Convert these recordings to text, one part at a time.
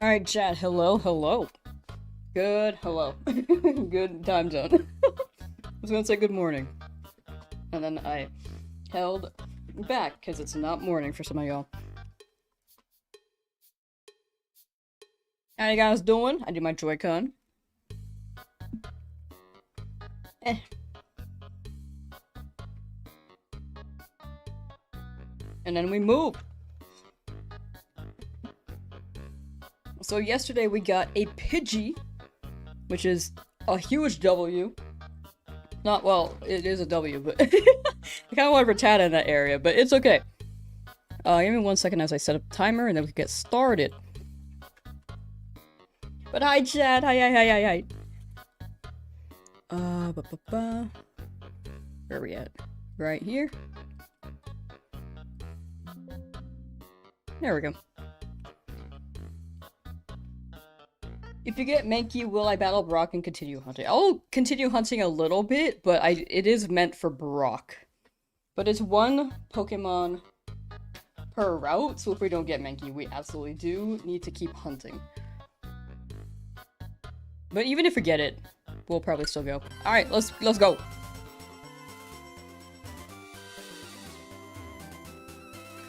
Alright, chat. Hello, hello. Good, hello. Good time zone. I was gonna say good morning. And then I held back, because it's not morning for some of y'all. How you guys doing? I do my Joy-Con. Eh. And then we moved. So yesterday we got a Pidgey, which is a huge W. Not, well, it is a W, but I kind of want Rattata in that area, but it's okay. Give me 1 second as I set up a timer and then we can get started. But hi, chat. Hi. Where are we at? Right here. There we go. If you get Mankey, will I battle Brock and continue hunting? I'll continue hunting a little bit, but it is meant for Brock. But it's one Pokemon per route, so if we don't get Mankey, we absolutely do need to keep hunting. But even if we get it, we'll probably still go. Alright, let's go.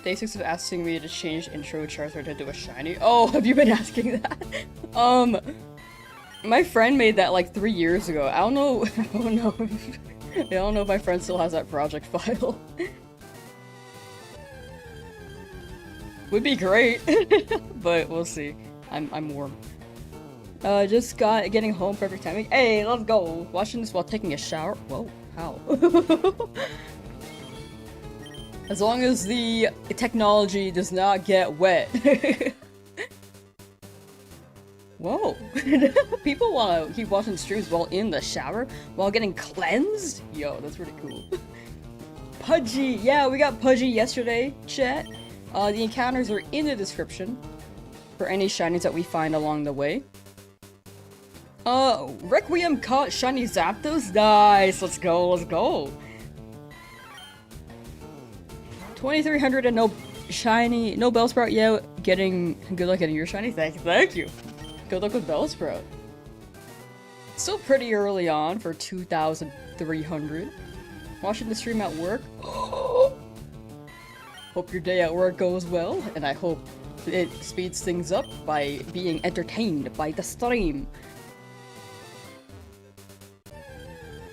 Day 6 of asking me to change intro Charizard to do a shiny. Oh, have you been asking that? My friend made that like 3 years ago. I don't know. I don't know if my friend still has that project file. Would be great, but we'll see. I'm warm. Just getting home, perfect timing. Hey, let's go. Watching this while taking a shower. Whoa, how? As long as the technology does not get wet. Whoa. People want to keep watching streams while in the shower, while getting cleansed? Yo, that's pretty cool. Pudgy. Yeah, we got Pudgy yesterday, chat. The encounters are in the description for any shinies that we find along the way. Requiem caught shiny Zapdos? Nice, let's go. 2300 and no shiny, no Bellsprout yet. Good luck getting your shiny. Thank you. Good luck with Bellsprout. Still pretty early on for 2300. Watching the stream at work. Hope your day at work goes well, and I hope it speeds things up by being entertained by the stream.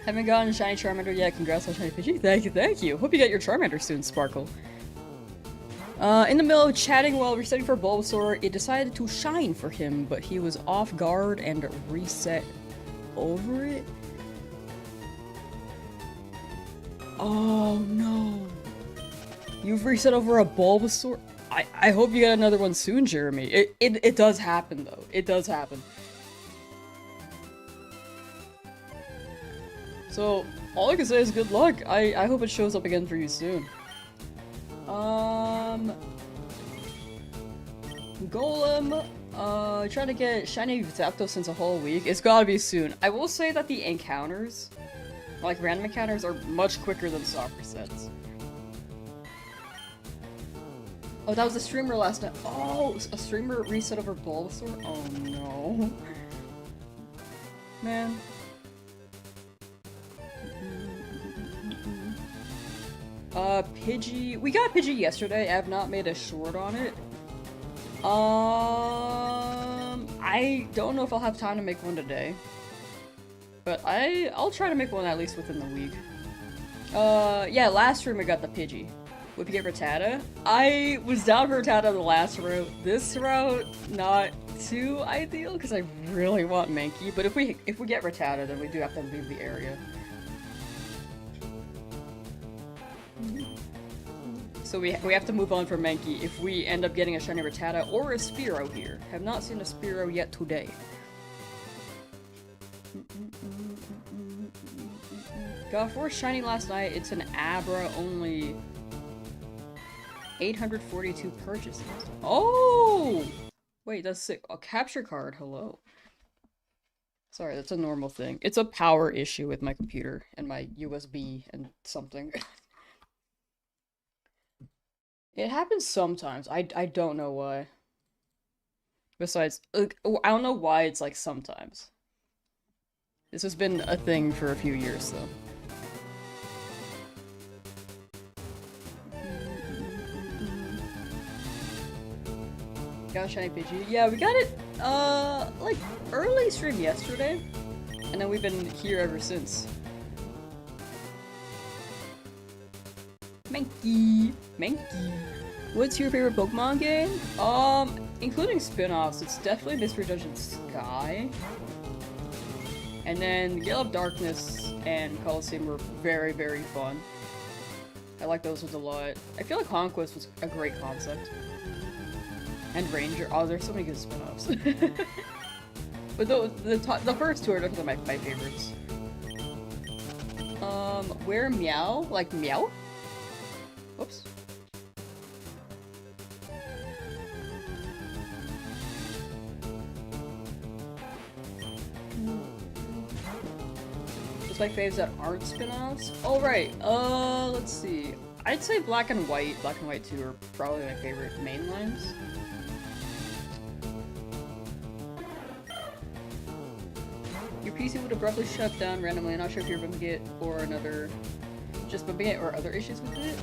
Haven't gotten a shiny Charmander yet. Congrats on shiny Pidgey. Thank you. Hope you get your Charmander soon, Sparkle. In the middle of chatting while resetting for Bulbasaur, it decided to shine for him, but he was off guard and reset over it. Oh no. You've reset over a Bulbasaur? I hope you get another one soon, Jeremy. It does happen though. It does happen. So, all I can say is good luck. I hope it shows up again for you soon. Golem, trying to get shiny Zapdos since a whole week. It's gotta be soon. I will say that the encounters, like random encounters, are much quicker than soccer sets. Oh, that was a streamer last night. Oh, a streamer reset over Bulbasaur? Oh no. Man. Pidgey. We got Pidgey yesterday. I have not made a short on it. I don't know if I'll have time to make one today. But I'll try to make one at least within the week. Yeah, last stream I got the Pidgey. Would you get Rattata? I was down for Rattata the last route. This route, not too ideal, because I really want Mankey. But if we get Rattata, then we do have to leave the area. So we have to move on from Mankey if we end up getting a shiny Rattata or a Spearow here. Have not seen a Spearow yet today. Got 4 shiny last night. It's an Abra, only 842 purchases. Oh! Wait, that's sick. A capture card, hello. Sorry, that's a normal thing. It's a power issue with my computer and my USB and something. It happens sometimes. I don't know why. Besides, I don't know why it's like sometimes. This has been a thing for a few years, though. Got a shiny Pidgey. Yeah, we got it, like, early stream yesterday. And then we've been here ever since. Mankey! Mankey! What's your favorite Pokemon game? Including spin-offs, it's definitely Mystery Dungeon Sky. And then Gale of Darkness and Coliseum were very, very fun. I like those ones a lot. I feel like Conquest was a great concept. And Ranger. Oh, there's so many good spin-offs. But the first two are definitely my favorites. Where Meow? Like Meow? Whoops. Just my faves that aren't spin-offs? Oh, right. Let's see. I'd say Black and White. Black and White 2 are probably my favorite mainlines. Your PC would abruptly shut down randomly. I'm not sure if you're bumping it or another... just bumping it or other issues with it.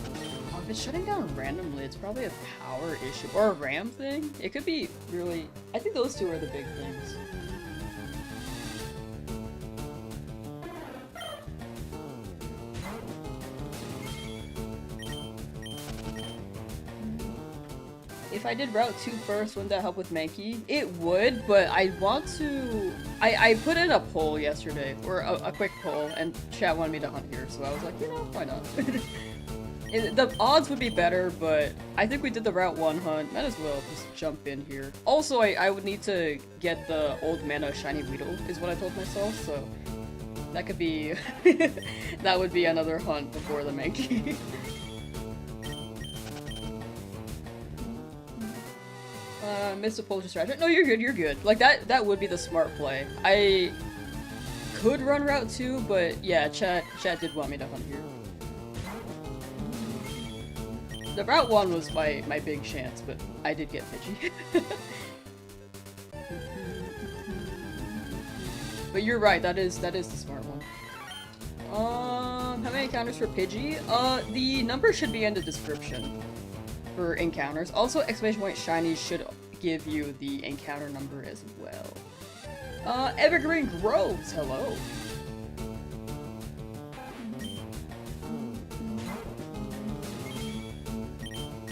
If it's shutting down randomly, it's probably a power issue. Or a RAM thing. It could be really... I think those two are the big things. If I did Route 2 first, wouldn't that help with Mankey? It would, but I want to... I put in a poll yesterday, or a quick poll, and chat wanted me to hunt here, so I was like, you know, why not? The odds would be better, but I think we did the Route 1 hunt. Might as well just jump in here. Also, I would need to get the old mana Shiny Weedle, is what I told myself, so... that could be... that would be another hunt before the Mankey. Missed a poll distraction. No, you're good, you're good. Like, that would be the smart play. I could run Route 2, but yeah, chat did want me to hunt here. The Route 1 was my big chance, but I did get Pidgey. But you're right, that is the smart one. How many encounters for Pidgey? The number should be in the description for encounters. Also, exclamation point shinies should give you the encounter number as well. Evergreen Groves, hello.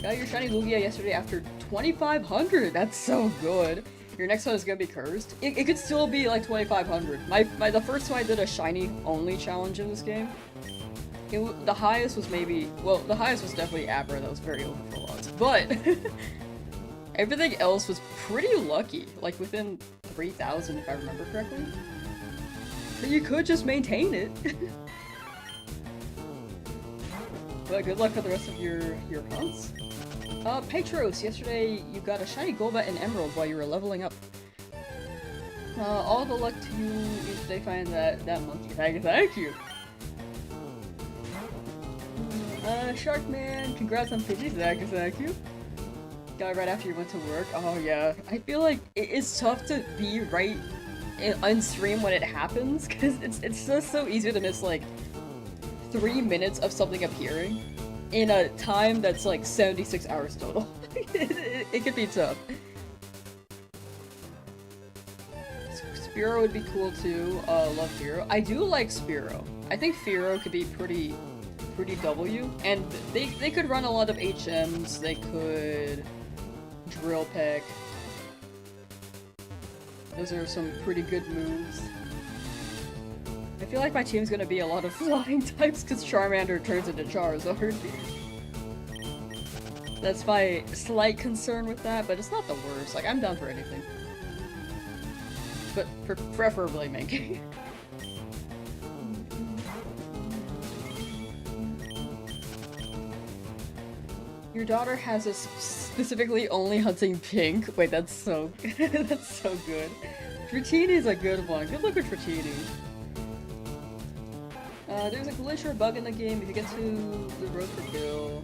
Got your shiny Lugia yesterday after 2,500. That's so good. Your next one is gonna be cursed. It could still be like 2,500. The first time I did a shiny only challenge in this game, the highest was maybe, well, the highest was definitely Abra. That was very overfull odds, but everything else was pretty lucky, like within 3,000 if I remember correctly. So you could just maintain it. But good luck for the rest of your hunts. Petros, yesterday you got a shiny Golbat and Emerald while you were leveling up. All the luck to you if they find that monkey. Thank you. Sharkman, congrats on Pidgey, thank you. Got it right after you went to work. Oh yeah, I feel like it's tough to be right on stream when it happens, because it's just so easy to miss like 3 minutes of something appearing in a time that's like 76 hours total. It could be tough. Spearow would be cool too. Love Fearow. I do like Spearow. I think Fearow could be pretty W, and they could run a lot of HMs, they could Drill Peck. Those are some pretty good moves. I feel like my team's gonna be a lot of flying types because Charmander turns into Charizard. That's my slight concern with that, but it's not the worst. Like, I'm down for anything. But preferably Mankey. Your daughter has us specifically only hunting pink. Wait, that's so that's so good. Dratini's a good one. Good luck with Dratini. There's a glitch or a bug in the game. If you get to the road for Bill,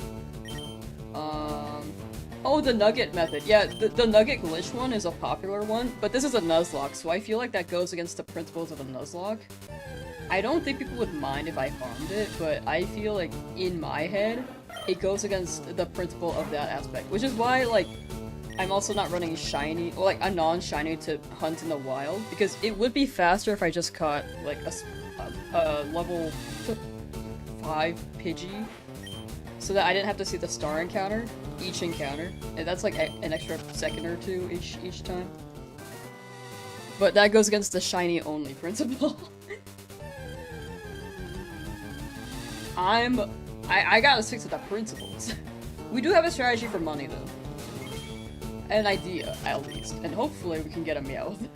Oh, the nugget method. Yeah, the nugget glitch one is a popular one, but this is a Nuzlocke, so I feel like that goes against the principles of a Nuzlocke. I don't think people would mind if I farmed it, but I feel like, in my head, it goes against the principle of that aspect. Which is why, like, I'm also not running shiny, or like a non-shiny to hunt in the wild, because it would be faster if I just caught, like, a level 5 Pidgey, so that I didn't have to see the star encounter, each encounter. And that's like an extra second or two each time. But that goes against the shiny only principle. I gotta stick to the principles. We do have a strategy for money though. An idea, at least. And hopefully we can get a Meowth.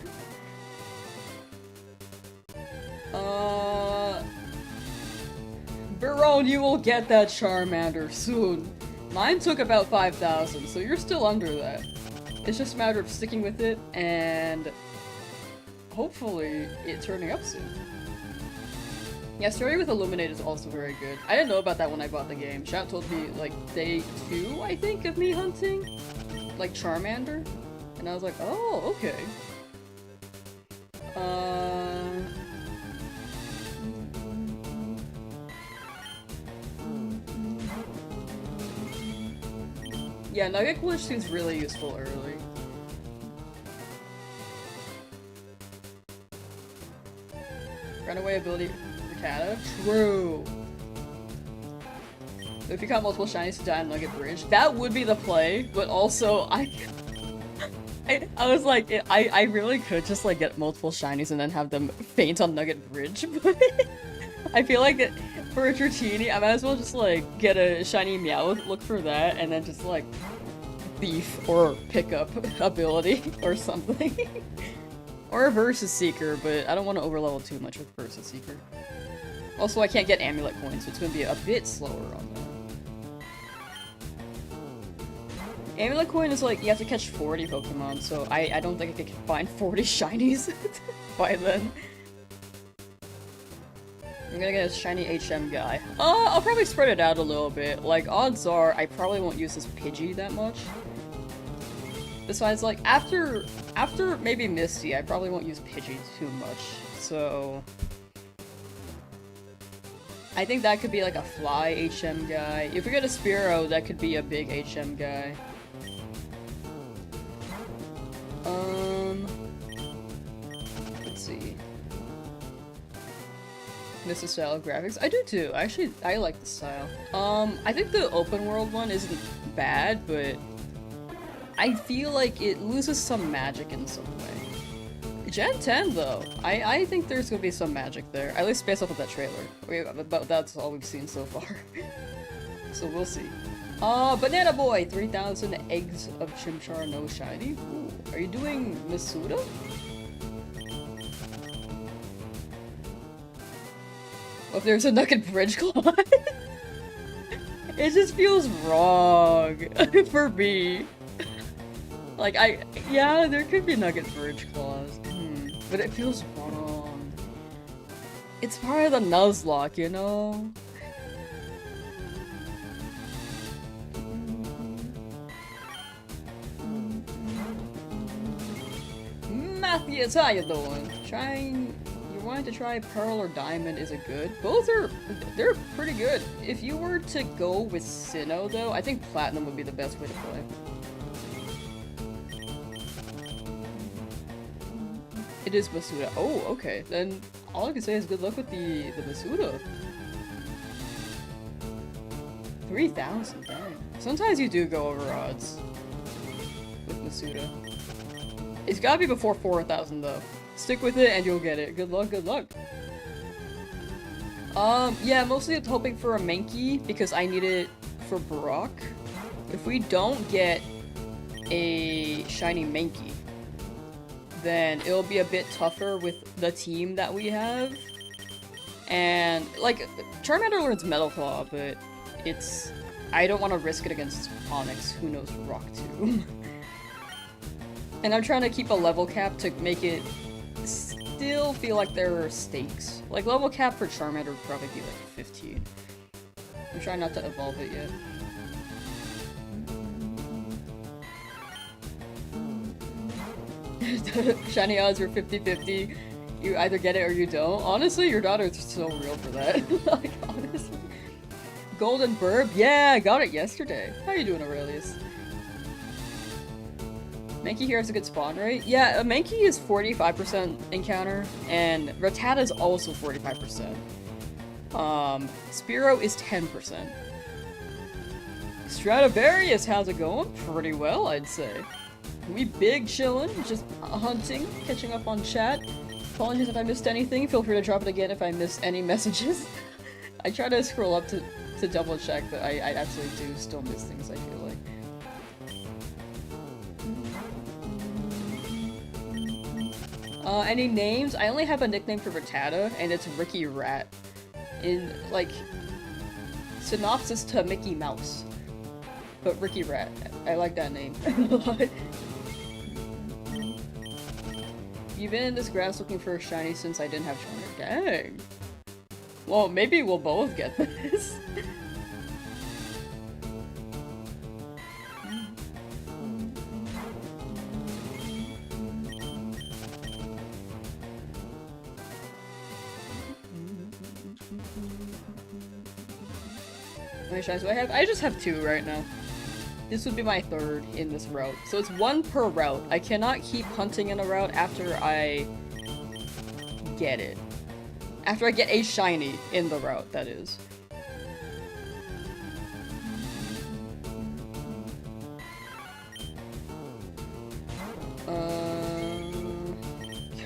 Baron, you will get that Charmander soon. Mine took about 5,000, so you're still under that. It's just a matter of sticking with it and hopefully it turning up soon. Yeah, starting with Illuminate is also very good. I didn't know about that when I bought the game. Chat told me, like, day 2, I think, of me hunting, like, Charmander. And I was like, oh, okay. Yeah, Nugget Glitch seems really useful early. Runaway ability for Kata? True. If you got multiple shinies to die on Nugget Bridge, that would be the play, but also I was like, I really could just like get multiple shinies and then have them faint on Nugget Bridge, but I feel like that for a Dratini, I might as well just like get a shiny Meowth, look for that, and then just like beef or pickup ability or something. Or a Versus Seeker, but I don't want to overlevel too much with Versus Seeker. Also, I can't get Amulet Coins, so it's going to be a bit slower on that. Amulet Coin is like, you have to catch 40 Pokemon, so I don't think I can find 40 shinies by then. I'm gonna get a shiny HM guy. I'll probably spread it out a little bit. Like, odds are, I probably won't use this Pidgey that much. Besides, like, after maybe Misty, I probably won't use Pidgey too much, so... I think that could be like a fly HM guy. If we get a Spearow, that could be a big HM guy. Let's see. Miss the style of graphics. I do too. Actually, I like the style. I think the open world one isn't bad, but I feel like it loses some magic in some way. Gen 10 though, I think there's gonna be some magic there. At least based off of that trailer. But that's all we've seen so far. So we'll see. Banana Boy, 3,000 eggs of Chimchar, no shiny. Ooh, are you doing Masuda? Well, if there's a Nugget Bridge Claw, it just feels wrong for me. Like, yeah, there could be Nugget Bridge Claws, but it feels wrong. It's part of the Nuzlocke, you know? Matthews, how you doing? You wanted to try Pearl or Diamond, is it good? Both they're pretty good. If you were to go with Sinnoh though, I think Platinum would be the best way to play. It is Masuda. Oh, okay. Then all I can say is good luck with the Masuda. 3,000, dang. Sometimes you do go over odds with Masuda. It's gotta be before 4,000 though. Stick with it and you'll get it. Good luck, good luck. Yeah, mostly I'm hoping for a Mankey because I need it for Brock. If we don't get a shiny Mankey, then it'll be a bit tougher with the team that we have. And, like, Charmander learns Metal Claw, but it's... I don't want to risk it against Onyx, who knows Rock too. And I'm trying to keep a level cap to make it still feel like there are stakes. Like, level cap for Charmander would probably be like 15. I'm trying not to evolve it yet. shiny odds are 50-50. You either get it or you don't. Honestly, your daughter's so real for that. Like, honestly. Golden Burb? Yeah, I got it yesterday. How you doing, Aurelius? Mankey here has a good spawn rate. Yeah, Mankey is 45% encounter, and Rattata is also 45%. Spearow is 10%. Stradivarius, how's it going? Pretty well, I'd say. We big chillin', just hunting, catching up on chat. Apologies if I missed anything, feel free to drop it again if I missed any messages. I try to scroll up to double check, but I actually do still miss things, I feel like. Any names? I only have a nickname for Rattata, and it's Ricky Rat. In, like, synopsis to Mickey Mouse. But Ricky Rat. I like that name a lot. You've been in this grass looking for a shiny since I didn't have shiny. Dang. Well, maybe we'll both get this. How many shinies do I have? I just have 2 right now. This would be my 3rd in this route. So it's 1 per route. I cannot keep hunting in a route after I get it. After I get a shiny in the route, that is.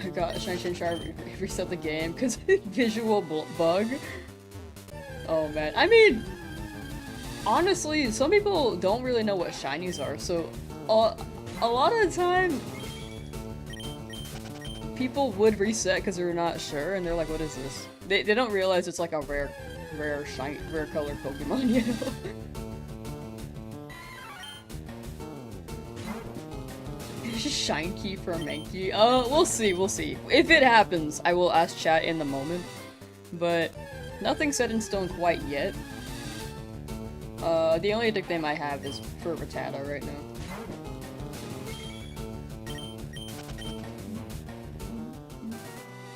I got a shiny reset the game because visual bug. Oh man, I mean, honestly, some people don't really know what shinies are, so a lot of the time, people would reset because they're not sure, and they're like, what is this? They don't realize it's like a rare color Pokemon, you know? Shine key for a Mankey? We'll see. If it happens, I will ask chat in the moment, but nothing's set in stone quite yet. The only nickname I have is for Rattata right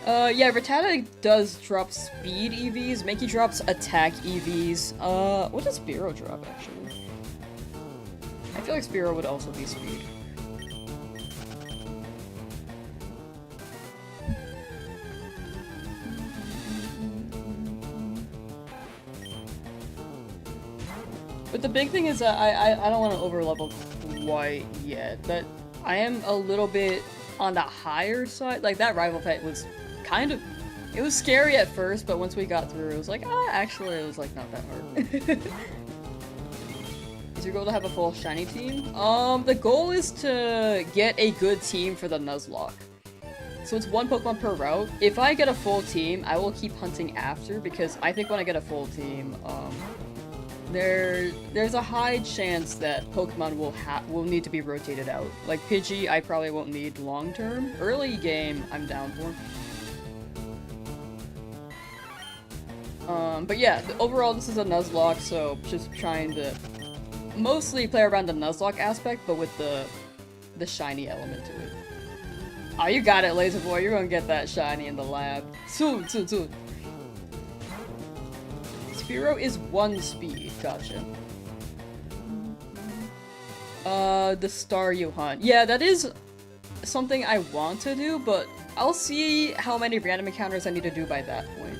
now. Yeah, Rattata does drop speed EVs, Mankey drops attack EVs. What does Spearow drop, actually? I feel like Spearow would also be speed. But the big thing is that I don't want to overlevel quite yet, but I am a little bit on the higher side. Like, that rival fight was kind of, it was scary at first, but once we got through, it was like, actually, it was like not that hard. Is your goal to have a full shiny team? The goal is to get a good team for the Nuzlocke. So it's 1 Pokemon per route. If I get a full team, I will keep hunting after, because I think when I get a full team, there's a high chance that Pokemon will need to be rotated out. Like Pidgey, I probably won't need long term. Early game, I'm down for. But yeah, overall this is a Nuzlocke, so just trying to mostly play around the Nuzlocke aspect, but with the shiny element to it. Oh, you got it, Laser Boy. You're gonna get that shiny in the lab. Soon. Spearow is 1 speed. Gotcha. The star you hunt. Yeah, that is something I want to do, but I'll see how many random encounters I need to do by that point.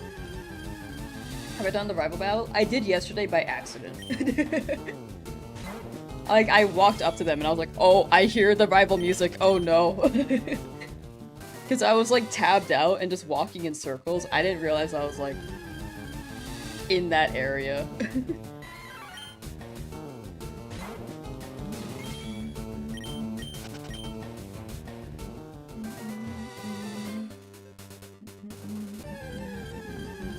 Have I done the rival battle? I did yesterday by accident. Like, I walked up to them and I was like, oh, I hear the rival music, oh no. Because I was like tabbed out and just walking in circles. I didn't realize I was like in that area.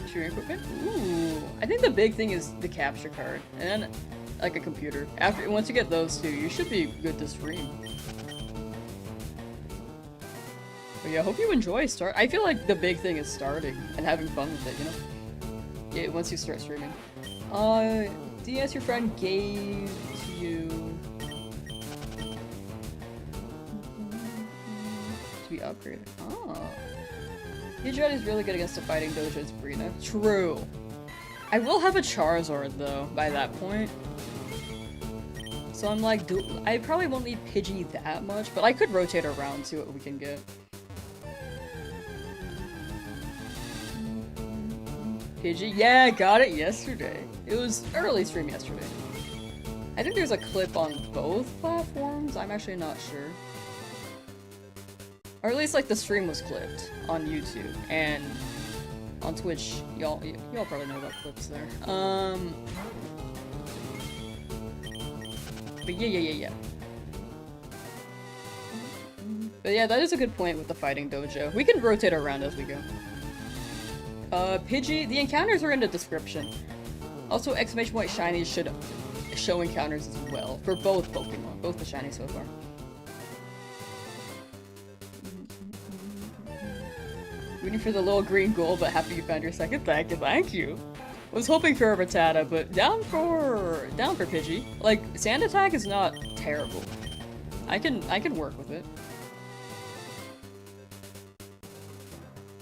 Shooting equipment? Ooh. I think the big thing is the capture card and like a computer. Once you get those two, you should be good to stream. But yeah, I hope you enjoy I feel like the big thing is starting and having fun with it, you know? Yeah, once you start streaming. DS your friend gave to you. Pidgey upgraded. Oh. Pidgeot is really good against the fighting dojo's Brina. True. I will have a Charizard though by that point. So I'm like, I probably won't need Pidgey that much, but I could rotate around, see what we can get. Pidgey, yeah, I got it yesterday. It was early stream yesterday. I think there's a clip on both platforms, I'm actually not sure. Or at least like the stream was clipped on YouTube, and on Twitch, y'all probably know about clips there. But yeah. But yeah, that is a good point with the fighting dojo. We can rotate around as we go. Pidgey, the encounters are in the description. Also, exclamation point shinies should show encounters as well, for both Pokemon, both the shinies so far. Waiting for the little green goal, but happy you found your second. Thank you. Was hoping for a Rattata, but down for Pidgey. Like, Sand Attack is not terrible. I can work with it.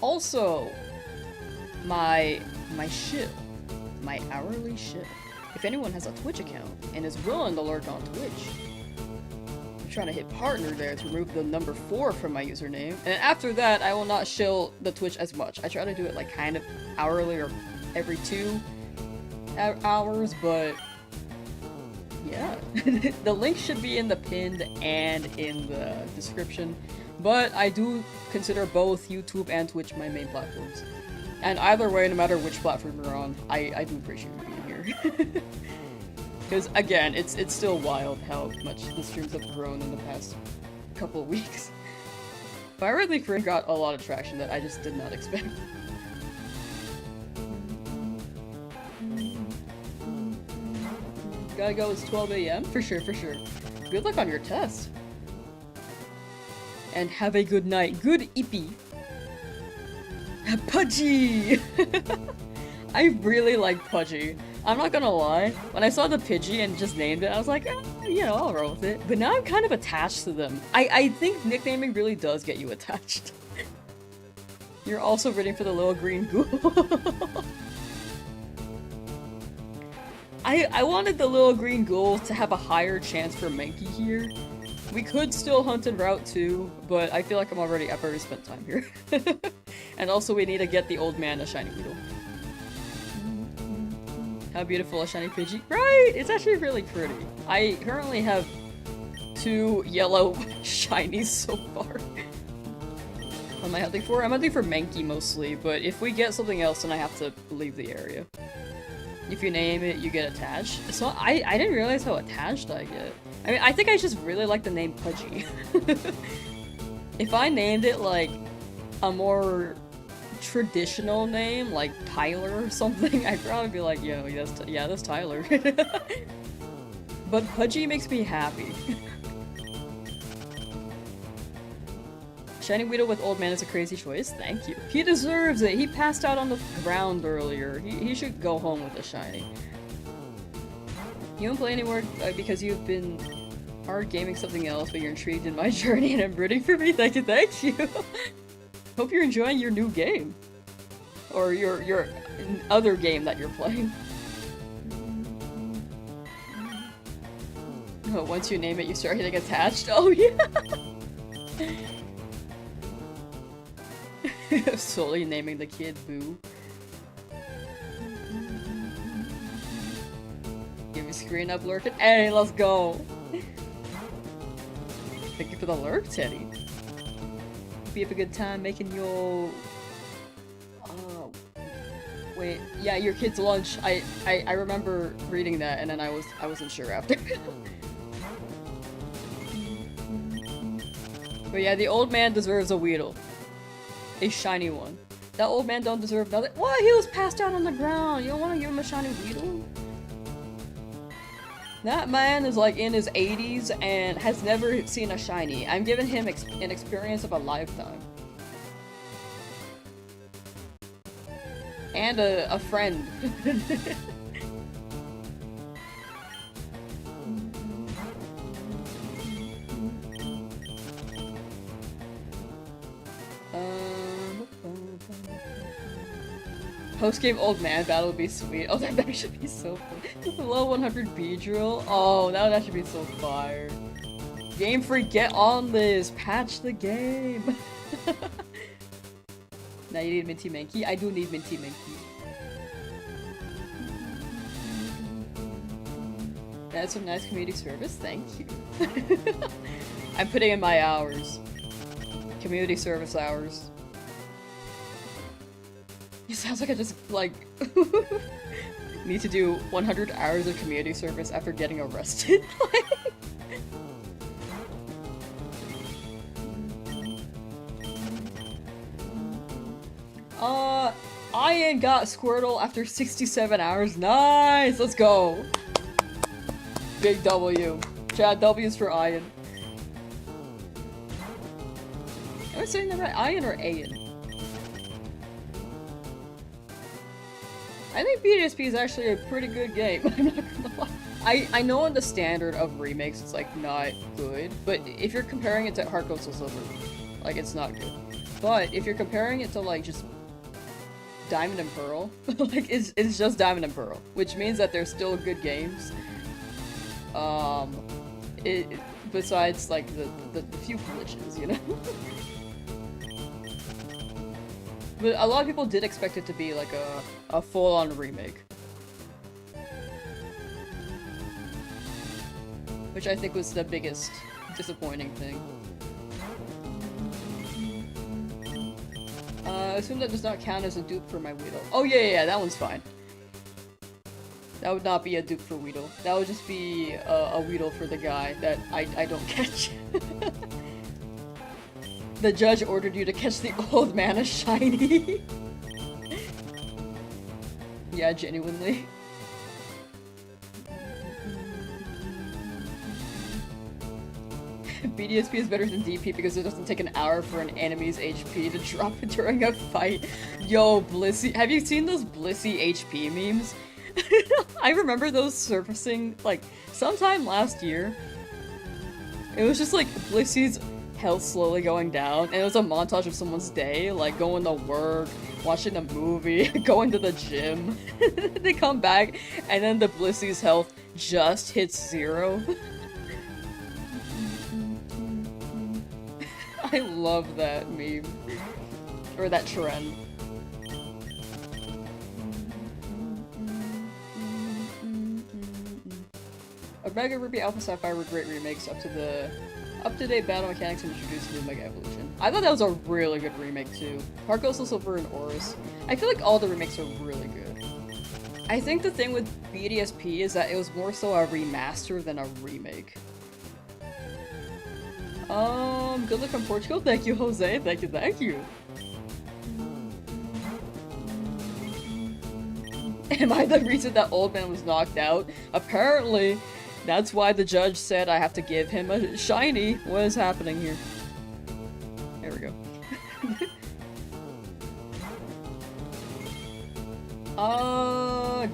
Also, my shill, my hourly shill. If anyone has a Twitch account and is willing to lurk on Twitch, I'm trying to hit partner there to remove the number 4 from my username. And after that, I will not shill the Twitch as much. I try to do it like kind of hourly or every 2 hours, but yeah. The link should be in the pinned and in the description. But I do consider both YouTube and Twitch my main platforms. And either way, no matter which platform you're on, I do appreciate you being here. Because again, it's still wild how much the streams have grown in the past couple of weeks. But I really got a lot of traction that I just did not expect. Gotta go, it's 12 AM? For sure. Good luck on your test. And have a good night. Good Ippy. Pudgy! I really like Pudgy. I'm not gonna lie. When I saw the Pidgey and just named it, I was like, you know, I'll roll with it. But now I'm kind of attached to them. I think nicknaming really does get you attached. You're also rooting for the little green ghoul. I wanted the little green ghoul to have a higher chance for Mankey here. We could still hunt in Route 2, but I feel like I've already spent time here. And also we need to get the old man a shiny Weedle. How beautiful a shiny Pidgey. Right! It's actually really pretty. I currently have 2 yellow shinies so far. What am I hunting for? I'm hunting for Mankey mostly, but if we get something else then I have to leave the area. If you name it, you get attached. So I didn't realize how attached I get. I mean, I think I just really like the name Pudgy. If I named it like a more traditional name, like Tyler or something, I'd probably be like, yo, that's Tyler. But Pudgy makes me happy. Shiny Weedle with Old Man is a crazy choice. Thank you. He deserves it. He passed out on the ground earlier. He should go home with a shiny. You don't play anymore because you've been hard gaming something else, but you're intrigued in my journey and I'm rooting for me. Thank you. Hope you're enjoying your new game. Or your other game that you're playing. Oh, once you name it, you start getting attached. Oh, yeah! Solely naming the kid Boo. Give me screen up, lurk it. Hey, let's go! Thank you for the lurk, Teddy. Hope you have a good time making your... wait, yeah, your kid's lunch. I remember reading that and then I wasn't sure after. But yeah, the old man deserves a Weedle. A shiny one. That old man don't deserve nothing. What? He was passed out on the ground. You don't want to give him a shiny Weedle? That man is like in his 80s and has never seen a shiny. I'm giving him an experience of a lifetime. And a friend. Post-game old man battle would be sweet. Oh, that should be so fun. Low 100 B drill. Oh, that would actually be so fire. Game Freak, get on this! Patch the game! Now you need Minty Minky? I do need Minty Minky. That's some nice community service, thank you. I'm putting in my hours. Community service hours. It sounds like I just, like, need to do 100 hours of community service after getting arrested. Ian got Squirtle after 67 hours. Nice! Let's go! Big W. Chad, W's for Ian. Am I saying that right? Ian or Ayan? I think BDSP is actually a pretty good game. I'm not gonna lie. I know in the standard of remakes it's like not good, but if you're comparing it to Heart Gold Soul Silver, like it's not good. But if you're comparing it to like just Diamond and Pearl, like it's just Diamond and Pearl, which means that they're still good games. Besides like the few glitches, you know? But a lot of people did expect it to be like a full-on remake. Which I think was the biggest disappointing thing. Assume that does not count as a dupe for my Weedle. Oh yeah, that one's fine. That would not be a dupe for Weedle. That would just be a Weedle for the guy that I don't catch. The judge ordered you to catch the old man as shiny. Yeah, genuinely. BDSP is better than DP because it doesn't take an hour for an enemy's HP to drop during a fight. Yo, Blissey. Have you seen those Blissey HP memes? I remember those surfacing, like, sometime last year. It was just like Blissey's health slowly going down, and it was a montage of someone's day, like going to work, watching a movie, going to the gym. They come back, and then the Blissey's health just hits 0. I love that meme. Or that trend. Omega Ruby Alpha Sapphire were great remakes up-to-date battle mechanics and introduced new Mega Evolution. I thought that was a really good remake too. Heart Gold Soul Silver and Oris. I feel like all the remakes are really good. I think the thing with BDSP is that it was more so a remaster than a remake. Good luck on Portugal. Thank you, Jose. Thank you. Am I the reason that old man was knocked out? Apparently. That's why the judge said I have to give him a shiny. What is happening here? There we go.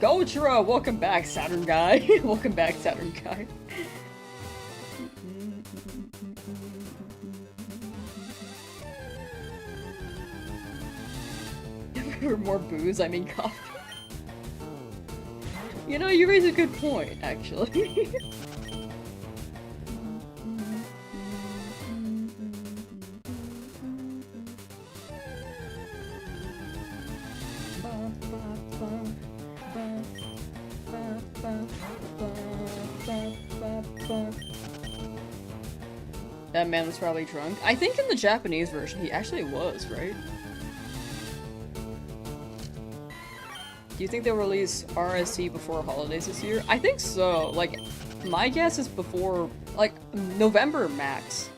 Gotra! Welcome back, Saturn guy. Welcome back, Saturn guy. For more booze, I mean coffee. You know, you raise a good point, actually. That man was probably drunk. I think in the Japanese version he actually was, right? Do you think they'll release RSC before holidays this year? I think so. Like, my guess is before, like, November max.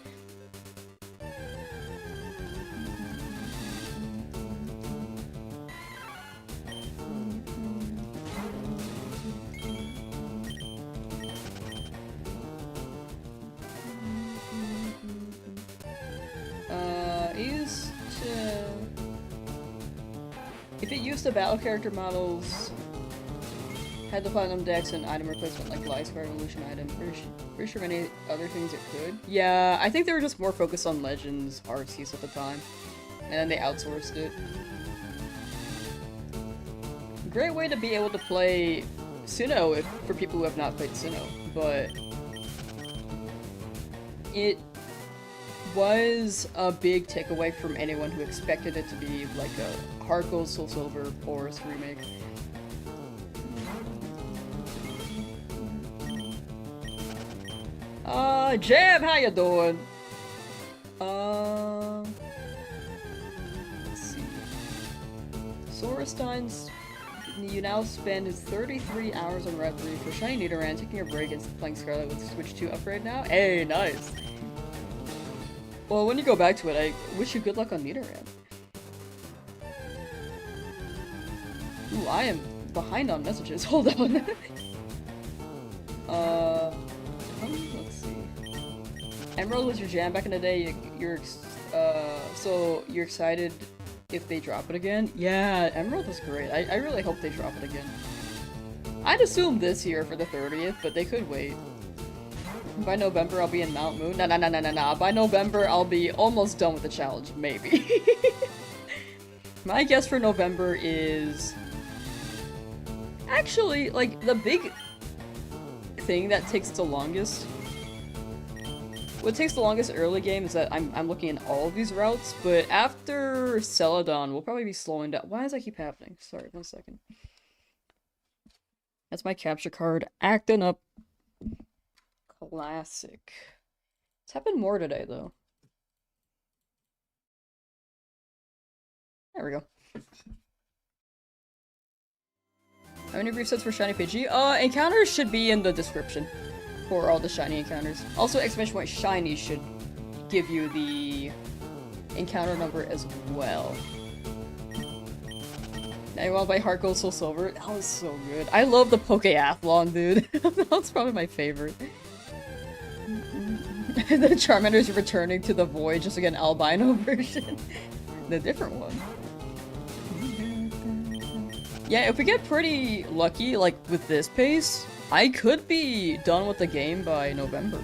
If it used the battle character models, had the platinum decks and item replacement like Light Square Evolution item, pretty sure many other things it could. Yeah, I think they were just more focused on Legends RCs at the time, and then they outsourced it. great way to be able to play Sinnoh for people who have not played Sinnoh, but it was a big takeaway from anyone who expected it to be like a Heart Gold, Soul Silver, Forest remake. Jam, how you doing? Let's see. Sorestein's, you now spend 33 hours on Route 3 for Shiny Nidoran, taking a break and playing Scarlet with Switch 2 upgrade now? Hey, nice! Well, when you go back to it, I wish you good luck on Nidoran. Ooh, I am behind on messages. Hold on. Let's see. Emerald was your jam back in the day. So you're excited if they drop it again? Yeah, Emerald was great. I really hope they drop it again. I'd assume this year for the 30th, but they could wait. By November, I'll be in Mount Moon. Nah. By November, I'll be almost done with the challenge, maybe. My guess for November is... Actually, like, the big thing that takes the longest... What takes the longest early game is that I'm looking at all of these routes, but after Celadon, we'll probably be slowing down. Why does that keep happening? Sorry, 1 second. That's my capture card acting up. Classic. It's happened more today, though. There we go. How many brief sets for Shiny Pidgey? Encounters should be in the description for all the shiny encounters. Also, exclamation point shiny should give you the encounter number as well. Now you want to buy Heart Gold, Soul Silver? That was so good. I love the Pokeathlon, dude. That's probably my favorite. The Charmander's returning to the void just like an albino version. The different one. Yeah, if we get pretty lucky, like with this pace, I could be done with the game by November.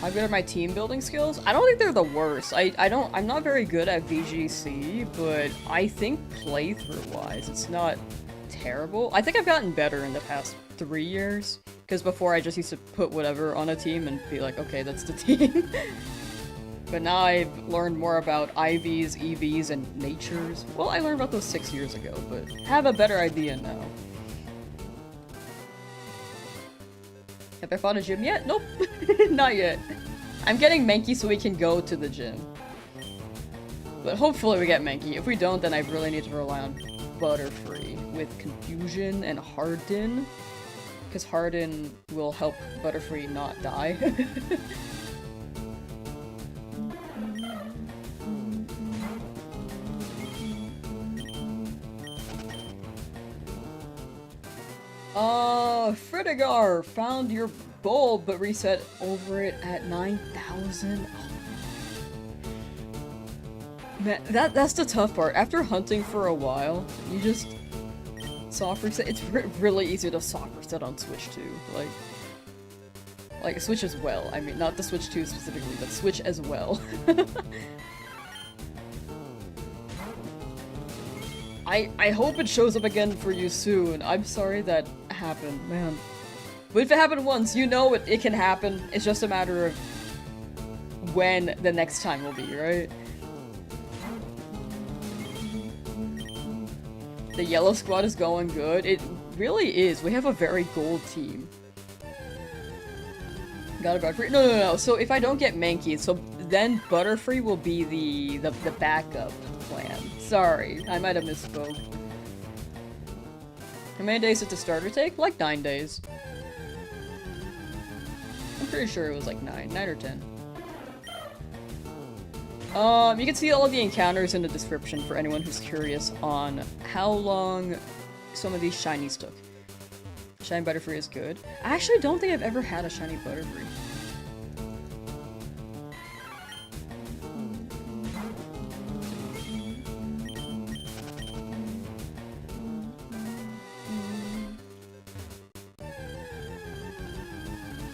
How good are my team building skills? I don't think they're the worst. I'm not very good at VGC, but I think playthrough-wise, it's not terrible. I think I've gotten better in the past 3 years, because before I just used to put whatever on a team and be like, okay, that's the team. But now I've learned more about IVs, EVs, and natures. Well, I learned about those 6 years ago, but have a better idea now. Have I found a gym yet? Nope. Not yet. I'm getting Mankey so we can go to the gym. But hopefully we get Mankey. If we don't, then I really need to rely on Butterfree with Confusion and Harden. Because Harden will help Butterfree not die. Fritigar found your bulb but reset over it at 9,000. Oh. Man, that's the tough part. After hunting for a while, you just soft reset. It's really easy to soft reset on Switch 2. Like Switch as well. I mean, not the Switch 2 specifically, but Switch as well. I hope it shows up again for you soon. I'm sorry that happened, man. But if it happened once, you know it can happen. It's just a matter of when the next time will be, right? The yellow squad is going good. It really is. We have a very gold team. Got a Butterfree? No. So if I don't get Mankey, so then Butterfree will be the backup plan. Sorry, I might have misspoke. How many days did the starter take? Like 9 days. I'm pretty sure it was like 9 or 10. You can see all of the encounters in the description for anyone who's curious on how long some of these shinies took. Shiny Butterfree is good. I actually don't think I've ever had a shiny Butterfree.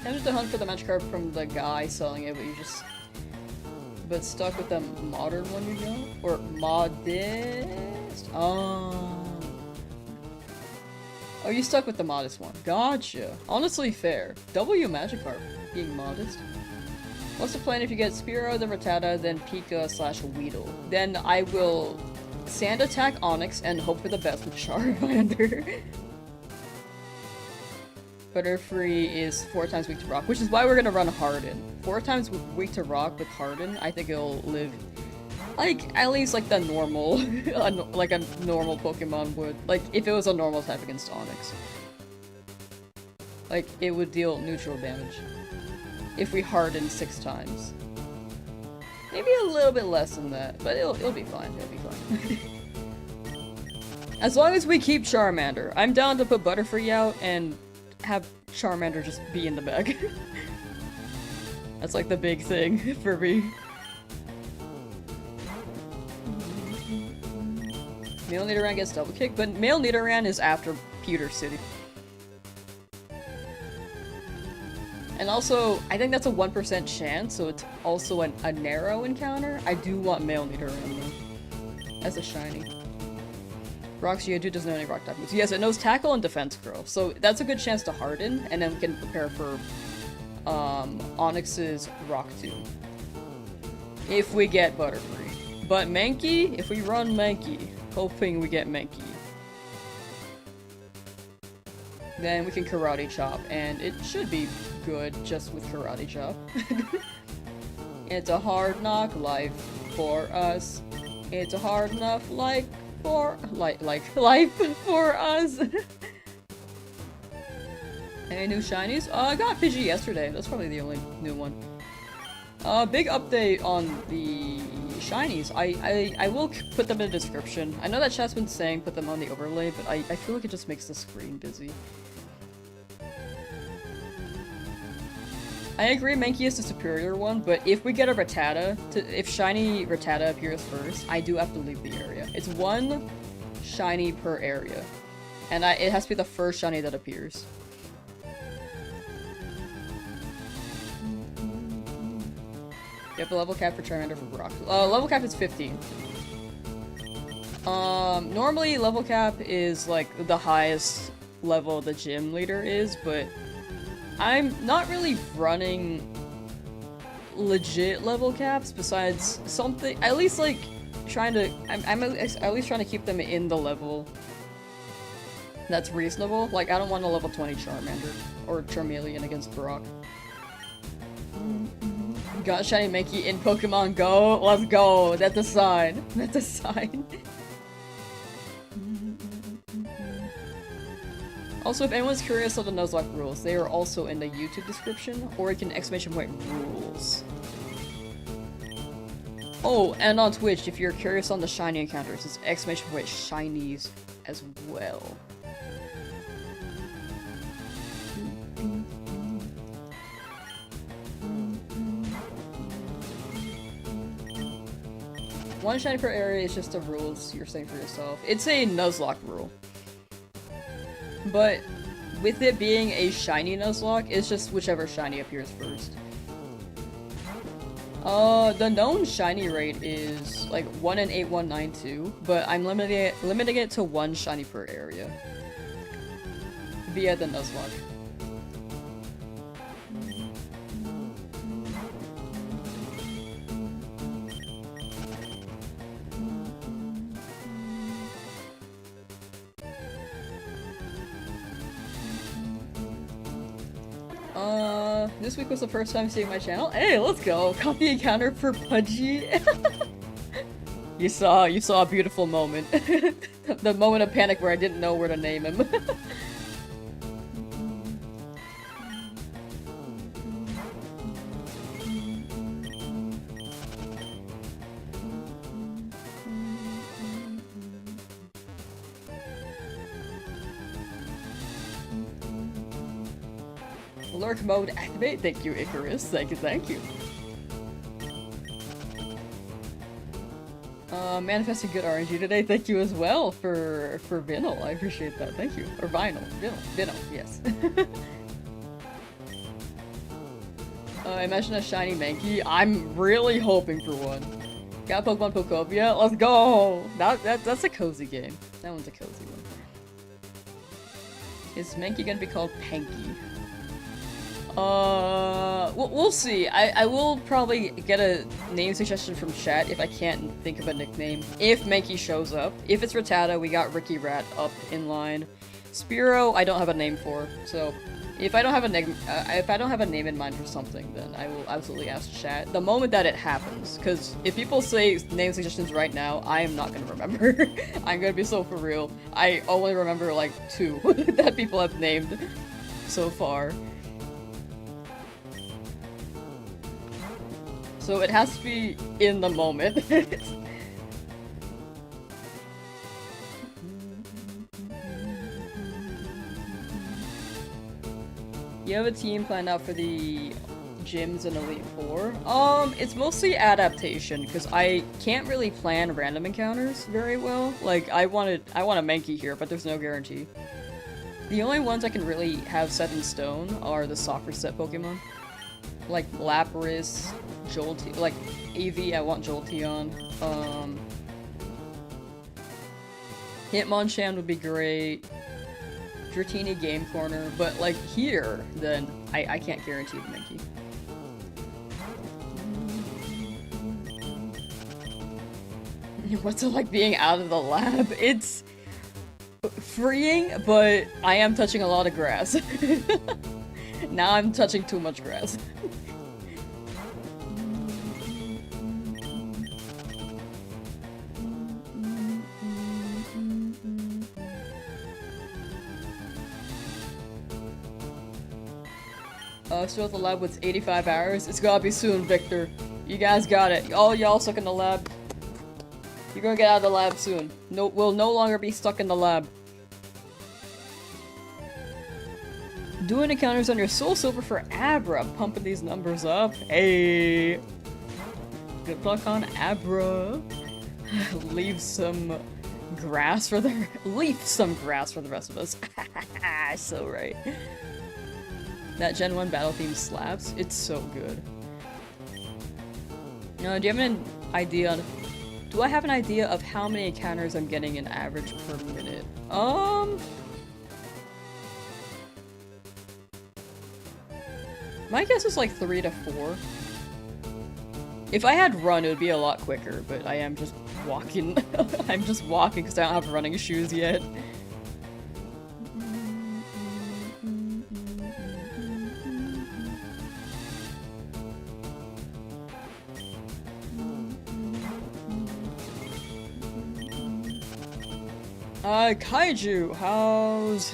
Tempted to hunt for the Magikarp from the guy selling it, but stuck with the modern one you got? Or modest? Oh, you stuck with the modest one. Gotcha. Honestly fair. W Magikarp being modest. What's the plan if you get Spearow, then Rattata, then Pika / Weedle? Then I will Sand Attack Onix and hope for the best with Charmander. Butterfree is 4 times weak to rock, which is why we're gonna run Harden. 4 times weak to rock with Harden, I think it'll live like at least like the normal, like a normal Pokemon would. Like if it was a normal type against Onix, like it would deal neutral damage if we harden 6 times. Maybe a little bit less than that, but it'll be fine. It'll be fine. As long as we keep Charmander, I'm down to put Butterfree out and have Charmander just be in the bag. That's like the big thing for me. Male Nidoran gets double kick, but Male Nidoran is after Pewter City. And also, I think that's a 1% chance, so it's also a narrow encounter. I do want Male Nidoran though, as a shiny. Rock Geodude doesn't know any rock type moves. Yes, it knows Tackle and Defense Curl, so that's a good chance to harden, and then we can prepare for Onix's Rock Tomb. If we get Butterfree. But Mankey, if we run Mankey, hoping we get Mankey, then we can Karate Chop, and it should be good just with Karate Chop. It's a hard knock life for us. It's a hard enough life for life for us. Any new shinies? I got Pidgey yesterday. That's probably the only new one. Big update on the shinies. I will put them in the description. I know that chat's been saying put them on the overlay, but I feel like it just makes the screen busy. I agree Mankey is the superior one, but if we get a Rattata, if shiny Rattata appears first, I do have to leave the area. It's 1 shiny per area, and it has to be the first shiny that appears. Yep, a level cap for Charmander for Brock. Level cap is 15. Normally level cap is like the highest level the gym leader is, but I'm not really running legit level caps besides something, at least like trying to, I'm at least trying to keep them in the level that's reasonable. Like I don't want a level 20 Charmander or Charmeleon against Brock. Got shiny Mankey in Pokemon Go, let's go, that's a sign, that's a sign. Also, if anyone's curious of the Nuzlocke rules, they are also in the YouTube description, or you can !rules. Oh, and on Twitch, if you're curious on the shiny encounters, it's !shinies as well. One shiny per area is just the rules you're saying for yourself. It's a Nuzlocke rule. But with it being a shiny Nuzlocke, it's just whichever shiny appears first. The known shiny rate is like 1 in 8192, but I'm limiting it to 1 shiny per area via the Nuzlocke. This week was the first time seeing my channel. Hey, let's go! Caught the encounter for Pidgey. You saw a beautiful moment. The moment of panic where I didn't know where to name him. Lurk mode activate. Thank you, Icarus. Thank you. Manifesting good RNG today. Thank you as well for Vinyl. I appreciate that. Thank you. Or Vinyl. Vinyl, yes. Imagine a shiny Mankey. I'm really hoping for one. Got Pokemon Pokopia? Let's go! That's a cozy game. That one's a cozy one. Is Mankey gonna be called Panky? We'll see. I will probably get a name suggestion from chat if I can't think of a nickname. If Mankey shows up. If it's Rattata, we got Ricky Rat up in line. Spearow, I don't have a name for, so if I don't have a name in mind for something, then I will absolutely ask chat the moment that it happens. Because if people say name suggestions right now, I am not gonna remember. I'm gonna be so for real. I only remember like 2 that people have named so far. So it has to be in the moment. You have a team planned out for the gyms in Elite Four? It's mostly adaptation, because I can't really plan random encounters very well. Like, I want a Mankey here, but there's no guarantee. The only ones I can really have set in stone are the soccer set Pokemon. Like Lapras, Jolteon, like AV, I want Jolteon. Hitmonchan would be great. Dratini Game Corner, but like here, then I can't guarantee the Mankey. What's it like being out of the lab? It's freeing, but I am touching a lot of grass. Now I'm touching too much grass. Still at the lab with 85 hours? It's gotta be soon, Victor. You guys got it. All y'all stuck in the lab. You're gonna get out of the lab soon. No, we'll no longer be stuck in the lab. Doing encounters on your Soul Silver for Abra. Pumping these numbers up. Hey! Good luck on Abra. Leave some grass for the rest of us. So right. That Gen 1 battle theme slaps. It's so good. Do you have an idea on... Do I have an idea of how many encounters I'm getting in average per minute? My guess is like 3 to 4. If I had run, it would be a lot quicker, but I am just walking. I'm just walking because I don't have running shoes yet. Kaiju, how's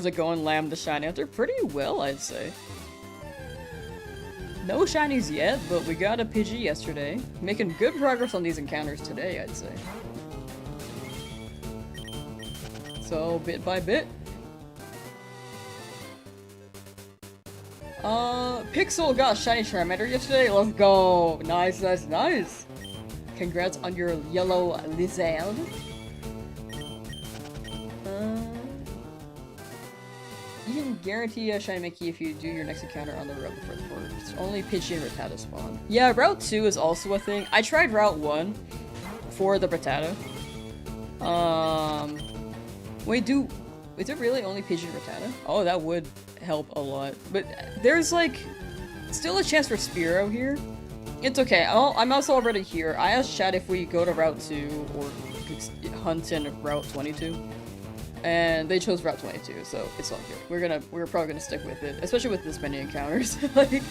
it going, Lamb the Shiny Hunter? Pretty well, I'd say. No shinies yet, but we got a Pidgey yesterday. Making good progress on these encounters today, I'd say. So, bit by bit. Pixel got a shiny Charmander yesterday, let's go! Nice, nice, nice! Congrats on your yellow lizard. You can guarantee a shiny Mickey if you do your next encounter on the road before the port. It's only Pidgey and Rattata spawn. Yeah, Route 2 is also a thing. I tried Route 1 for the Rattata. Wait, is it really only Pidgey and Rattata? Oh, that would help a lot. But there's like, still a chance for Spearow here. It's okay, I'm also already here. I asked chat if we go to Route 2 or hunt in Route 22. And they chose Route 22, so it's all good. We're probably gonna stick with it, especially with this many encounters. Like,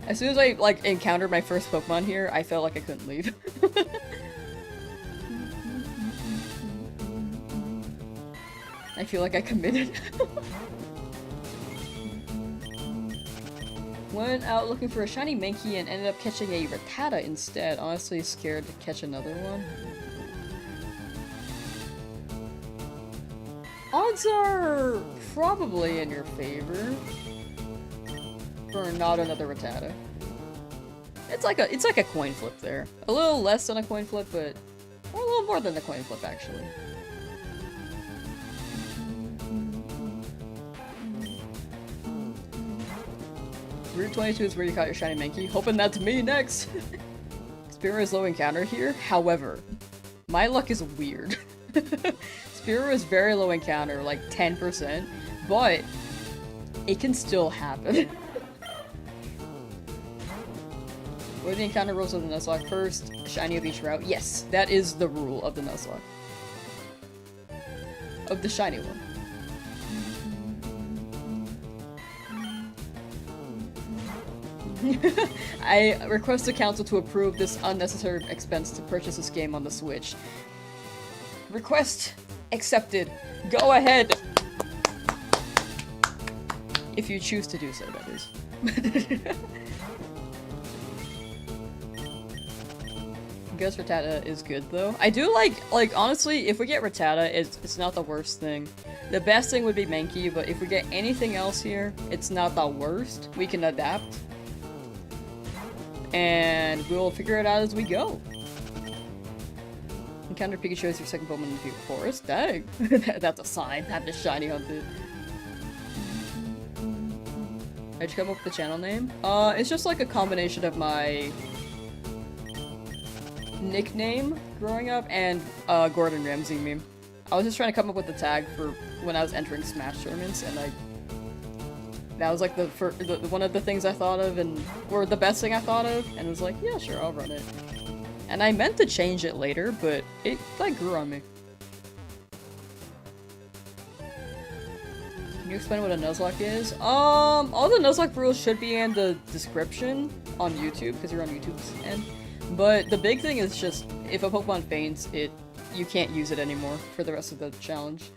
as soon as I like encountered my first Pokemon here, I felt like I couldn't leave. I feel like I committed. Went out looking for a shiny Mankey and ended up catching a Rattata instead. Honestly scared to catch another one. Odds are probably in your favor for not another Rattata. It's like a coin flip there. A little less than a coin flip, but or a little Well, more than the coin flip, actually. Route 22 is where you caught your shiny Mankey. Hoping that's me next! Spearow is low encounter here. However, my luck is weird. Spearow is very low encounter, like 10%, but it can still happen. What are the encounter rules of the Nuzlocke? First, shiny of each route. Yes, that is the rule of the Nuzlocke. Of the shiny one. I request the council to approve this unnecessary expense to purchase this game on the Switch. Request accepted. Go ahead! If you choose to do so, that is. I guess Rattata is good though. I do like honestly, if we get Rattata, it's not the worst thing. The best thing would be Mankey, but if we get anything else here, it's not the worst. We can adapt. And we'll figure it out as we go. Encounter Pikachu as your second Pokemon in the forest. Dang. That's a sign. Have the shiny hunted. How'd you come up with the channel name? It's just like a combination of my nickname growing up and Gordon Ramsay meme. I was just trying to come up with the tag for when I was entering Smash tournaments, and that was like one of the things I thought of, or the best thing I thought of, and was like, yeah, sure, I'll run it. And I meant to change it later, but it like grew on me. Can you explain what a Nuzlocke is? All the Nuzlocke rules should be in the description on YouTube, because you're on YouTube's end. But the big thing is just, if a Pokemon faints, you can't use it anymore for the rest of the challenge.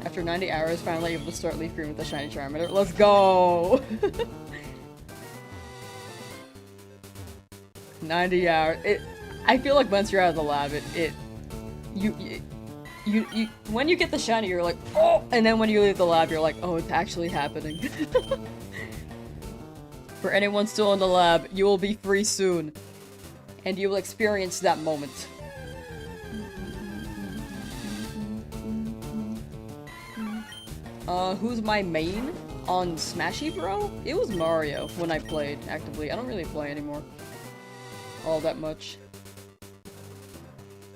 After 90 hours, finally able to start Leaf Green with the shiny Charmander. Let's go! 90 hours. I feel like once you're out of the lab, when you get the shiny, you're like, oh! And then when you leave the lab, you're like, oh, it's actually happening. For anyone still in the lab, you will be free soon. And you will experience that moment. Who's my main on Smashy Bro? It was Mario when I played actively. I don't really play anymore. All that much.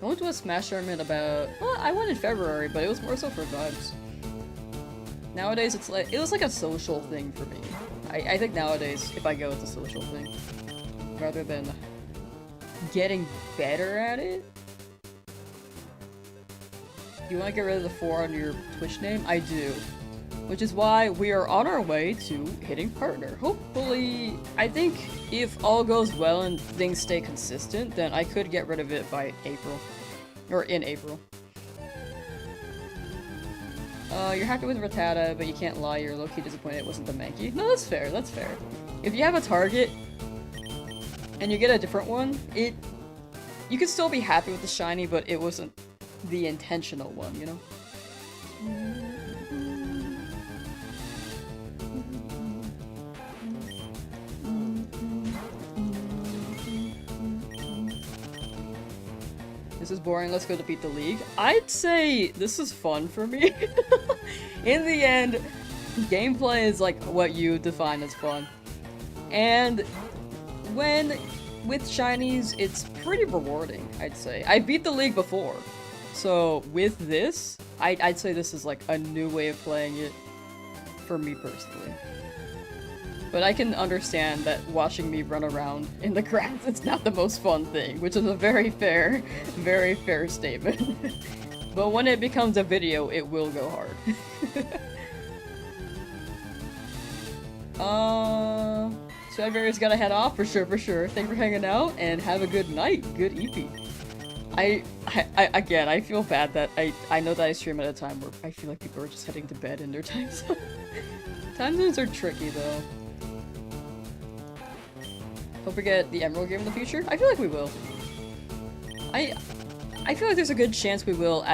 I went to a Smash tournament about... Well, I went in February, but it was more so for vibes. Nowadays, it was like a social thing for me. I think nowadays, if I go, it's a social thing. Rather than getting better at it. Do you want to get rid of the 4 on your Twitch name? I do. Which is why we are on our way to hitting partner. Hopefully, I think if all goes well and things stay consistent, then I could get rid of it by April. Or in April. You're happy with Rattata, but you can't lie, you're low-key disappointed it wasn't the Mankey. No, that's fair, that's fair. If you have a target, and you get a different one, you could still be happy with the shiny, but it wasn't the intentional one, you know? This is boring, let's go defeat the league. I'd say this is fun for me. In the end, gameplay is like what you define as fun. And with shinies, it's pretty rewarding, I'd say. I beat the league before. So with this, I'd say this is like a new way of playing it for me personally. But I can understand that watching me run around in the grass is not the most fun thing, which is a very fair statement. But when it becomes a video, it will go hard. Stradberry's gotta head off for sure. Thank you for hanging out and have a good night. Good EP. Again, I feel bad that I know that I stream at a time where I feel like people are just heading to bed in their time zone. Time zones are tricky though. Hope we get the Emerald game in the future. I feel like we will. I feel like there's a good chance we will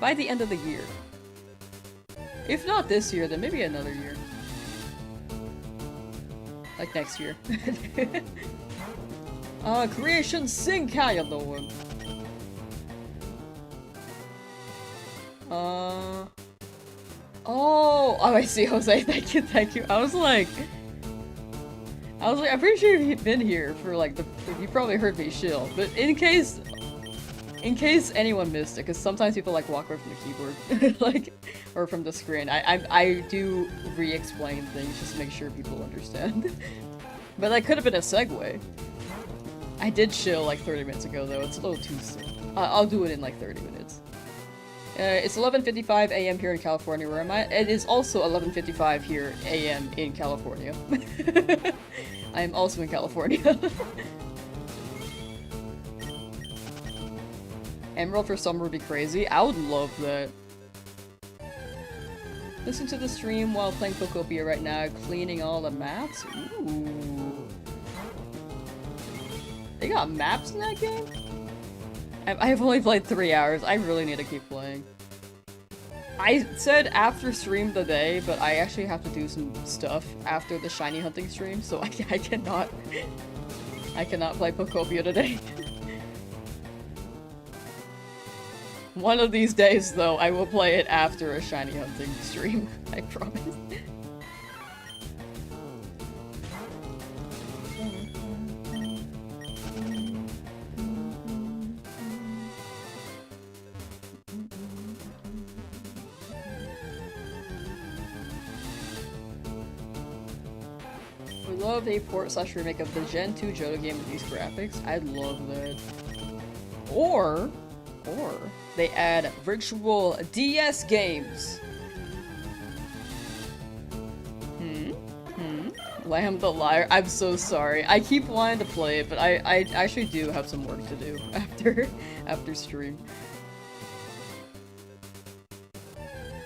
by the end of the year. If not this year, then maybe another year. Like next year. Creation Sync, how you doing? Oh, I see, Jose, thank you, thank you. I was like, I'm pretty sure you've been here for like you probably heard me shill, but in case anyone missed it, because sometimes people like walk away from the keyboard, like, or from the screen, I do re-explain things just to make sure people understand. But that could have been a segue. I did chill like 30 minutes ago though, it's a little too soon. I'll do it in like 30 minutes. It's 11:55 a.m. here in California where I'm at. It is also 11:55 here a.m. in California. I am also in California. Emerald for summer would be crazy. I would love that. Listen to the stream while playing Pokopia right now, cleaning all the maps. Ooh. They got maps in that game? I've only played 3 hours. I really need to keep playing. I said after stream today, but I actually have to do some stuff after the shiny hunting stream, so I cannot play Pokopia today. One of these days, though, I will play it after a shiny hunting stream. I promise. We love a port/remake of the Gen 2 Johto game with these graphics. I'd love that. Or they add virtual DS games. Lamb the Liar. I'm so sorry. I keep wanting to play it, but I actually do have some work to do after stream.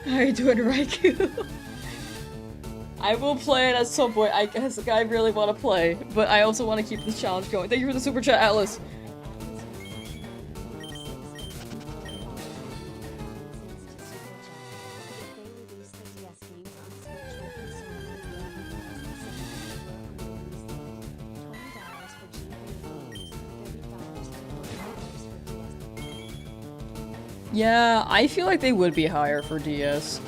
How are you doing, Raikou? I will play it at some point. I guess I really want to play, but I also want to keep this challenge going. Thank you for the super chat, Atlas. Yeah, I feel like they would be higher for DS.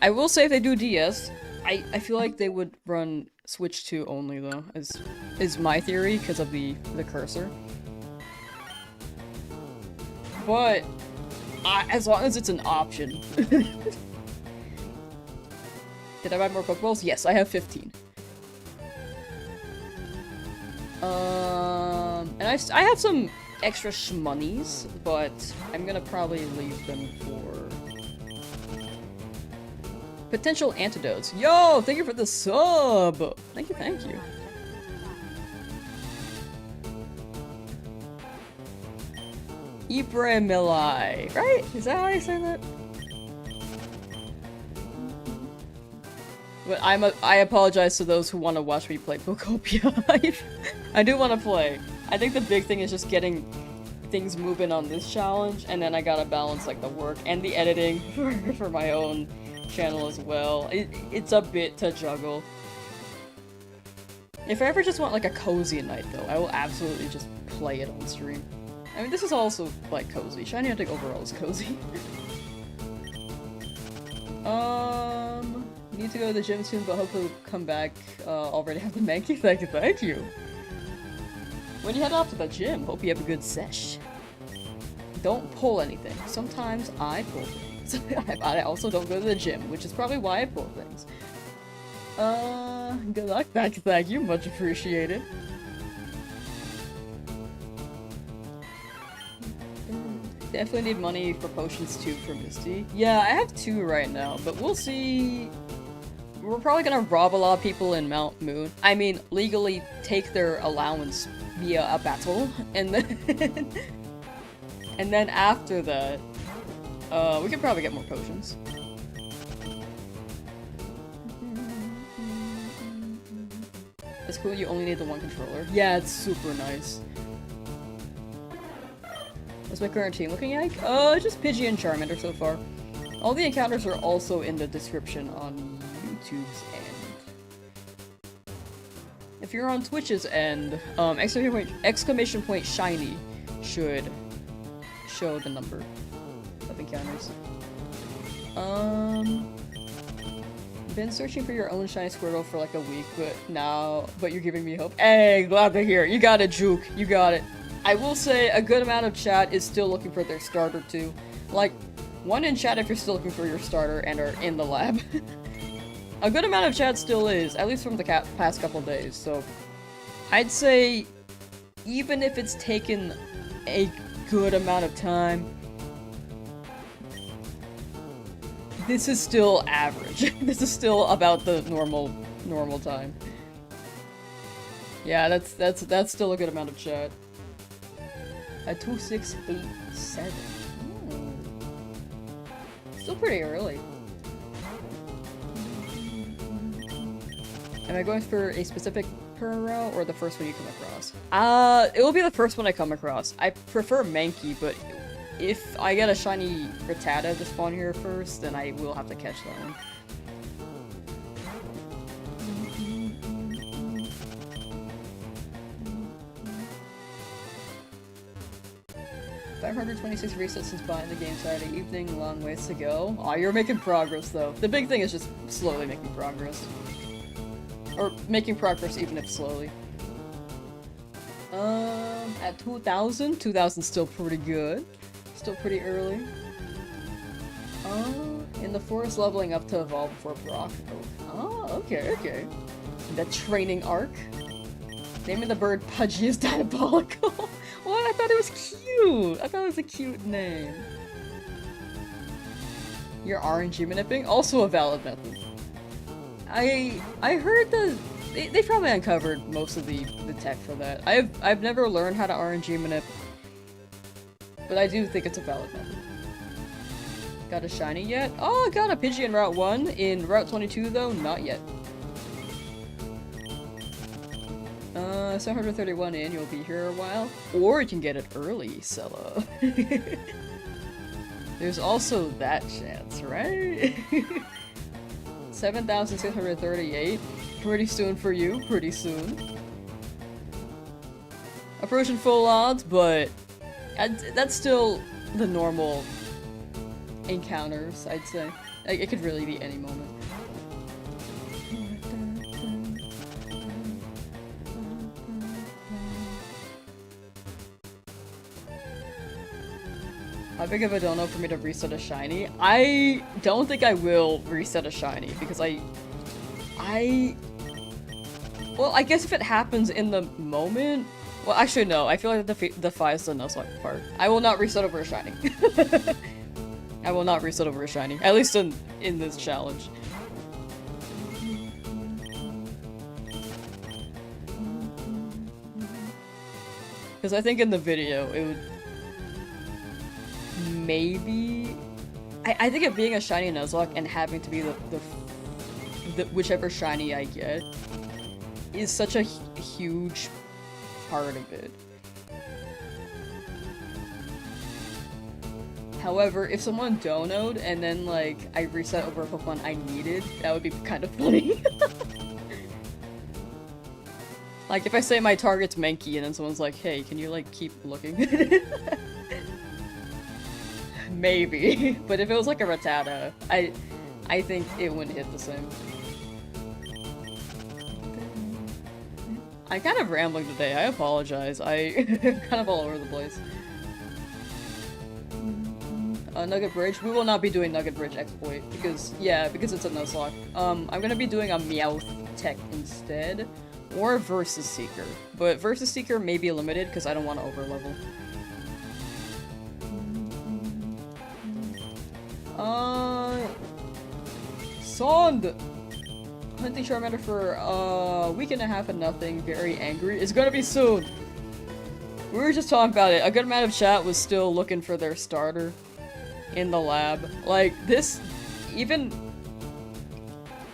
I will say if they do DS, I feel like they would run Switch 2 only though, is my theory because of the cursor. But as long as it's an option. Did I buy more Pokeballs? Yes, I have 15. And I have some extra shmonies, but I'm gonna probably leave them for potential antidotes. Yo, thank you for the sub! Thank you, thank you. Ibrahimilai, right? Is that how I say that? But I apologize to those who want to watch me play Pokopia. I do want to play. I think the big thing is just getting things moving on this challenge, and then I gotta balance like the work and the editing for my own channel as well. It's a bit to juggle. If I ever just want like a cozy night though, I will absolutely just play it on stream. I mean, this is also like cozy. Shiny Hunting overall is cozy. Need to go to the gym soon, but hopefully we'll come back. Already have the Mankey. Thank you. When you head off to the gym, hope you have a good sesh. Don't pull anything. Sometimes I pull things. I also don't go to the gym, which is probably why I pull things. Good luck. Thank you. Much appreciated. Definitely need money for potions too for Misty. Yeah, I have 2 right now, but we'll see. We're probably gonna rob a lot of people in Mount Moon. I mean, legally take their allowance via a battle, and then and then after that, we could probably get more potions. It's cool you only need the 1 controller. Yeah, it's super nice. What's my current team looking like? Just Pidgey and Charmander so far. All the encounters are also in the description on YouTube's end. If you're on Twitch's end, exclamation point shiny should show the number of encounters. Been searching for your own shiny Squirtle for like a week, but you're giving me hope. Hey, glad to hear. You got it, Juke. You got it. I will say a good amount of chat is still looking for their starter too. Like, one in chat if you're still looking for your starter and are in the lab. A good amount of chat still is, at least from the past couple days, so I'd say even if it's taken a good amount of time, this is still average. This is still about the normal time. Yeah, that's still a good amount of chat. At 2687. Still pretty early. Am I going for a specific route or the first one you come across? It will be the first one I come across. I prefer Mankey, but if I get a shiny Rattata to spawn here first, then I will have to catch that one. 526 resets since buying the game Saturday evening, long ways to go. Aw, you're making progress though. The big thing is just slowly making progress. Or making progress even if slowly. At 2000? 2000's still pretty good. Still pretty early. In the forest leveling up to evolve before Brock. Oh, okay. The training arc. Naming the bird Pudgy is diabolical. What? I thought it was cute! I thought it was a cute name. Your RNG manipulating? Also a valid method. I heard that they probably uncovered most of the tech for that. I've never learned how to RNG manip, but I do think it's a valid method. Got a shiny yet? Oh, got a Pidgey in Route 1. In Route 22 though, not yet. 731 in, you'll be here a while. Or you can get it early, Sella. There's also that chance, right? 7,638. Pretty soon for you, pretty soon. Approaching full odds, but that's still the normal encounters, I'd say. Like, it could really be any moment. How big of a dono for me to reset a shiny? I don't think I will reset a shiny because well, I guess if it happens in the moment. Well, actually, no. I feel like that defies the Nuzlocke part. I will not reset over a shiny. I will not reset over a shiny. At least in this challenge. Because I think in the video, it would maybe... I think it being a shiny Nuzlocke and having to be the whichever shiny I get is such a huge part of it. However, if someone donoed and then like I reset over a Pokemon I needed, that would be kind of funny. Like if I say my target's Mankey and then someone's like, hey, can you like keep looking? Maybe. But if it was like a Rattata, I think it wouldn't hit the same. I'm kind of rambling today, I apologize. I'm kind of all over the place. Nugget Bridge? We will not be doing Nugget Bridge exploit, because it's a Nuzlocke. I'm gonna be doing a Meowth tech instead, or Versus Seeker. But Versus Seeker may be limited, because I don't want to overlevel. Sond! Hunting Charmander for a week and a half and nothing, very angry. It's gonna be soon! We were just talking about it. A good amount of chat was still looking for their starter in the lab. Like, this, even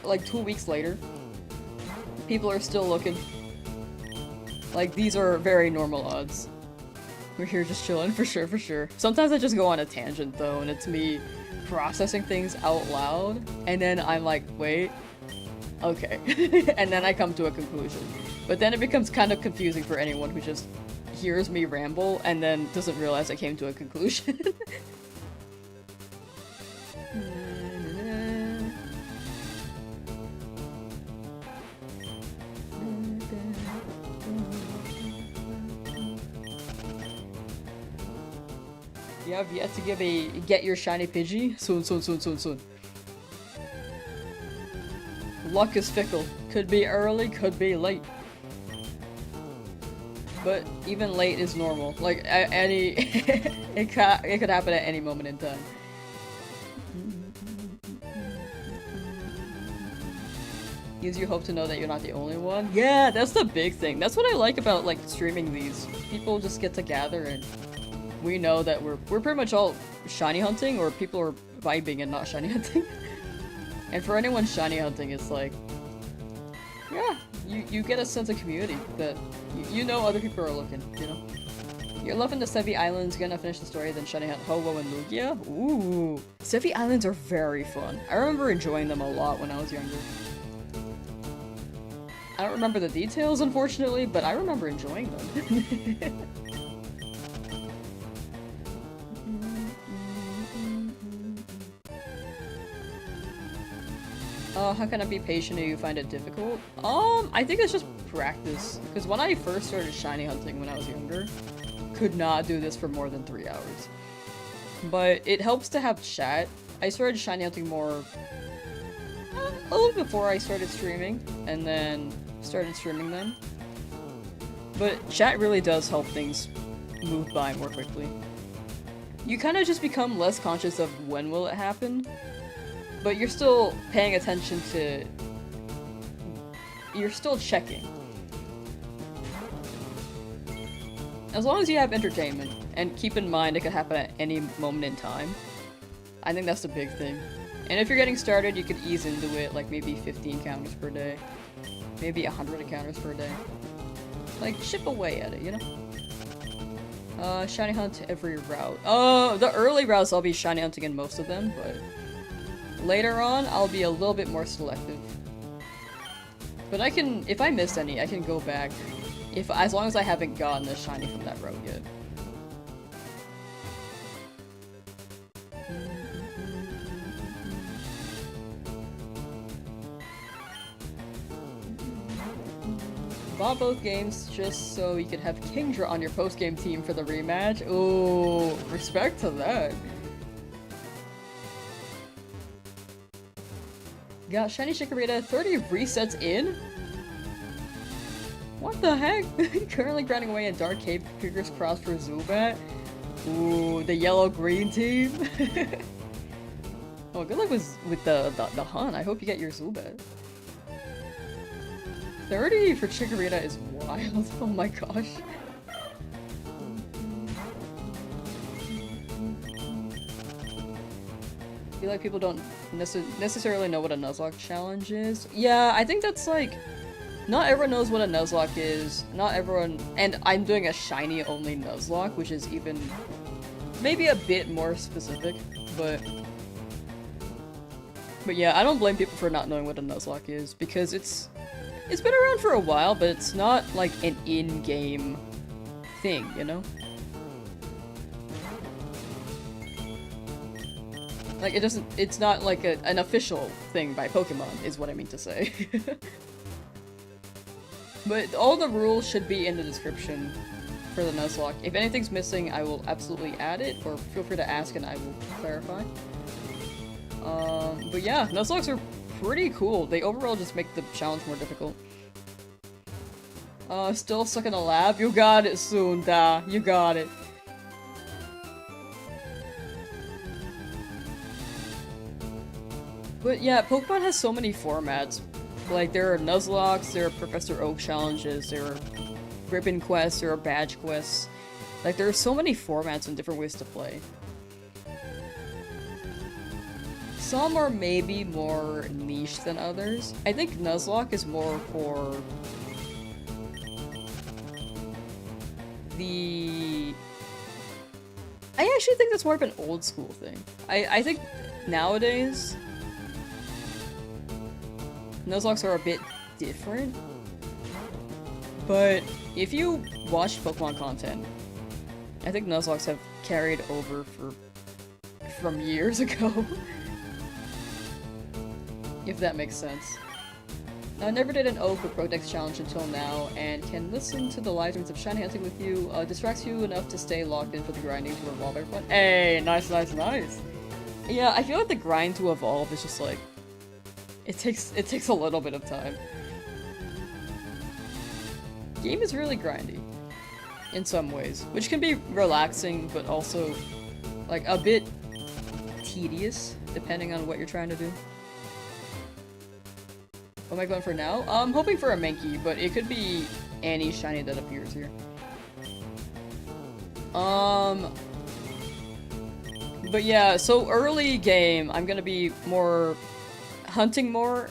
like 2 weeks later, people are still looking. Like, these are very normal odds. We're here just chilling, for sure, for sure. Sometimes I just go on a tangent though, and it's me processing things out loud, and then I'm like, wait, Okay. And then I come to a conclusion. But then it becomes kind of confusing for anyone who just hears me ramble and then doesn't realize I came to a conclusion. You have yet to give a get your shiny Pidgey? Soon, soon, soon, soon, soon. Luck is fickle. Could be early, could be late. But even late is normal. Like, any... it could happen at any moment in time. Gives you hope to know that you're not the only one. Yeah, that's the big thing. That's what I like about, like, streaming these. People just get to gather and we know that we're pretty much all shiny hunting, or people are vibing and not shiny hunting. And for anyone shiny hunting, it's like, yeah, you get a sense of community that you know other people are looking, you know? You're loving the Sevi Islands, gonna finish the story, then shiny hunt Ho-Oh and Lugia? Ooh. Sevi Islands are very fun. I remember enjoying them a lot when I was younger. I don't remember the details, unfortunately, but I remember enjoying them. How can I be patient if you find it difficult? I think it's just practice. Because when I first started shiny hunting when I was younger, could not do this for more than 3 hours. But it helps to have chat. I started shiny hunting more a little before I started streaming, and then started streaming them. But chat really does help things move by more quickly. You kind of just become less conscious of when will it happen, but you're still paying attention to... You're still checking. As long as you have entertainment, and keep in mind it could happen at any moment in time, I think that's the big thing. And if you're getting started, you could ease into it, like maybe 15 encounters per day. Maybe 100 encounters per day. Like, chip away at it, you know? Shiny hunt every route. Oh, the early routes I'll be shiny hunting in most of them, but later on I'll be a little bit more selective. But I can, if I miss any, I can go back, as long as I haven't gotten a shiny from that route yet. Bought both games just so you could have Kingdra on your post-game team for the rematch. Ooh, respect to that. Got shiny Chikorita 30 resets in? What the heck? Currently grinding away in Dark Cave, fingers crossed for Zubat. Ooh, the yellow-green team. Oh, good luck with the hunt. I hope you get your Zubat. 30 for Chikorita is wild. Oh my gosh. I feel like people don't necessarily know what a Nuzlocke challenge is. Yeah, I think that's like... Not everyone knows what a Nuzlocke is. Not everyone... And I'm doing a shiny only Nuzlocke, which is even... maybe a bit more specific, but... But yeah, I don't blame people for not knowing what a Nuzlocke is, because it's been around for a while, but it's not like an in-game thing, you know? Like, it's not like an official thing by Pokemon, is what I mean to say. But all the rules should be in the description for the Nuzlocke. If anything's missing, I will absolutely add it, or feel free to ask and I will clarify. But yeah, Nuzlocks are pretty cool. They overall just make the challenge more difficult. Still stuck in the lab? You got it, Sunda. You got it. But yeah, Pokemon has so many formats. Like, there are Nuzlocks, there are Professor Oak challenges, there are ribbon quests, there are badge quests. Like, there are so many formats and different ways to play. Some are maybe more niche than others. I think Nuzlocke is more for the... I actually think that's more of an old school thing. I think nowadays Nuzlocke are a bit different. But if you watch Pokemon content, I think Nuzlocke have carried over from years ago. If that makes sense. I never did an Oak or Prodex challenge until now, and can listen to the live streams of Shiny Hunting with you. Distracts you enough to stay logged in for the grinding to evolve everyone. Hey, nice, nice, nice. Yeah, I feel like the grind to evolve is just like it takes a little bit of time. Game is really grindy in some ways, which can be relaxing, but also like a bit tedious depending on what you're trying to do. What am I going for now? I'm hoping for a Mankey, but it could be any shiny that appears here. But yeah, so early game, I'm gonna be hunting more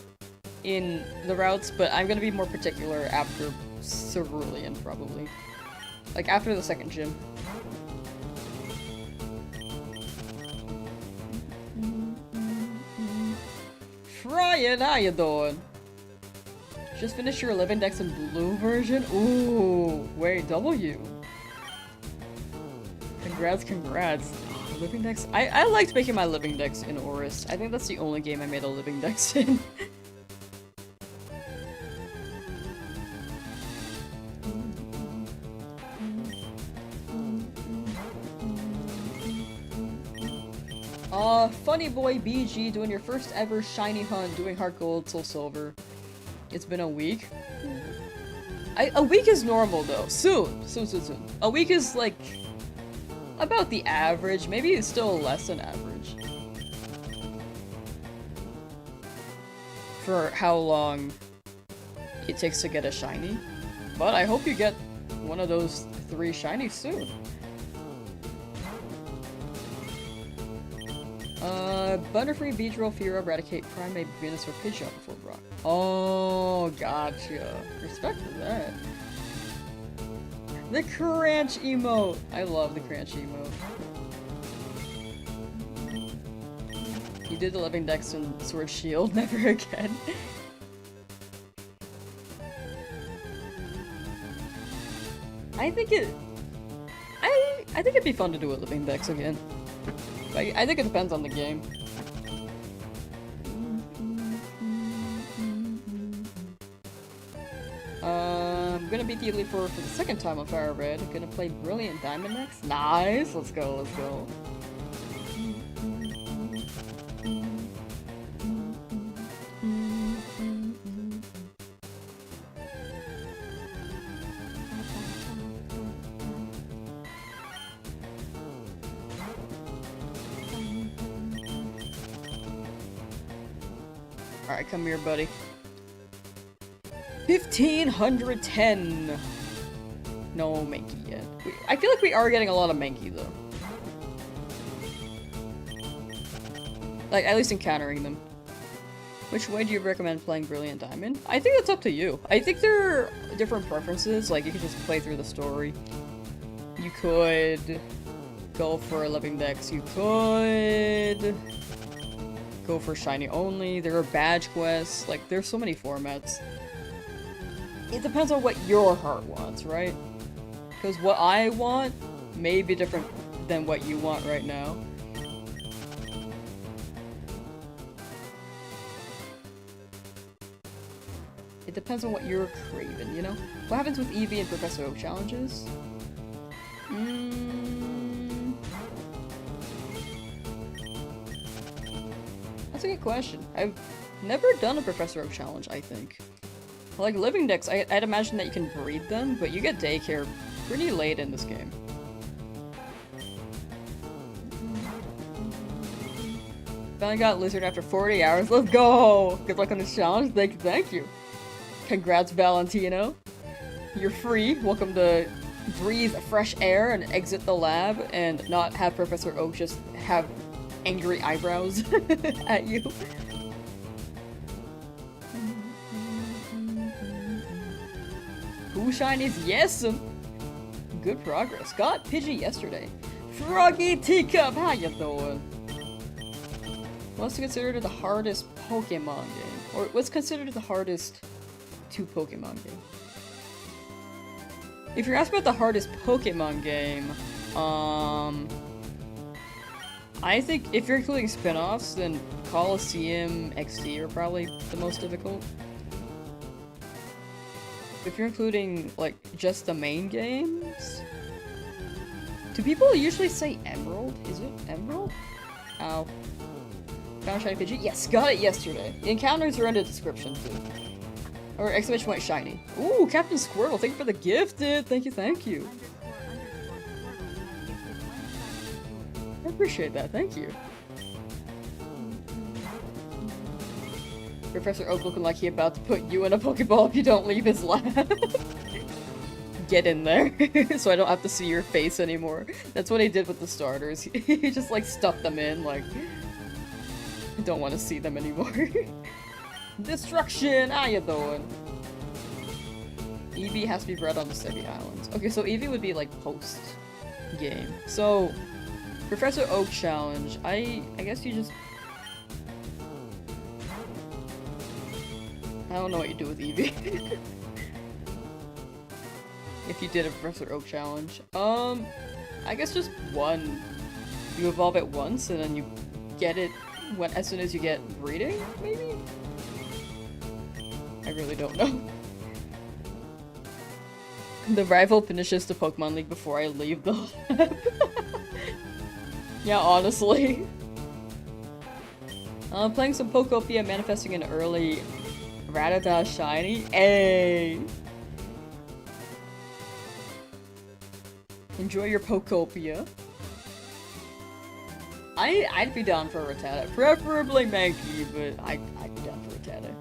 in the routes, but I'm gonna be more particular after Cerulean, probably. Like, after the second gym. Ryan, how you doing? Just finished your living dex in blue version? Ooh, wait, W. Congrats, congrats. Living dex? I liked making my living dex in Oris. I think that's the only game I made a living dex in. Funny boy BG doing your first ever shiny hunt, doing heart gold, soul silver. It's been a week. A week is normal though. Soon. A week is like about the average. Maybe it's still less than average. For how long it takes to get a shiny. But I hope you get one of those 3 shinies soon. Butterfree, Beedrill, Fearow, Eradicate, Primate, Venusaur, Pidgeot before Brock. Oh, gotcha. Respect to that. The Cranch emote! I love the Cranch emote. You did the living dex in Sword Shield, never again. I think it'd be fun to do a living dex again. I think it depends on the game. I'm gonna beat the Elite Four for the second time on Fire Red. I'm gonna play Brilliant Diamond next. Nice! Let's go, let's go. Alright, come here, buddy. 1510! No Mankey yet. I feel like we are getting a lot of Mankey, though. Like, at least encountering them. Which way do you recommend playing Brilliant Diamond? I think that's up to you. I think there are different preferences, like you could just play through the story. You could go for a living dex, you could go for Shiny Only, there are badge quests, like there's so many formats. It depends on what your heart wants, right? Because what I want may be different than what you want right now. It depends on what you're craving, you know? What happens with Eevee and Professor Oak challenges? That's a good question. I've never done a Professor Oak challenge, I think. Like living dex, I'd imagine that you can breed them, but you get daycare pretty late in this game. Finally got Lizard after 40 hours. Let's go! Good luck on this challenge. Thank you. Congrats, Valentino. You're free. Welcome to breathe fresh air and exit the lab and not have Professor Oak just have angry eyebrows at you. Who shinies? Yes! Good progress. Got Pidgey yesterday. Froggy Teacup, how you doing? What's considered the hardest Pokemon game? Or what's considered the hardest two Pokemon game? If you're asking about the hardest Pokemon game, I think if you're including spin-offs, then Coliseum XD are probably the most difficult. If you're including, like, just the main games... Do people usually say Emerald? Is it Emerald? Ow. Found Shiny Pidgey? Yes, got it yesterday. The encounters are in the description, too. Or exclamation point shiny. Ooh, Captain Squirtle, thank you for the gifted! Thank you, thank you. I appreciate that, thank you. Professor Oak looking like he about to put you in a Pokeball if you don't leave his lab. Get in there, so I don't have to see your face anymore. That's what he did with the starters. He just like stuffed them in, like... I don't want to see them anymore. Destruction! How you doing? Eevee has to be bred on the Stevie Islands. Okay, so Eevee would be like post-game. So, Professor Oak challenge. I guess you just... I don't know what you do with Eevee. If you did a Professor Oak challenge. I guess just one. You evolve it once and then you get it when as soon as you get breeding, maybe? I really don't know. The rival finishes the Pokemon League before I leave the lab. Yeah, honestly. Playing some Pokopia, manifesting an early Rattata shiny. Hey! Enjoy your Pokopia. I'd be down for a Rattata. Preferably Mankey, but I'd be down for a Rattata.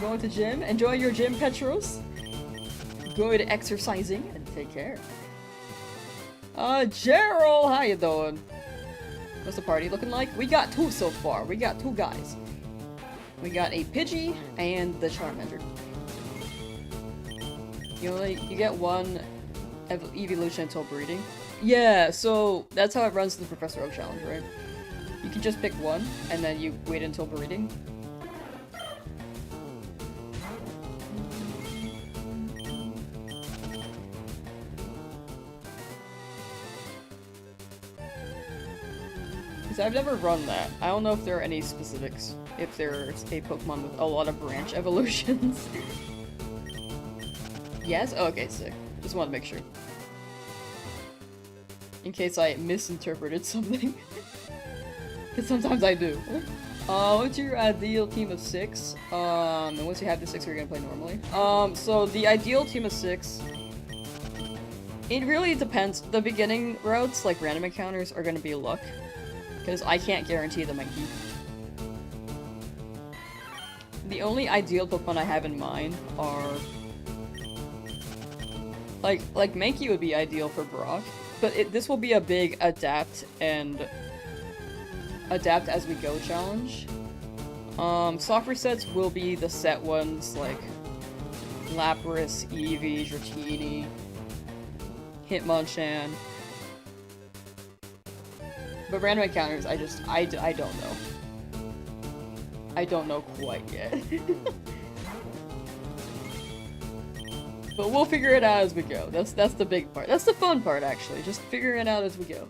Going to gym. Enjoy your gym, Petros. Good exercising and take care. Gerald, how you doing? What's the party looking like? We got two so far. We got two guys. We got a Pidgey and the Charmander. You get one evolution until breeding. Yeah, so that's how it runs in the Professor Oak challenge, right? You can just pick one and then you wait until breeding. I've never run that. I don't know if there are any specifics. If there's a Pokemon with a lot of branch evolutions. Yes? Oh, okay, sick. Just want to make sure. In case I misinterpreted something. Because sometimes I do. What's your ideal team of 6? And once you have the 6, you're gonna play normally. So the ideal team of 6... It really depends. The beginning routes, like random encounters, are gonna be luck. Because I can't guarantee the Mankey. The only ideal Pokemon I have in mind are... Like Mankey would be ideal for Brock, but this will be a big adapt and... Adapt as we go challenge. Software sets will be the set ones, like... Lapras, Eevee, Dratini, Hitmonchan. But random encounters, I don't know. I don't know quite yet. But we'll figure it out as we go. That's the big part. That's the fun part, actually. Just figuring it out as we go.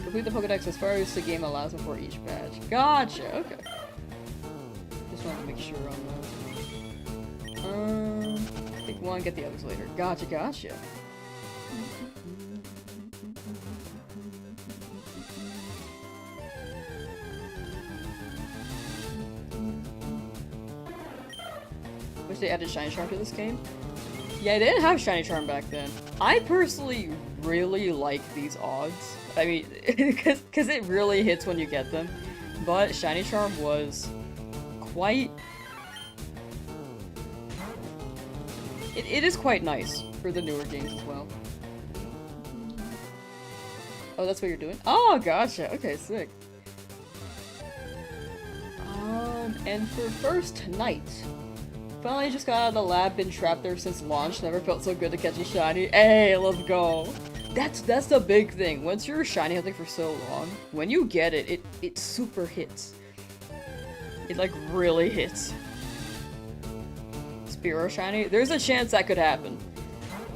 Complete the Pokedex as far as the game allows before each badge. Gotcha, okay. Just wanted to make sure on that. Take one, get the others later. Gotcha, gotcha. Wish they added Shiny Charm to this game. Yeah, they didn't have Shiny Charm back then. I personally really like these odds. I mean, because it really hits when you get them. But Shiny Charm was quite... It is quite nice for the newer games as well. Oh, that's what you're doing? Oh, gotcha. Okay, sick. And for first night... Finally just got out of the lab, been trapped there since launch, never felt so good to catch a shiny. Hey, let's go! That's the big thing. Once you're shiny hunting for so long, when you get it, it super hits. It like really hits. Spearow shiny? There's a chance that could happen.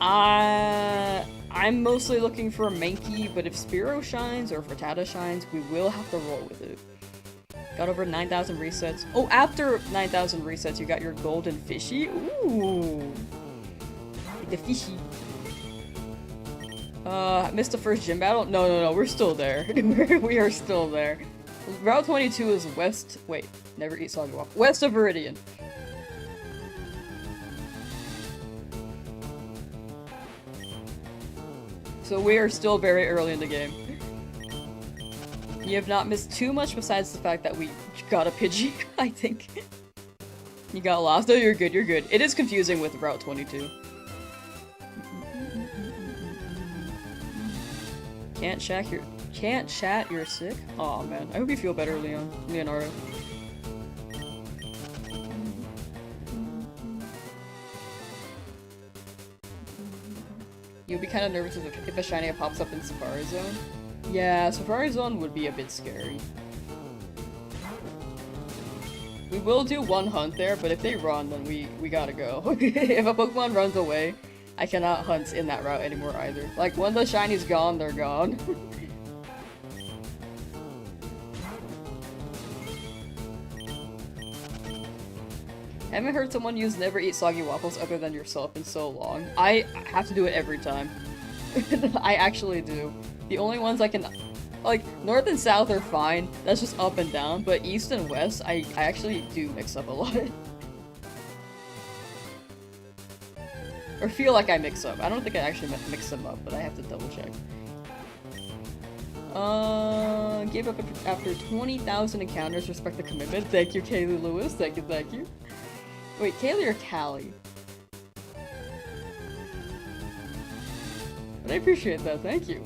I'm mostly looking for a Mankey, but if Spearow shines or if Rattata shines, we will have to roll with it. Got over 9,000 resets. Oh, after 9,000 resets, you got your golden fishy. Ooh. The fishy. Missed the first gym battle? No, we're still there. We are still there. Route 22 is west- wait, never eat soggy waffle. West of Viridian. So we are still very early in the game. You have not missed too much besides the fact that we got a Pidgey, I think. You got lost. No, you're good, you're good. It is confusing with Route 22. Can't chat, you're sick? Aw, man. I hope you feel better, Leonardo. You'll be kind of nervous if a shiny pops up in Safari Zone. Yeah, Safari Zone would be a bit scary. We will do one hunt there, but if they run, then we gotta go. If a Pokemon runs away, I cannot hunt in that route anymore either. Like, when the shiny's gone, they're gone. Haven't heard someone use never eat soggy waffles other than yourself in so long. I have to do it every time. I actually do. The only ones I can- like, north and south are fine, that's just up and down, but east and west, I actually do mix up a lot. Or feel like I mix up. I don't think I actually mix them up, but I have to double check. Gave up after 20,000 encounters, respect the commitment. Thank you, Kaylee Lewis. Thank you. Wait, Kaylee or Callie? But I appreciate that, thank you.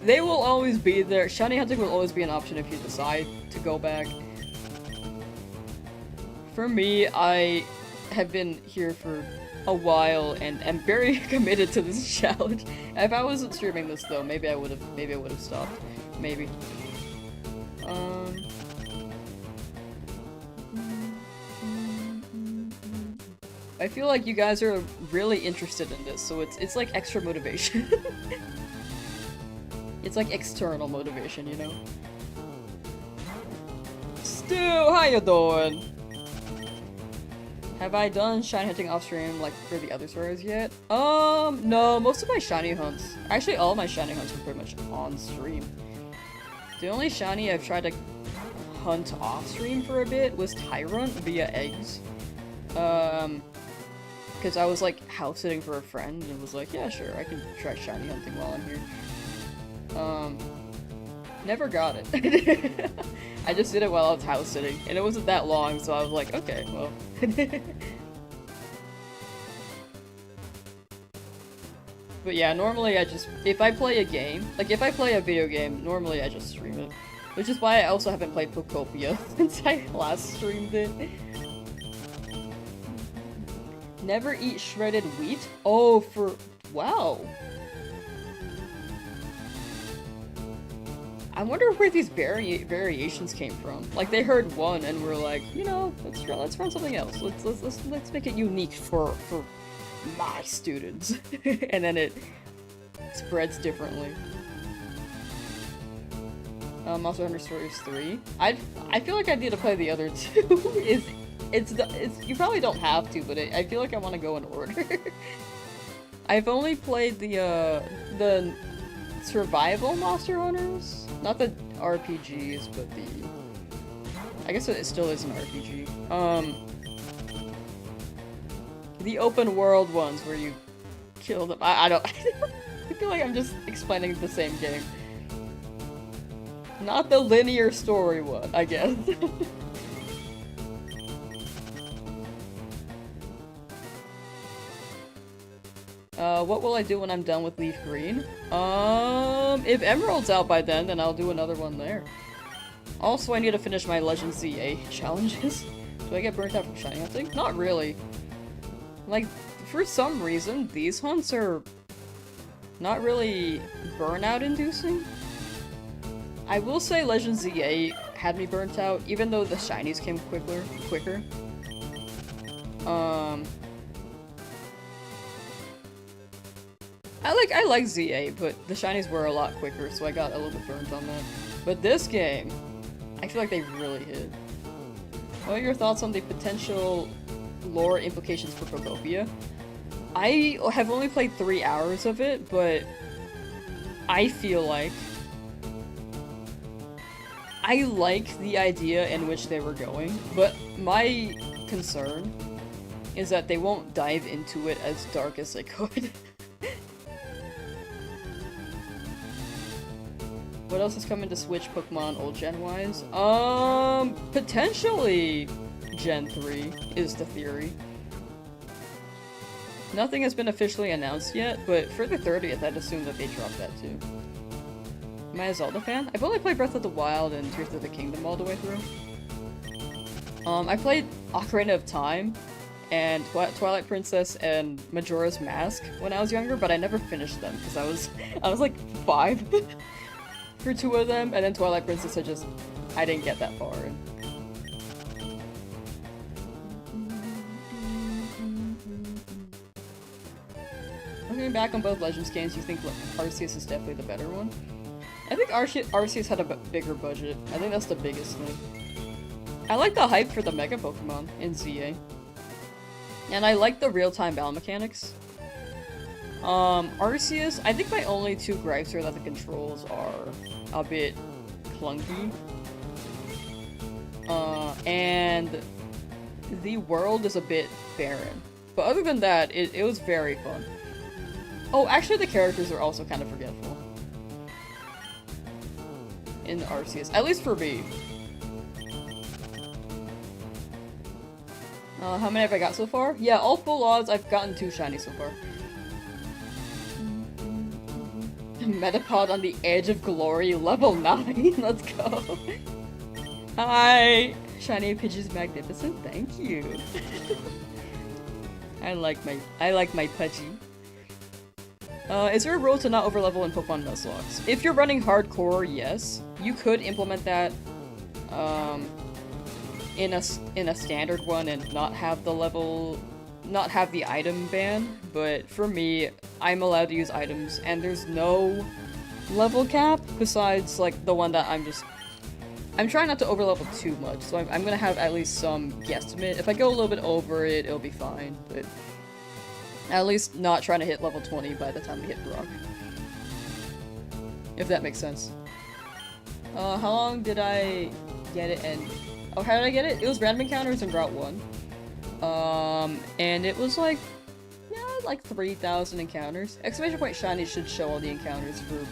They will always be there. Shiny hunting will always be an option if you decide to go back. For me, I have been here for a while and am very committed to this challenge. If I wasn't streaming this though, maybe I would have stopped. Maybe. I feel like you guys are really interested in this, so it's like extra motivation. It's like external motivation, you know? Stu, how you doing? Have I done shiny hunting off stream like for the other stories yet? No, most of my shiny hunts, actually all my shiny hunts were pretty much on stream. The only shiny I've tried to hunt off stream for a bit was Tyrant via eggs. Because I was like house sitting for a friend and was like, yeah, sure, I can try shiny hunting while I'm here. Never got it. I just did it while I was house sitting, and it wasn't that long, so I was like, okay, well. But yeah, normally I just, if I play a game, like if I play a video game, normally I just stream it. Which is why I also haven't played Pokopia since I last streamed it. Never eat shredded wheat? Oh, wow. I wonder where these variations came from. Like, they heard one and were like, you know, let's run something else. Let's make it unique for my students. And then it spreads differently. Monster Hunter Stories 3. I feel like I need to play the other two. You probably don't have to, but I feel like I want to go in order. I've only played the survival Monster Hunters, not the RPGs, but I guess it still is an RPG. The open world ones where you kill them. I don't. I feel like I'm just explaining the same game. Not the linear story one, I guess. What will I do when I'm done with Leaf Green? If Emerald's out by then I'll do another one there. Also, I need to finish my Legend ZA challenges. Do I get burnt out from shiny hunting? Not really. Like, for some reason, these hunts are Not really burnout inducing. I will say Legend Z8 had me burnt out, even though the shinies came quicker. I like Z8, but the shinies were a lot quicker, so I got a little bit burnt on that. But this game, I feel like they really hit. What are your thoughts on the potential lore implications for Phobopia? I have only played 3 hours of it, but I feel like I like the idea in which they were going, but my concern is that they won't dive into it as dark as they could. What else is coming to Switch Pokemon old gen wise? Potentially Gen 3 is the theory. Nothing has been officially announced yet, but for the 30th I'd assume that they dropped that too. Am I a Zelda fan? I've only played Breath of the Wild and Tears of the Kingdom all the way through. I played Ocarina of Time and Twilight Princess and Majora's Mask when I was younger, but I never finished them because I was like 5 for 2 of them, and then Twilight Princess I didn't get that far in. Looking back on both Legends games, you think Arceus is definitely the better one? I think Arceus had a bigger budget. I think that's the biggest thing. I like the hype for the Mega Pokemon in ZA. And I like the real-time battle mechanics. Arceus, I think my only 2 gripes are that the controls are a bit clunky. And the world is a bit barren. But other than that, it was very fun. Oh, actually the characters are also kind of forgetful. In Arceus, at least for me. How many have I got so far? Yeah, all full odds, I've gotten 2 shiny so far. Metapod on the edge of glory, level 9, let's go. Hi! Shiny Pidgey's magnificent, thank you. I like my Pidgey. Is there a rule to not overlevel in Pokemon Nuzlocke? If you're running hardcore, yes. You could implement that in a standard one and not have the item ban, but for me, I'm allowed to use items and there's no level cap besides like the one that I'm trying not to overlevel too much, so I'm gonna have at least some guesstimate. If I go a little bit over it, it'll be fine, but at least not trying to hit level 20 by the time we hit Brock. If that makes sense. How long did I get it and... Oh, how did I get it? It was random encounters in Route 1. And it was like... Yeah, like 3,000 encounters. Exclamation point shiny should show all the encounters for...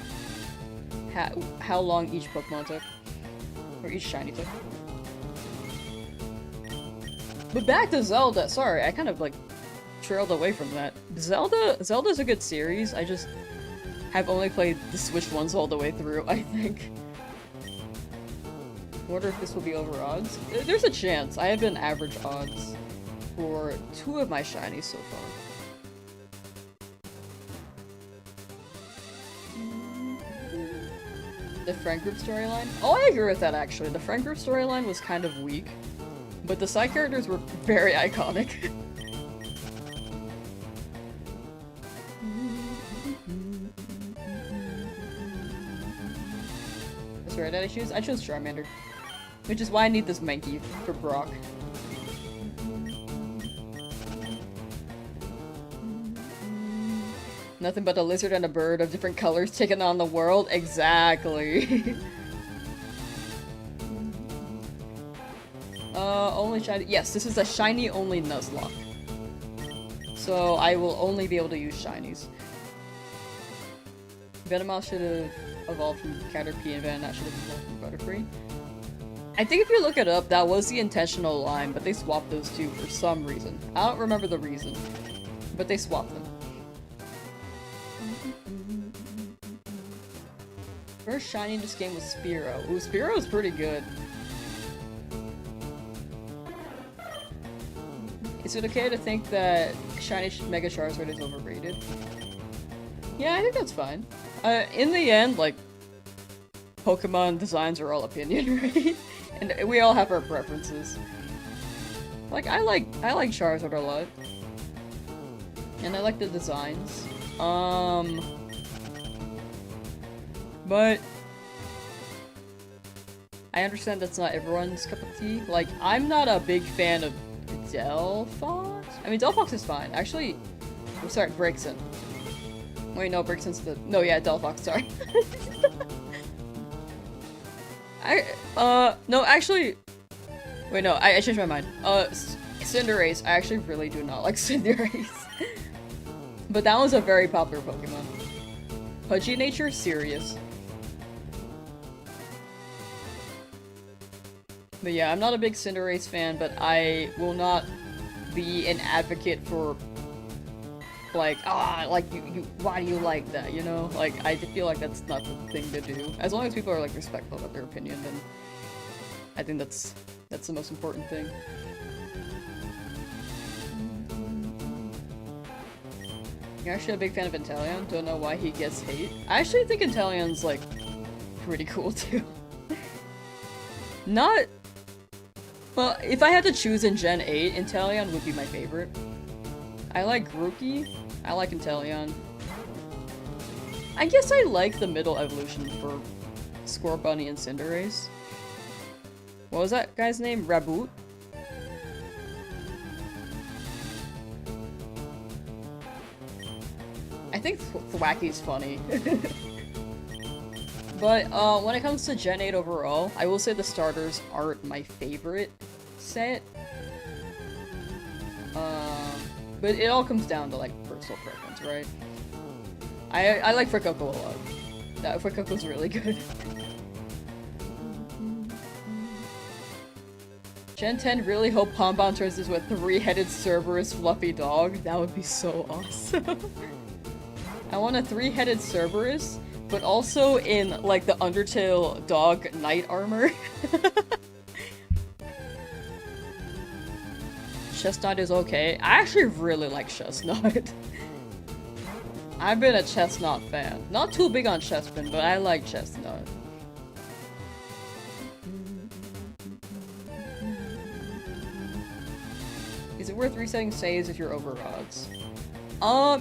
how long each Pokemon took. Or each shiny took. But back to Zelda! Sorry, I kind of like... trailed away from that. Zelda's a good series, I just have only played the Switch ones all the way through, I think. Wonder if this will be over odds? There's a chance. I have been average odds for 2 of my shinies so far. The friend group storyline? Oh, I agree with that actually. The friend group storyline was kind of weak, but the side characters were very iconic. Sorry, did I choose? I chose Charmander. Which is why I need this Mankey for Brock. Nothing but a lizard and a bird of different colors taking on the world? Exactly. Only shiny- yes, this is a shiny only Nuzlocke. So I will only be able to use shinies. Venomoth should have evolved from Caterpie and Venonat should have evolved from Butterfree. I think if you look it up, that was the intentional line, but they swapped those 2 for some reason. I don't remember the reason, but they swapped them. First shiny in this game was Spearow. Ooh, Spearow is pretty good. Is it okay to think that shiny Mega Charizard is overrated? Yeah, I think that's fine. In the end, like, Pokemon designs are all opinion, right? And we all have our preferences. Like, I like Charizard a lot. And I like the designs. But I understand that's not everyone's cup of tea. Like, I'm not a big fan of Delphox. I mean, Delphox is fine. Actually, I'm sorry, Braixen. Wait, no, Braixen's the- no, yeah, Delphox, sorry. No, actually- wait, no, I changed my mind. Cinderace, I actually really do not like Cinderace. But that was a very popular Pokemon. Pudgy nature? Serious. But yeah, I'm not a big Cinderace fan, but I will not be an advocate for, like, like, you, why do you like that, you know? Like, I feel like that's not the thing to do. As long as people are, like, respectful of their opinion, then I think that's the most important thing. You're actually a big fan of Inteleon, don't know why he gets hate. I actually think Inteleon's, like, pretty cool, too. Not... Well, if I had to choose in Gen 8, Inteleon would be my favorite. I like Grookey, I like Inteleon. I guess I like the middle evolution for Scorbunny and Cinderace. What was that guy's name? Raboot? I think Thwacky's funny. But, when it comes to Gen 8 overall, I will say the starters aren't my favorite set. But it all comes down to, like, personal preference, right? I like Frikoko a lot. That Frikoko's really good. Gen 10 really hope Pombon turns into a 3-headed Cerberus fluffy dog. That would be so awesome. I want a 3-headed Cerberus, but also in, like, the Undertale dog knight armor. Chestnut is okay. I actually really like Chestnut. I've been a Chestnut fan. Not too big on Chespin, but I like Chestnut. Is it worth resetting saves if you're over odds?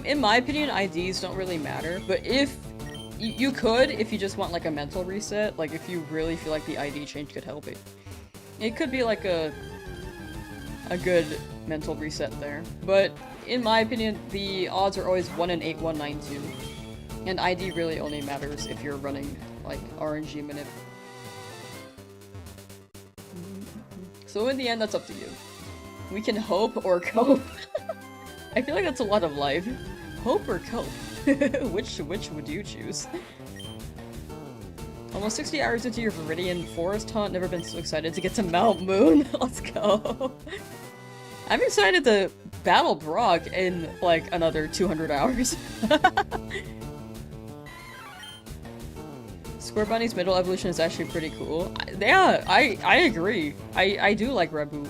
In my opinion, IDs don't really matter, but if you could, if you just want like a mental reset, like if you really feel like the ID change could help it. It could be like a good mental reset there. But in my opinion, the odds are always 1 in 8, 1, 9, 2. And ID really only matters if you're running like RNG manip. So in the end, that's up to you. We can hope or cope. I feel like that's a lot of life. Hope or cope? which would you choose? Almost 60 hours into your Viridian Forest hunt, never been so excited to get to Mount Moon. Let's go. I'm excited to battle Brock in like another 200 hours. Scorbunny's middle evolution is actually pretty cool. Yeah, I agree. I do like Raboot.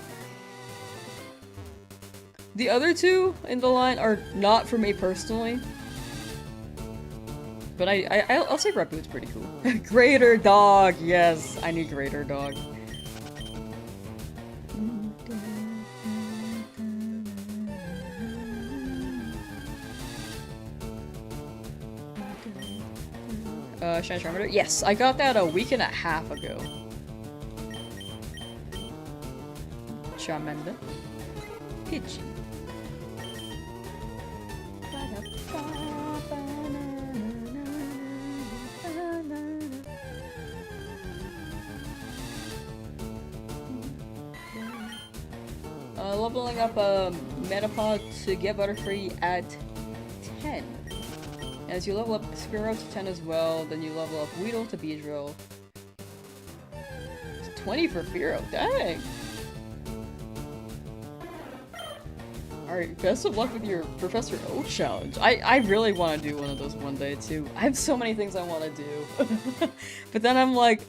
The other two in the line are not for me personally. But I'll say Raboot's pretty cool. Greater Dog! Yes, I need Greater Dog. Shiny Charmander? Yes, I got that a week and a half ago. Charmander. Pidgey. Leveling up Metapod to get Butterfree at 10. As you level up Spearow to 10 as well, then you level up Weedle to Beedrill. 20 for Fearow, dang! Alright, best of luck with your Professor Oak challenge. I really want to do one of those one day too. I have so many things I want to do. But then I'm like,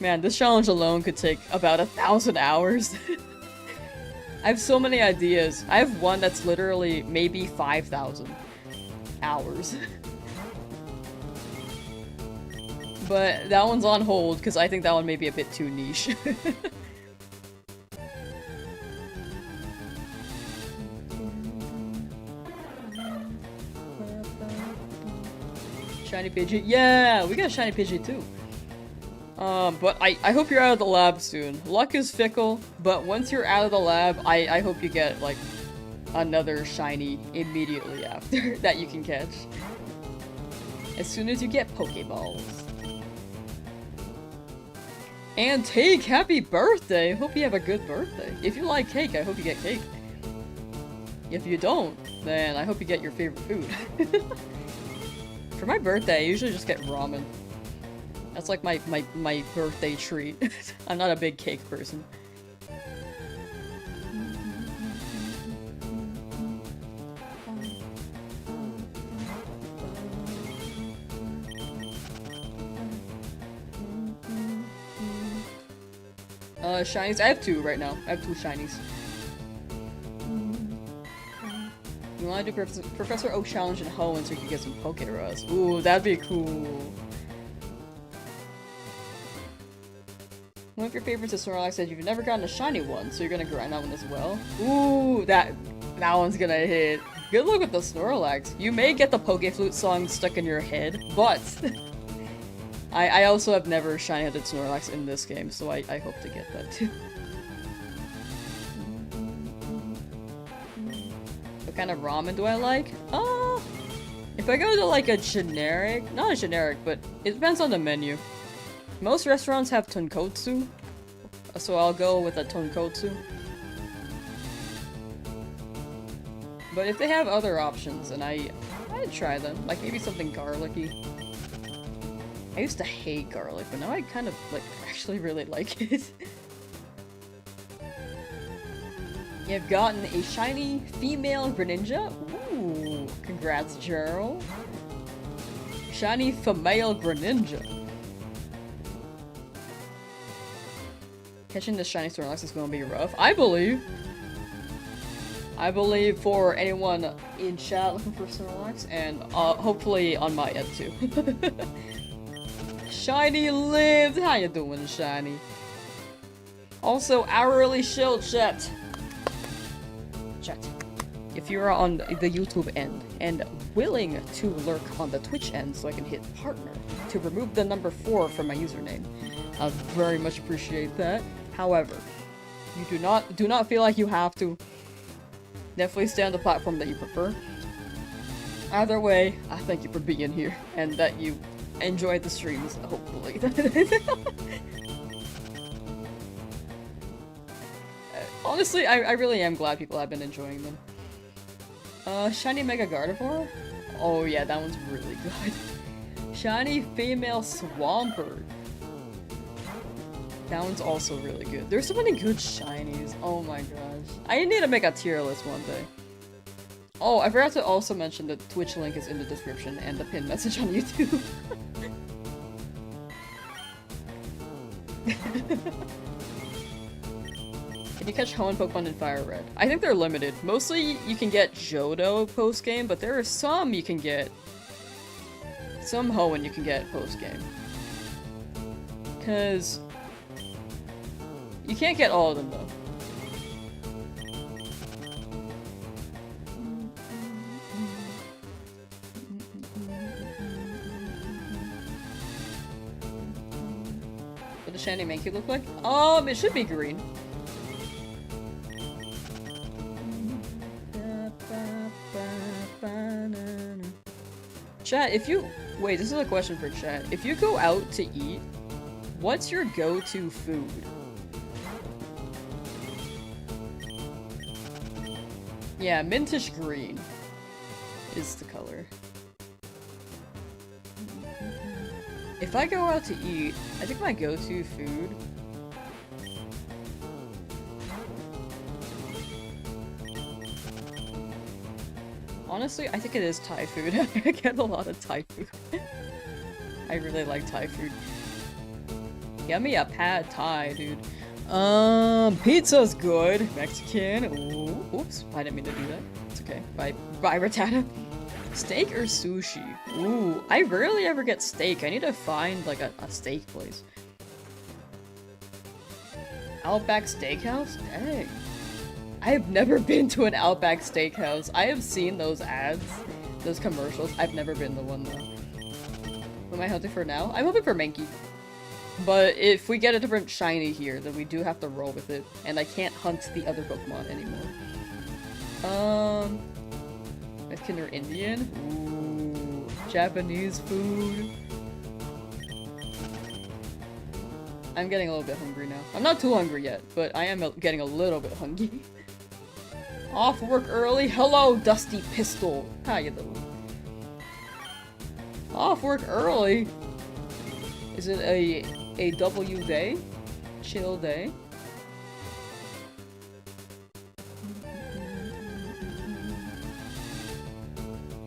man, this challenge alone could take about 1,000 hours. I have so many ideas. I have one that's literally maybe 5,000 hours. But that one's on hold, because I think that one may be a bit too niche. Shiny Pidgey. Yeah, we got a Shiny Pidgey too. But I hope you're out of the lab soon. Luck is fickle, but once you're out of the lab, I hope you get, like, another shiny immediately after that you can catch. As soon as you get Pokeballs. And Take, happy birthday! Hope you have a good birthday. If you like cake, I hope you get cake. If you don't, then I hope you get your favorite food. For my birthday, I usually just get ramen. That's like my birthday treat. I'm not a big cake person. Shinies. I have 2 right now. I have 2 shinies. You wanna do Professor Oak challenge in Hoenn so you can get some Pokédex. Ooh, that'd be cool. One of your favorites is Snorlax said you've never gotten a shiny one, so you're gonna grind that one as well. Ooh, that one's gonna hit. Good luck with the Snorlax. You may get the Pokeflute song stuck in your head, but I also have never shiny-hunted Snorlax in this game, so I hope to get that too. What kind of ramen do I like? If I go to like a generic, not a generic, but it depends on the menu. Most restaurants have tonkotsu, so I'll go with a tonkotsu. But if they have other options, then I'd try them. Like maybe something garlicky. I used to hate garlic, but now I kind of like actually really like it. You've gotten a shiny female Greninja? Ooh, congrats, Gerald. Shiny female Greninja. Catching this shiny Snorlax is gonna be rough. I believe for anyone in chat looking for Snorlax, and hopefully on my end too. Shiny lived! How you doing, Shiny? Also, hourly shield chat. Chat. If you are on the YouTube end and willing to lurk on the Twitch end so I can hit partner to remove the number 4 from my username, I'd very much appreciate that. However, you do not feel like you have to. Definitely stay on the platform that you prefer. Either way, I thank you for being here and that you enjoyed the streams, hopefully. Honestly, I really am glad people have been enjoying them. Shiny Mega Gardevoir? Oh yeah, that one's really good. Shiny Female Swampert. That one's also really good. There's so many good shinies. Oh my gosh. I need to make a tier list one day. Oh, I forgot to also mention that Twitch link is in the description and the pinned message on YouTube. Can you catch Hoenn Pokemon in Fire Red? I think they're limited. Mostly you can get Johto post-game, but there are some you can get. Some Hoenn you can get post-game. Cause you can't get all of them though. What does Shiny Mankey look like? It should be green. Chat, if you- wait, this is a question for chat. If you go out to eat, what's your go-to food? Yeah, mintish green is the color. If I go out to eat, I think my go-to food... Honestly, I think it is Thai food. I get a lot of Thai food. I really like Thai food. Get me a pad Thai, dude. Pizza's good. Mexican. Ooh, oops, I didn't mean to do that. It's okay. Bye, Rattata. Steak or sushi? Ooh, I rarely ever get steak. I need to find like a steak place. Outback Steakhouse? Dang. I have never been to an Outback Steakhouse. I have seen those ads, those commercials. I've never been to one though. What am I hunting for now? I'm hoping for Mankey. But if we get a different shiny here, then we do have to roll with it. And I can't hunt the other Pokemon anymore. Mexican or Indian? Ooh. Japanese food. I'm getting a little bit hungry now. I'm not too hungry yet, but I am getting a little bit hungry. Off work early? Hello, Dusty Pistol. How you doing? Off work early? Is it a W day? Chill day?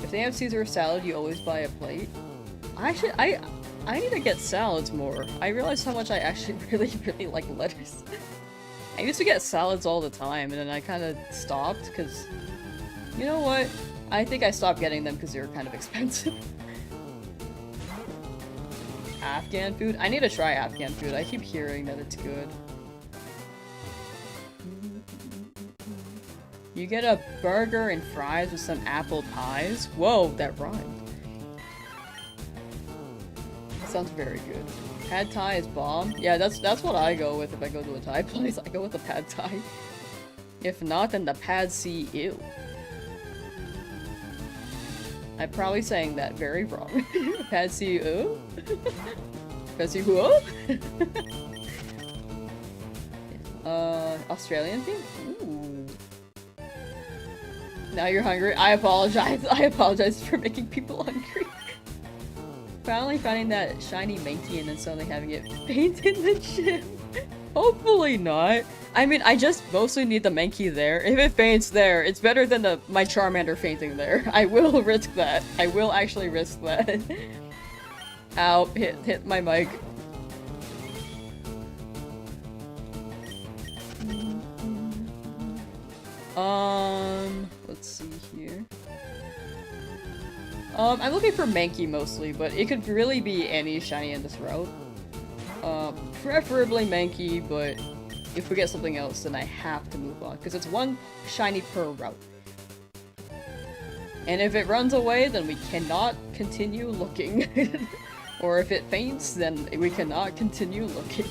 If they have Caesar salad, you always buy a plate? Actually, I need to get salads more. I realized how much I actually really like lettuce. I used to get salads all the time, and then I kind of stopped, because... You know what? I think I stopped getting them because they were kind of expensive. Afghan food? I need to try Afghan food. I keep hearing that it's good. You get a burger and fries with some apple pies? Whoa, that rhymed. Sounds very good. Pad Thai is bomb? Yeah, that's what I go with if I go to a Thai place. I go with the Pad Thai. If not, then the Pad See Ew. I'm probably saying that very wrong. Pad See Ew? Pad See Who? Australian theme? Ooh. Now you're hungry? I apologize. I apologize for making people hungry. Finally finding that shiny Mankey and then suddenly having it faint in the gym. Hopefully not. I mean, I just mostly need the Mankey there. If it faints there, it's better than my Charmander fainting there. I will risk that. I will actually risk that. Ow, hit my mic. Let's see here. I'm looking for Mankey mostly, but it could really be any shiny in this route. Preferably Mankey, but if we get something else, then I have to move on, because it's one shiny per route. And if it runs away, then we cannot continue looking. Or if it faints, then we cannot continue looking.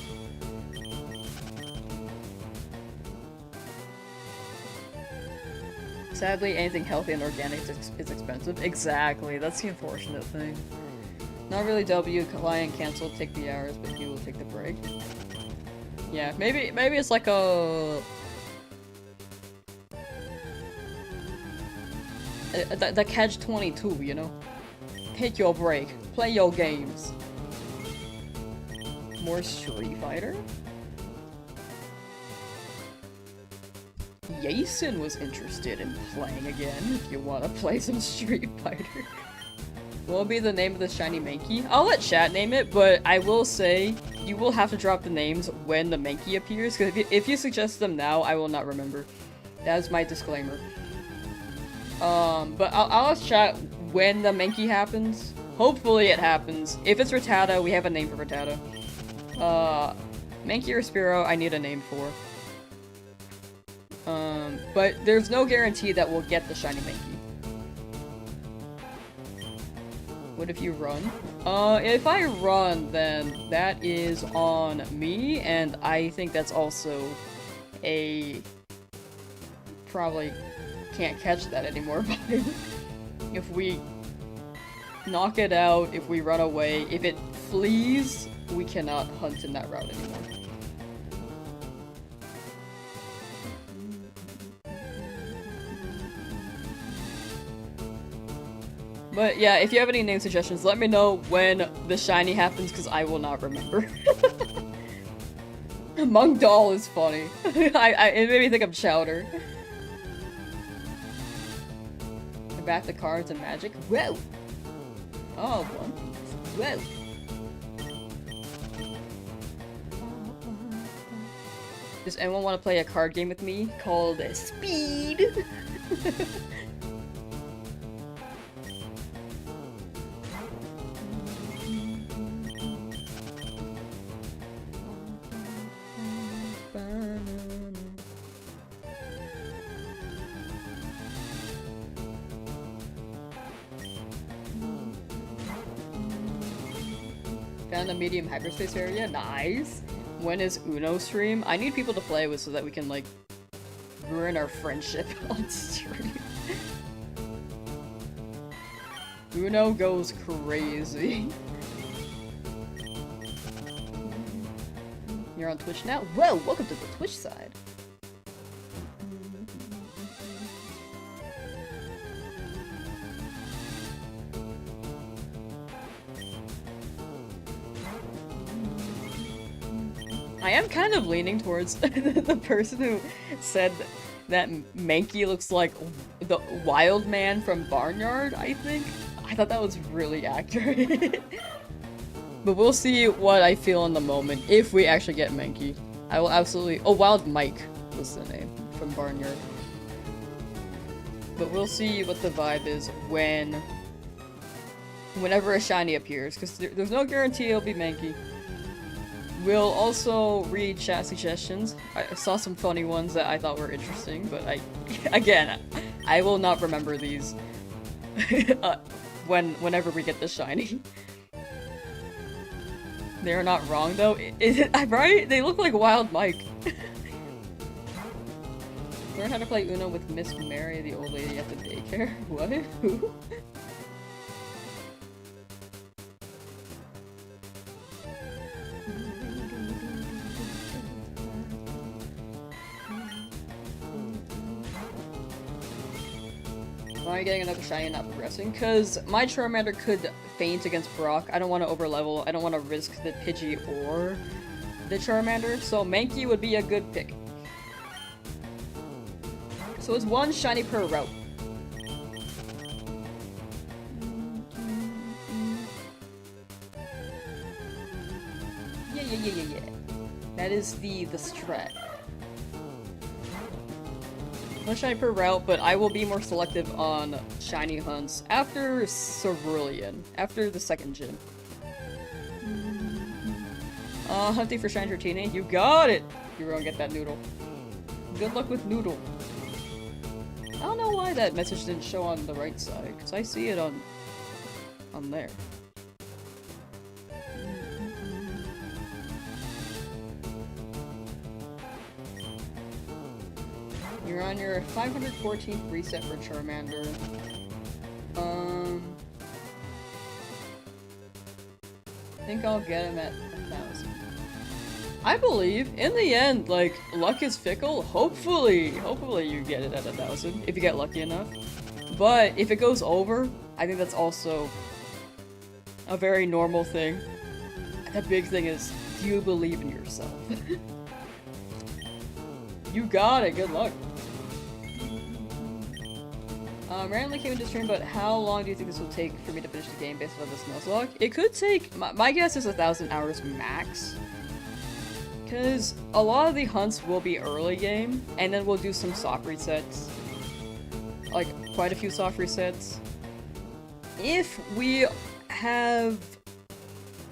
Sadly, anything healthy and organic is expensive. Exactly, that's the unfortunate thing. Not really W, client cancel, take the hours, but you will take the break. Yeah, maybe it's like a... the catch-22, you know? Take your break, play your games. More Street Fighter? Jason was interested in playing again, if you want to play some Street Fighter. What will be the name of the shiny Mankey? I'll let chat name it, but I will say, you will have to drop the names when the Mankey appears, because if you suggest them now, I will not remember. That is my disclaimer. But I'll ask chat when the Mankey happens. Hopefully it happens. If it's Rattata, we have a name for Rattata. Mankey or Spearow, I need a name for. But there's no guarantee that we'll get the shiny Mankey. What if you run? If I run, then that is on me, and I think that's also a... probably can't catch that anymore, but if we knock it out, if we run away, if it flees, we cannot hunt in that route anymore. But yeah, if you have any name suggestions, let me know when the shiny happens, because I will not remember. Monk Doll is funny. It made me think of Chowder. Back the cards and magic. Whoa! Oh, One Piece. Whoa! Does anyone want to play a card game with me called Speed? Found a medium hyperspace area. Nice. When is Uno stream? I need people to play with so that we can, like, ruin our friendship on stream. Uno goes crazy. You're on Twitch now? Whoa, welcome to the Twitch side. I am kind of leaning towards the person who said that Mankey looks like the wild man from Barnyard, I think. I thought that was really accurate. But we'll see what I feel in the moment if we actually get Mankey. I will absolutely— oh, Wild Mike was the name from Barnyard. But we'll see what the vibe is whenever a shiny appears, because there's no guarantee it'll be Mankey. We'll also read chat suggestions. I saw some funny ones that I thought were interesting, but again, I will not remember these whenever we get the shiny. They're not wrong though, right? They look like Wild Mike. Learn how to play Uno with Miss Mary, the old lady at the daycare. What? Who? Why are you getting another shiny and not progressing? Because my Charmander could faint against Brock. I don't want to overlevel. I don't want to risk the Pidgey or the Charmander. So Mankey would be a good pick. So it's one shiny per route. Yeah. That is the strat. One shiny per route, but I will be more selective on shiny hunts after Cerulean, after the second gym. Hunting for shiny Dratini. You got it! You're gonna get that Noodle. Good luck with Noodle. I don't know why that message didn't show on the right side, because I see it on there. You're on your 514th reset for Charmander. I think I'll get him at 1,000. I believe, in the end, like, luck is fickle. Hopefully you get it at 1,000, if you get lucky enough. But if it goes over, I think that's also a very normal thing. The big thing is, do you believe in yourself? You got it, good luck. Randomly came into stream, but how long do you think this will take for me to finish the game based on this Nuzlocke? It could take— my guess is 1,000 hours max. Because a lot of the hunts will be early game, and then we'll do some soft resets. Like, quite a few soft resets. If we have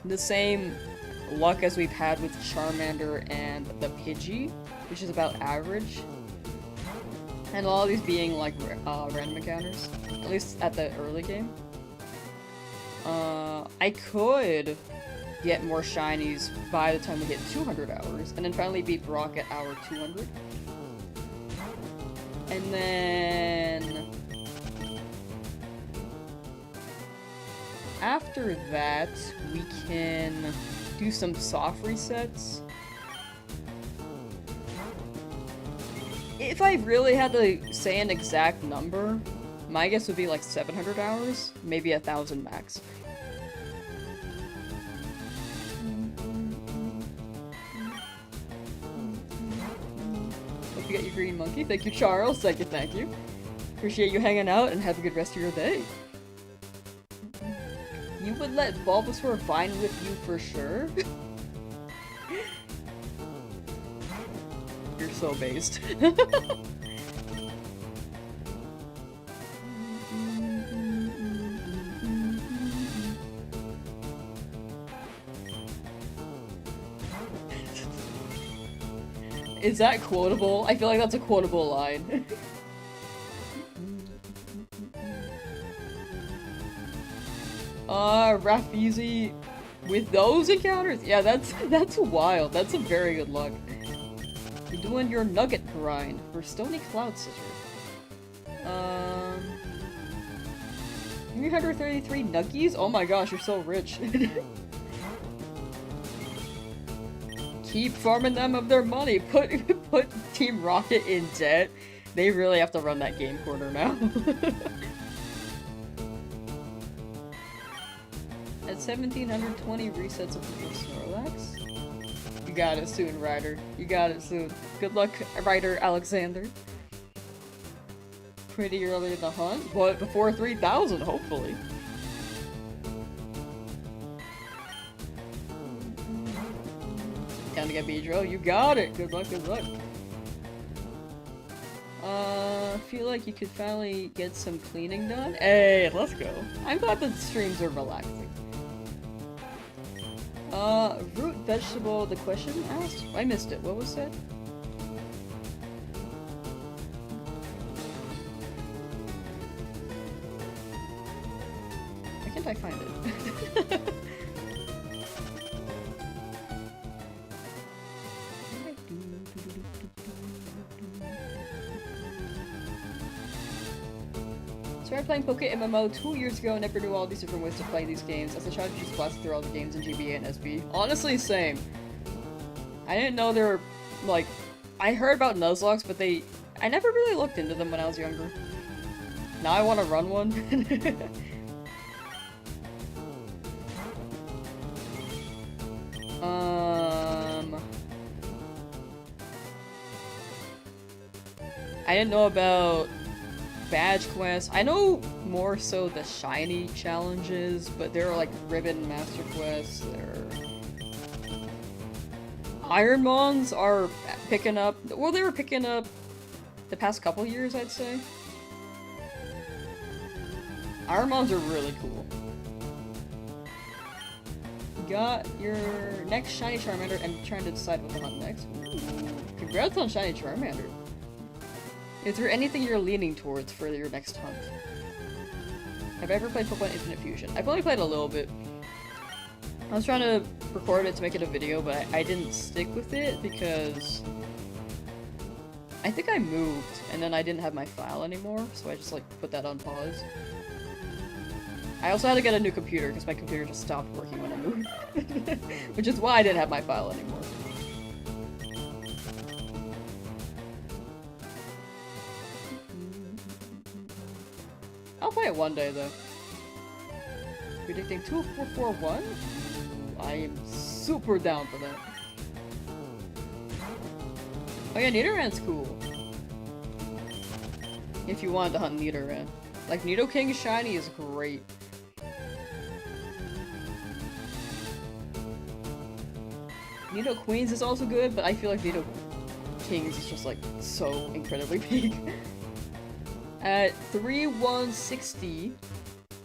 the same luck as we've had with Charmander and the Pidgey, which is about average, and a lot of these being like random encounters, at least at the early game, I could get more shinies by the time we hit 200 hours, and then finally beat Brock at hour 200. And then after that, we can do some soft resets. If I really had to say an exact number, my guess would be like 700 hours, maybe 1,000 max. Hope you get your green monkey. Thank you, Charles. Thank you. Appreciate you hanging out, and have a good rest of your day. You would let Bulbasaur vine with you for sure? You're so based. Is that quotable? I feel like that's a quotable line. Rafizi with those encounters? Yeah, that's wild. That's a very good luck. You're doing your nugget grind for Stony Cloud Scissor. 333 nuggies? Oh my gosh, you're so rich. Keep farming them of their money. Put Team Rocket in debt. They really have to run that game corner now. At 1720 resets of the Snorlax. You got it soon, Ryder. You got it soon. Good luck, Ryder Alexander. Pretty early in the hunt, but before 3,000, hopefully. Time to get Beedrill. You got it! Good luck, good luck. Feel like you could finally get some cleaning done. Hey, let's go. I'm glad the streams are relaxing. Root vegetable, the question asked? I missed it. What was said? Why can't I find it? Started playing Poké MMO 2 years ago and never knew all these different ways to play these games. As a child, I just blasted through all the games in GBA and SB. Honestly, same. I didn't know they were, like, I heard about Nuzlocks, but I never really looked into them when I was younger. Now I want to run one. I didn't know about badge quests. I know more so the shiny challenges, but there are like ribbon master quests. Ironmons are picking up. Well, they were picking up the past couple years, I'd say. Ironmons are really cool. You got your next shiny Charmander. I'm trying to decide what to hunt next. Ooh, congrats on shiny Charmander. Is there anything you're leaning towards for your next hunt? Have I ever played Pokemon Infinite Fusion? I've only played a little bit. I was trying to record it to make it a video, but I didn't stick with it because I think I moved and then I didn't have my file anymore, so I just like put that on pause. I also had to get a new computer because my computer just stopped working when I moved. Which is why I didn't have my file anymore. I'll play it one day, though. Predicting 2441? I am super down for that. Oh yeah, Nidoran's cool. If you wanted to hunt Nidoran. Like, Nidoking Shiny is great. Nidoqueens is also good, but I feel like Nidokings is just like so incredibly big. At 3160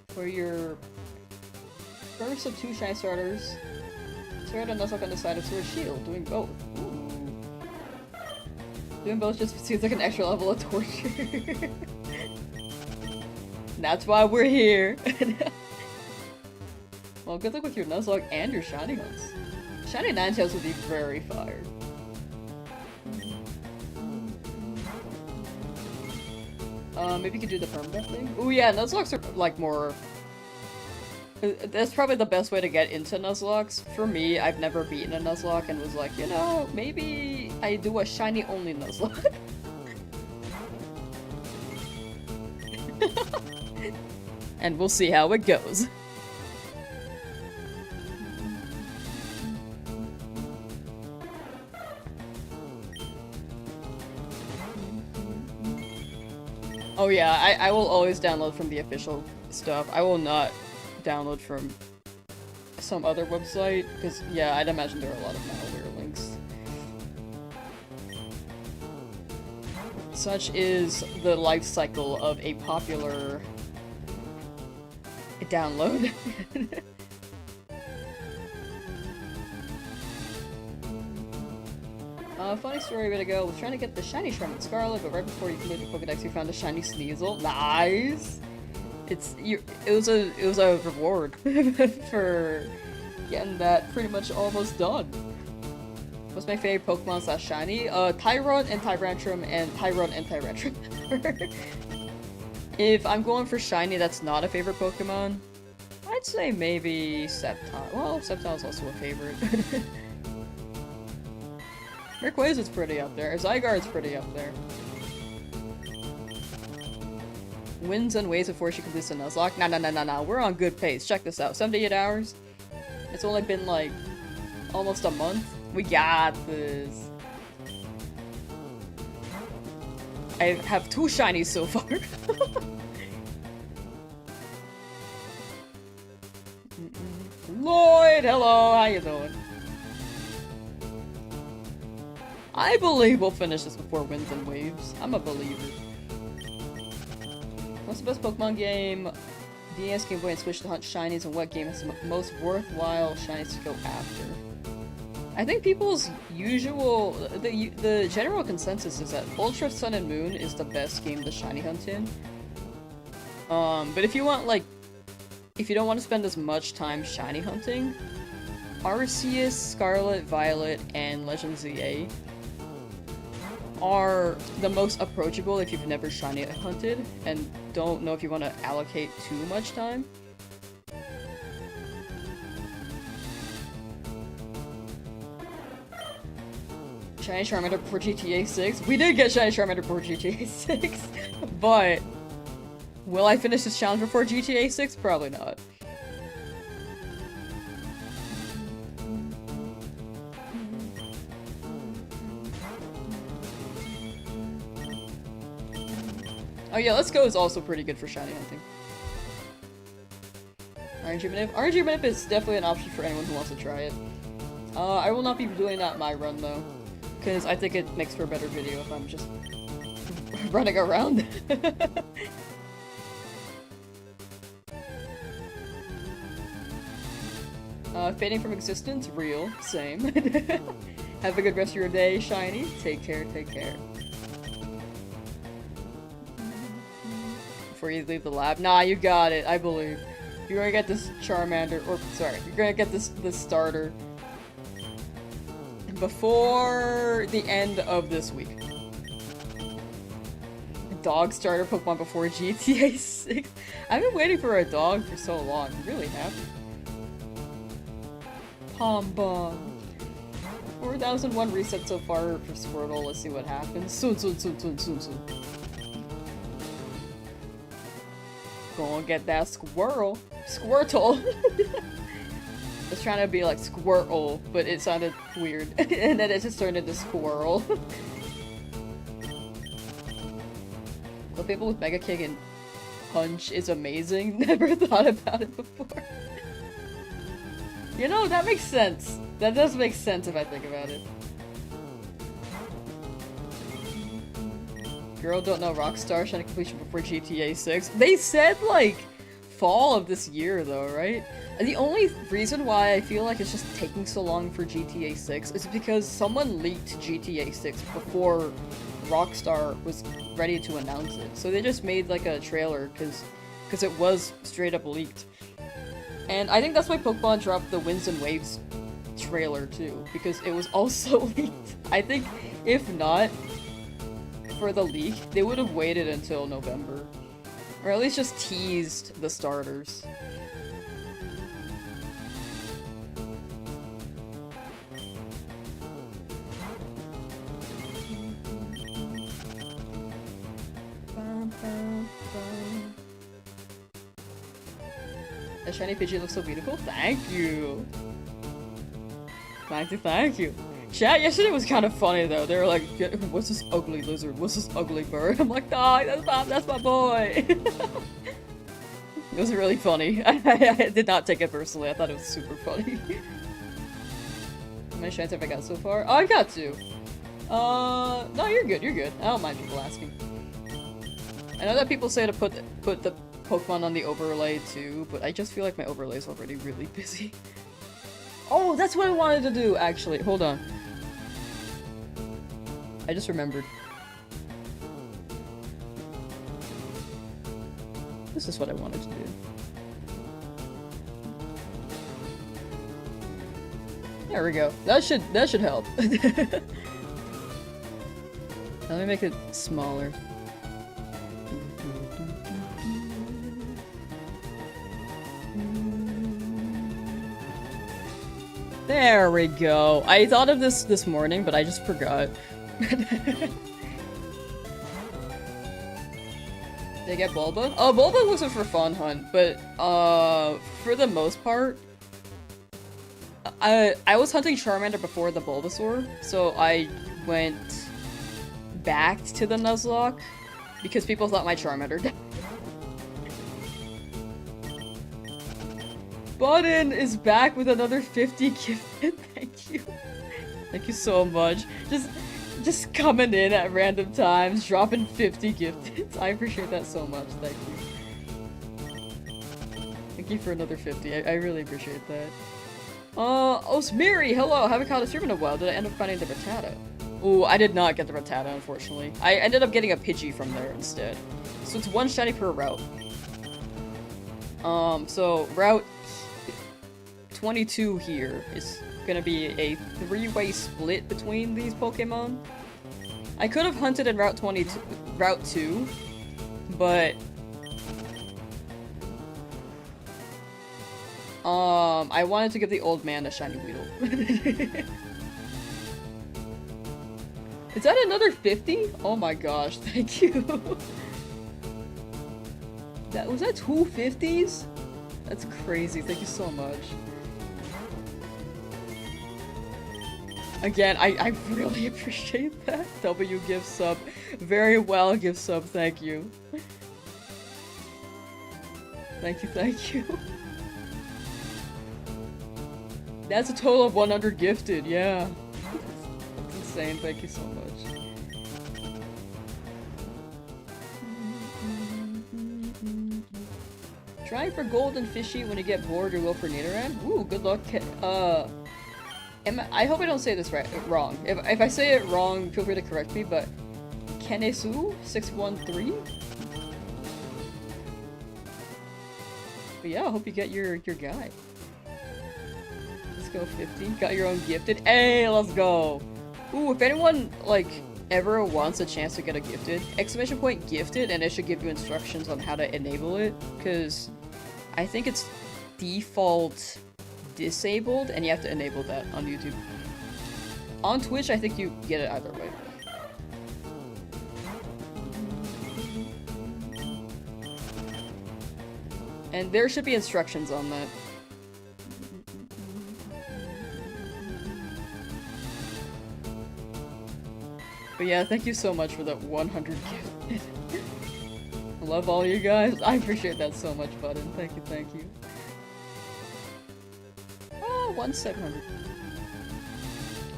for your first of 2 shiny starters. Sword and Nuzlocke on the side of Sword Shield, doing both. Ooh. Doing both just seems like an extra level of torture. That's why we're here. Well, good luck with your Nuzlocke and your shiny hunts. Shiny Ninetales would be very fire. Maybe you could do the Permadeath thing? Ooh yeah, Nuzlocks are like more... That's probably the best way to get into Nuzlocks. For me, I've never beaten a Nuzlocke and was like, you know, maybe I do a shiny only Nuzlocke. And we'll see how it goes. Oh yeah, I will always download from the official stuff. I will not download from some other website, because yeah, I'd imagine there are a lot of malware links. Such is the life cycle of a popular download. Funny story a bit ago, was trying to get the shiny Charm with Scarlet, but right before you completed the Pokedex, you found a shiny Sneasel. Nice! It was a reward for getting that pretty much almost done. What's my favorite Pokemon slash shiny? Tyrant and Tyrantrum and Tyrant and Tyrantrum. If I'm going for shiny that's not a favorite Pokemon, I'd say maybe Sceptile. Well, Sceptile's also a favorite. Rayquaza's pretty up there. Zygarde's pretty up there. Wins and waves before she completes the Nuzlocke. Nah. We're on good pace. Check this out. 78 hours. It's only been like almost a month. We got this. I have 2 shinies so far. Lloyd, hello. How you doing? I believe we'll finish this before Winds and Waves. I'm a believer. What's the best Pokemon game? DS, Game Boy, and Switch to hunt shinies, and what game is the most worthwhile shinies to go after? I think people's usual, the general consensus is that Ultra Sun and Moon is the best game to shiny hunt in. But if you want if you don't want to spend as much time shiny hunting, Arceus, Scarlet, Violet, and Legend ZA are the most approachable if you've never shiny hunted and don't know if you want to allocate too much time. Shiny Charmander before GTA 6? We did get Shiny Charmander before GTA 6, but will I finish this challenge before GTA 6? Probably not. Oh yeah, Let's Go is also pretty good for shiny hunting. RNG Manip is definitely an option for anyone who wants to try it. I will not be doing that in my run though, because I think it makes for a better video if I'm just running around. Fading from existence? Real. Same. Have a good rest of your day, Shiny. Take care, take care. Before you leave the lab. Nah, you got it. I believe. You're gonna get this Charmander, or sorry, you're gonna get this starter before the end of this week. Dog starter Pokemon before GTA 6. I've been waiting for a dog for so long. I'm really happy. Pom Bomb. 4001 reset so far for Squirtle. Let's see what happens. Soon. Go and get that Squirtle. It's trying to be like Squirtle, but it sounded weird. And then it just turned into Squirrel. The people with Mega Kick and Punch is amazing. Never thought about it before. You know, that makes sense. That does make sense if I think about it. Girl don't know Rockstar shiny completion before GTA 6. They said like fall of this year though, right? And the only reason why I feel like it's just taking so long for GTA 6 is because someone leaked GTA 6 before Rockstar was ready to announce it. So they just made like a trailer because it was straight up leaked. And I think that's why Pokemon dropped the Winds and Waves trailer too, because it was also leaked. I think if not for the leak, they would have waited until November. Or at least just teased the starters. The shiny Pidgey looks so beautiful. Thank you. Thank you. Chat yesterday was kind of funny though. They were like, "What's this ugly lizard? What's this ugly bird?" I'm like, "Nah, that's my boy." It was really funny. I did not take it personally. I thought it was super funny. How many shines have I got so far? Oh, I got 2. No, you're good, you're good. I don't mind people asking. I know that people say to put the Pokemon on the overlay too, but I just feel like my overlay is already really busy. Oh, that's what I wanted to do, actually. Hold on. I just remembered. This is what I wanted to do. There we go. That should help. Let me make it smaller. There we go. I thought of this morning, but I just forgot. They get Bulba? Oh, Bulba wasn't for Fun Hunt, but for the most part, I was hunting Charmander before the Bulbasaur, so I went back to the Nuzlocke because people thought my Charmander died. Button is back with another 50 gifted. Thank you. Thank you so much. Just coming in at random times, dropping 50 gifted. I appreciate that so much. Thank you. Thank you for another 50. I really appreciate that. Osmiri, hello. Haven't caught a stream in a while. Did I end up finding the Rattata? Ooh, I did not get the Rattata, unfortunately. I ended up getting a Pidgey from there instead. So it's one shiny per route. So route 22 here is gonna be a three-way split between these Pokemon. I could have hunted in route 2, but I wanted to give the old man a shiny Weedle. Is that another 50? Oh my gosh, thank you. Was that 2 50s? That's crazy, thank you so much. Again, I really appreciate that. W gives sub. Very well gives sub, thank you. Thank you, thank you. That's a total of 100 gifted, yeah. That's insane, thank you so much. Trying for golden fishy when you get bored or go for Nidoran? Ooh, good luck. I hope I don't say this wrong. If I say it wrong, feel free to correct me, but Kenesu613? But yeah, I hope you get your guy. Let's go 50. Got your own gifted. Hey, let's go! Ooh, if anyone, like, ever wants a chance to get a gifted, exclamation point gifted, and it should give you instructions on how to enable it, because I think it's default disabled, and you have to enable that on YouTube. On Twitch, I think you get it either way. And there should be instructions on that. But yeah, thank you so much for that 100 gifted. I love all you guys. I appreciate that so much, Button. Thank you, thank you. 1,700.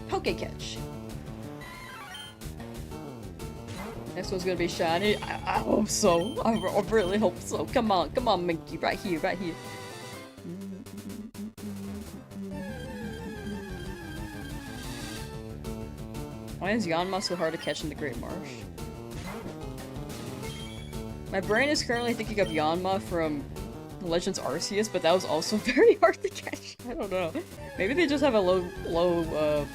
Pokecatch. Next one's gonna be shiny. I hope so. I really hope so. Come on, Minky. Right here, right here. Why is Yanma so hard to catch in the Great Marsh? My brain is currently thinking of Yanma from Legends Arceus, but that was also very hard to catch. I don't know. Maybe they just have a low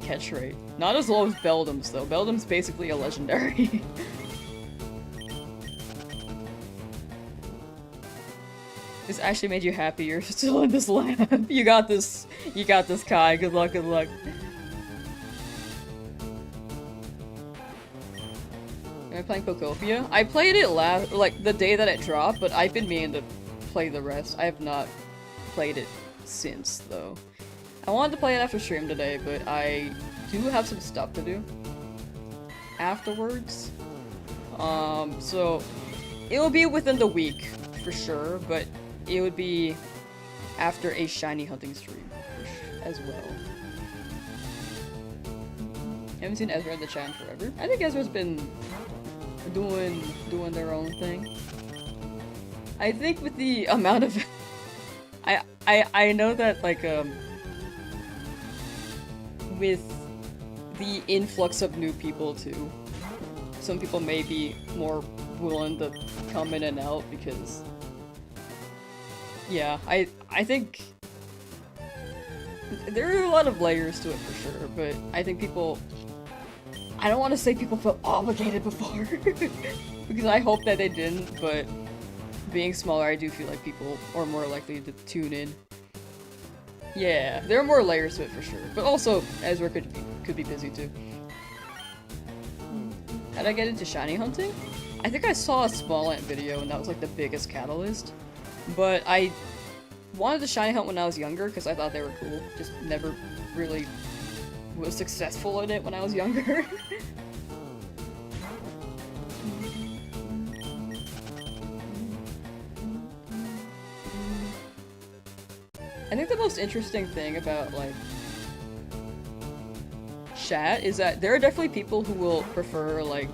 catch rate. Not as low as Beldum's though. Beldum's basically a legendary. This actually made you happy. You're still in this lab. You got this. You got this, Kai. Good luck. Good luck. Am I playing Pokopia? I played it like the day that it dropped, but I've been meaning to play the rest. I have not played it since, though. I wanted to play it after stream today, but I do have some stuff to do afterwards. So it will be within the week for sure, but it would be after a shiny hunting stream as well. Haven't seen Ezra in the chat in forever. I think Ezra's been doing their own thing. I think with the amount of I know that like with the influx of new people too, some people may be more willing to come in and out because yeah, I think there are a lot of layers to it for sure, but I think people, I don't want to say people felt obligated before because I hope that they didn't, but being smaller I do feel like people are more likely to tune in. Yeah, there are more layers to it for sure, but also Ezra could be busy too. How'd I get into shiny hunting? I think I saw a small ant video and that was like the biggest catalyst, but I wanted to shiny hunt when I was younger because I thought they were cool, just never really was successful at it when I was younger. I think the most interesting thing about like chat is that there are definitely people who will prefer like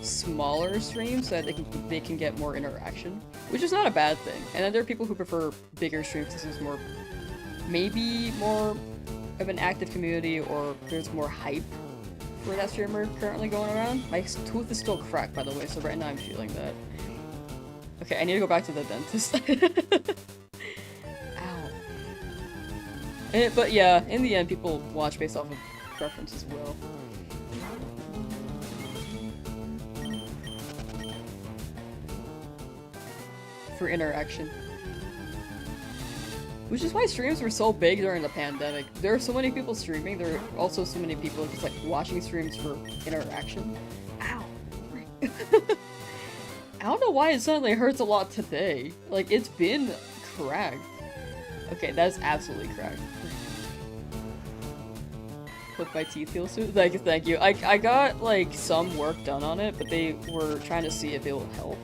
smaller streams so that they can get more interaction, which is not a bad thing. And then there are people who prefer bigger streams. This is more, maybe more of an active community, or there's more hype for that streamer currently going around. My tooth is still cracked, by the way, so right now I'm feeling that. Okay, I need to go back to the dentist. Ow. But yeah, in the end, people watch based off of preference as well. For interaction. Which is why streams were so big during the pandemic. There are so many people streaming, there are also so many people just like watching streams for interaction. Ow! I don't know why it suddenly hurts a lot today. Like, it's been cracked. Okay, that's absolutely cracked. Hope my teeth heal soon. Thank you. I got like some work done on it, but they were trying to see if it will help.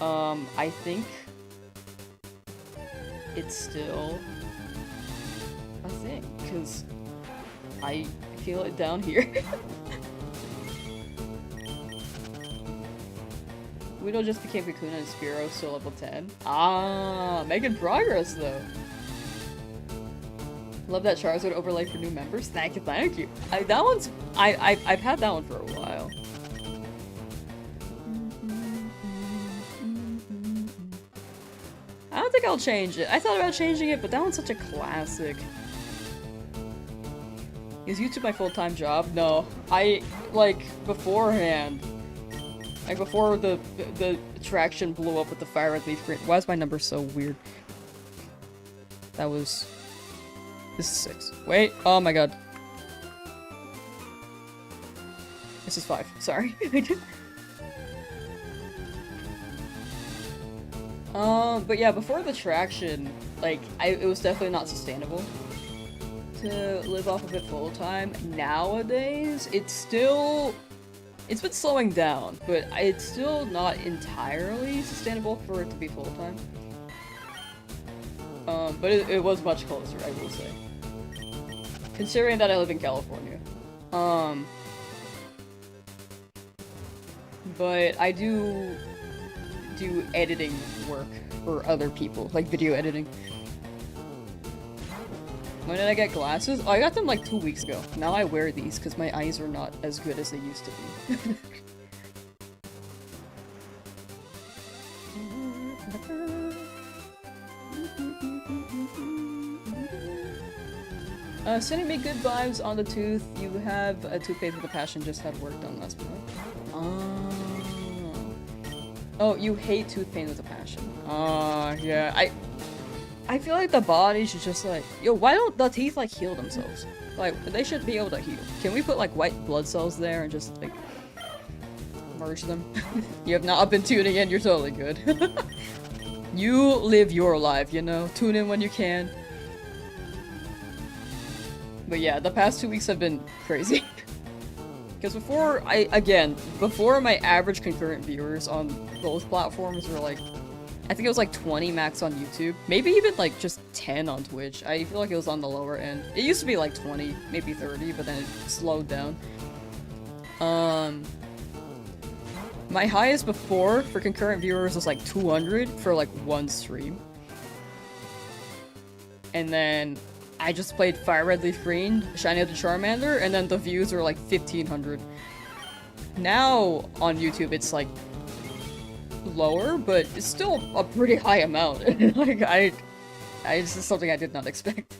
I think it's still a thing, because I feel it down here. Widow just became Kakuna and Spearow, still level 10. Ah, making progress though. Love that Charizard overlay for new members. Thank you, thank you. That one's I've had that one for a while. I don't think I'll change it. I thought about changing it, but that one's such a classic. Is YouTube my full-time job? No. Like, beforehand. Like, before the attraction blew up with the fire red leaf green. Why is my number so weird? That was... This is 6. Wait. Oh my god. This is 5. Sorry. But yeah, before the traction, like, it was definitely not sustainable to live off of it full time. Nowadays, it's been slowing down, but it's still not entirely sustainable for it to be full time. But it was much closer, I will say. Considering that I live in California. But I do editing work for other people, like video editing. When did I get glasses? Oh, I got them like 2 weeks ago. Now I wear these because my eyes are not as good as they used to be. Sending me good vibes on the tooth. You have a toothpaste with a passion, just had work done last month. Oh, you hate tooth pain with a passion. Yeah. I feel like the body should just like, yo, why don't the teeth like heal themselves? Like, they should be able to heal. Can we put like white blood cells there and just like merge them? You have not been tuning in, you're totally good. You live your life, you know? Tune in when you can. But yeah, the past 2 weeks have been crazy. Because before my average concurrent viewers on both platforms were like I think it was like 20 max on YouTube. Maybe even like just 10 on Twitch. I feel like it was on the lower end. It used to be like 20, maybe 30, but then it slowed down. My highest before for concurrent viewers was like 200 for like one stream. And then I just played Fire Red Leaf Green, Shiny of the Charmander, and then the views were like 1500. Now on YouTube it's like lower, but it's still a pretty high amount. Like it's just something I did not expect.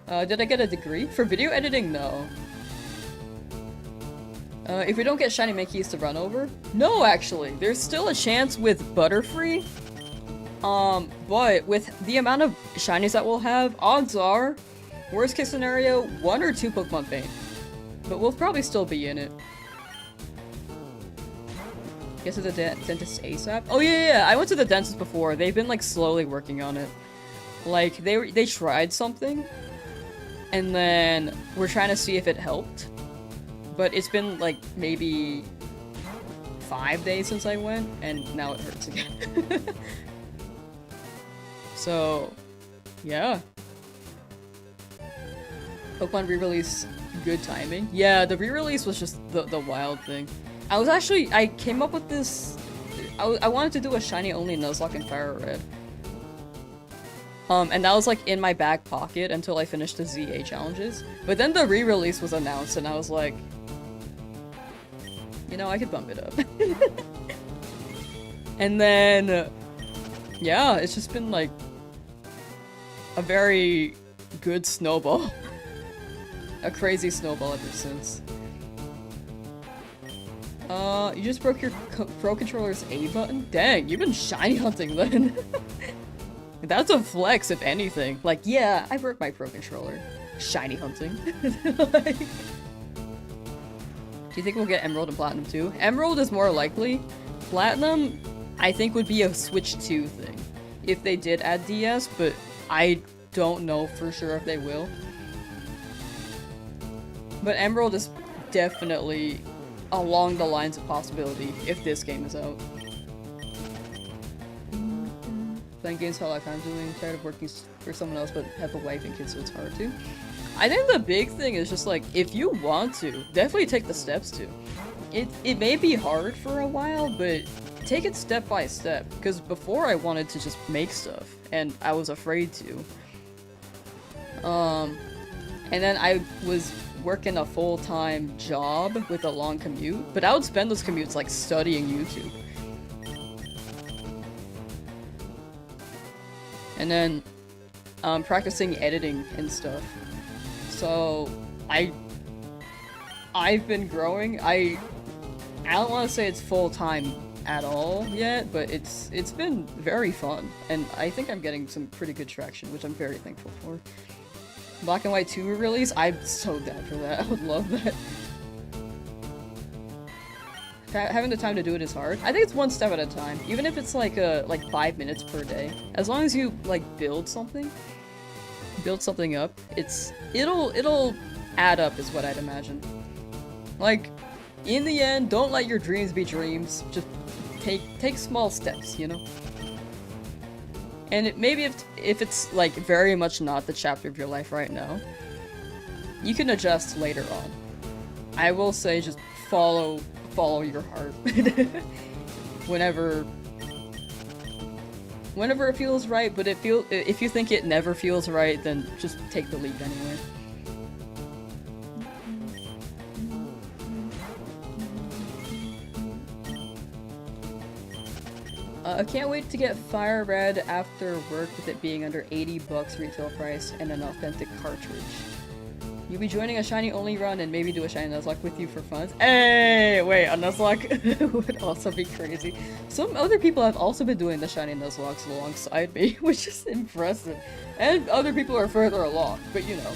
Did I get a degree? For video editing? No. If we don't get shiny Minkies to run over? No, actually. There's still a chance with Butterfree. But with the amount of shinies that we'll have, odds are, worst case scenario, 1 or 2 Pokemon faint. But we'll probably still be in it. Get to the dentist ASAP? Oh yeah, I went to the dentist before. They've been like slowly working on it. Like they tried something, and then we're trying to see if it helped. But it's been like maybe 5 days since I went, and now it hurts again. So, yeah. Pokemon re-release, good timing. Yeah, the re-release was just the wild thing. I came up with this, I wanted to do a Shiny Only Nuzlocke and Fire Red. And that was like in my back pocket until I finished the ZA challenges. But then the re-release was announced and I was like, you know, I could bump it up. And then, yeah, it's just been like a very good snowball. A crazy snowball ever since. You just broke your Pro Controller's A button? Dang, you've been shiny hunting then. That's a flex, if anything. Like, yeah, I broke my Pro Controller. Shiny hunting. Like, do you think we'll get Emerald and Platinum too? Emerald is more likely. Platinum, I think, would be a Switch 2 thing. If they did add DS, but I don't know for sure if they will. But Emerald is definitely along the lines of possibility if this game is out. Playing games how I'm doing, tired of working for someone else but have a wife and kids so it's hard to. I think the big thing is just like, if you want to, definitely take the steps to. It may be hard for a while, but take it step by step. Because before I wanted to just make stuff, and I was afraid to. And then I was working a full-time job with a long commute, but I would spend those commutes like studying YouTube. And then practicing editing and stuff. So I've been growing. I don't want to say it's full-time at all yet, but it's been very fun, and I think I'm getting some pretty good traction, which I'm very thankful for. Black and White 2 release? I'm so down for that. I would love that. Having the time to do it is hard. I think it's one step at a time. Even if it's like 5 minutes per day. As long as you like build something up, it'll add up is what I'd imagine. Like, in the end, don't let your dreams be dreams. Just take small steps, you know? And maybe if it's like very much not the chapter of your life right now, you can adjust later on. I will say just follow your heart. whenever it feels right, but if you think it never feels right, then just take the leap anyway. I can't wait to get Fire Red after work with it being under 80 bucks retail price and an authentic cartridge. You'll be joining a Shiny Only run and maybe do a Shiny Nuzlocke with you for fun. Hey, wait, a Nuzlocke would also be crazy. Some other people have also been doing the Shiny Nuzlockes alongside me, which is impressive. And other people are further along, but you know.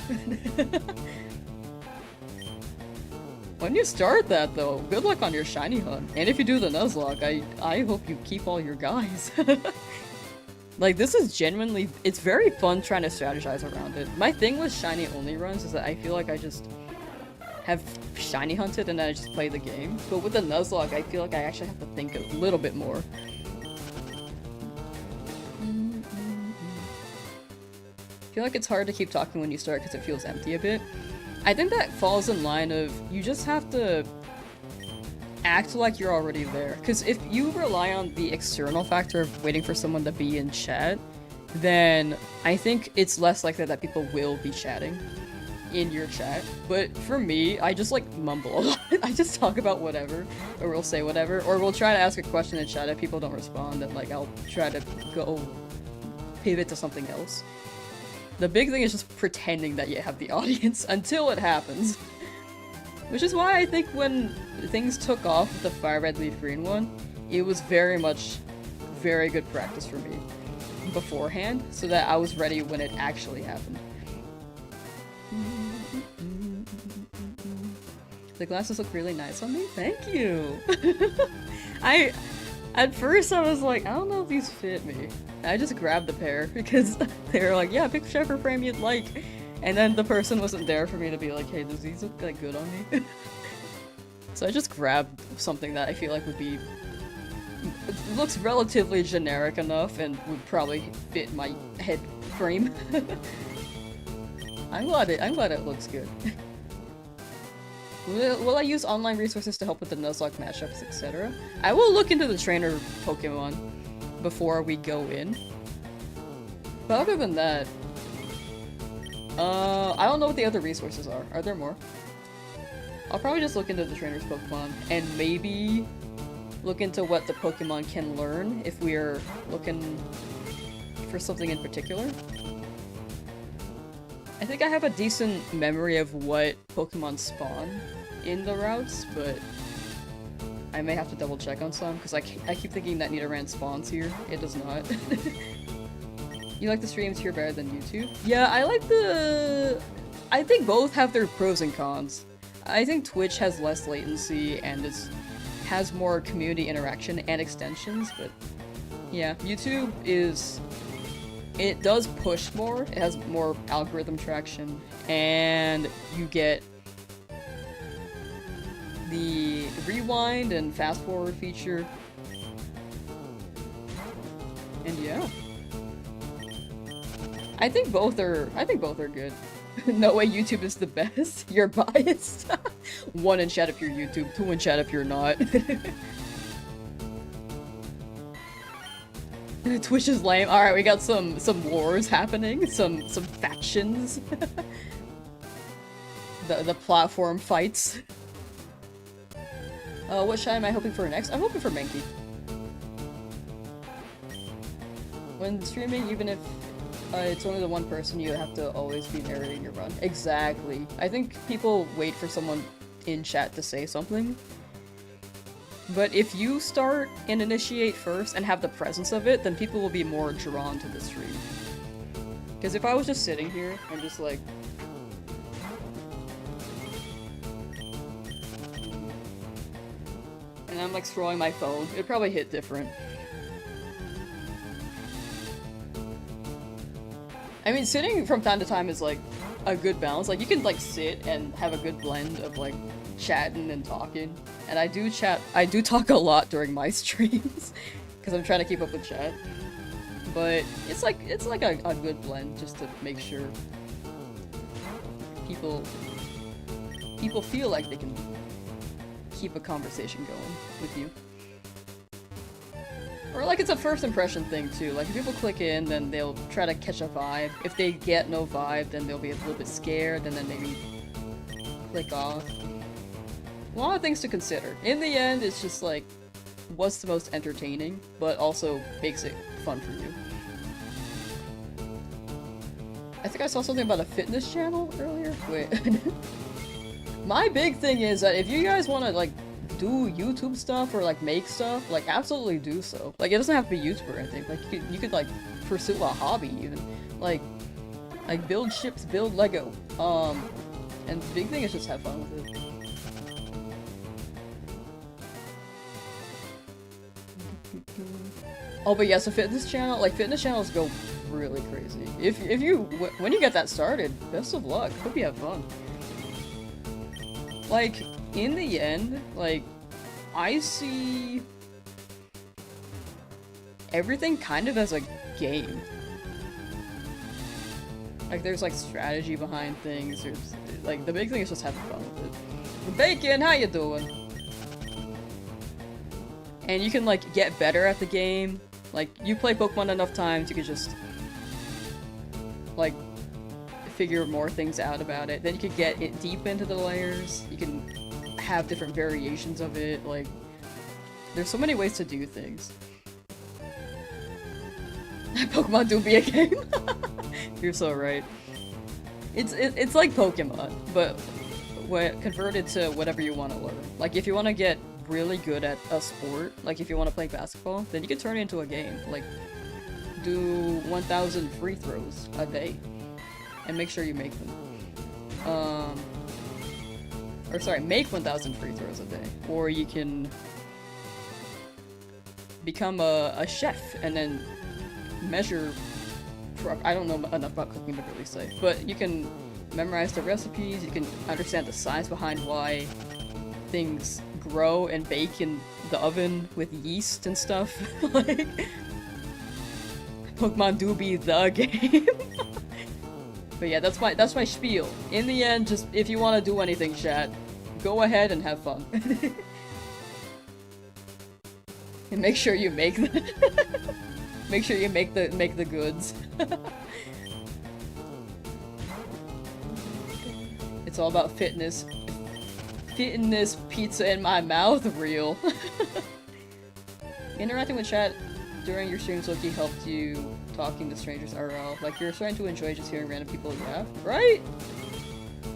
When you start that though, good luck on your shiny hunt. And if you do the Nuzlocke, I hope you keep all your guys. Like, this is genuinely, it's very fun trying to strategize around it. My thing with shiny only runs is that I feel like I just have shiny hunted and then I just play the game. But with the Nuzlocke, I feel like I actually have to think a little bit more. feel like it's hard to keep talking when you start because it feels empty a bit. I think that falls in line of you just have to act like you're already there. Because if you rely on the external factor of waiting for someone to be in chat, then I think it's less likely that people will be chatting in your chat. But for me, I just like mumble a lot. I just talk about whatever, or we'll say whatever, or we'll try to ask a question in chat. If people don't respond, then like I'll try to go pivot to something else. The big thing is just pretending that you have the audience until it happens. Which is why I think when things took off with the Fire Red Leaf Green one, it was very good practice for me beforehand, so that I was ready when it actually happened. The glasses look really nice on me. Thank you! At first I was like, I don't know if these fit me. I just grabbed a pair because they were like, yeah, pick whichever frame you'd like. And then the person wasn't there for me to be like, hey, does these look like good on me? So I just grabbed something that I feel like would be... It looks relatively generic enough and would probably fit my head frame. I'm glad it looks good. Will I use online resources to help with the Nuzlocke matchups, etc.? I will look into the trainer Pokemon before we go in. But other than that, I don't know what the other resources are. Are there more? I'll probably just look into the trainer's Pokemon and maybe look into what the Pokemon can learn if we're looking for something in particular. I think I have a decent memory of what Pokemon spawn in the routes, but I may have to double check on some, because I keep thinking that Nidoran spawns here. It does not. You like the streams here better than YouTube? Yeah, I think both have their pros and cons. I think Twitch has less latency and has more community interaction and extensions, but yeah, YouTube it does push more, it has more algorithm traction, and you get the rewind and fast forward feature. And yeah. I think both are good. No way YouTube is the best. You're biased. 1 in chat if you're YouTube, 2 in chat if you're not. Twitch is lame. Alright, we got some wars happening, some factions. The platform fights. What shine am I hoping for next? I'm hoping for Mankey. When streaming, even if it's only the one person, you have to always be narrating your run. Exactly. I think people wait for someone in chat to say something. But if you start and initiate first and have the presence of it, then people will be more drawn to the stream. Because if I was just sitting here and just like... and I'm like scrolling my phone, it'd probably hit different. I mean, sitting from time to time is like a good balance. Like you can like sit and have a good blend of like chatting and talking. And I do talk a lot during my streams because I'm trying to keep up with chat. But it's like a good blend just to make sure people feel like they can keep a conversation going with you. Or like it's a first impression thing too. Like if people click in, then they'll try to catch a vibe. If they get no vibe, then they'll be a little bit scared and then maybe click off. A lot of things to consider. In the end, it's just like, what's the most entertaining, but also makes it fun for you. I think I saw something about a fitness channel earlier. Wait. My big thing is that if you guys want to like do YouTube stuff or like make stuff, like absolutely do so. Like it doesn't have to be YouTube or anything. Like you could like pursue a hobby even. Like build ships, build Lego. And the big thing is just have fun with it. Oh, but yeah, so fitness channels go really crazy. When you get that started, best of luck. Hope you have fun. Like, in the end, like, I see everything kind of as a game. Like, there's, like, strategy behind things. There's, like, the big thing is just having fun with it. Bacon, how you doing? And you can, like, get better at the game. Like, you play Pokemon enough times, you can just, like, figure more things out about it. Then you could get it deep into the layers. You can have different variations of it. Like, there's so many ways to do things. Pokemon do be a game. You're so right. It's like Pokemon, but converted to whatever you want to learn. Like, if you want to get really good at a sport, like if you want to play basketball, then you can turn it into a game. Like, do 1,000 free throws a day, and make sure you make them. Or sorry, make 1,000 free throws a day. Or you can become a chef and then measure. I don't know enough about cooking to really say, but you can memorize the recipes. You can understand the science behind why things grow and bake in the oven with yeast and stuff. Like, Pokemon do be the game. But yeah, that's my spiel. In the end, just if you want to do anything, chat, go ahead and have fun. And make sure you make the make sure you make the goods. It's all about fitness. Fitness, pizza in my mouth, real. Interacting with chat during your streams low-key helped you talking to strangers IRL. Like, you're starting to enjoy just hearing random people, yeah? Right?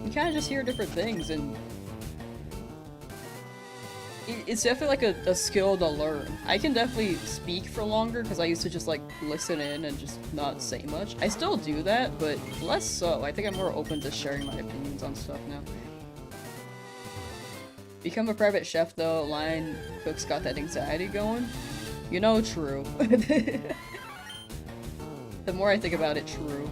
You kind of just hear different things, and it's definitely like a skill to learn. I can definitely speak for longer because I used to just like listen in and just not say much. I still do that, but less so. I think I'm more open to sharing my opinions on stuff now. Become a private chef though. Line cooks got that anxiety going. You know, true. The more I think about it, true.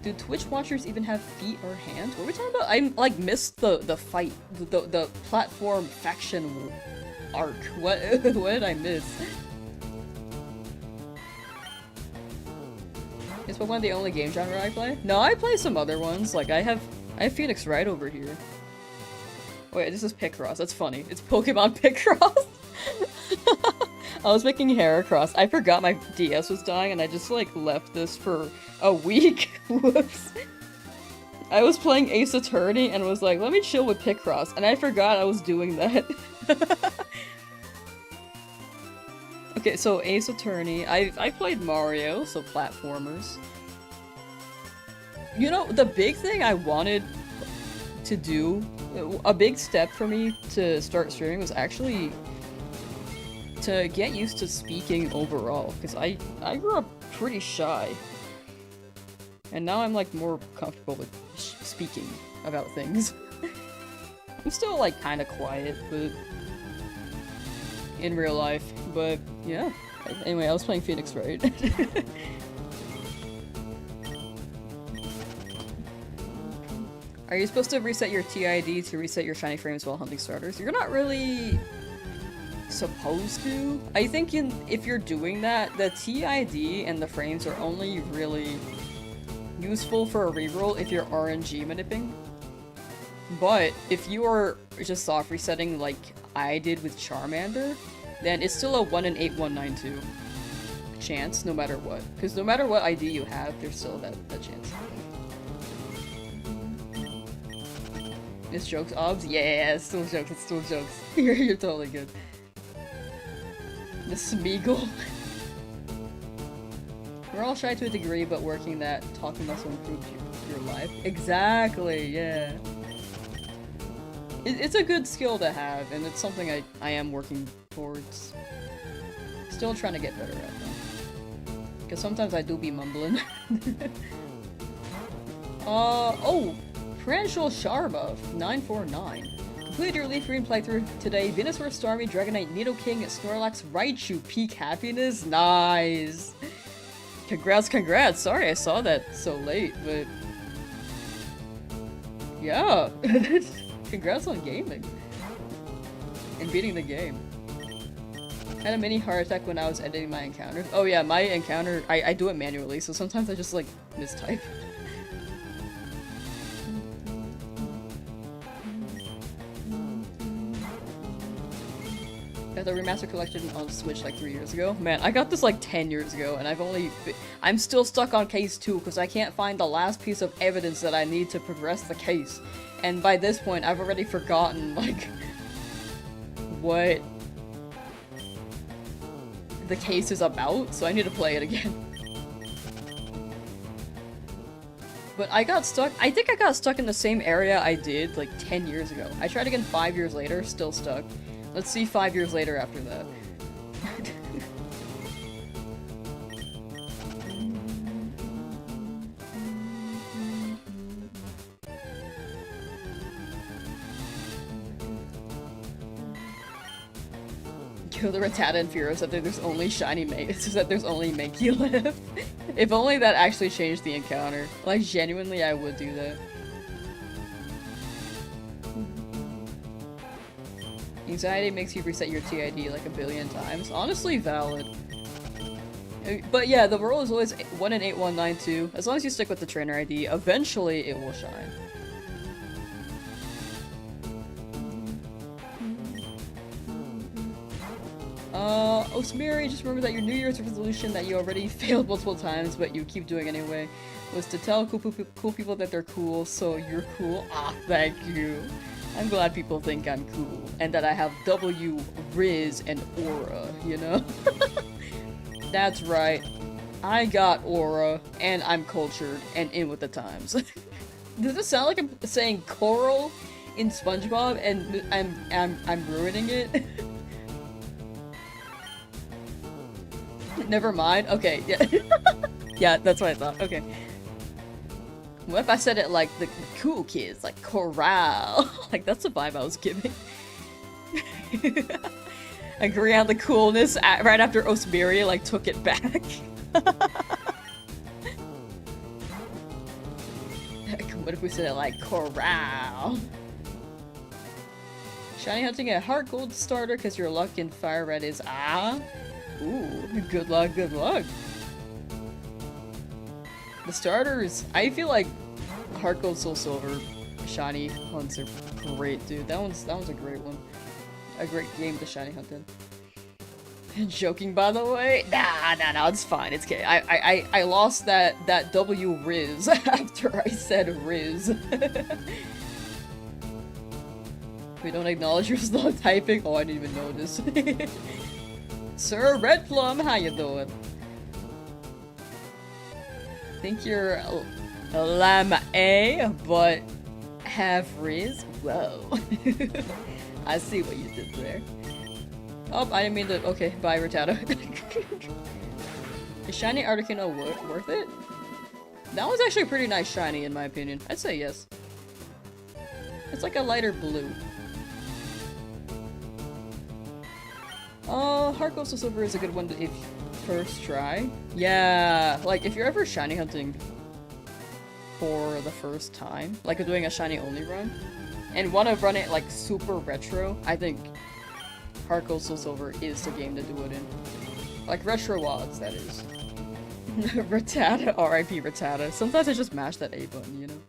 Do Twitch watchers even have feet or hands? What are we talking about? I like missed the fight, the platform faction arc. What did I miss? Is Pokemon the only game genre I play? No, I play some other ones. Like I have Phoenix right over here. Wait, this is Picross. That's funny. It's Pokemon Picross. I was making Heracross. I forgot my DS was dying and I just like left this for a week. Whoops. I was playing Ace Attorney and was like, let me chill with Picross, and I forgot I was doing that. Okay, so Ace Attorney. I played Mario, so platformers. You know, the big thing I wanted to do, a big step for me to start streaming was actually to get used to speaking overall, because I grew up pretty shy. And now I'm like more comfortable with speaking about things. I'm still like kind of quiet, but in real life, but yeah. Anyway, I was playing Phoenix Wright. Are you supposed to reset your TID to reset your shiny frames while hunting starters? You're not really supposed to. I think if you're doing that, the TID and the frames are only really useful for a reroll if you're RNG maniping. But if you are just soft resetting like I did with Charmander, then it's still a 1 in 8192 chance no matter what. Because no matter what ID you have, there's still that chance. It's jokes, obs? Yeah, it's still jokes, it's still jokes. You're totally good. The Smeagol. We're all shy to a degree, but working that talking muscle improves your life. Exactly, yeah. It's a good skill to have, and it's something I am working towards. Still trying to get better at, though. Because sometimes I do be mumbling. Oh! Pranshul Sharma, 949. Completed your Leaf Green playthrough today. Venusaur, Starmie, Dragonite, Nidoking, Snorlax, Raichu, Peak Happiness. Nice! Congrats! Sorry I saw that so late, but... yeah! Congrats on gaming. And beating the game. I had a mini heart attack when I was editing my encounters. Oh yeah, my encounter, I do it manually, so sometimes I just like mistype. Got the remaster collection on Switch like 3 years ago. Man, I got this like 10 years ago, and I'm still stuck on case 2 because I can't find the last piece of evidence that I need to progress the case. And by this point, I've already forgotten, like, what the case is about, so I need to play it again. But I got stuck, I think I got stuck in the same area I did like 10 years ago. I tried again 5 years later, still stuck. Let's see 5 years later after that. Kill the Rattata and Furo so that there's only shiny so that there's only Mankey left. If only that actually changed the encounter. Like, genuinely, I would do that. Anxiety makes you reset your TID like a billion times. Honestly, valid. But yeah, the rule is always 1 in 8192. As long as you stick with the trainer ID, eventually it will shine. Osmiri, just remember that your New Year's resolution that you already failed multiple times, but you keep doing anyway, was to tell cool people that they're cool, so you're cool. Ah, thank you. I'm glad people think I'm cool, and that I have W, Riz, and Aura, you know? That's right. I got Aura, and I'm cultured, and in with the times. Does it sound like I'm saying coral in SpongeBob, and I'm ruining it? Never mind. Okay, yeah. Yeah, that's what I thought. Okay. What if I said it like the cool kids, like corral? Like, that's the vibe I was giving. Agree on the coolness right after Osmiri, like, took it back. What if we said it like corral? Shiny hunting a heart gold starter because your luck in fire red is Ooh, good luck, good luck. The starters, I feel like Heart Gold, Soul Silver, Shiny hunts are great, dude. That one's a great one. A great game to Shiny hunt in. Joking, by the way? Nah, it's fine. It's okay. I lost that W Riz after I said Riz. We don't acknowledge your slow typing. Oh, I didn't even know this. Sir Red Plum, how you doing? Think you're a llama A, but have Riz? Whoa. I see what you did there. Oh, I didn't mean to. Okay, bye, Rattata. Is Shiny Articuno worth it? That was actually a pretty nice shiny, in my opinion. I'd say yes. It's like a lighter blue. Heart Gold Silver is a good one to first try. Yeah, like if you're ever shiny hunting for the first time, like doing a shiny only run, and want to run it like super retro, I think Heart Gold Silver is the game to do it in. Like retro odds, that is. Rattata, R.I.P. Rattata. Sometimes I just mash that A button, you know?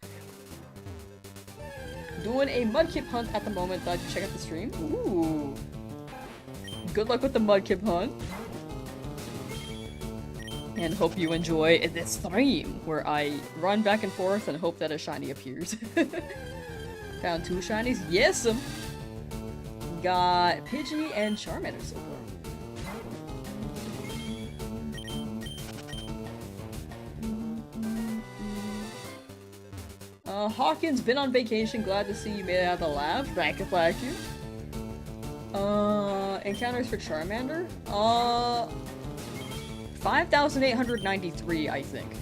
Doing a Mudkip hunt at the moment. Thought you check out the stream? Ooh. Good luck with the Mudkip hunt. And hope you enjoy this stream where I run back and forth and hope that a shiny appears. Found 2 shinies? Yes! Got Pidgey and Charmander so far. Hawkins, been on vacation. Glad to see you made it out of the lab. Thank you. Encounters for Charmander? 5,893, I think.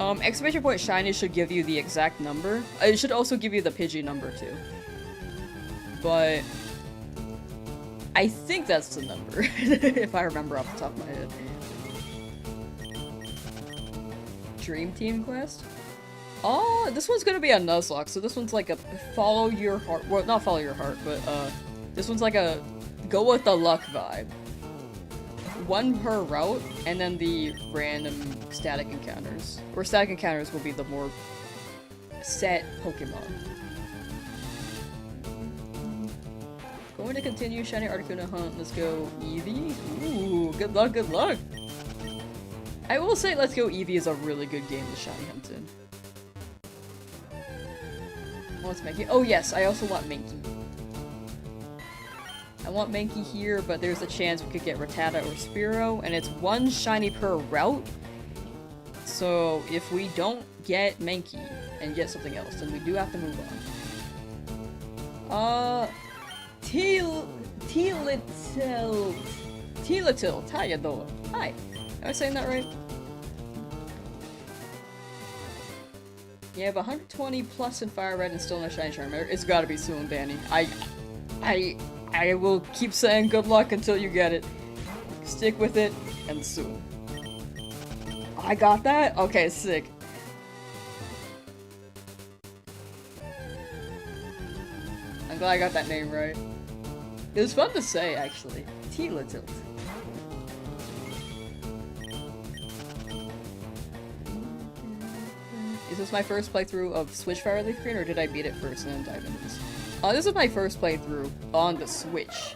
Exclamation point shiny should give you the exact number. It should also give you the Pidgey number too. But I think that's the number, if I remember off the top of my head. Dream Team quest? Oh, this one's gonna be a Nuzlocke, so this one's like a follow your heart. Well, not follow your heart, but this one's like a go with the luck vibe. one per route, and then the random static encounters. Or static encounters will be the more set Pokemon. Going to continue Shiny Articuno hunt. Let's go Eevee. Ooh, good luck, good luck. I will say Let's Go Eevee is a really good game to Shiny hunt in. What's Mankey? Oh yes, I also want Mankey. I want Mankey here, but there's a chance we could get Rattata or Spearow, and it's one shiny per route. So if we don't get Mankey and get something else, then we do have to move on. Tealitilt, how you doing? Hi. Am I saying that right? You have 120 plus in Fire Red and still no Shiny Charmander. It's gotta be soon, Danny. I will keep saying good luck until you get it. Stick with it, and soon. I got that? Okay, sick. I'm glad I got that name right. It was fun to say, actually. Tealitilt. Is this my first playthrough of Switch Fire Leaf Green, or did I beat it first and then dive into this? This is my first playthrough on the Switch,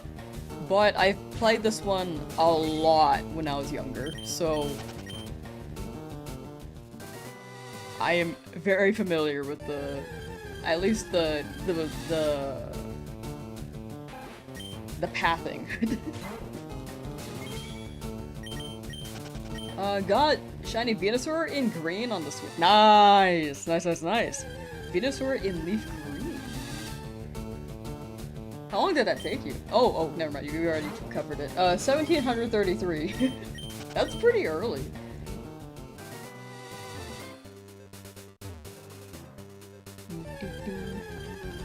but I've played this one a lot when I was younger, so I am very familiar with at least the pathing. Got Shiny Venusaur in green on the Switch. Nice! Nice, nice, nice. Venusaur in leaf green. How long did that take you? Oh, never mind. You already covered it. 1733. That's pretty early.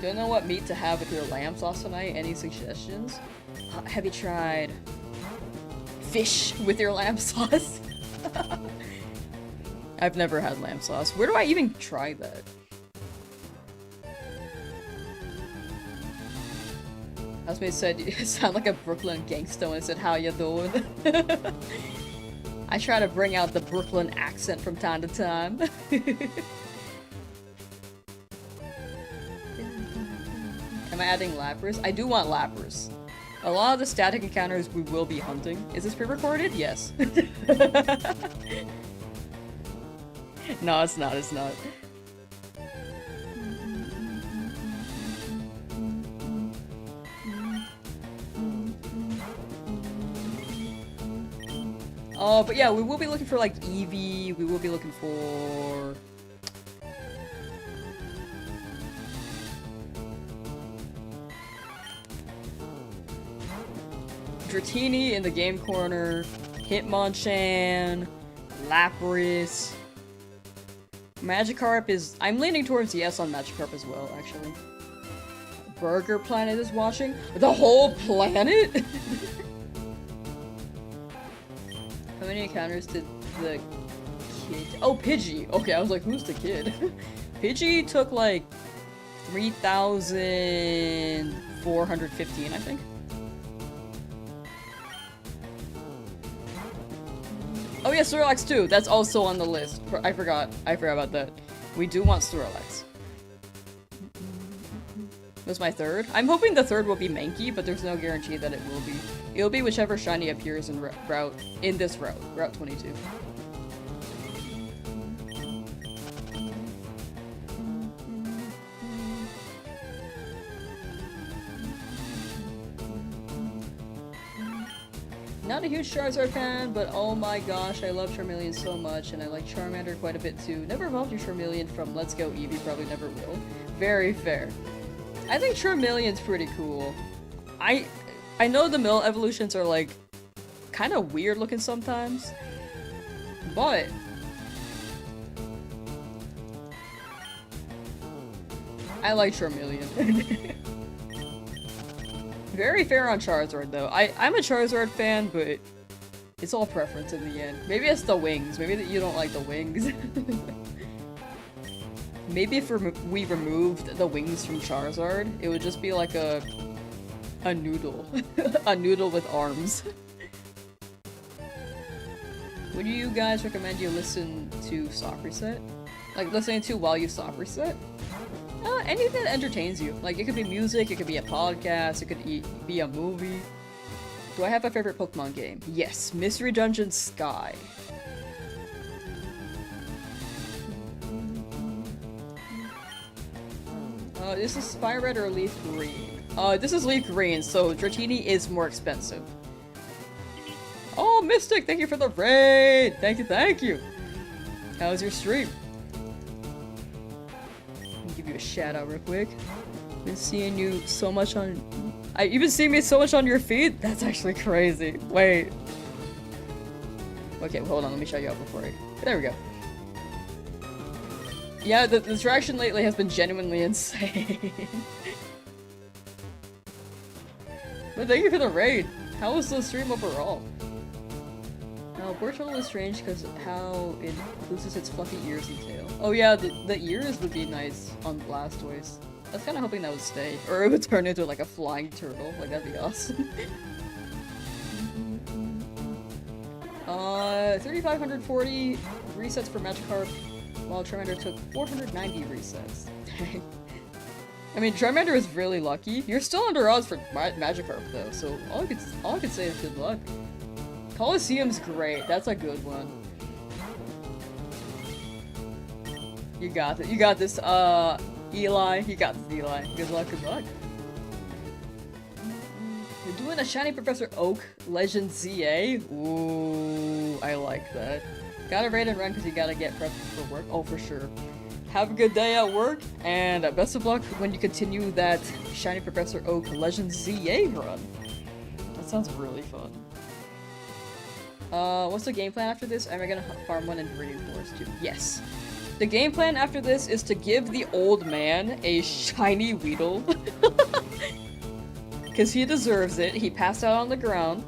Don't know what meat to have with your Lamsauce tonight. Any suggestions? Have you tried fish with your Lamsauce? I've never had Lamsauce. Where do I even try that? Housemate said you sound like a Brooklyn gangsta when I said how you doing. I try to bring out the Brooklyn accent from time to time. Am I adding Lapras? I do want Lapras. A lot of the static encounters we will be hunting. Is this pre-recorded? Yes. No, it's not, it's not. But yeah, we will be looking for like Eevee, we will be looking for... Dratini in the game corner, Hitmonchan, Lapras. Magikarp is... I'm leaning towards yes on Magikarp as well, actually. Burger Planet is watching. The whole planet?! How many encounters did the kid... Oh, Pidgey! Okay, I was like, who's the kid? Pidgey took like 3,415, I think. Oh yeah, Snorlax too. That's also on the list. I forgot about that. We do want Snorlax. Was my third? I'm hoping the third will be Mankey, but there's no guarantee that it will be. It'll be whichever shiny appears in this route, Route 22. Not a huge Charizard fan, but oh my gosh, I love Charmeleon so much, and I like Charmander quite a bit too. Never evolved your Charmeleon from Let's Go Eevee, probably never will. Very fair. I think Charmeleon's pretty cool. I know the mill evolutions are like kind of weird looking sometimes, but I like Charmeleon. Very fair on Charizard though. I'm a Charizard fan, but it's all preference in the end. Maybe it's the wings. Maybe that you don't like the wings. Maybe if we removed the wings from Charizard, it would just be like a noodle. A noodle with arms. Would you guys recommend you listen to Sock Reset? Like, listening to while you Sock Reset? Anything that entertains you. Like, it could be music, it could be a podcast, it could be a movie. Do I have a favorite Pokemon game? Yes, Mystery Dungeon Sky. This is Fire Red or Leaf Green? This is Leaf Green, so Dratini is more expensive. Oh, Mystic, thank you for the raid! Thank you, thank you! How was your stream? Let me give you a shout out real quick. Been seeing you so much on... You've been seeing me so much on your feed? That's actually crazy. Wait. Okay, hold on, let me shout you out before I... There we go. Yeah, the traction lately has been genuinely insane. But thank you for the raid. How was the stream overall? Portal is strange because how it loses its fluffy ears and tail. Oh yeah, the ears would be nice on Blastoise. I was kind of hoping that would stay. Or it would turn into like a flying turtle. Like, that'd be awesome. 3,540 resets for Magikarp, while Charmander took 490 resets. I mean, Charmander is really lucky. You're still under odds for Magikarp though, so all I could say is good luck. Coliseum's great. That's a good one. You got it. You got this, Eli. You got this, Eli. Good luck, good luck. We're doing a Shiny Professor Oak Legend ZA. Ooh, I like that. Gotta raid and run because you gotta get prepped for work. Oh, for sure. Have a good day at work, and best of luck when you continue that Shiny Professor Oak Legend ZA run. That sounds really fun. What's the game plan after this? Am I gonna farm one in Viridian Forest too? Yes. The game plan after this is to give the old man a shiny Weedle. Because he deserves it. He passed out on the ground.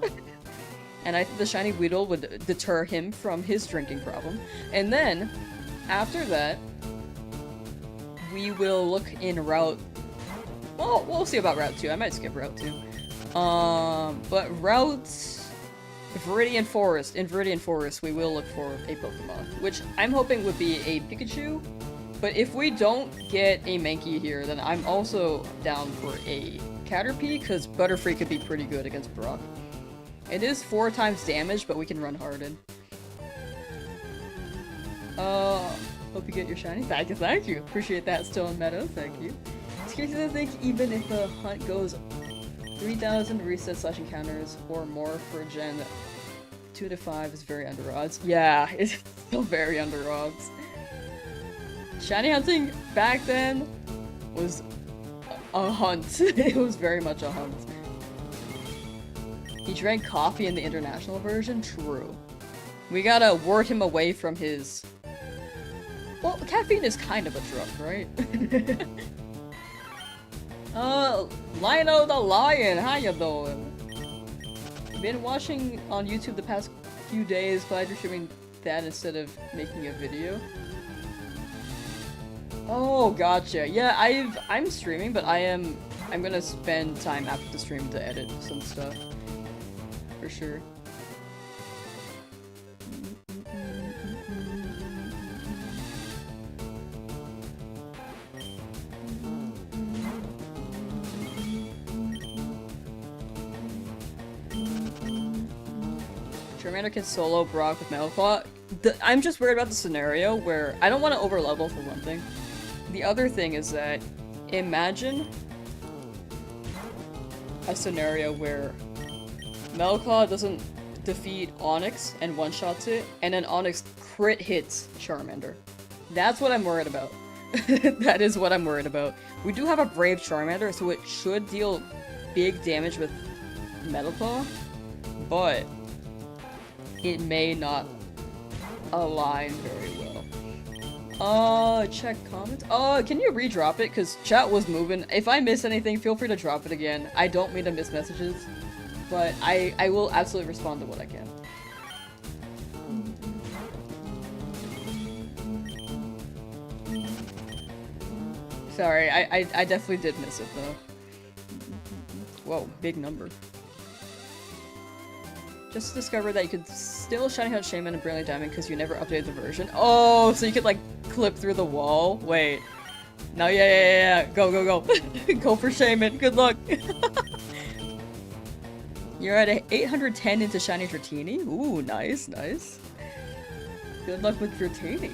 And I think the shiny Weedle would deter him from his drinking problem. And then, after that, we will look in Route... Well, we'll see about Route 2. I might skip Route 2. But Route... Viridian Forest. In Viridian Forest, we will look for a Pokemon, which I'm hoping would be a Pikachu. But if we don't get a Mankey here, then I'm also down for a Caterpie, because Butterfree could be pretty good against Brock. It is 4 times damage, but we can run Harden. Hope you get your shiny. Thank you. Appreciate that, Stone Meadow. Thank you. It's crazy to think even if the hunt goes 3,000 resets / encounters or more for Gen 2 to 5 is very under odds. Yeah, it's still very under odds. Shiny hunting back then was a hunt. It was very much a hunt. He drank coffee in the international version? True. We gotta ward him away from his... Well, caffeine is kind of a drug, right? Lino the Lion, how you doing? Been watching on YouTube the past few days, glad you're streaming that instead of making a video. Oh, gotcha. Yeah, I'm streaming, but I'm gonna spend time after the stream to edit some stuff. For sure. Charmander can solo Brock with Metal Claw. I'm just worried about the scenario where I don't want to overlevel for one thing. The other thing is that imagine a scenario where Metal Claw doesn't defeat Onyx and one-shots it, and then Onyx crit hits Charmander. That's what I'm worried about. That is what I'm worried about. We do have a Brave Charmander, so it should deal big damage with Metal Claw, but it may not align very well. Check comments. Can you re-drop it? Because chat was moving. If I miss anything, feel free to drop it again. I don't mean to miss messages, but I will absolutely respond to what I can. Sorry, I definitely did miss it, though. Whoa, big number. Just discovered that you could still Shiny Hunt Shaman and Brilliant Diamond because you never updated the version. Oh, so you could like clip through the wall? Wait. No, yeah. Go. Go for Shaman. Good luck. You're at 810 into Shiny Dratini. Ooh, nice. Good luck with Dratini.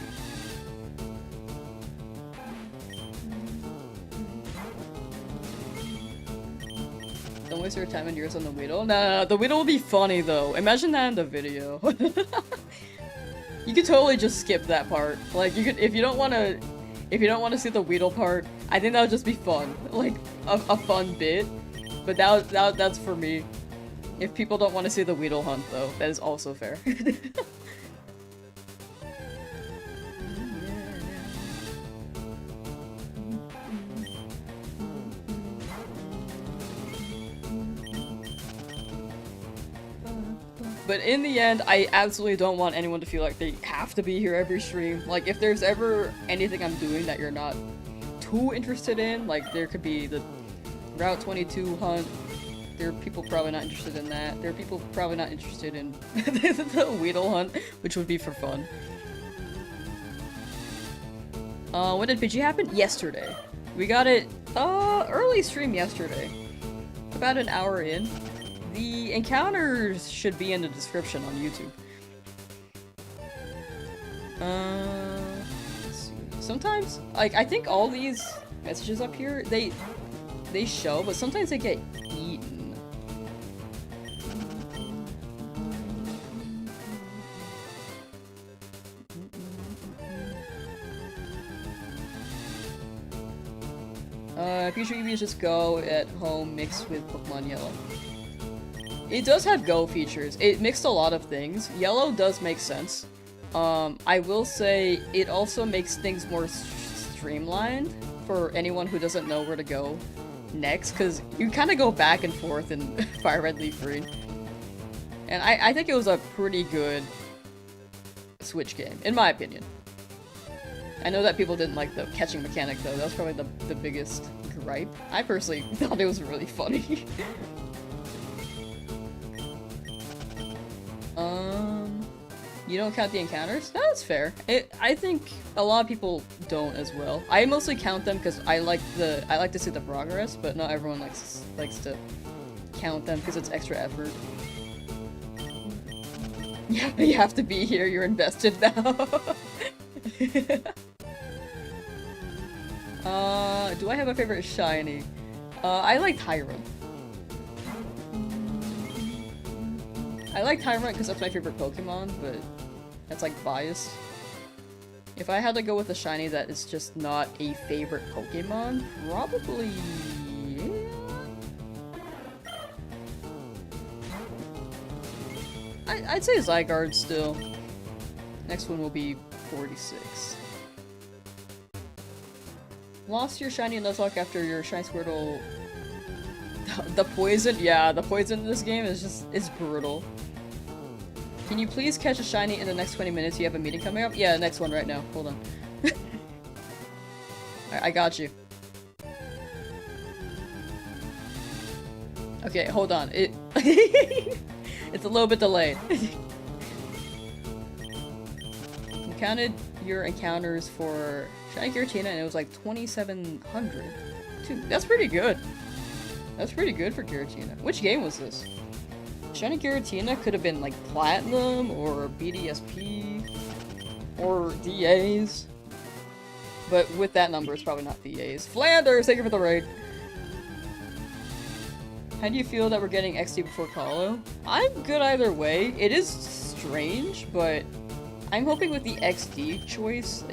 Don't waste your time and yours on the Weedle. No, the Weedle will be funny though. Imagine that in the video. You could totally just skip that part. Like you could, if you don't want to see the Weedle part, I think that would just be fun. Like a fun bit. But that's for me. If people don't want to see the Weedle hunt though, that is also fair. But in the end, I absolutely don't want anyone to feel like they have to be here every stream. Like, if there's ever anything I'm doing that you're not too interested in, like, there could be the Route 22 hunt. There are people probably not interested in that. There are people probably not interested in the Weedle hunt, which would be for fun. When did Pidgey happen? Yesterday. We got it, early stream yesterday. About an hour in. The encounters should be in the description on YouTube. Let's see. Sometimes, like, I think all these messages up here, they show, but sometimes they get eaten. Future EVs just go at home mixed with Pokemon Yellow. It does have Go features. It mixed a lot of things. Yellow does make sense. I will say it also makes things more streamlined for anyone who doesn't know where to go next, because you kind of go back and forth in Fire Red, Leaf Green. And I think it was a pretty good Switch game, in my opinion. I know that people didn't like the catching mechanic though. That was probably the biggest gripe. I personally thought it was really funny. You don't count the encounters? No, that's fair. I think a lot of people don't as well. I mostly count them because I like to see the progress, but not everyone likes to count them because it's extra effort. Yeah, you have to be here. You're invested now. Do I have a favorite shiny? I like Tyrant. I like Tyrant because that's my favorite Pokemon, but that's like biased. If I had to go with a shiny that is just not a favorite Pokemon, probably... yeah. I'd say Zygarde still. Next one will be 46. Lost your shiny Nuzlocke after your shiny Squirtle. The poison? Yeah, the poison in this game is brutal. Can you please catch a shiny in the next 20 minutes? You have a meeting coming up? Yeah, next one right now. Hold on. I got you. Okay, hold on. It's a little bit delayed. You counted your encounters for Shiny Giratina and it was like 2,700. Dude, that's pretty good. That's pretty good for Giratina. Which game was this? Shiny Giratina could have been like Platinum or BDSP or DAs. But with that number, it's probably not DAs. Flanders, thank you for the raid. How do you feel that we're getting XD before Calo? I'm good either way. It is strange, but I'm hoping with the XD choice,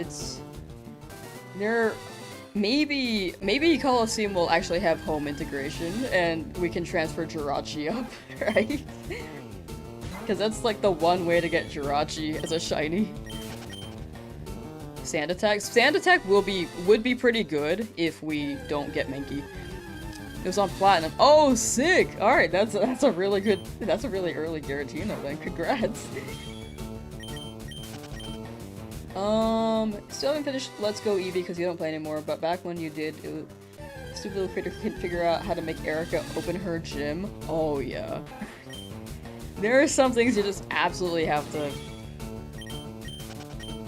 maybe Coliseum will actually have home integration and we can transfer Jirachi up, right? Because that's like the one way to get Jirachi as a shiny. Sand Attack? Sand Attack would be pretty good if we don't get Mankey. It was on Platinum. Oh, sick! Alright, that's a really early Giratina then. Congrats. Still haven't finished Let's Go Eevee because you don't play anymore, but back when you did, stupid little critter couldn't figure out how to make Erica open her gym. Oh yeah. There are some things you just absolutely have to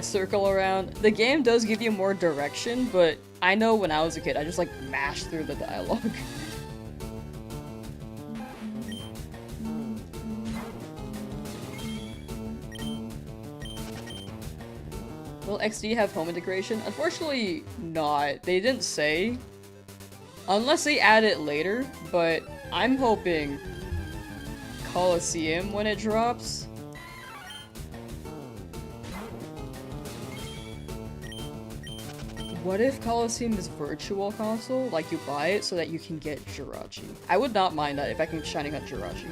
circle around. The game does give you more direction, but I know when I was a kid, I just like mashed through the dialogue. Will XD have home integration? Unfortunately, not. They didn't say. Unless they add it later, but I'm hoping Coliseum when it drops. What if Coliseum is virtual console? Like you buy it so that you can get Jirachi. I would not mind that if I can shiny hunt Jirachi.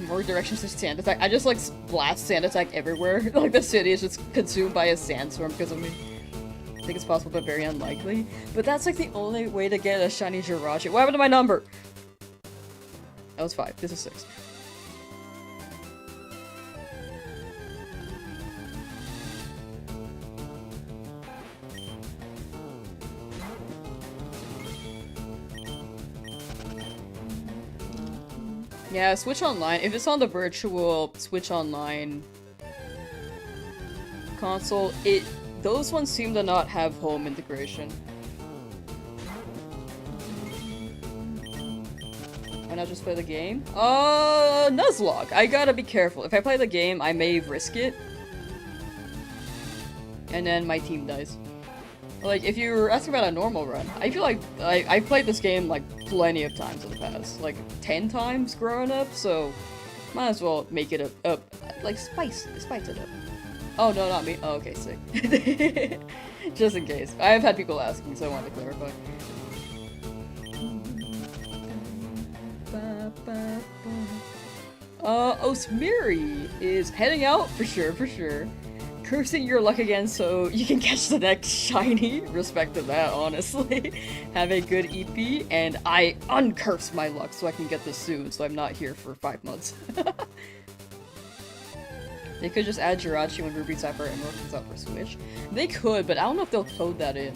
More directions to sand attack. I just like blast sand attack everywhere. Like the city is just consumed by a sandstorm because of me. I think it's possible, but very unlikely. But that's like the only way to get a shiny Jirachi. What happened to my number? That was 5. This is 6. Yeah, Switch Online. If it's on the virtual Switch Online console, those ones seem to not have home integration. Why not just play the game? Nuzlocke. I gotta be careful. If I play the game, I may risk it. And then my team dies. Like, if you're asking about a normal run, I feel like I've played this game, like, plenty of times in the past. Like, 10 times growing up, so might as well make it like, spice it up. Oh, no, not me. Oh, okay, sick. Just in case. I have had people ask me, so I wanted to clarify. Osmiri is heading out, for sure. Cursing your luck again so you can catch the next shiny. Respect to that, honestly. Have a good EP, and I uncurse my luck so I can get this soon, so I'm not here for 5 months. They could just add Jirachi when Ruby Sapphire Emerald comes out for Switch. They could, but I don't know if they'll code that in.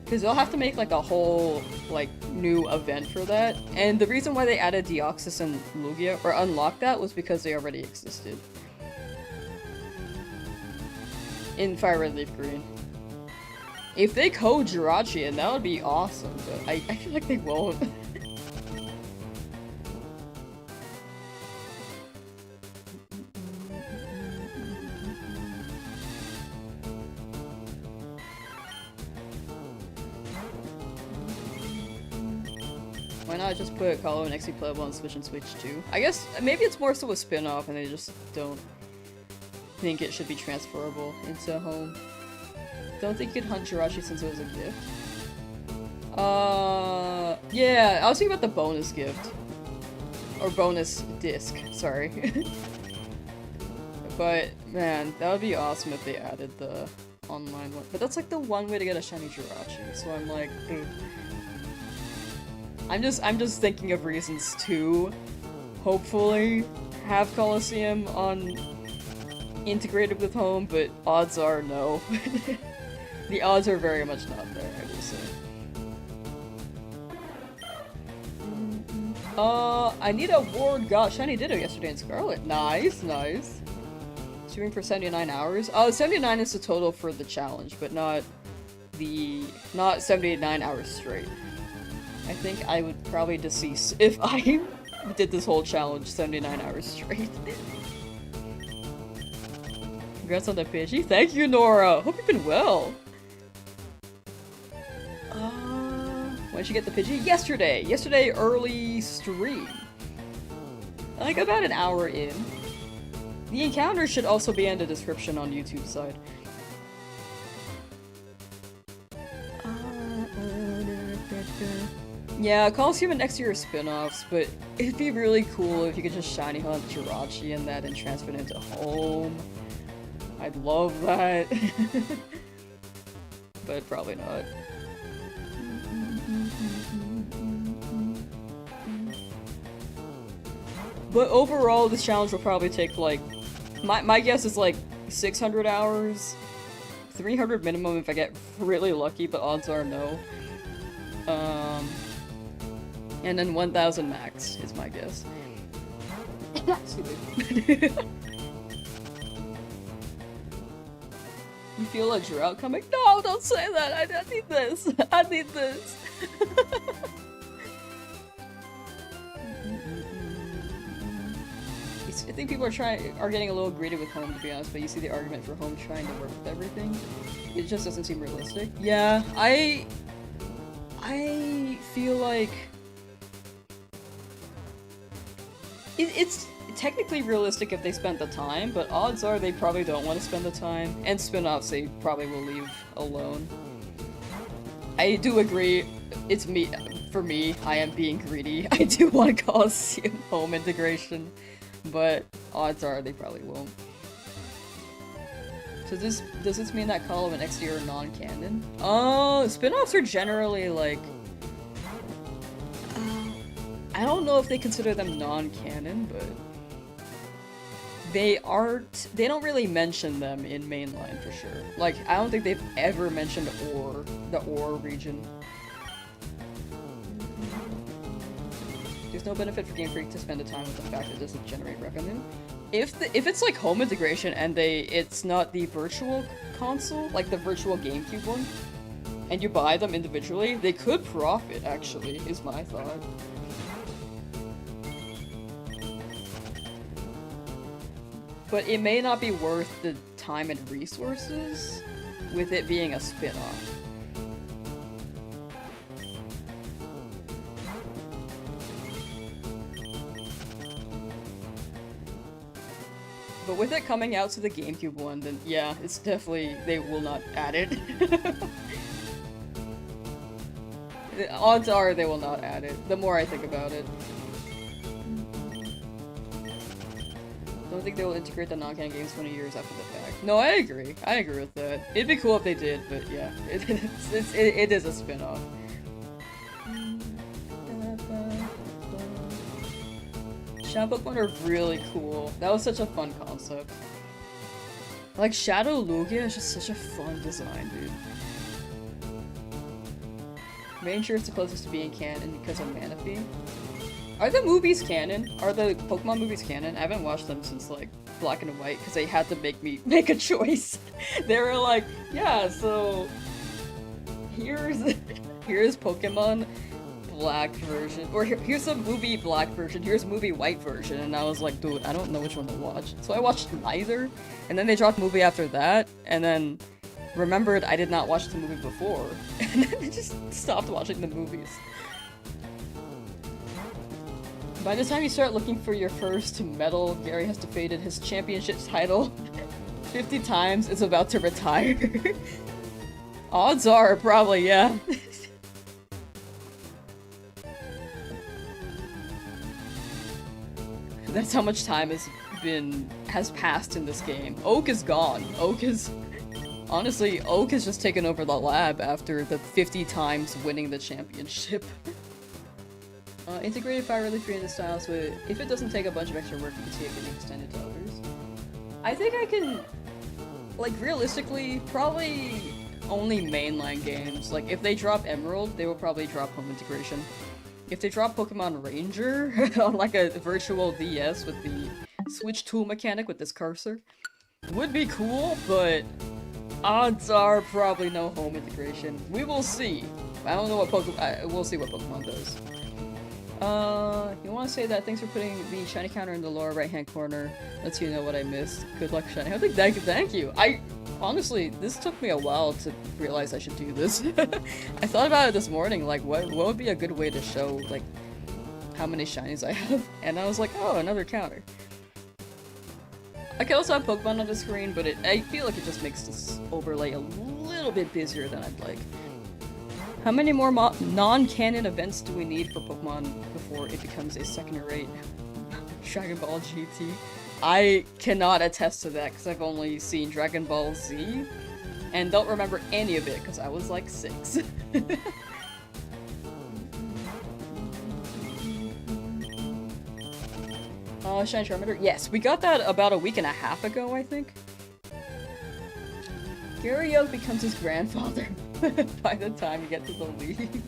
Because they'll have to make like a whole like new event for that. And the reason why they added Deoxys and Lugia, or unlocked that, was because they already existed. In Fire Red Leaf Green. If they code Jirachi in, that would be awesome, but I feel like they won't. Why not just put Colo and XP playable on Switch and Switch too? I guess maybe it's more so a spin-off and they just don't think it should be transferable into home. Don't think you could hunt Jirachi since it was a gift. Yeah, I was thinking about the bonus gift. Or bonus disc, sorry. But, man, that would be awesome if they added the online one. But that's like the one way to get a shiny Jirachi, so I'm like, ugh. I'm just thinking of reasons to hopefully have Coliseum on integrated with home, but odds are no. The odds are very much not there, I will say. I need a ward got shiny Ditto yesterday in Scarlet. Nice, nice. Shooting for 79 hours. 79 is the total for the challenge, but not 79 hours straight. I think I would probably decease if I did this whole challenge 79 hours straight. Congrats on the Pidgey. Thank you, Nora! Hope you've been well! When did you get the Pidgey? Yesterday! Yesterday early stream. Like about an hour in. The encounter should also be in the description on YouTube side. Yeah, Coliseum and next year are spin-offs, but it'd be really cool if you could just shiny hunt Jirachi in that and transfer it into home. I'd love that. But probably not. But overall, this challenge will probably take like, my guess is like 600 hours, 300 minimum if I get really lucky, but odds are no. And then 1000 max is my guess. You feel a drought coming? No, don't say that! I need this! I need this! I think people are getting a little greedy with home, to be honest, but you see the argument for home trying to work with everything. It just doesn't seem realistic. Yeah, I feel like it's technically realistic if they spend the time, but odds are they probably don't want to spend the time, and spin-offs they probably will leave alone. I do agree, it's me, for me, I am being greedy. I do want to cause home integration, but odds are they probably won't. So does this mean that Call of an XD are non-canon? Oh, spin-offs are generally like, I don't know if they consider them non-canon, but they don't really mention them in mainline for sure. Like, I don't think they've ever mentioned the Ore region. There's no benefit for Game Freak to spend the time with the fact that it doesn't generate revenue. If it's like home integration and it's not the virtual console, like the virtual GameCube one, and you buy them individually, they could profit actually, is my thought. But it may not be worth the time and resources with it being a spin-off. But with it coming out to the GameCube one, then yeah, it's definitely, they will not add it. The odds are they will not add it, the more I think about it. Don't think they will integrate the non-canon games 20 years after the fact. No, I agree. I agree with that. It'd be cool if they did, but yeah, it is a spin-off. Shadow Pokemon are really cool. That was such a fun concept. Like, Shadow Lugia is just such a fun design, dude. Ranger is the closest to being canon because of Manaphy. Are the movies canon? Are the Pokemon movies canon? I haven't watched them since, like, Black and White, because they had to make me make a choice. They were like, yeah, so here's Pokemon Black version, or here's a movie Black version, here's movie White version, and I was like, dude, I don't know which one to watch. So I watched neither, and then they dropped the movie after that, and then remembered I did not watch the movie before, and then I just stopped watching the movies. By the time you start looking for your first medal, Gary has defeated his championship title 50 times, is about to retire. Odds are, probably, yeah. That's how much time has passed in this game. Oak is gone. Honestly, Oak has just taken over the lab after the 50 times winning the championship. Integrated Fire Relief Free in the style, so if it doesn't take a bunch of extra work, you can see it getting extended to others. I think I can, like, realistically, probably only mainline games. Like, if they drop Emerald, they will probably drop home integration. If they drop Pokemon Ranger on, like, a virtual DS with the switch tool mechanic with this cursor, would be cool, but odds are probably no home integration. We will see. I don't know what Pokemon, we'll see what Pokemon does. You want to say that thanks for putting the shiny counter in the lower right-hand corner. Lets you know what I missed. Good luck, shiny. I think thank you. Honestly, this took me a while to realize I should do this. I thought about it this morning, like, what would be a good way to show, like, how many shinies I have? And I was like, oh, another counter. I can also have Pokemon on the screen, but I feel like it just makes this overlay a little bit busier than I'd like. How many more non-canon events do we need for Pokemon before it becomes a second-rate Dragon Ball GT? I cannot attest to that because I've only seen Dragon Ball Z and don't remember any of it because I was like 6. Shiny Charmander? Yes, we got that about a week and a half ago, I think. Gary Oak becomes his grandfather by the time you get to the league.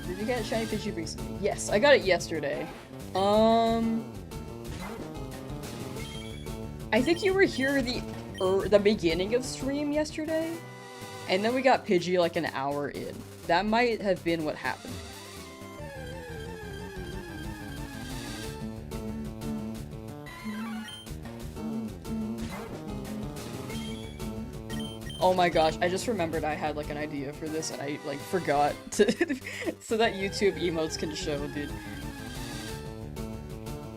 Did you get Shiny Pidgey recently? Yes, I got it yesterday. I think you were here the beginning of stream yesterday, and then we got Pidgey like an hour in. That might have been what happened. Oh my gosh, I just remembered I had like an idea for this and I like forgot to so that YouTube emotes can show, dude.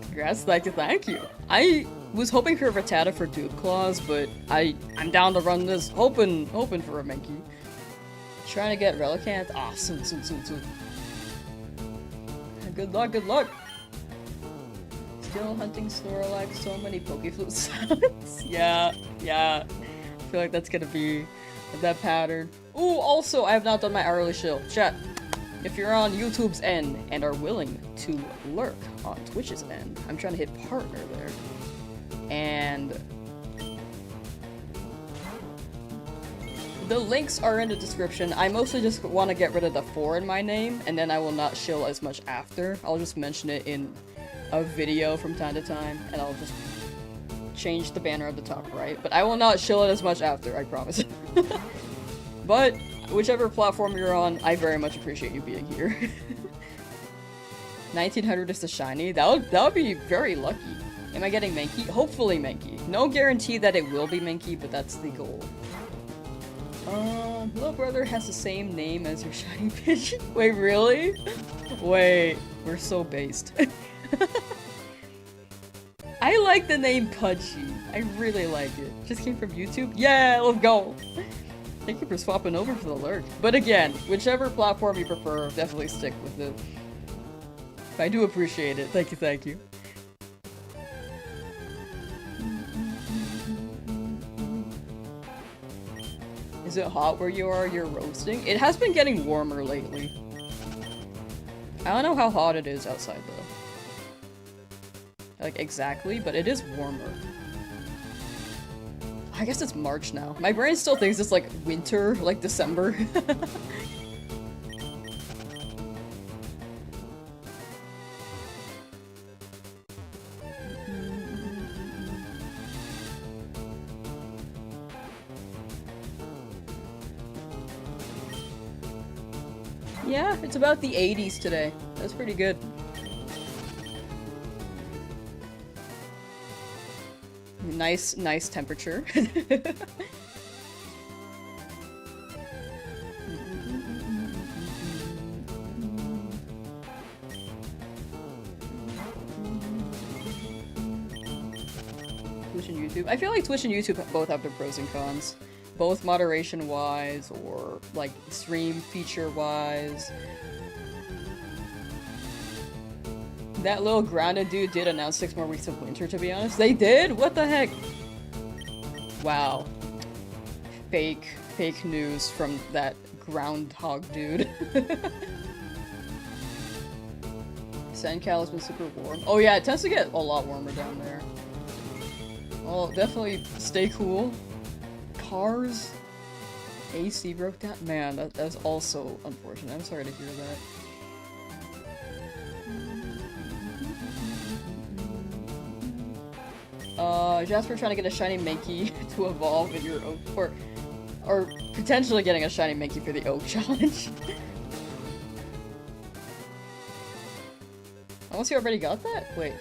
Congrats, thank you. I was hoping for a Rattata for Dupe Claws, but I'm down to run this, hoping for a Mankey. Trying to get Relicanth? Ah, soon. Good luck, good luck! Still hunting Snorlax, so many Pokeflute sounds. Yeah. I feel like that's gonna be that pattern. Ooh, also, I have not done my hourly shield. Chat, if you're on YouTube's end and are willing to lurk on Twitch's end, I'm trying to hit partner there. And the links are in the description. I mostly just want to get rid of the 4 in my name, and then I will not shill as much after. I'll just mention it in a video from time to time, and I'll just change the banner at the top right. But I will not shill it as much after, I promise. But whichever platform you're on, I very much appreciate you being here. 1900 is the shiny. That would be very lucky. Am I getting Mankey? Hopefully Mankey. No guarantee that it will be Mankey, but that's the goal. Little brother has the same name as your shiny Pidgey. Wait, really? Wait, we're so based. I like the name Pudgy. I really like it. Just came from YouTube? Yeah, let's go! Thank you for swapping over for the lurk. But again, whichever platform you prefer, definitely stick with it. I do appreciate it. Thank you. Is it hot where you are? You're roasting? It has been getting warmer lately. I don't know how hot it is outside though. Like exactly, but it is warmer. I guess it's March now. My brain still thinks it's like winter, like December. Yeah, it's about the 80s today. That's pretty good. Nice temperature. Twitch and YouTube. I feel like Twitch and YouTube both have their pros and cons. Both moderation-wise or, like, stream feature-wise. That little grounded dude did announce 6 more weeks of winter, to be honest. They did? What the heck? Wow. Fake news from that groundhog dude. SoCal has been super warm. Oh yeah, it tends to get a lot warmer down there. Well, definitely stay cool. Cars. AC broke down. Man, that's also unfortunate. I'm sorry to hear that. Jasper trying to get a shiny Mankey to evolve in your Oak, or potentially getting a shiny Mankey for the Oak challenge. Unless you already got that? Wait.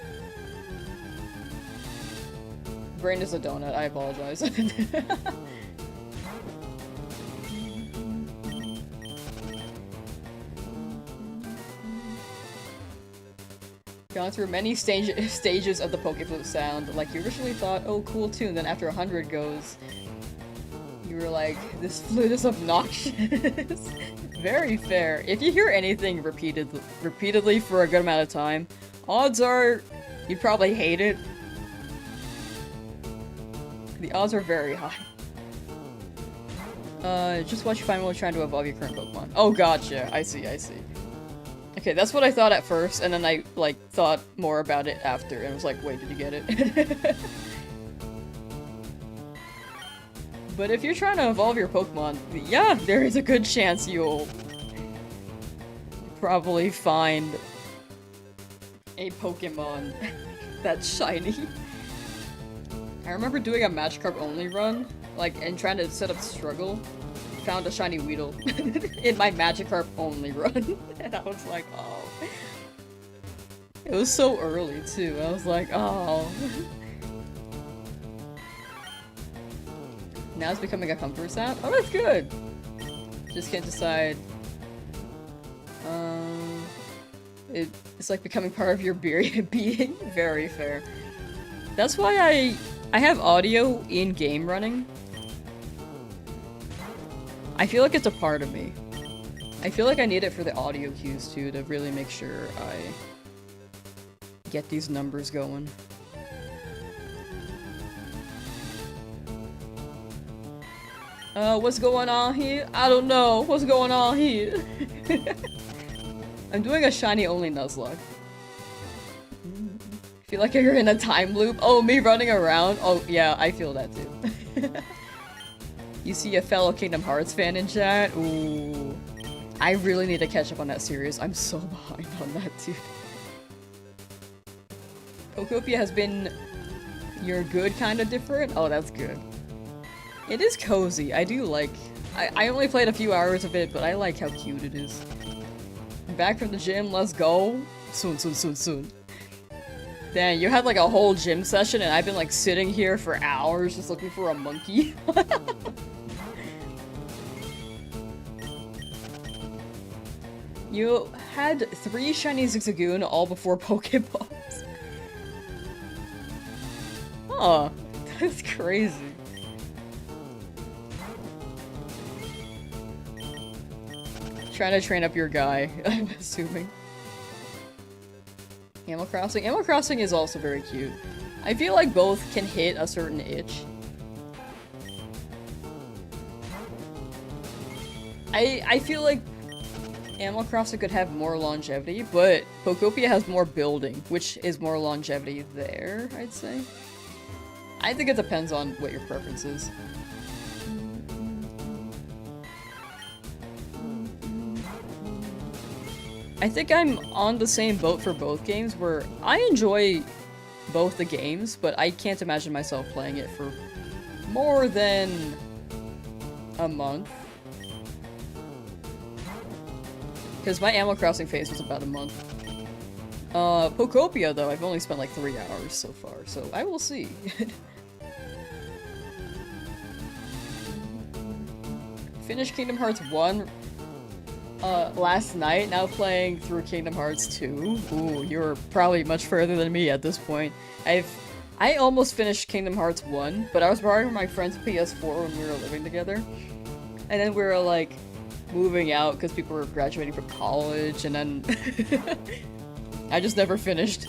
Brain is a donut, I apologize. Gone through many stages of the Pokeflute sound. Like, you originally thought, oh, cool tune, then after 100 goes, you were like, this flute is obnoxious. Very fair. If you hear anything repeatedly for a good amount of time, odds are you probably hate it. The odds are very high. Just watch you find while trying to evolve your current Pokemon. Oh, gotcha. I see, I see. Okay, that's what I thought at first, and then I, like, thought more about it after, and was like, wait, did you get it? But if you're trying to evolve your Pokemon, yeah, there is a good chance you'll probably find a Pokemon that's shiny. I remember doing a Magikarp only run, like, and trying to set up struggle. Found a shiny Weedle in my Magikarp only run. And I was like, oh. It was so early, too. I was like, oh. Now it's becoming a comfort sound? Oh, that's good! Just can't decide. It's like becoming part of your being. Very fair. That's why I have audio in-game running. I feel like it's a part of me. I feel like I need it for the audio cues too, to really make sure I get these numbers going. What's going on here? I don't know. What's going on here? I'm doing a shiny only Nuzlocke. Feel like you're in a time loop. Oh, me running around? Oh, yeah, I feel that too. You see a fellow Kingdom Hearts fan in chat? Ooh. I really need to catch up on that series. I'm so behind on that, dude. Pokopia has been your good kind of different? Oh, that's good. It is cozy. I do like... I only played a few hours of it, but I like how cute it is. I'm back from the gym, let's go. Soon, soon, soon, soon. Dang, you had like a whole gym session and I've been like sitting here for hours just looking for a monkey. You had 3 shiny Zigzagoon all before Pokeballs. Oh, that's crazy. Trying to train up your guy, I'm assuming. Animal Crossing? Animal Crossing is also very cute. I feel like both can hit a certain itch. I feel like Animal Crossing could have more longevity, but Pokopia has more building, which is more longevity there, I'd say. I think it depends on what your preference is. I think I'm on the same boat for both games, where I enjoy both the games, but I can't imagine myself playing it for more than a month. Because my Animal Crossing phase was about a month. Pokopia, though, I've only spent like 3 hours so far, so I will see. Finished Kingdom Hearts 1 last night, now playing through Kingdom Hearts 2. Ooh, you're probably much further than me at this point. I almost finished Kingdom Hearts 1, but I was borrowing my friend's PS4 when we were living together. And then we were like moving out because people were graduating from college, and then I just never finished.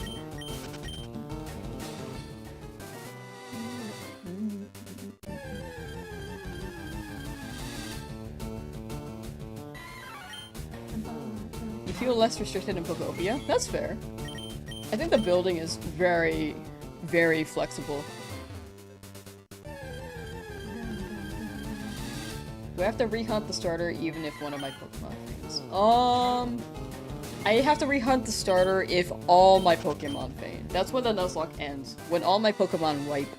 You feel less restricted in Pokopia? That's fair. I think the building is very, very flexible. Do I have to rehunt the starter even if one of my Pokemon faints? I have to rehunt the starter if all my Pokemon faint. That's when the Nuzlocke ends. When all my Pokemon wipe.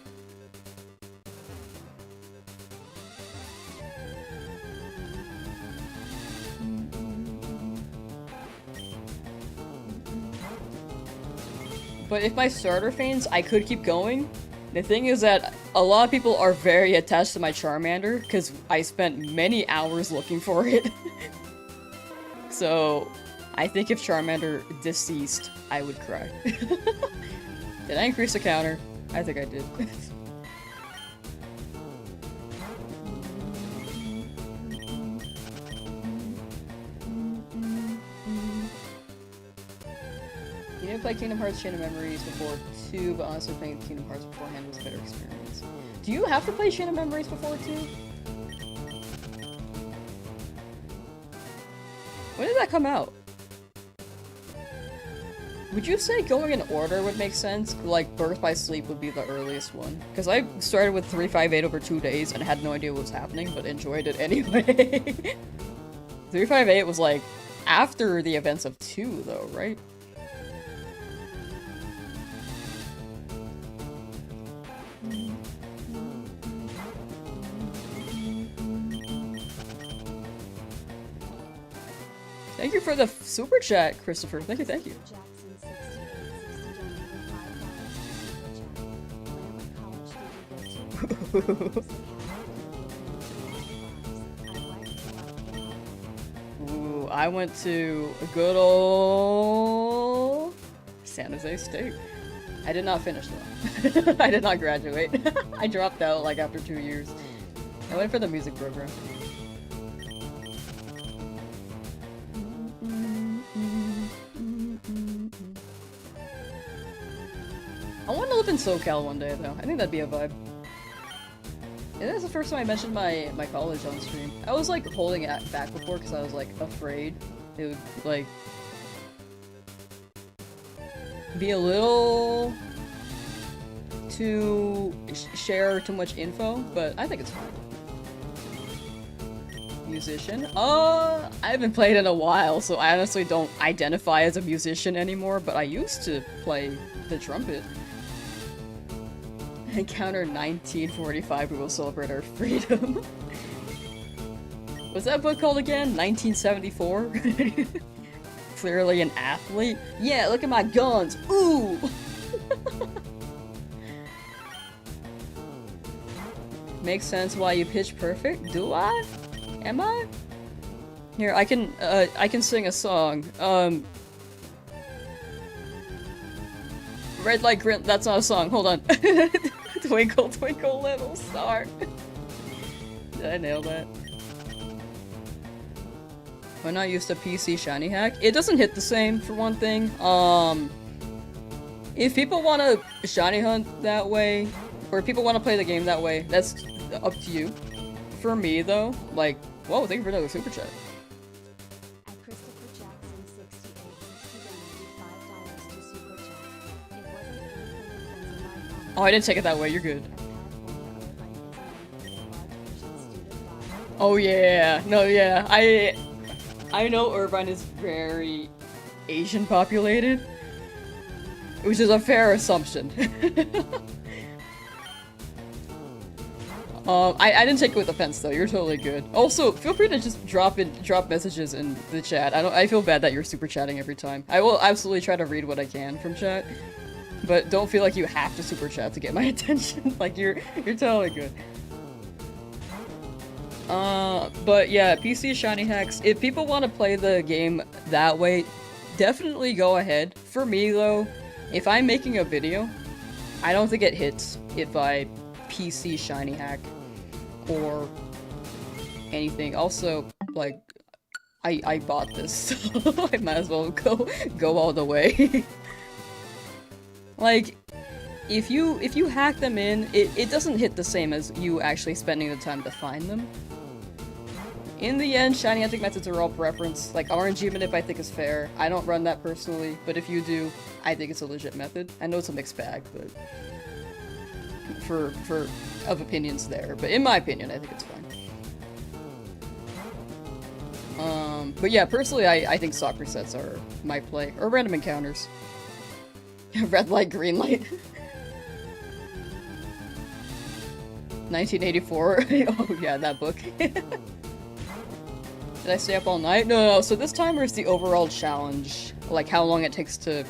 But if my starter faints, I could keep going. The thing is that a lot of people are very attached to my Charmander, because I spent many hours looking for it. So, I think if Charmander deceased, I would cry. Did I increase the counter? I think I did. You didn't play Kingdom Hearts Chain of Memories before 2, but honestly playing Kingdom Hearts beforehand was a better experience. Do you have to play Chain of Memories before 2? When did that come out? Would you say going in order would make sense? Like, Birth by Sleep would be the earliest one. Because I started with 358 over 2 days and had no idea what was happening, but enjoyed it anyway. 358 was like, after the events of 2, though, right? Thank you for the super chat, Christopher. Thank you, thank you. Ooh, I went to a good old San Jose State. I did not finish though. I did not graduate. I dropped out like after 2 years. I went for the music program. I want to live in SoCal one day though. I think that'd be a vibe. And that's the first time I mentioned my college on stream. I was like holding it back before because I was like afraid it would like be a little too share too much info, but I think it's fine. Musician? I haven't played in a while, so I honestly don't identify as a musician anymore, but I used to play the trumpet. Encounter 1945, we will celebrate our freedom. What's that book called again? 1974? Clearly an athlete. Yeah, look at my guns. Ooh! Makes sense why you pitch perfect. Do I? Am I? Here, I can sing a song. Red light green. That's not a song. Hold on. Twinkle, twinkle, little star. Did I nail that? Why not use the PC shiny hack? It doesn't hit the same, for one thing. If people want to shiny hunt that way, or if people want to play the game that way, that's up to you. For me, though, like, whoa, thank you for another super chat. Oh, I didn't take it that way, you're good. Oh yeah, no yeah, I know Irvine is very Asian populated, which is a fair assumption. I didn't take it with offense though, you're totally good. Also, feel free to just drop messages in the chat. I feel bad that you're super chatting every time. I will absolutely try to read what I can from chat. But don't feel like you have to super chat to get my attention. Like you're totally good. But yeah, PC shiny hacks. If people want to play the game that way, definitely go ahead. For me though, if I'm making a video, I don't think it hits if I PC shiny hack or anything. Also, like, I bought this, so I might as well go all the way. Like, if you hack them in, it doesn't hit the same as you actually spending the time to find them. In the end, shiny hunting methods are all preference. Like, RNG manip I think is fair. I don't run that personally, but if you do, I think it's a legit method. I know it's a mixed bag, but for of opinions there. But in my opinion, I think it's fine. But yeah, personally, I think stock resets are my play. Or random encounters. Red light, green light. 1984. Oh yeah, that book. Did I stay up all night? No, so this timer is the overall challenge. Like how long it takes to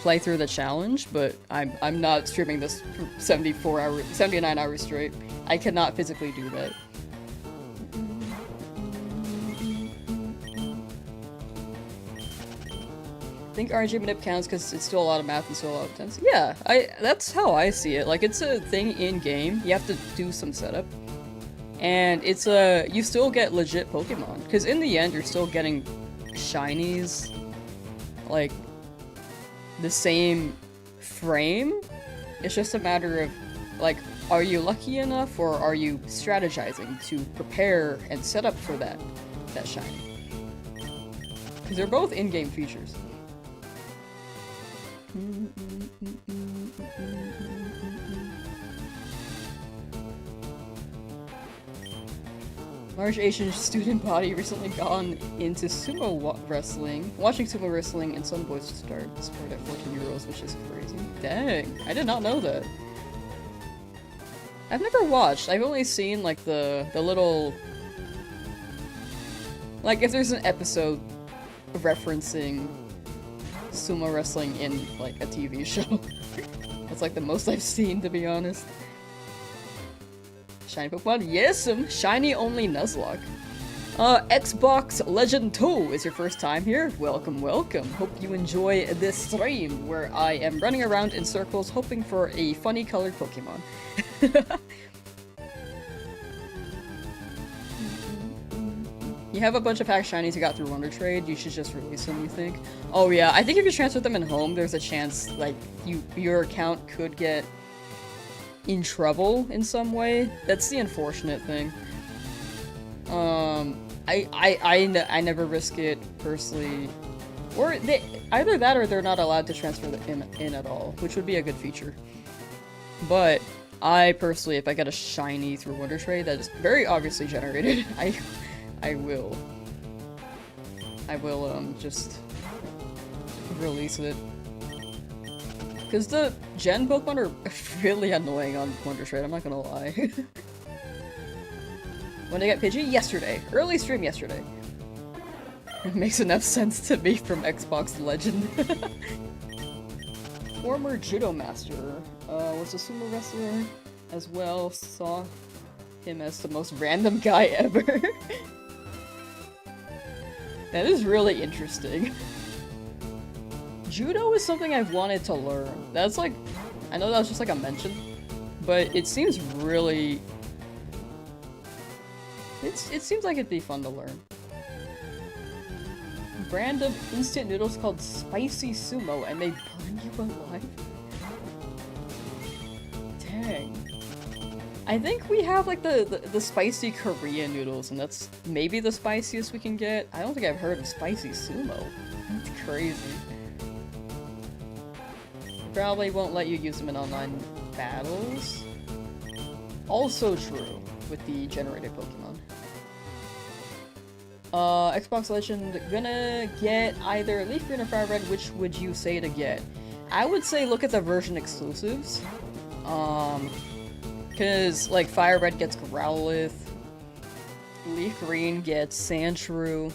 play through the challenge, but I'm not streaming this for 79 hours straight. I cannot physically do that. I think RNG manip counts because it's still a lot of math and still a lot of tense. Yeah, that's how I see it. Like, it's a thing in-game. You have to do some setup. And it's you still get legit Pokemon. Because in the end, you're still getting shinies, like, the same frame. It's just a matter of, like, are you lucky enough or are you strategizing to prepare and set up for that shiny? Because they're both in-game features. Large Asian student body recently gone into sumo wrestling. Watching sumo wrestling and some boys start sport at 14 euros, which is crazy. Dang, I did not know that. I've never watched. I've only seen like the little, like if there's an episode referencing sumo wrestling in like a TV show. That's like the most I've seen, to be honest. Shiny Pokemon? Yes, Shiny Only Nuzlocke. Xbox Legend 2 is your first time here? Welcome, welcome. Hope you enjoy this stream where I am running around in circles hoping for a funny colored Pokemon. You have a bunch of pack shinies you got through Wonder Trade, you should just release them, you think? Oh yeah, I think if you transfer them in home, there's a chance, like, your account could get in trouble in some way. That's the unfortunate thing. I never risk it, personally. Or, either that or they're not allowed to transfer them in at all, which would be a good feature. But, I personally, if I get a shiny through Wonder Trade that is very obviously generated, I will just release it. Because the Gen Pokemon are really annoying on Wonder Trade, I'm not gonna lie. When did I get Pidgey? Yesterday. Early stream yesterday. It makes enough sense to me from Xbox Legend. Former judo master, was a sumo wrestler as well, saw him as the most random guy ever. That is really interesting. Judo is something I've wanted to learn. That's like, I know that was just like a mention, but it seems really... It seems like it'd be fun to learn. Brand of instant noodles called Spicy Sumo, and they burn you alive? Dang. I think we have like the spicy Korean noodles, and that's maybe the spiciest we can get. I don't think I've heard of Spicy Sumo. That's crazy. Probably won't let you use them in online battles. Also true with the generated Pokemon. Xbox Legend, gonna get either Leaf Green or Fire Red. Which would you say to get? I would say look at the version exclusives. Cause like Fire Red gets Growlithe, Leaf Green gets Sandshrew,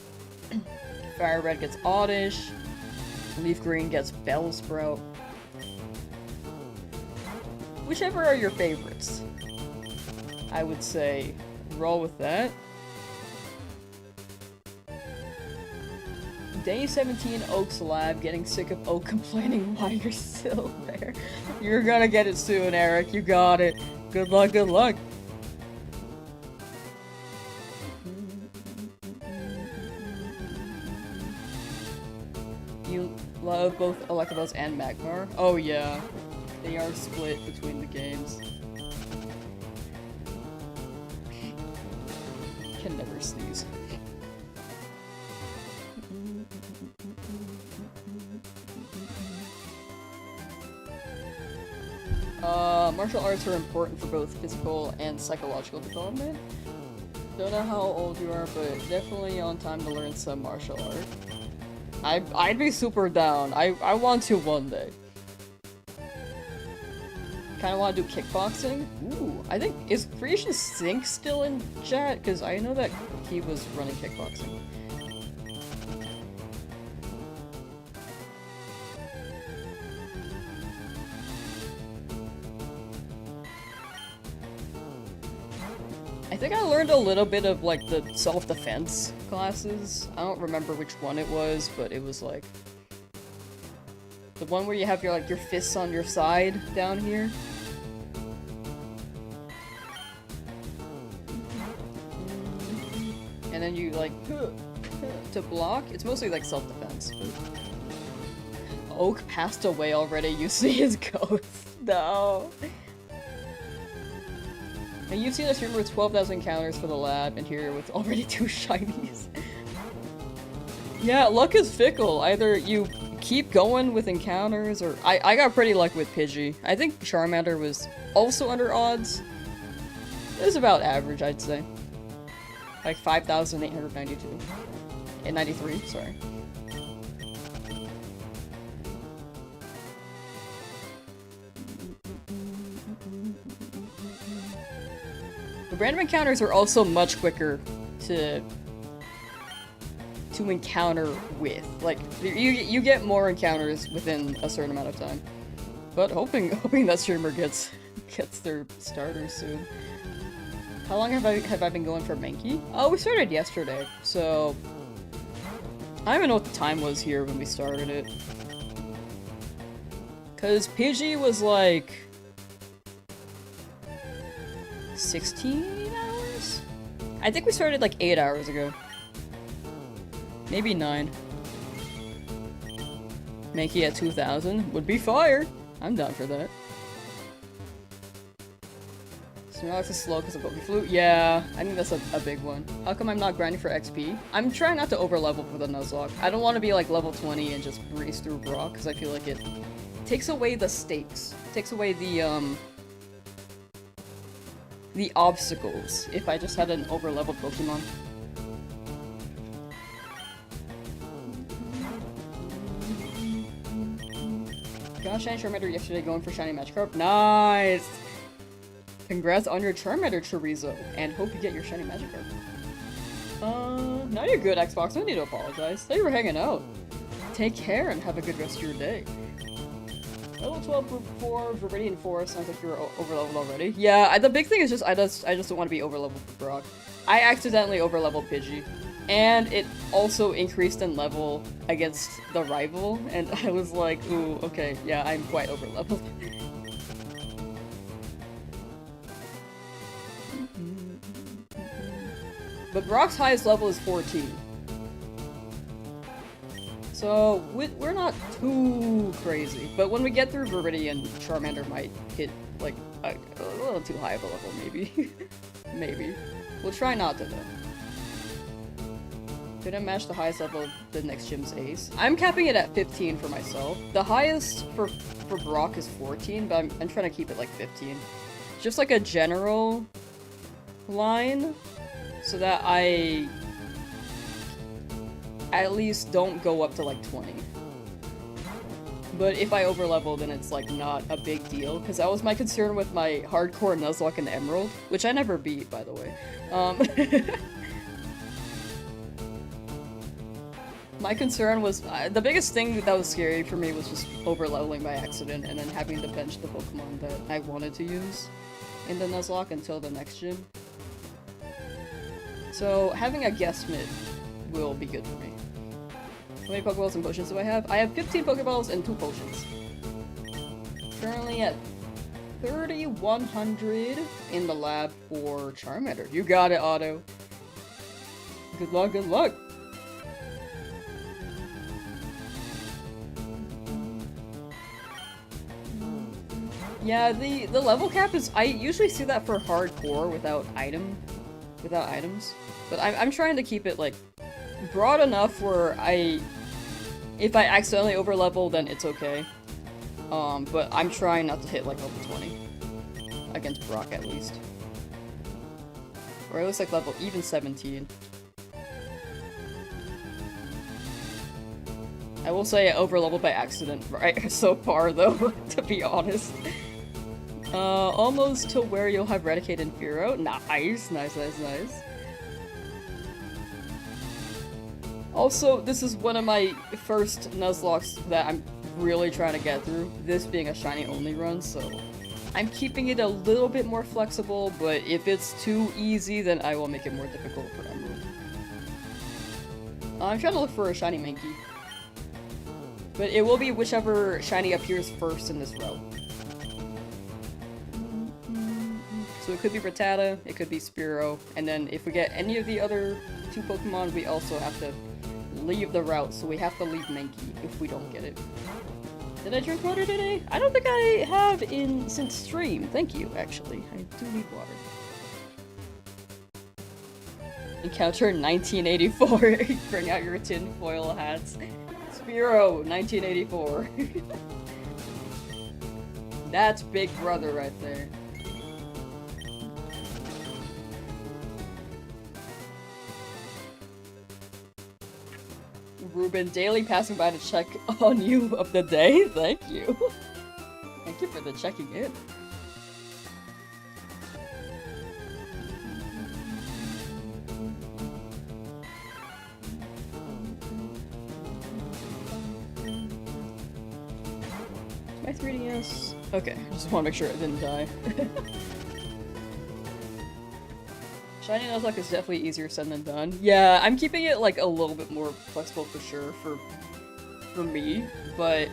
Fire Red gets Oddish, Leaf Green gets Bellsprout. Whichever are your favorites, I would say roll with that. Day 17 Oak's Lab, getting sick of Oak complaining why you're still there. You're gonna get it soon, Eric. You got it. Good luck, good luck. You love both Electabuzz and Magmar? Oh yeah. They are split between the games. Can never sneeze. Martial arts are important for both physical and psychological development. Don't know how old you are, but definitely on time to learn some martial art. I'd be super down. I want to one day. Kinda wanna do kickboxing? Ooh, I think, is Creation Sync still in chat? Cause I know that he was running kickboxing. I think I learned a little bit of like the self-defense classes. I don't remember which one it was, but it was like the one where you have your your fists on your side down here. And then you like to block. It's mostly like self-defense. Oak passed away already. You see his ghost. No. And you've seen us here with 12,000 counters for the lab, and here with already 2 shinies. Yeah, luck is fickle. Either you keep going with encounters, or I got pretty lucky with Pidgey. I think Charmander was also under odds. It was about average, I'd say. Like 5,892. And 93, sorry. The random encounters are also much quicker to encounter with. Like, you get more encounters within a certain amount of time. But hoping that streamer gets their starters soon. How long have I been going for Mankey? Oh, we started yesterday, so I don't even know what the time was here when we started it. Cause Pidgey was like 16 hours? I think we started like 8 hours ago. Maybe 9. Mankey at 2,000 would be fire. I'm down for that. Snorlax is slow because of Poke Flute. Yeah, I think that's a big one. How come I'm not grinding for XP? I'm trying not to overlevel for the Nuzlocke. I don't want to be like level 20 and just breeze through Brock because I feel like it takes away the stakes. Takes away the obstacles if I just had an overleveled Pokemon. Got Shiny Charmander yesterday going for Shiny Magikarp. Nice! Congrats on your Charmander, Chorizo, and hope you get your Shiny Magikarp. Now you're good, Xbox. No need to apologize. Thank you for hanging out. Take care and have a good rest of your day. Level 12 for Viridian Forest. Sounds like you're overleveled already. Yeah, the big thing is just I just don't want to be overleveled for Brock. I accidentally overleveled Pidgey. And it also increased in level against the rival, and I was like, ooh, okay, yeah, I'm quite overleveled. But Brock's highest level is 14. So, we're not too crazy. But when we get through Viridian, Charmander might hit, like, a little too high of a level, maybe. Maybe. We'll try not to, though. Didn't match the highest level of the next gym's ace. I'm capping it at 15 for myself. The highest for Brock is 14, but I'm trying to keep it like 15. Just like a general line, so that I at least don't go up to like 20. But if I overlevel, then it's like not a big deal, because that was my concern with my hardcore Nuzlocke and Emerald, which I never beat, by the way. My concern was, the biggest thing that was scary for me was just overleveling by accident and then having to bench the Pokemon that I wanted to use in the Nuzlocke until the next gym. So having a guesstimate will be good for me. How many Pokeballs and potions do I have? I have 15 Pokeballs and 2 potions. Currently at 3,100 in the lab for Charmander. You got it, Otto. Good luck, good luck. Yeah, the level cap is, I usually see that for hardcore without items. But I'm trying to keep it like broad enough where if I accidentally overlevel, then it's okay. But I'm trying not to hit like level 20 against Brock at least, or at least like level even 17. I will say I overleveled by accident right so far though, to be honest. Almost to where you'll have Raticate and Fearow. Nice, nice, nice, nice. Also, this is one of my first Nuzlockes that I'm really trying to get through, this being a Shiny Only run, so I'm keeping it a little bit more flexible, but if it's too easy, then I will make it more difficult for Emerald. I'm trying to look for a Shiny Mankey. But it will be whichever Shiny appears first in this route. So it could be Rattata, it could be Spearow, and then if we get any of the other 2 Pokemon, we also have to leave the route, so we have to leave Mankey if we don't get it. Did I drink water today? I don't think I have since stream. Thank you, actually. I do need water. Encounter 1984. Bring out your tinfoil hats. Spiro, 1984. That's Big Brother right there. Ruben, daily passing by to check on you of the day. Thank you. Thank you for the checking in. My 3DS. Okay, I just want to make sure it didn't die. Shiny Nuzlocke is definitely easier said than done. Yeah, I'm keeping it like a little bit more flexible for sure for me, but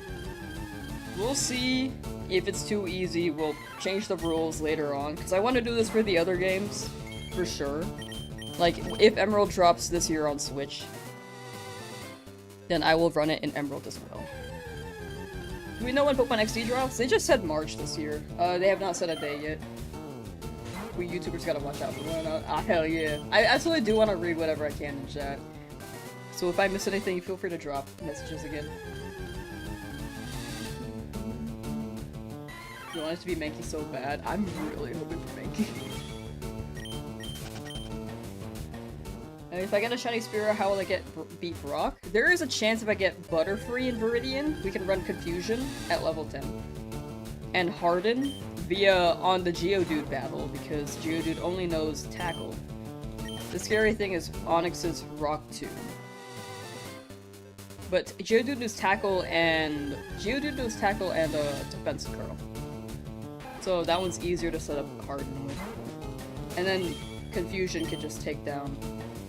we'll see if it's too easy. We'll change the rules later on because I want to do this for the other games for sure. Like if Emerald drops this year on Switch, then I will run it in Emerald as well. Do we know when Pokemon XD drops? They just said March this year. They have not set a day yet. We YouTubers gotta watch out for one. Hell yeah. I absolutely do want to read whatever I can in chat. So if I miss anything, feel free to drop messages again. You want it to be Mankey so bad? I'm really hoping for Mankey. If I get a shiny Spearow, how will I beat Brock? There is a chance if I get Butterfree in Viridian, we can run Confusion at level 10. And Harden via on the Geodude battle, because Geodude only knows Tackle. The scary thing is Onix's Rock Tomb. But Geodude knows Tackle and Defense Curl. So that one's easier to set up Harden with. And then Confusion could just take down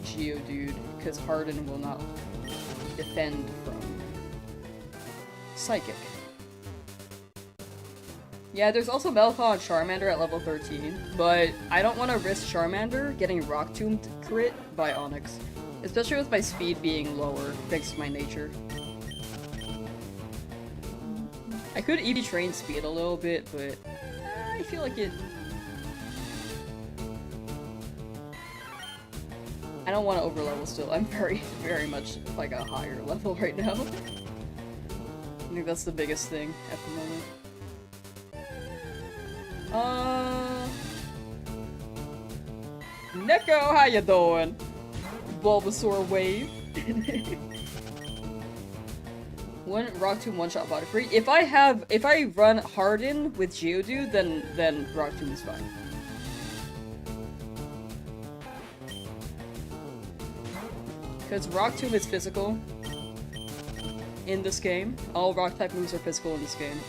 Geodude, because Harden will not defend from Psychic. Yeah, there's also Melfon and Charmander at level 13, but I don't want to risk Charmander getting Rock Tomb crit by Onix, especially with my speed being lower thanks to my nature. I could EV train speed a little bit, but I feel like it... I don't want to overlevel still. I'm very, very much like a higher level right now. I think that's the biggest thing at the moment. Neko, how you doing? Bulbasaur wave. One Rock Tomb one-shot Butterfree. If I run Harden with Geodude, then Rock Tomb is fine. Because Rock Tomb is physical in this game. All Rock-type moves are physical in this game.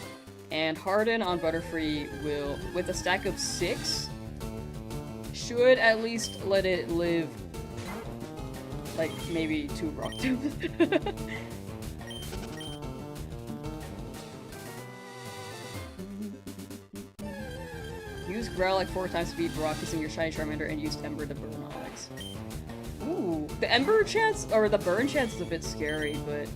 And Harden on Butterfree will, with a stack of 6, should at least let it live, like, maybe 2 Rock Tombs. Use Growl like 4 times to beat Brock using your Shiny Charmander and use Ember to burn Onix. Ooh, the Ember chance, or the burn chance is a bit scary, but...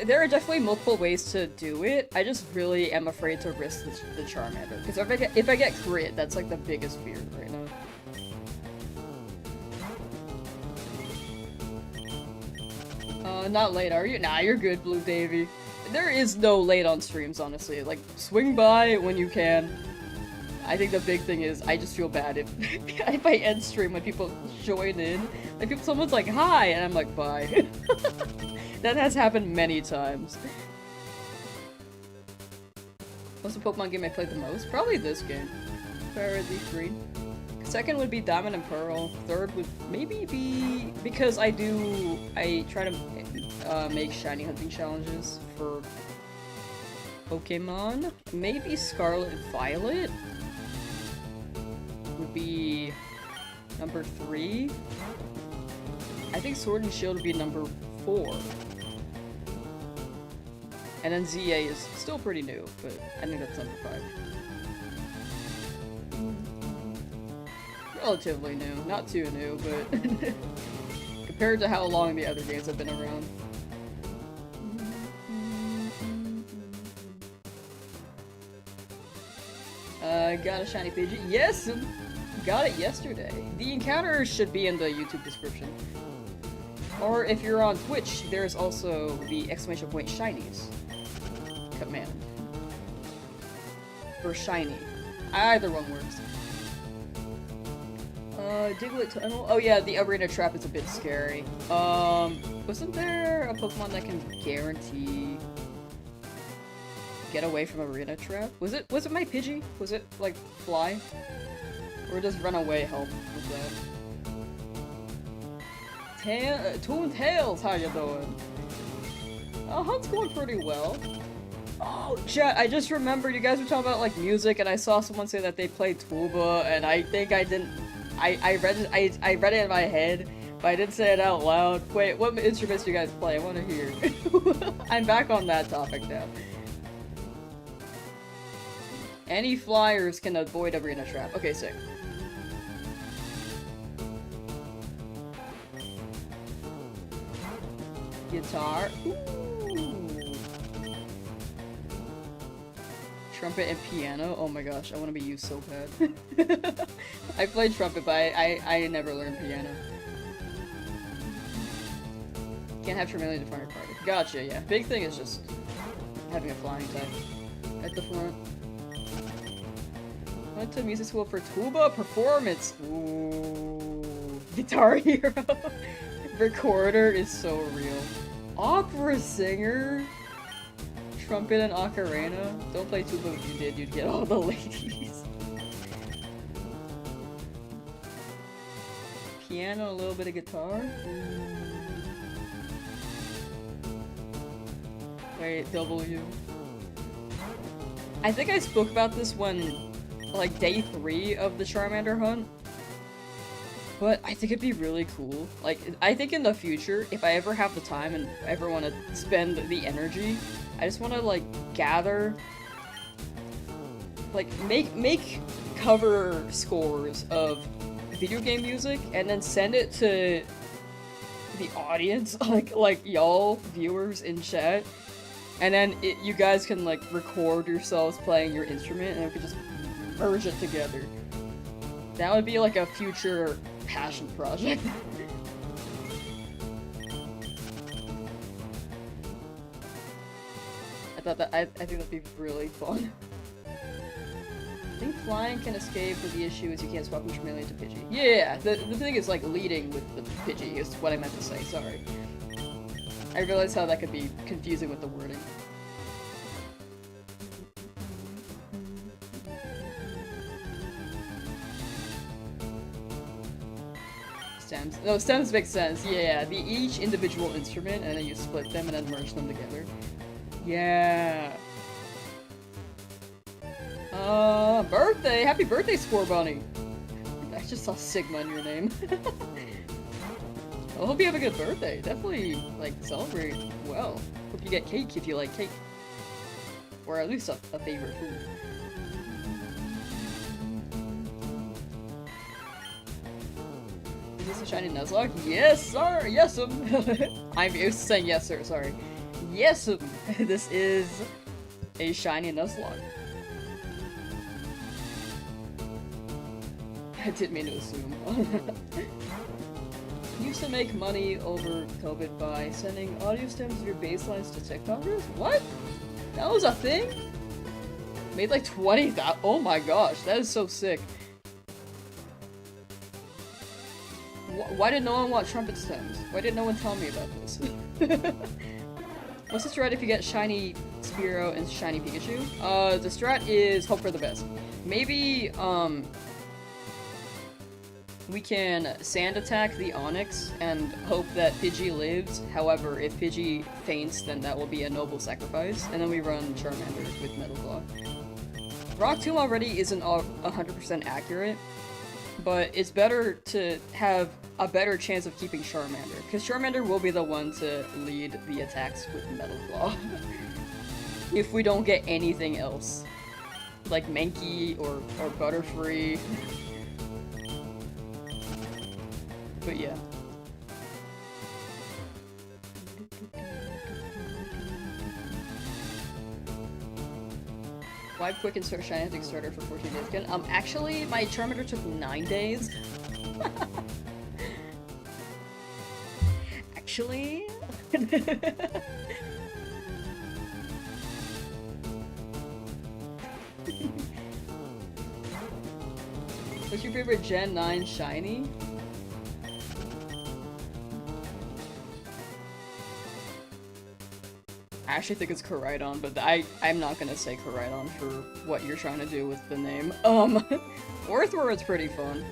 There are definitely multiple ways to do it. I just really am afraid to risk the Charmander. Because if I get crit, that's like the biggest fear right now. Not late, are you? Nah, you're good, Blue Davy. There is no late on streams, honestly. Like, swing by when you can. I think the big thing is, I just feel bad if I end stream when people join in. Like, if someone's like, hi, and I'm like, bye. That has happened many times. What's the Pokemon game I played the most? Probably this game. Fire Leaf Green. Second would be Diamond and Pearl. Third would maybe be... because I try to make shiny hunting challenges for Pokemon. Maybe Scarlet and Violet would be number 3. I think Sword and Shield would be number 4. And then ZA is still pretty new, but I think that's number 5. Relatively new. Not too new, but compared to how long the other games have been around. Got a shiny Pidgey. Yes! Got it yesterday. The encounter should be in the YouTube description. Or if you're on Twitch, there's also the exclamation point Shinies command. For shiny. Either one works. Diglett Tunnel? Oh yeah, the arena trap is a bit scary. Wasn't there a Pokemon that can guarantee get away from arena trap? Was it my Pidgey? Was it like fly? Or does run away help with that? Toon Tails, how you doing? Hunt's going pretty well. Oh, chat, I just remembered you guys were talking about like music, and I saw someone say that they played tuba, and I think I didn't. I read it in my head, but I didn't say it out loud. Wait, what instruments do you guys play? I want to hear. I'm back on that topic now. Any flyers can avoid arena trap. Okay, sick. Guitar. Ooh. Trumpet and piano. Oh my gosh, I want to be you so bad. I played trumpet, but I never learned piano. Can't have Charmeleon to find your party. Gotcha, yeah. Big thing is just having a flying type at the front. Went to music school for tuba performance. Ooh. Guitar Hero. Recorder is so real. Opera singer. Trumpet and ocarina. Don't play tuba if you did, you'd get all the ladies. Piano, a little bit of guitar. Wait, W. I think I spoke about this when, like, day 3 of the Charmander hunt. But I think it'd be really cool. Like, I think in the future, if I ever have the time and ever want to spend the energy, I just want to, like, gather, like, make cover scores of video game music and then send it to the audience, like y'all viewers in chat, and then you guys can, like, record yourselves playing your instrument and we could just merge it together. That would be, like, a future passion project. I think that'd be really fun. I think flying can escape, but the issue is you can't swap from Charmeleon to Pidgey. Yeah, the thing is, like, leading with the Pidgey is what I meant to say, sorry. I realized how that could be confusing with the wording. Stems. No, stems make sense, yeah. Each individual instrument, and then you split them and then merge them together. Yeah. Birthday! Happy birthday, Score Bunny! I just saw Sigma in your name. I hope you have a good birthday. Definitely, like, celebrate well. Hope you get cake if you like cake. Or at least a favorite food. Is this a shiny Nuzlocke? Yes, sir! Yes, I'm used to saying yes, sir, sorry. Yes, this is a shiny Nuzlocke. I didn't mean to assume. Used to make money over COVID by sending audio stems of your baselines to TikTokers? What? That was a thing? Made like 20,000. Oh my gosh, that is so sick. Why did no one want trumpet stems? Why didn't no one tell me about this? What's the strat if you get shiny Spearow and shiny Pikachu? The strat is hope for the best. Maybe, we can sand attack the Onix and hope that Pidgey lives. However, if Pidgey faints, then that will be a noble sacrifice. And then we run Charmander with Metal Claw. Rock Tomb already isn't 100% accurate, but it's better to have a better chance of keeping Charmander, because Charmander will be the one to lead the attacks with Metal Claw. If we don't get anything else. Like Mankey or Butterfree. But yeah. Wipe quick and start Shiny starter for 14 days again. Actually, my Charmander took 9 days. Actually... What's your favorite Gen 9 Shiny? I actually think it's Koraidon, but I'm not gonna say Koraidon for what you're trying to do with the name. Orthworld's pretty fun.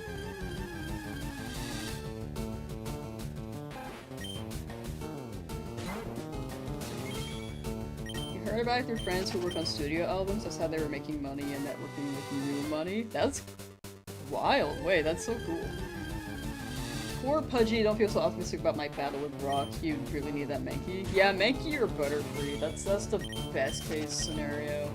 You heard about your friends who work on studio albums? That's how they were making money and networking with new money? That's wild. Wait, that's so cool. Poor Pudgy, don't feel so optimistic about my battle with Rock. You really need that Mankey. Yeah, Mankey or Butterfree. That's the best case scenario.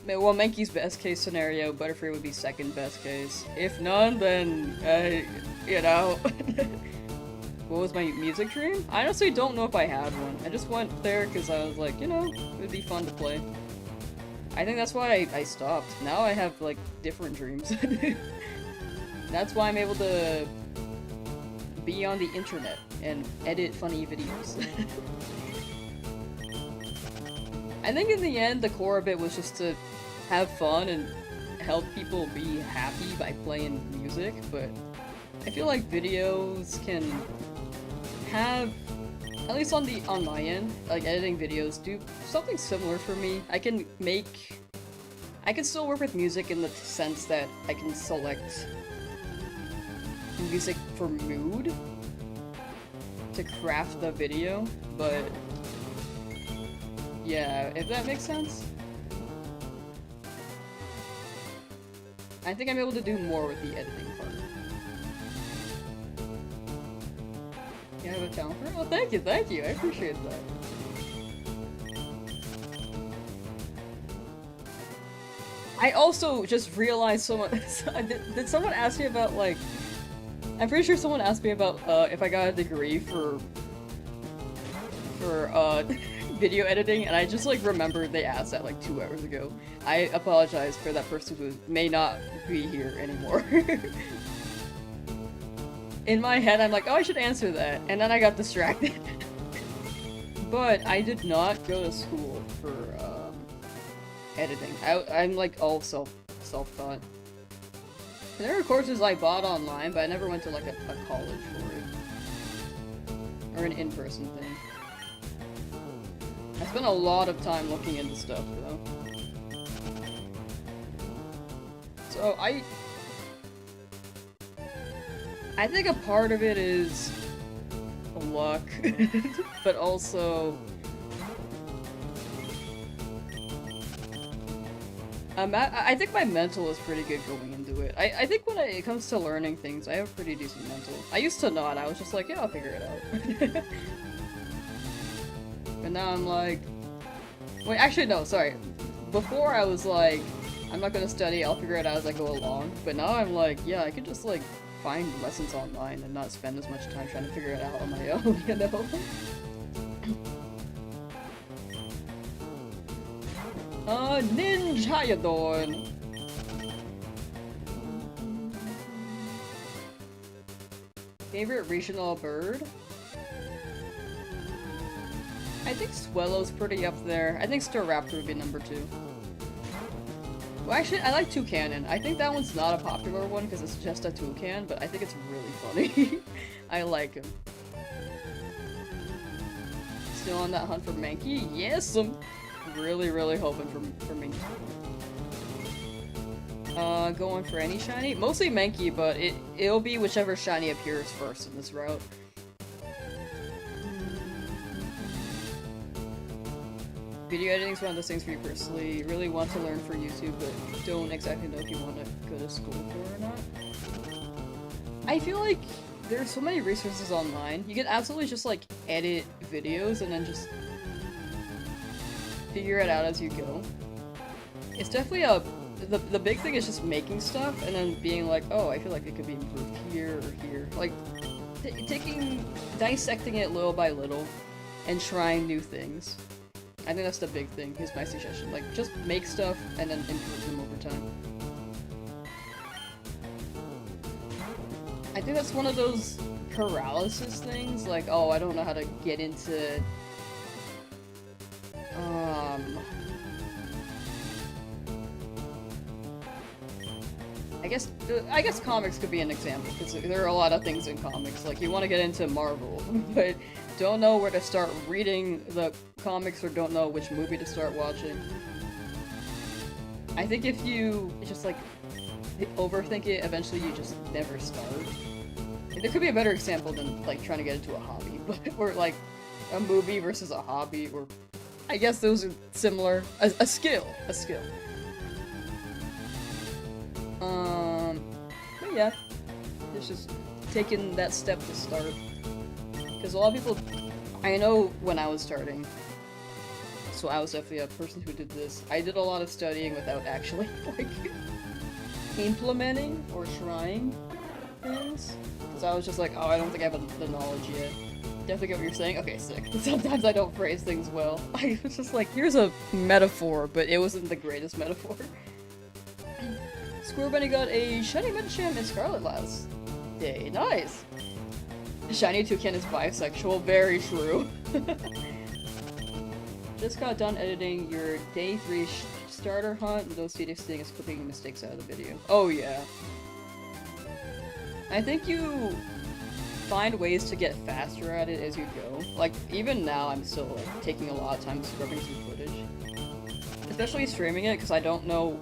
Well, Mankey's best case scenario, Butterfree would be second best case. If none, then, you know. What was my music dream? I honestly don't know if I had one. I just went there because I was like, you know, it would be fun to play. I think that's why I stopped. Now I have, like, different dreams. That's why I'm able to be on the internet and edit funny videos. I think in the end, the core of it was just to have fun and help people be happy by playing music, but I feel like videos can have, at least on my end, like editing videos, do something similar for me. I can still work with music in the sense that I can select music for mood to craft the video, but yeah, if that makes sense. I think I'm able to do more with the editing part. You have a talent for it? Oh, thank you, I appreciate that. I also just realized did someone ask me about, like, I'm pretty sure someone asked me about, if I got a degree for video editing, and I just, like, remembered they asked that, like, 2 hours ago. I apologize for that person who may not be here anymore. In my head, I'm like, oh, I should answer that, and then I got distracted. But I did not go to school for, editing. I'm, like, all self-taught. There are courses I bought online, but I never went to, like, a college for it. Or an in-person thing. I spent a lot of time looking into stuff, though. So, I think a part of it is luck, but also I think my mental is pretty good going into it. I think when it comes to learning things, I have pretty decent mental. I used to not. I was just like, yeah, I'll figure it out. And now I'm like... Wait, actually, no, sorry. Before I was like, I'm not gonna study, I'll figure it out as I go along. But now I'm like, yeah, I could just, like, find lessons online and not spend as much time trying to figure it out on my own, you know? Ninja, how you doing? Favorite regional bird? I think Swellow's pretty up there. I think Staraptor would be number 2. Well, actually, I like Toucanon. I think that one's not a popular one because it's just a toucan, but I think it's really funny. I like him. Still on that hunt for Mankey? Yes, I'm really, really hoping for Mankey. Going for any shiny? Mostly Mankey, but it'll be whichever shiny appears first in this route. Video editing is one of those things for you personally. Really want to learn for YouTube, but don't exactly know if you want to go to school for it or not. I feel like there are so many resources online. You can absolutely just, like, edit videos and then just figure it out as you go. It's definitely the big thing is just making stuff and then being like, oh, I feel like it could be improved here or here. Like, dissecting it little by little and trying new things. I think that's the big thing, is my suggestion. Like, just make stuff and then improve them over time. I think that's one of those paralysis things, like, oh, I don't know how to get into... I guess comics could be an example, because there are a lot of things in comics. Like, you want to get into Marvel, but don't know where to start reading the comics or don't know which movie to start watching. I think if you just, like, overthink it, eventually you just never start. There could be a better example than, like, trying to get into a hobby, but, or, like, a movie versus a hobby, or... I guess those are similar. A skill. But yeah. It's just taking that step to start. Because a lot of people... I know when I was starting, so I was definitely a person who did this. I did a lot of studying without actually, like, implementing or trying things. Because I was just like, oh, I don't think I have the knowledge yet. Definitely get what you're saying. Okay, sick. Sometimes I don't phrase things well. I was just like, here's a metaphor, but it wasn't the greatest metaphor. Squirrel Bunny got a Shiny Medicham in Scarlet last day. Nice! Shiny Toucan is bisexual. Very true. Just got done editing your day 3 starter hunt, and those Phoenix thing is clipping mistakes out of the video. Oh yeah. I think you find ways to get faster at it as you go. Like, even now I'm still, like, taking a lot of time scrubbing through footage. Especially streaming it, because I don't know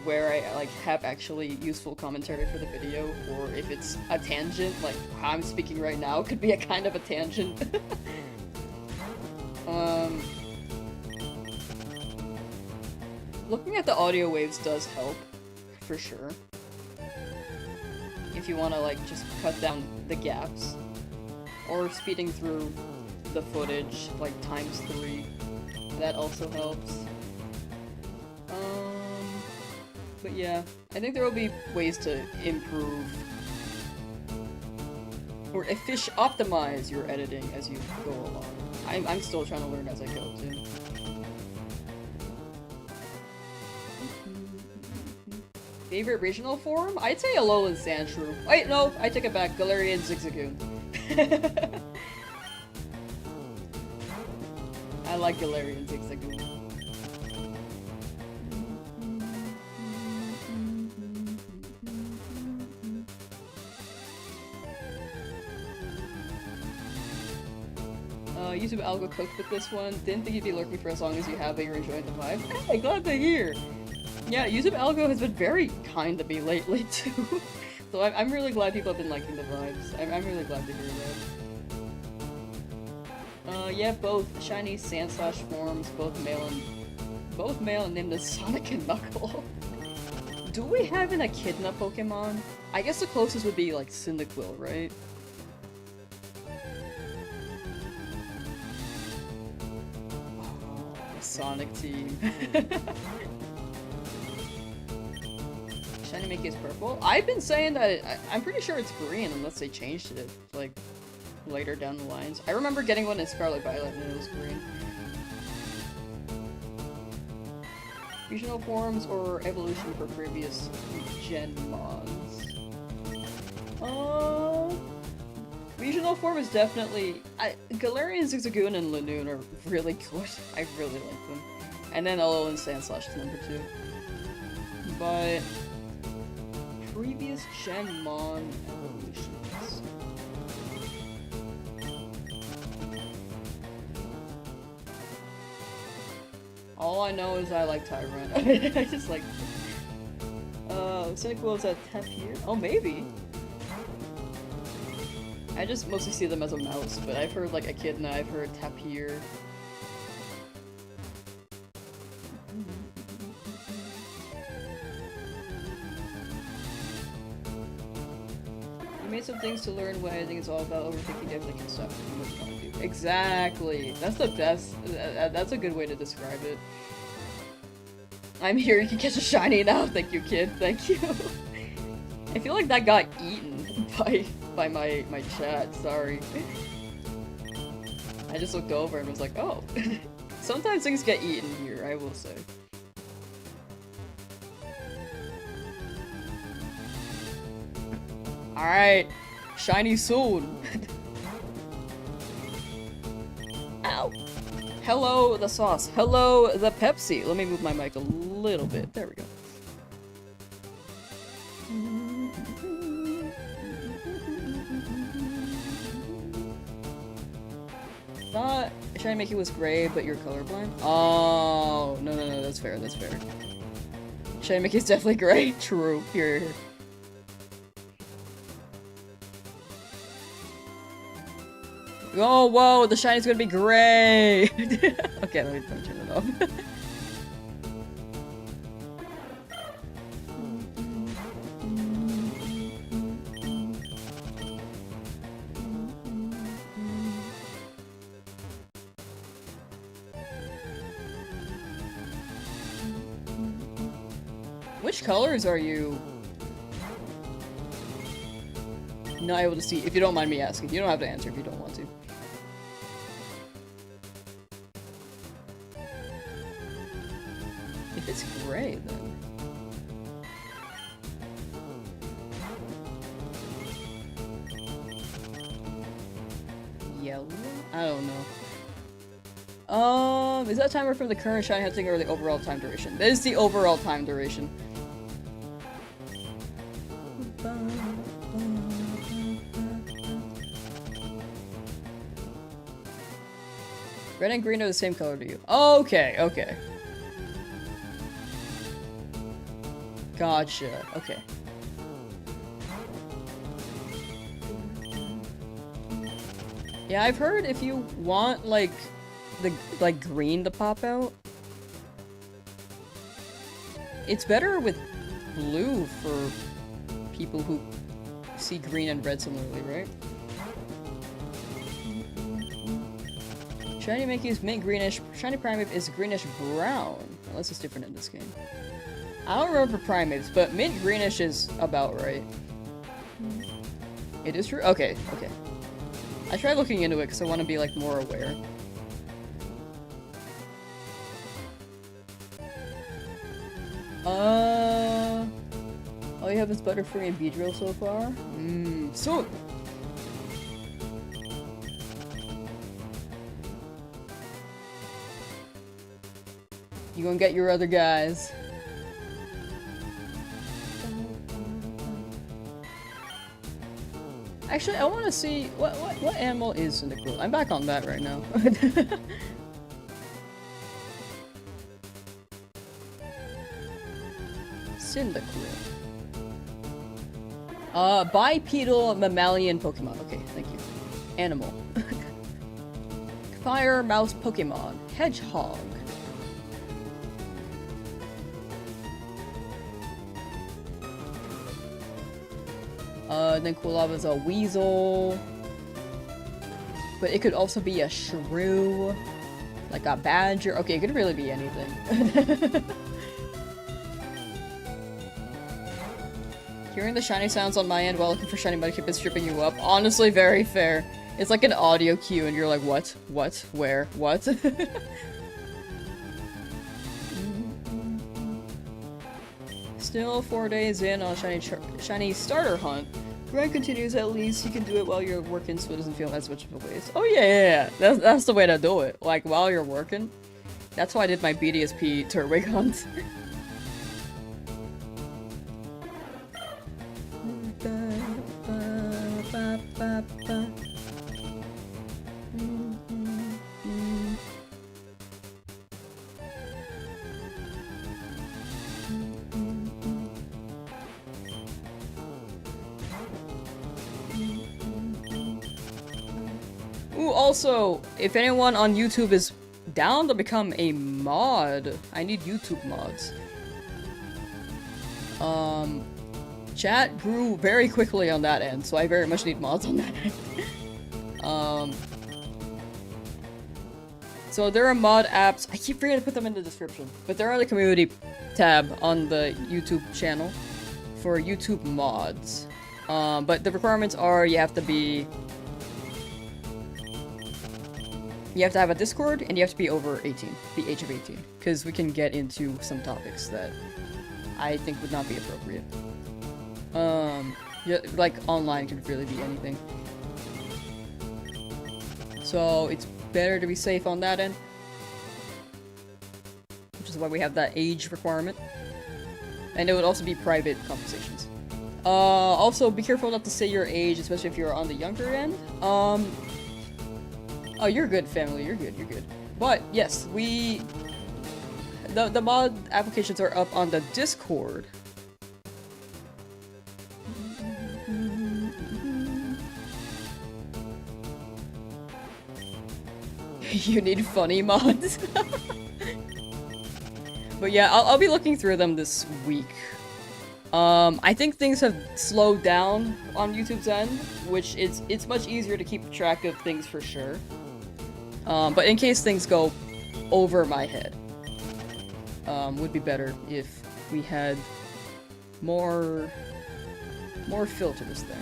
where I, like, have actually useful commentary for the video, or if it's a tangent, like how I'm speaking right now could be a kind of a tangent. Looking at the audio waves does help, for sure. If you want to, like, just cut down the gaps. Or speeding through the footage, like, ×3. That also helps. But yeah, I think there will be ways to improve or optimize your editing as you go along. I'm still trying to learn as I go, too. Favorite regional form? I'd say Alolan Sandshrew. Wait, no, I take it back. Galarian Zigzagoon. I like Galarian Zigzagoon. YouTube algo cooked with this one. Didn't think you'd be lurking for as long as you have, but you're enjoying the vibe. Hey, glad to hear! Yeah, YouTube algo has been very kind to me lately, too. So I'm really glad people have been liking the vibes. I'm really glad to hear that. Yeah, both shiny Sandslash forms, both male and named as Sonic and Knuckle. Do we have an Echidna Pokemon? I guess the closest would be, like, Cyndaquil, right? Sonic team. Shiny Mickey is purple? I've been saying that I'm pretty sure it's green unless they changed it, like, later down the lines. I remember getting one in Scarlet Violet and it was green. Regional forms or evolution for previous gen mods? Regional form is definitely... Galarian, Zigzagoon, and Lanoon are really good. I really like them. And then Alolan Sandslash is number 2. But... previous gen mon evolutions... all I know is I like Tyrant. I just like... Cyndaquil is at 10th year? Oh, maybe! I just mostly see them as a mouse, but I've heard like Echidna, I've heard Tapir. You made some things to learn what I think it's all about. Overthinking definitely can stop you from what you want to do. Exactly! That's the best. That's a good way to describe it. I'm here, you can catch a shiny now. Thank you, kid. Thank you. I feel like that got eaten by my chat, sorry. I just looked over and was like, oh, Sometimes things get eaten here, I will say. Alright. Shiny soon. Ow. Hello, the sauce. Hello, the Pepsi. Let me move my mic a little bit. There we go. Thought Shiny Mickey was gray, but you're colorblind? Oh, no, that's fair, that's fair. Shiny Mickey's definitely gray. True. Here. Oh, whoa, the shiny's gonna be gray! Okay, let me turn it off. Which colors are you not able to see? If you don't mind me asking. You don't have to answer if you don't want to. If it's gray, then. Yellow? I don't know. Is that timer from the current shiny hunting or the overall time duration? That is the overall time duration. Red and green are the same color to you. Okay, okay. Gotcha, okay. Yeah, I've heard if you want, like, the green to pop out, it's better with blue for people who see green and red similarly, right? Shiny Mickey is mint greenish, Shiny Primeape is greenish brown. Unless it's different in this game. I don't remember Primeapes, but mint greenish is about right. It is true? Okay, okay. I tried looking into it because I want to be, like, more aware. All you have is Butterfree and Beedrill so far? Soon! You gonna get your other guys. Actually, I want to see what animal is Cyndaquil. I'm back on that right now. Cyndaquil. Bipedal mammalian Pokemon. Okay, thank you. Animal. Fire mouse Pokemon. Hedgehog. Then Kulava's a weasel. But it could also be a shrew. Like a badger. Okay, it could really be anything. Hearing the shiny sounds on my end while looking for shiny Mudkip is tripping you up. Honestly, very fair. It's like an audio cue and you're like, what? What? Where? What? Still 4 days in on a shiny starter hunt. Grind continues, at least you can do it while you're working so it doesn't feel as much of a waste. Oh yeah. That's the way to do it. Like, while you're working. That's why I did my BDSP Turtwig hunt. Ooh, also, if anyone on YouTube is down to become a mod, I need YouTube mods. Chat grew very quickly on that end, so I very much need mods on that end. So there are mod apps, I keep forgetting to put them in the description, but there are the community tab on the YouTube channel for YouTube mods. But the requirements are you have to be You have to have a Discord, and you have to be over 18, the age of 18, because we can get into some topics that I think would not be appropriate. Yeah, like online could really be anything. So it's better to be safe on that end. Which is why we have that age requirement. And it would also be private conversations. Also be careful not to say your age, especially if you're on the younger end. Oh, you're good, family, you're good. But yes, the mod applications are up on the Discord. You need funny mods. But yeah, I'll be looking through them this week. I think things have slowed down on YouTube's end, which it's much easier to keep track of things for sure. But in case things go over my head, would be better if we had more filters there.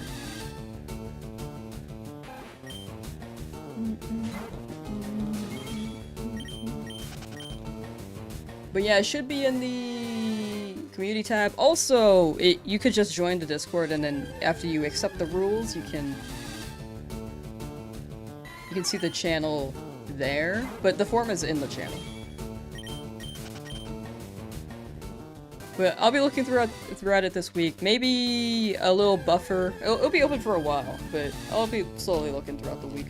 But yeah, it should be in the community tab. Also, you could just join the Discord, and then after you accept the rules, you can see the channel there. But the form is in the channel. But I'll be looking throughout it this week. Maybe a little buffer. It'll be open for a while, but I'll be slowly looking throughout the week.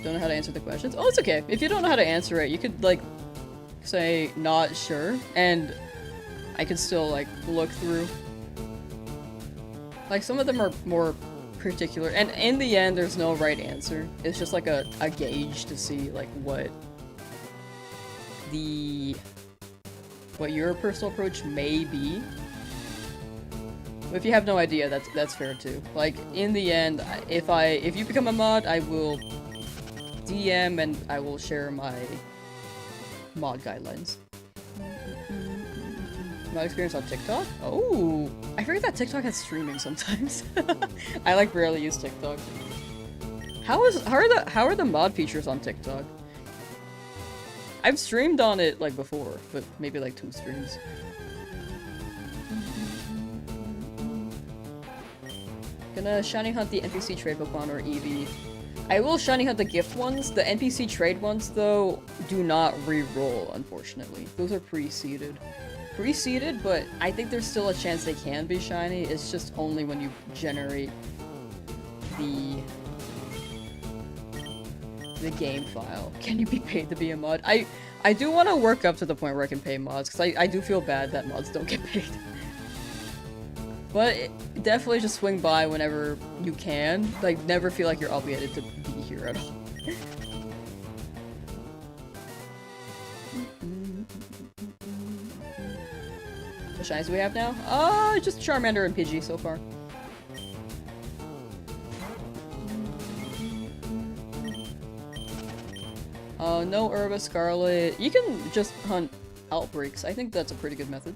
Don't know how to answer the questions? Oh, it's okay. If you don't know how to answer it, you could, like, say, not sure, and I could still, like, look through. Like, some of them are more particular, and in the end, there's no right answer. It's just, like, a gauge to see, like, what your personal approach may be. But if you have no idea, that's fair, too. Like, in the end, if you become a mod, I will DM and I will share my mod guidelines. My experience on TikTok? Oh, I forget that TikTok has streaming sometimes. I like rarely use TikTok. How are the mod features on TikTok? I've streamed on it like before, but maybe like 2 streams. Gonna shiny hunt the NPC trade Pokemon or Eevee. I will shiny hunt the gift ones. The NPC trade ones, though, do not re-roll, unfortunately. Those are pre-seeded. Pre-seeded, but I think there's still a chance they can be shiny. It's just only when you generate the game file. Can you be paid to be a mod? I do want to work up to the point where I can pay mods, because I do feel bad that mods don't get paid. But definitely just swing by whenever you can. Like, never feel like you're obligated to be here at all. What shinies do we have now? Just Charmander and Pidgey so far. No Herba Scarlet. You can just hunt outbreaks. I think that's a pretty good method.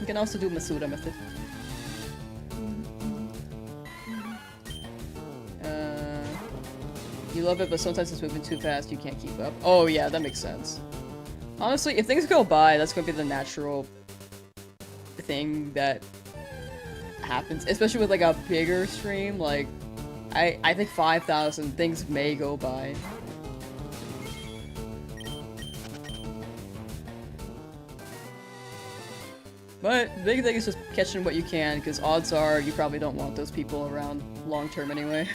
You can also do Masuda method. You love it, but sometimes it's moving too fast, you can't keep up. Oh yeah, that makes sense. Honestly, if things go by, that's gonna be the natural thing that happens. Especially with like a bigger stream, like, I think 5,000 things may go by. But the big thing is just catching what you can, because odds are you probably don't want those people around long term anyway.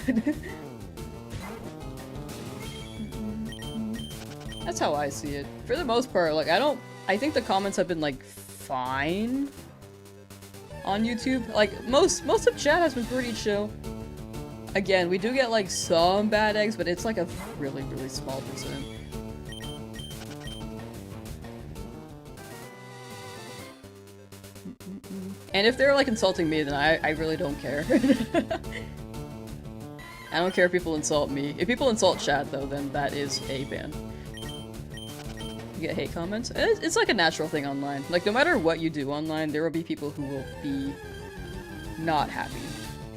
That's how I see it. For the most part, like, I think the comments have been, like, fine on YouTube. Like, most of chat has been pretty chill. Again, we do get, like, some bad eggs, but it's, like, a really, really small percent. And if they're, like, insulting me, then I really don't care. I don't care if people insult me. If people insult chat, though, then that is a ban. You get hate comments. It's like a natural thing online. Like, no matter what you do online, there will be people who will be not happy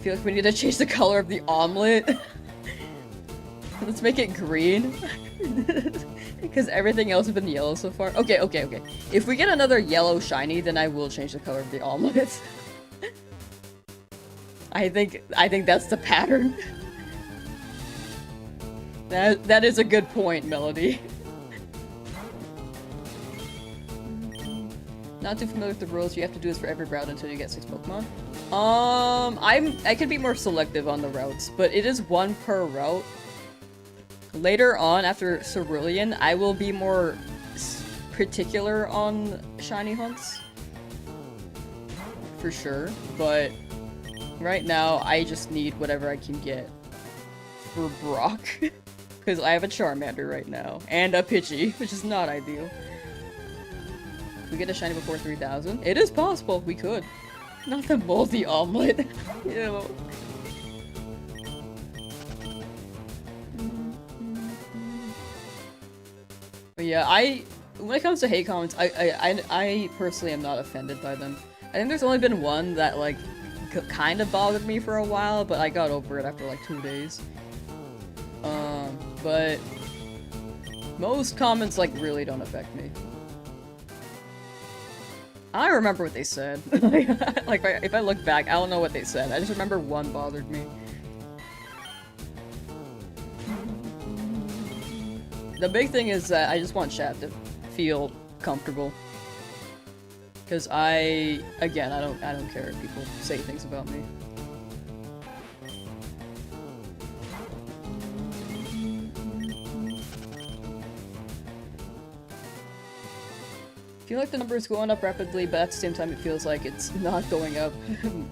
feel like we need to change the color of the omelet. Let's make it green. Because everything else has been yellow so far. Okay. If we get another yellow shiny, then I will change the color of the omelet. I think that's the pattern. That is a good point, Melody. Not too familiar with the rules. You have to do this for every route until you get 6 Pokemon. I could be more selective on the routes, but it is 1 per route. Later on, after Cerulean, I will be more particular on shiny hunts. For sure, but right now, I just need whatever I can get for Brock. Because I have a Charmander right now, and a Pidgey, which is not ideal. We get a shiny before 3,000. It is possible, we could. Not the moldy omelet. Ew. But yeah, when it comes to hate comments, I personally am not offended by them. I think there's only been one that, like, kind of bothered me for a while, but I got over it after, like, 2 days. But most comments, like, really don't affect me. I don't remember what they said. Like, if I look back, I don't know what they said. I just remember one bothered me. The big thing is that I just want chat to feel comfortable. Because again, I don't care if people say things about me. I feel like the number is going up rapidly, but at the same time it feels like it's not going up,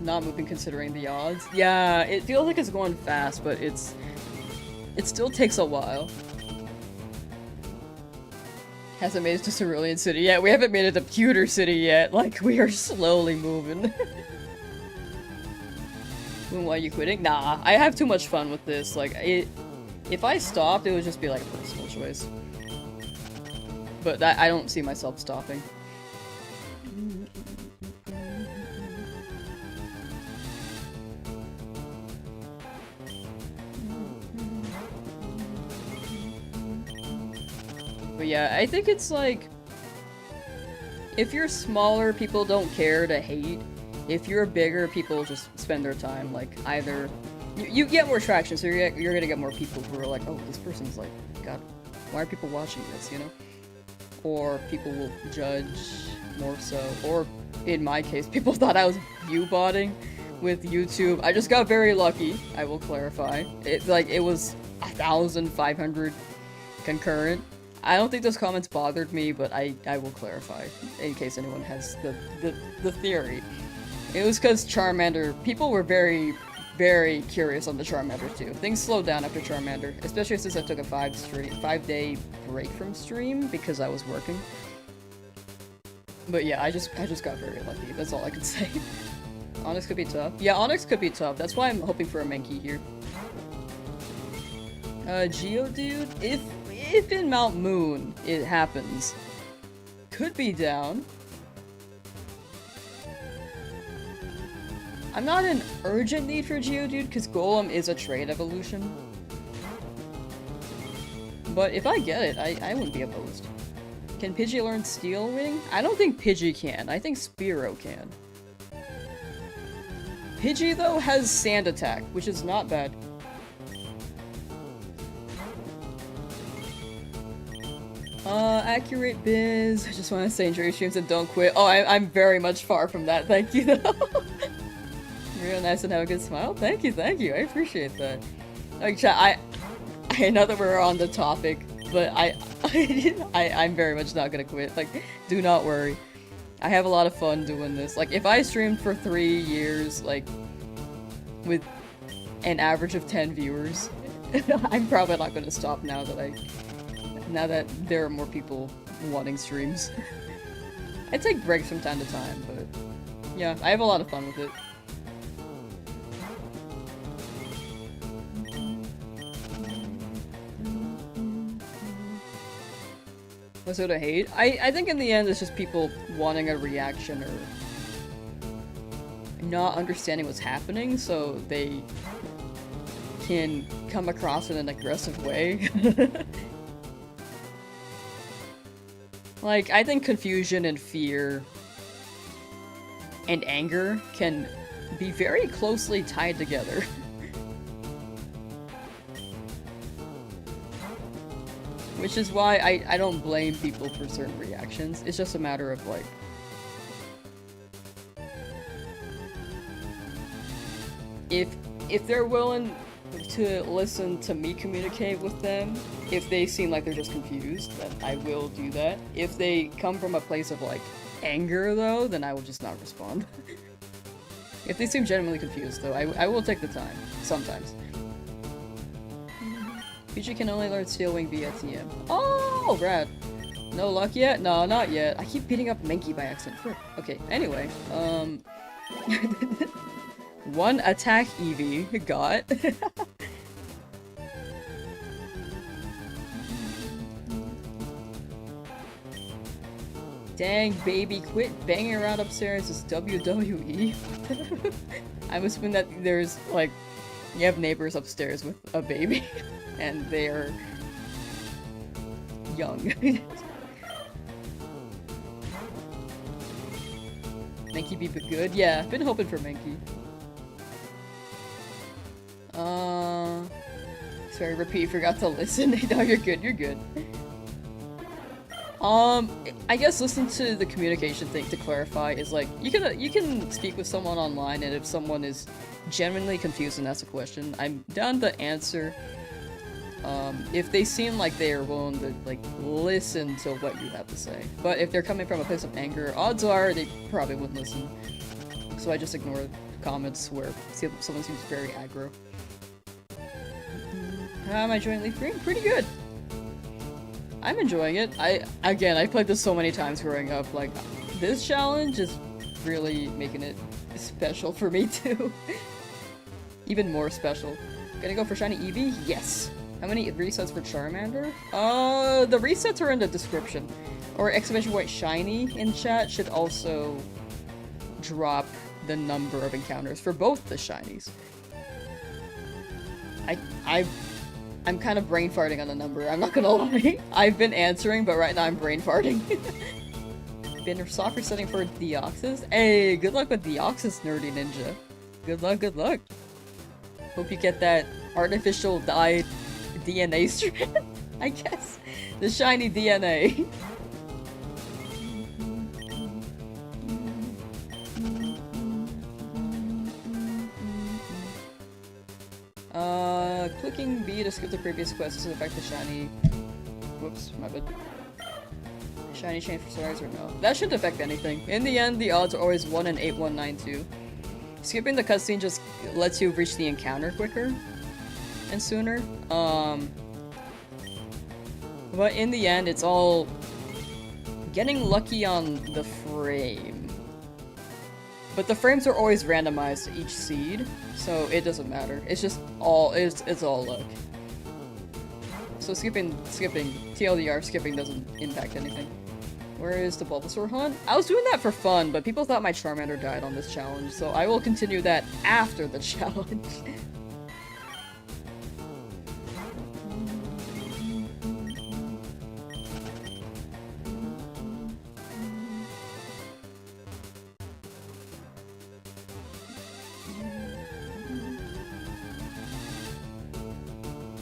not moving considering the odds. Yeah, it feels like it's going fast, but it still takes a while. Hasn't made it to Cerulean City yet. We haven't made it to Pewter City yet. Like, we are slowly moving. Why are you quitting? Nah, I have too much fun with this. Like, if I stopped, it would just be like a personal choice. But I don't see myself stopping. But yeah, I think it's like, if you're smaller, people don't care to hate. If you're bigger, people just spend their time, like, either... You get more traction, so you're gonna get more people who are like, oh, this person's like, God, why are people watching this, you know? Or people will judge more so. Or, in my case, people thought I was view-botting with YouTube. I just got very lucky, I will clarify. It was 1,500 concurrent. I don't think those comments bothered me, but I will clarify, in case anyone has the theory. It was because Charmander, people were very, very curious on the Charmander too. Things slowed down after Charmander, especially since I took a 5-day break from stream because I was working. But yeah, I just got very lucky, that's all I can say. Onyx could be tough. Yeah, Onyx could be tough, that's why I'm hoping for a Mankey here. Geodude, if in Mount Moon it happens, could be down. I'm not in urgent need for Geodude because Golem is a trade evolution. But if I get it, I wouldn't be opposed. Can Pidgey learn Steel Wing? I don't think Pidgey can. I think Spearow can. Pidgey, though, has Sand Attack, which is not bad. Accurate Biz. I just want to say enjoy your streams and don't quit. Oh, I'm very much far from that. Thank you, though. Real nice and have a good smile. Thank you. I appreciate that. Like, chat, I know that we're on the topic, but I'm very much not gonna quit. Like, do not worry. I have a lot of fun doing this. Like, if I streamed for 3 years, like, with an average of 10 viewers, I'm probably not gonna stop now that there are more people wanting streams. I take breaks from time to time, but yeah, I have a lot of fun with it. What's so to hate? I think in the end it's just people wanting a reaction or not understanding what's happening, so they can come across in an aggressive way. Like, I think confusion and fear and anger can be very closely tied together. Which is why I don't blame people for certain reactions. It's just a matter of, like, if they're willing to listen to me communicate with them, if they seem like they're just confused, then I will do that. If they come from a place of, like, anger, though, then I will just not respond. If they seem genuinely confused, though, I will take the time. Sometimes. Pidgey can only learn Steel Wing via TM. Oh, rad. No luck yet? No, not yet. I keep beating up Mankey by accident. Frick. Okay, anyway, one attack Eevee got. Dang, baby, quit banging around upstairs. It's WWE. I'm assuming that there's, like, you have neighbors upstairs with a baby, and they're young. Mankey be good? Yeah, been hoping for Mankey. Sorry, repeat, forgot to listen. No, you're good, you're good. I guess listen to the communication thing to clarify is like, you can speak with someone online, and if someone is genuinely confused and asks a question, I'm down to answer. If they seem like they are willing to, like, listen to what you have to say. But if they're coming from a place of anger, odds are they probably wouldn't listen. So I just ignore comments where someone seems very aggro. How am I enjoying Leaf Green? Pretty good. I'm enjoying it. I played this so many times growing up. Like, this challenge is really making it special for me too. Even more special. Gonna go for Shiny Eevee? Yes. How many resets for Charmander? The resets are in the description. Or exclamation point shiny in chat should also drop the number of encounters for both the shinies. I'm kind of brain farting on the number, I'm not gonna lie. I've been answering, but right now I'm brain farting. Been soft resetting for Deoxys? Hey, good luck with Deoxys, nerdy ninja. Good luck, good luck. Hope you get that artificial dyed DNA strand, I guess. The shiny DNA. Clicking B to skip the previous quest does it affect the shiny. Whoops, my bad. Shiny chain for stars or no? That shouldn't affect anything. In the end, the odds are always 1 in 8192. Skipping the cutscene just lets you reach the encounter quicker and sooner. But in the end, it's all getting lucky on the frame. But the frames are always randomized to each seed, so it doesn't matter. It's just all it's all luck. So skipping TLDR skipping doesn't impact anything. Where is the Bulbasaur hunt? I was doing that for fun, but people thought my Charmander died on this challenge, so I will continue that after the challenge.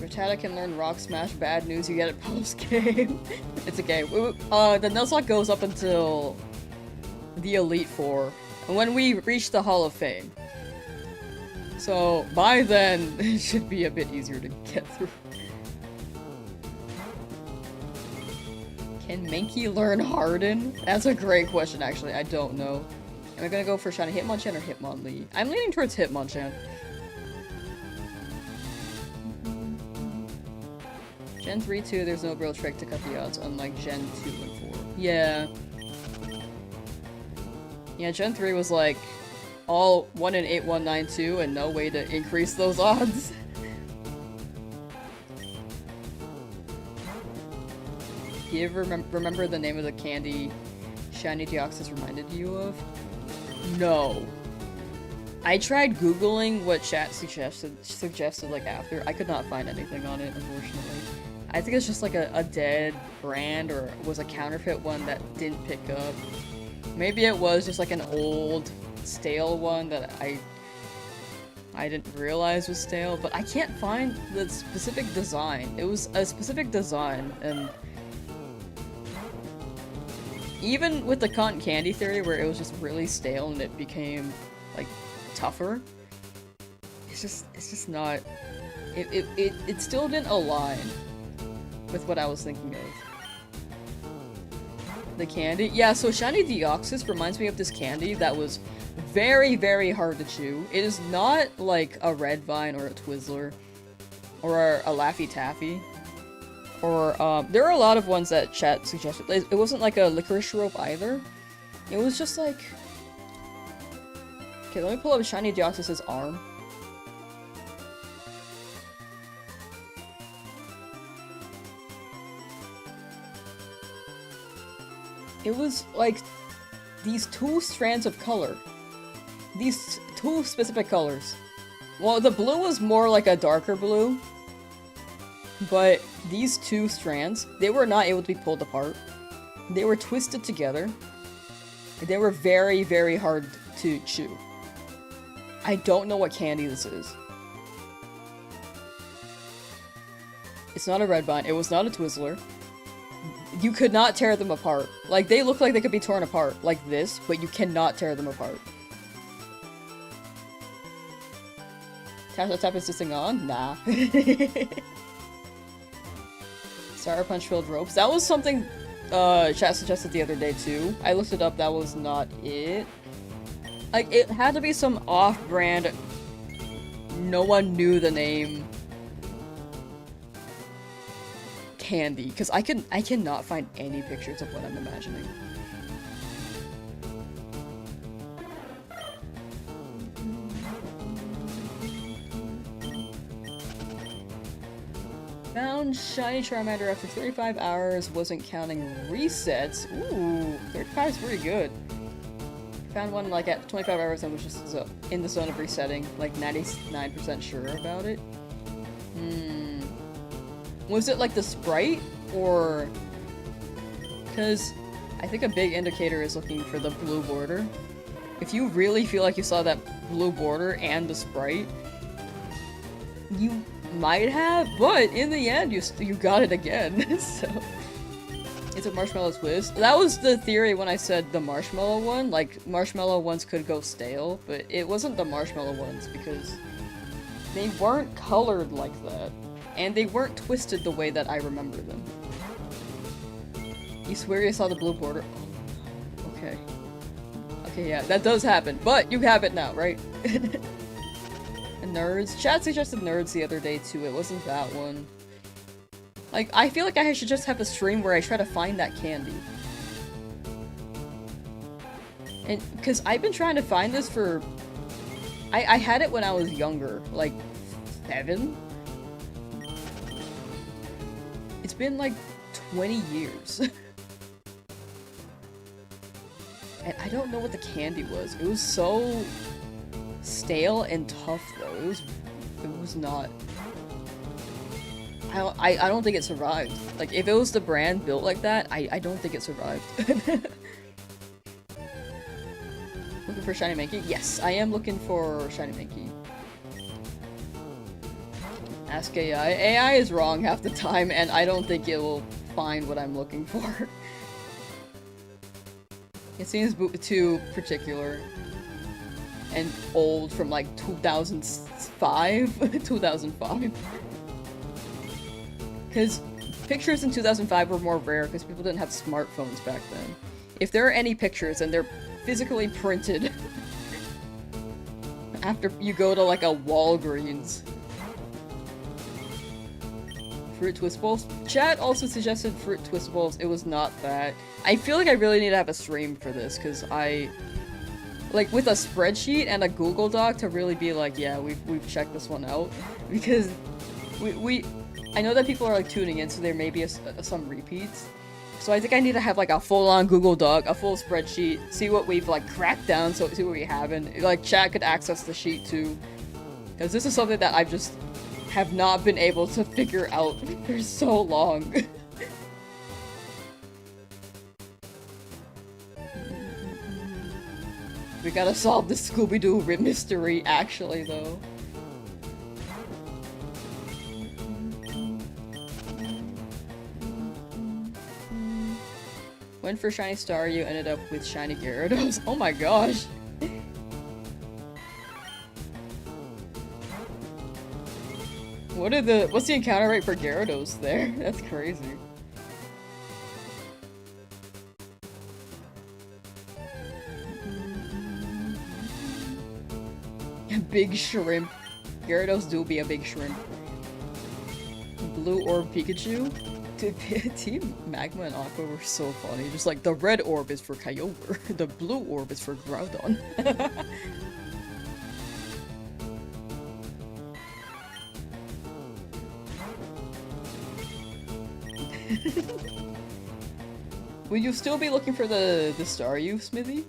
Rattata can learn Rock Smash. Bad news, you get it post-game. It's okay. The Nuzlocke goes up until the Elite Four, and when we reach the Hall of Fame. So, by then, it should be a bit easier to get through. Can Mankey learn Harden? That's a great question, actually. I don't know. Am I gonna go for Shiny Hitmonchan or Hitmonlee? I'm leaning towards Hitmonchan. Gen 3-2, there's no real trick to cut the odds, unlike Gen 2 and 4. Yeah. Yeah, Gen 3 was like, all 1 in 8192 and no way to increase those odds. Do you ever remember the name of the candy Shiny Deoxys reminded you of? No. I tried Googling what chat suggested like after. I could not find anything on it, unfortunately. I think it's just like a dead brand, or was a counterfeit one that didn't pick up. Maybe it was just like an old, stale one that I didn't realize was stale, but I can't find the specific design. It was a specific design, and even with the cotton candy theory where it was just really stale and it became like tougher, it's just not, it still didn't align with what I was thinking of. The candy? Yeah, so Shiny Deoxys reminds me of this candy that was very, very hard to chew. It is not like a Red Vine or a Twizzler or a Laffy Taffy. Or, there are a lot of ones that chat suggested. It wasn't like a licorice rope either. It was just like... Okay, let me pull up Shiny Deoxys' arm. It was like these two strands of color. These two specific colors. Well, the blue was more like a darker blue. But these two strands, they were not able to be pulled apart. They were twisted together. They were very, very hard to chew. I don't know what candy this is. It's not a Red Vine. It was not a Twizzler. You could not tear them apart. Like, they look like they could be torn apart, like this, but you cannot tear them apart. Tap is this thing on? Nah. Sour Punch filled ropes. That was something chat suggested the other day too. I looked it up, that was not it. Like, it had to be some off-brand, no one knew the name candy, because I cannot find any pictures of what I'm imagining. Found Shiny Charmander after 35 hours, wasn't counting resets. Ooh, 35 is pretty good. Found one like at 25 hours and was just in the zone of resetting, like 99% sure about it. Was it like the sprite, or... Because I think a big indicator is looking for the blue border. If you really feel like you saw that blue border and the sprite, you might have, but in the end, you got it again, so... It's a marshmallow twist. That was the theory when I said the marshmallow one, like, marshmallow ones could go stale, but it wasn't the marshmallow ones, because they weren't colored like that. And they weren't twisted the way that I remember them. You swear you saw the blue border? Oh, okay. Okay, yeah, that does happen, but you have it now, right? And nerds. Chat suggested nerds the other day too, it wasn't that one. Like, I feel like I should just have a stream where I try to find that candy. And, because I've been trying to find this for... I had it when I was younger, like, 7? It's been like 20 years. And I don't know what the candy was. It was so stale and tough though. It was not. I don't think it survived. Like, if it was the brand built like that, I don't think it survived. Looking for Shiny Mankey? Yes, I am looking for Shiny Mankey. Ask AI. AI is wrong half the time, and I don't think it will find what I'm looking for. It seems too particular. And old from like 2005? 2005. Because pictures in 2005 were more rare because people didn't have smartphones back then. If there are any pictures and they're physically printed after you go to like a Walgreens. Fruit Twistables. Chat also suggested Fruit Twistables. It was not that. I feel like I really need to have a stream for this, because like, with a spreadsheet and a Google Doc to really be like, yeah, we've checked this one out. Because I know that people are like tuning in, so there may be some repeats. So I think I need to have like a full-on Google Doc, a full spreadsheet, see what we've like cracked down, so see what we haven't. Like chat could access the sheet too. Because this is something that I've just have not been able to figure out for so long. We gotta solve the Scooby-Doo mystery actually though. Went for Shiny Star, you ended up with Shiny Gyarados. Oh my gosh! What's the encounter rate for Gyarados there? That's crazy. Big shrimp. Gyarados do be a big shrimp. Blue Orb Pikachu? Team Magma and Aqua were so funny. Just like, the red orb is for Kyogre, the blue orb is for Groudon. Will you still be looking for the Staryu, Smithy?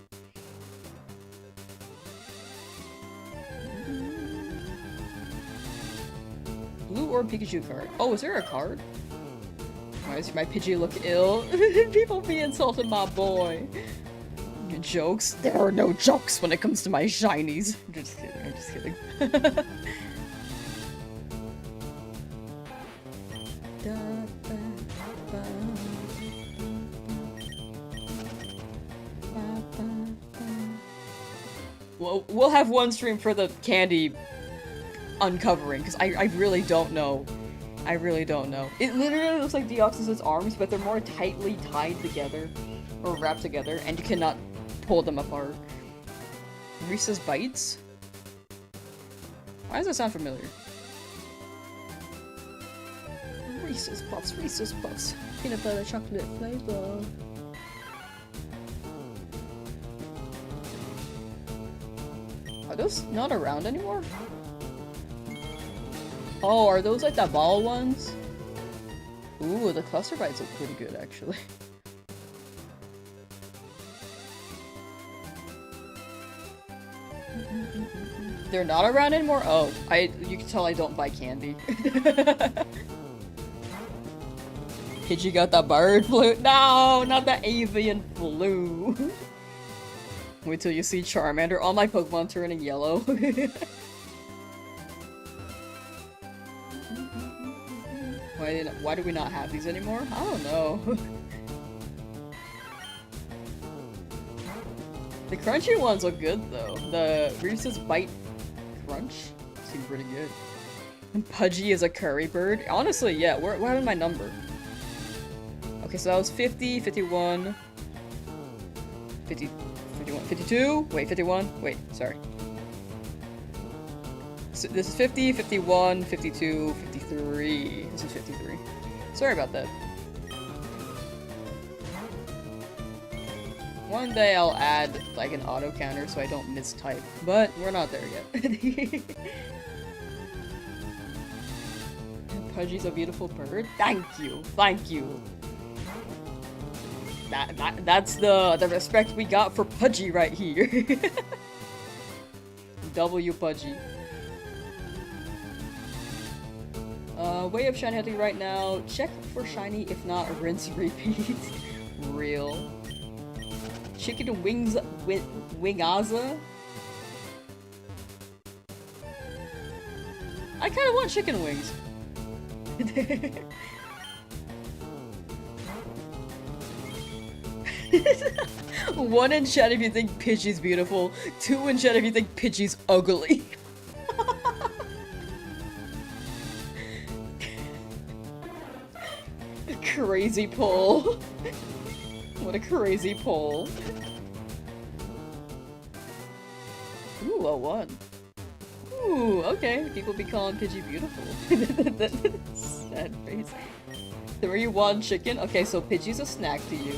Blue Orb Pikachu card. Oh, is there a card? Why does my Pidgey look ill? People be insulting my boy. Jokes? There are no jokes when it comes to my shinies. I'm just kidding, I'm just kidding. Well, we'll have one stream for the candy uncovering, because I really don't know. I really don't know. It literally looks like Deoxys' arms, but they're more tightly tied together, or wrapped together, and you cannot pull them apart. Reese's Bites? Why does that sound familiar? Reese's Puffs, peanut butter chocolate flavor. Are those not around anymore? Oh, are those like the ball ones? Ooh, the cluster bites look pretty good actually. They're not around anymore? Oh, you can tell I don't buy candy. Pidgey got the bird flu. No, not the avian flu. Wait till you see Charmander. All my Pokemon turning yellow. Why do we not have these anymore? I don't know. The crunchy ones look good though. The Reese's Bite Crunch seem pretty good. And Pudgy is a curry bird. Honestly, yeah, what happened to my number? Okay, so that was 50, 51, 50, 51, 52? Wait, 51? Wait, sorry. So this is 50, 51, 52, 53. This is 53. Sorry about that. One day I'll add like an auto counter so I don't mistype, but we're not there yet. Pudgy's a beautiful bird. Thank you, thank you. That's the respect we got for Pudgy right here. W Pudgy. Way of shiny hunting right now. Check for shiny, if not, rinse repeat. Real. Chicken wings with wingaza. I kind of want chicken wings. One in chat if you think Pidgey's beautiful. 2 in chat if you think Pidgey's ugly. Crazy pull. What a crazy pull. Ooh, a 1. Ooh, okay. People be calling Pidgey beautiful. Sad face. 3, 1 chicken. Okay, so Pidgey's a snack to you.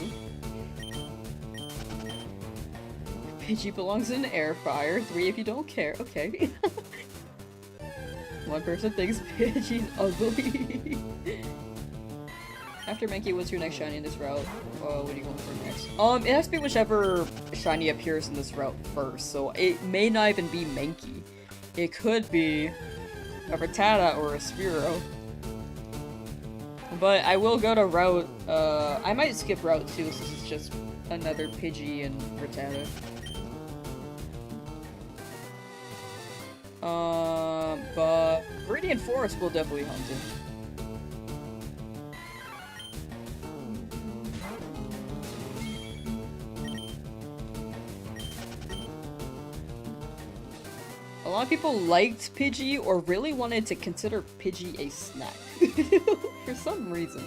Pidgey belongs in an air fryer. 3 if you don't care. Okay. One person thinks Pidgey's ugly. After Mankey, what's your next shiny in this route? What are you going for next? It has to be whichever shiny appears in this route first, so it may not even be Mankey. It could be a Rattata or a Spearow. But I will go to route, I might skip route 2 since it's just another Pidgey and Rattata. But Viridian Forest will definitely hunt it. A lot of people liked Pidgey or really wanted to consider Pidgey a snack. For some reason.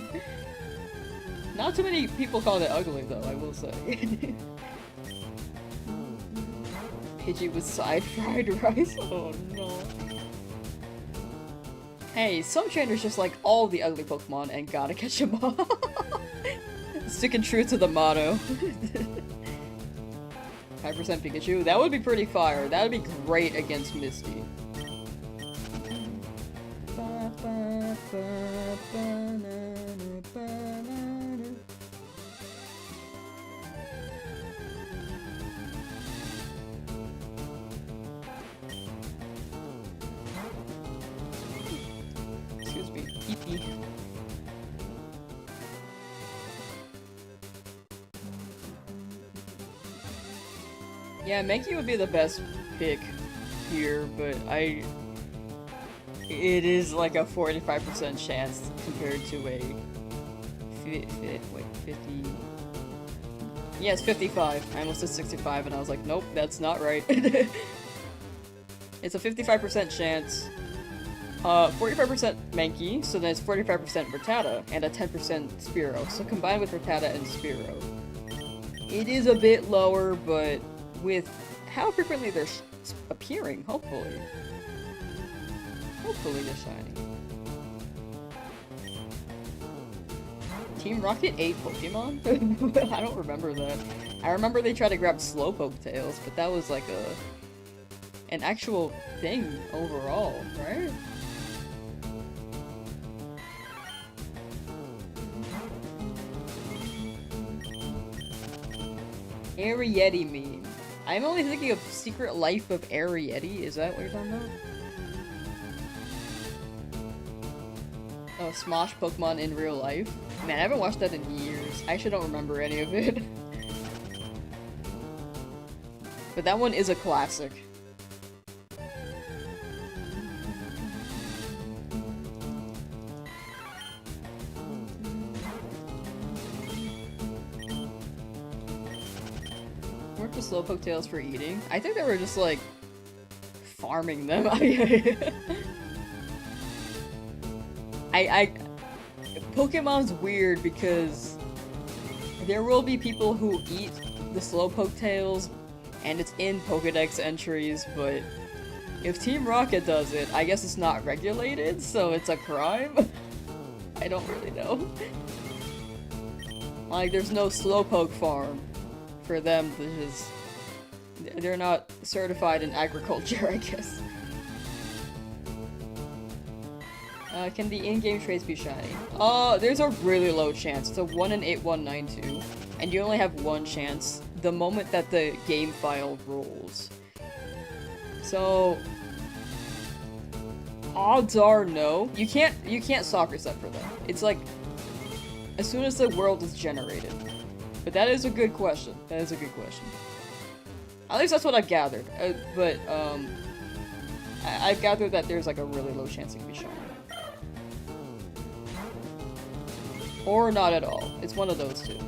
Not too many people called it ugly though, I will say. Pidgey with side fried rice? Oh no. Hey, some trainers just like all the ugly Pokemon and gotta catch them all. Sticking true to the motto. 5% Pikachu? That would be pretty fire. That would be great against Misty. Excuse me. Pee-pee. Yeah, Mankey would be the best pick here, but it is like a 45% chance compared to a 50. Yeah, it's 55. I almost said 65 and I was like, nope, that's not right. It's a 55% chance. 45% Mankey, so then it's 45% Rattata, and a 10% Spearow. So combined with Rattata and Spearow. It is a bit lower, but with how frequently they're appearing, hopefully. Hopefully they're shiny. Team Rocket 8 Pokemon? I don't remember that. I remember they tried to grab Slowpoke tails, but that was like an actual thing overall, right? Ariete meme. I'm only thinking of Secret Life of Ariete. Is that what you're talking about? Oh, Smosh Pokemon in real life? Man, I haven't watched that in years. I actually don't remember any of it. But that one is a classic. Weren't the Slowpoke tails for eating? I think they were just like farming them. Pokemon's weird because there will be people who eat the Slowpoke tails and it's in Pokedex entries, but if Team Rocket does it, I guess it's not regulated, so it's a crime? I don't really know. Like, there's no Slowpoke farm for them because they're not certified in agriculture, I guess. Can the in-game traits be shiny? There's a really low chance. It's a 1 in 8192, and you only have one chance the moment that the game file rolls. So odds are no. You can't soccer set for that. It's like as soon as the world is generated. But that is a good question. That is a good question. At least that's what I've gathered. I've gathered that there's like a really low chance it can be shiny. Or not at all. It's one of those two.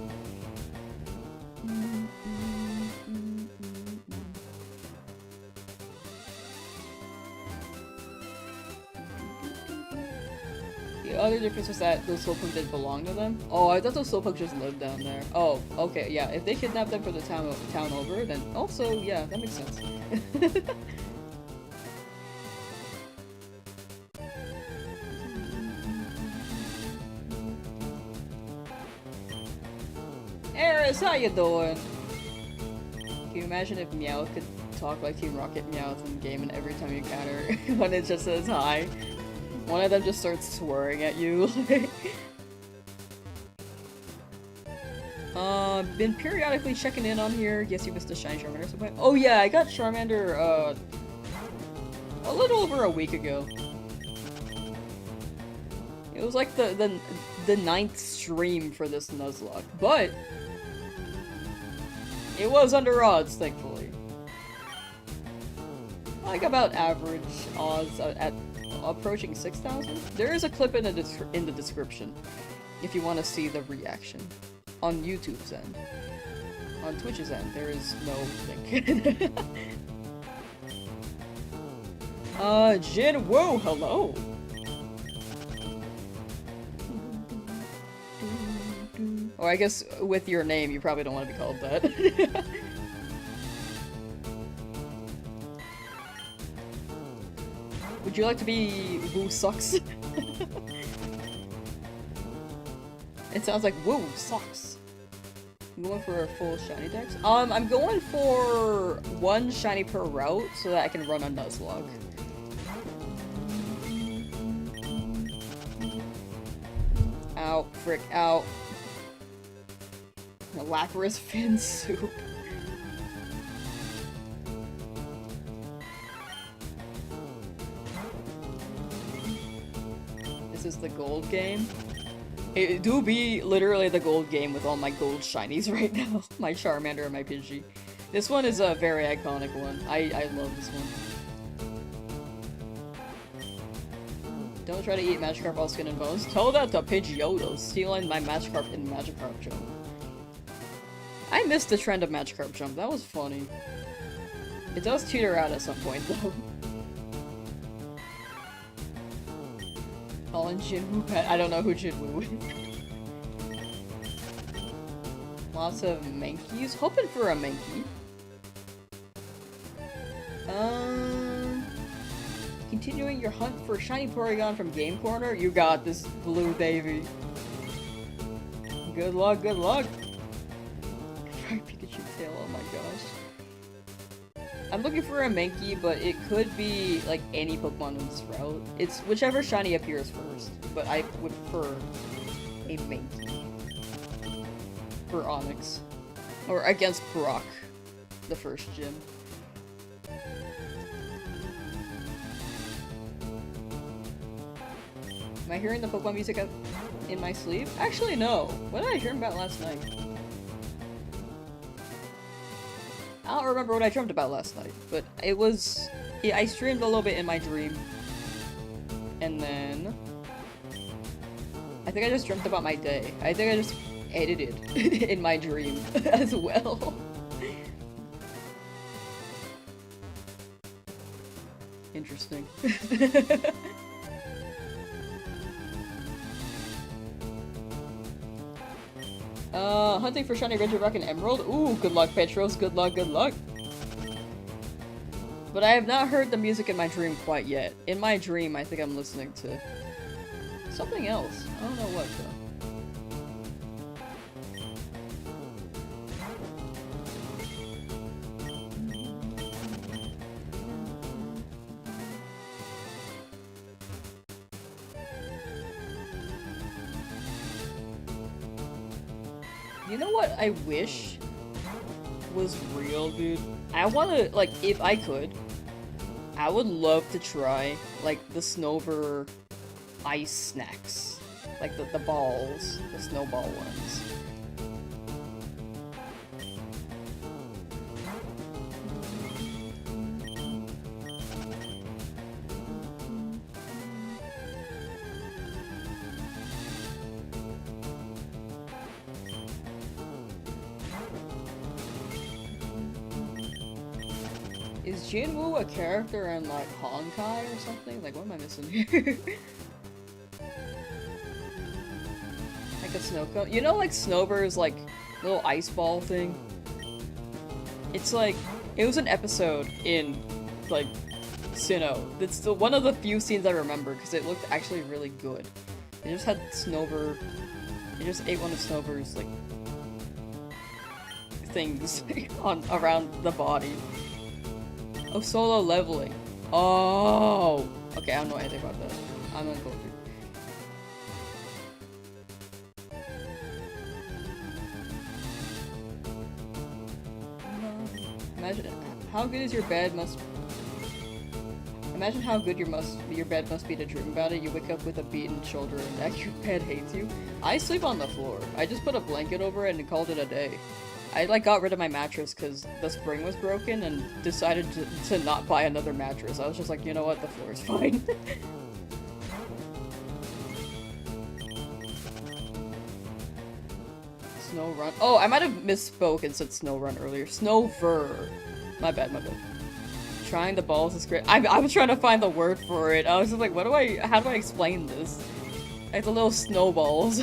The other difference was that those Slowpoke didn't belong to them. Oh, I thought those Slowpoke just lived down there. Oh, okay, yeah. If they kidnapped them from the town over, then also, yeah, that makes sense. Eris, how you doing? Can you imagine if Meowth could talk like Team Rocket Meowth in game and every time you encounter when it just says hi? One of them just starts swearing at you. Been periodically checking in on here. Guess you missed a shiny Charmander at some point. Oh yeah, I got Charmander, a little over a week ago. It was like the 9th stream for this Nuzlocke, but it was under odds, thankfully. Like about average odds at approaching 6,000. There is a clip in the description if you want to see the reaction on YouTube's end. On Twitch's end, there is no link. Jin Woo, hello. Or I guess with your name, you probably don't want to be called that. Would you like to be Woo Sucks? It sounds like Woo Sucks. I'm going for a full shiny dex. I'm going for 1 shiny per route so that I can run a Nuzlocke. Ow, frick, ow. A Lapras fin soup. This is the gold game. It do be literally the gold game with all my gold shinies right now. My Charmander and my Pidgey. This one is a very iconic one. I love this one. Don't try to eat Magikarp all skin and bones. Tell that to Pidgeotto, stealing my Magikarp in Magikarp Jump. I missed the trend of Magikarp Jump. That was funny. It does teeter out at some point, though. Calling Jinwoo pet. I don't know who Jinwoo is. Lots of Mankeys. Hoping for a Mankey. Continuing your hunt for shiny Porygon from Game Corner. You got this, Blue Davy. Good luck, good luck. Pikachu tail, oh my gosh. I'm looking for a Mankey, but it could be like any Pokemon in this route. It's whichever shiny appears first, but I would prefer a Mankey for Onyx. Or against Brock, the first gym. Am I hearing the Pokemon music in my sleep? Actually, no. What did I dream about last night? I don't remember what I dreamt about last night, but it was... Yeah, I streamed a little bit in my dream. And then... I think I just dreamt about my day. I think I just edited in my dream as well. Interesting. Hunting for shiny Regirock and Emerald? Ooh, good luck, Petros. Good luck, good luck. But I have not heard the music in my dream quite yet. In my dream, I think I'm listening to something else. I don't know what, though. You know what I wish was real, dude? I wanna, like, if I could, I would love to try, like, the Snover ice snacks. Like, the balls, the snowball ones. Is Jinwoo a character in, like, Honkai or something? Like, what am I missing here? Like a snow cone? You know, like, Snowbird's, like, little ice ball thing? It's like, it was an episode in, like, Sinnoh. It's the one of the few scenes I remember, because it looked actually really good. It just had Snowbird. It just ate one of Snowbird's, like, things on around the body. Oh, solo leveling. Oh! Okay, I don't know anything about that. I'm gonna go through. Imagine how good is your bed must... Imagine how good your bed must be to dream about it. You wake up with a beaten shoulder and neck. Your bed hates you. I sleep on the floor. I just put a blanket over it and called it a day. I like got rid of my mattress because the spring was broken and decided to not buy another mattress. I was just like, you know what, the floor is fine. Snow run. Oh, I might have misspoke and said snow run earlier. Snowver. My bad, my bad. Trying the balls is great. I was trying to find the word for it. I was just like, how do I explain this? Like the little snowballs.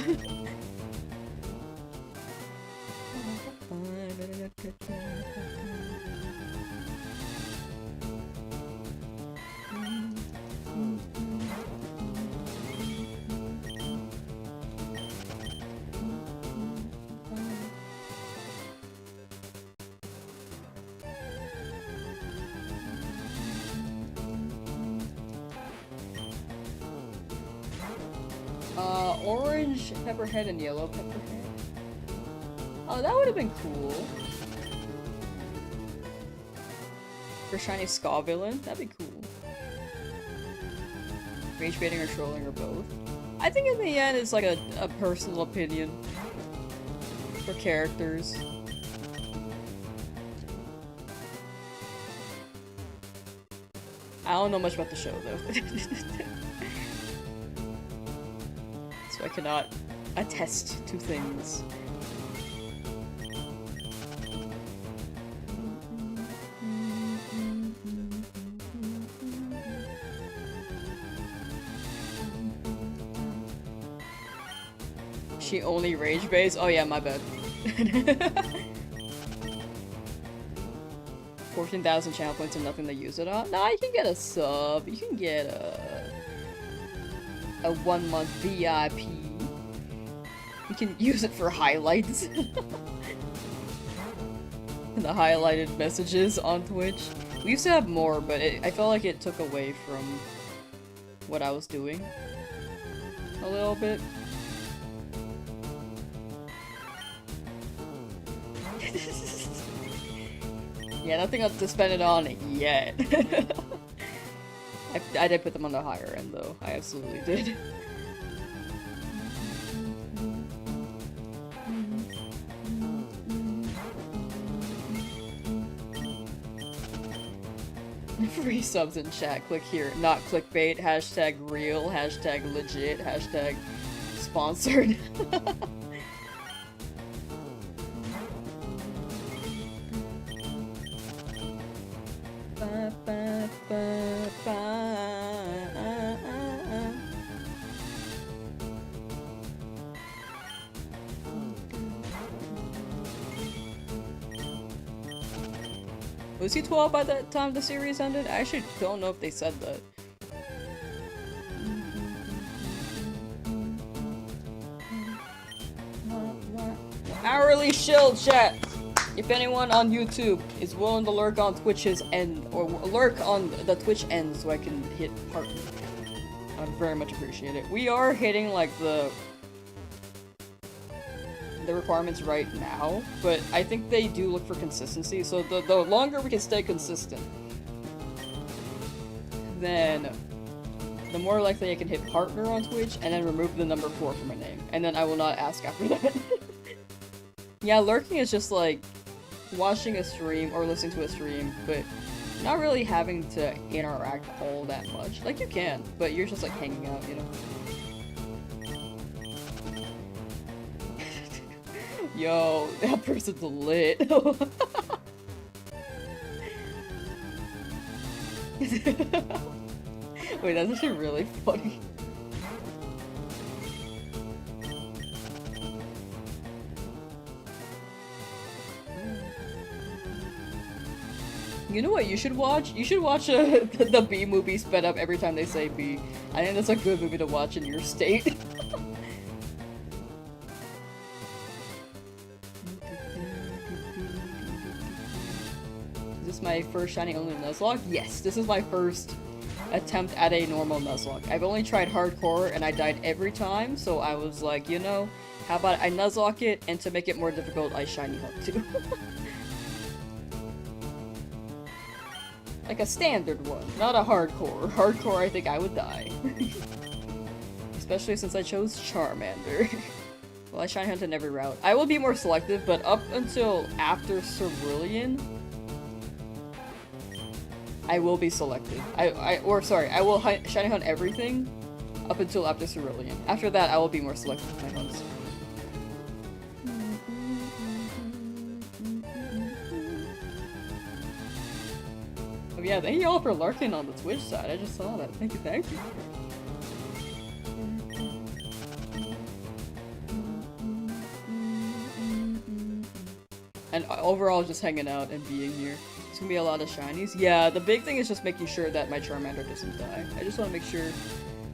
Orange pepperhead and yellow pepperhead. Oh, that would have been cool. For shiny ska villain, that'd be coul. Rage baiting or trolling or both. I think in the end it's like a personal opinion for characters. I don't know much about the show though. So I cannot attest to things. She only rage base? Oh yeah, my bad. 14,000 channel points and nothing to use it on? Nah, you can get a sub. You can get a 1 month VIP. You can use it for highlights. The highlighted messages on Twitch. We used to have more, but I felt like it took away from what I was doing. A little bit. Yeah, nothing else to spend it on yet. I did put them on the higher end though. I absolutely did. Free subs in chat. Click here. Not clickbait. Hashtag real. Hashtag legit. Hashtag sponsored. Was he 12 by the time the series ended? I actually don't know if they said that. Hourly shield chat! If anyone on YouTube is willing to lurk on Twitch's end, or lurk on the Twitch end so I can hit partner, I'd very much appreciate it. We are hitting like the requirements right now, but I think they do look for consistency, so the longer we can stay consistent, then the more likely I can hit partner on Twitch and then remove the number 4 from my name, and then I will not ask after that. Yeah, lurking is just like watching a stream or listening to a stream, but not really having to interact all that much. Like you can, but you're just like hanging out, you know? Yo, that person's lit. Wait, that's actually really funny. You know what you should watch? You should watch the B movie sped up every time they say B. I think that's a good movie to watch in your state. Is this my first Shiny Only Nuzlocke? Yes, this is my first attempt at a normal Nuzlocke. I've only tried hardcore and I died every time, so I was like, you know, how about I Nuzlocke it, and to make it more difficult, I Shiny Hunt too. Like a standard one, not a hardcore. Hardcore, I think I would die. Especially since I chose Charmander. Well, I shiny hunt in every route. I will be more selective, but up until after Cerulean, I will be selective. I will shiny hunt everything up until after Cerulean. After that, I will be more selective with my hunts. Oh yeah, thank you all for lurking on the Twitch side. I just saw that. Thank you, thank you. And overall, just hanging out and being here. It's gonna be a lot of shinies. Yeah, the big thing is just making sure that my Charmander doesn't die. I just want to make sure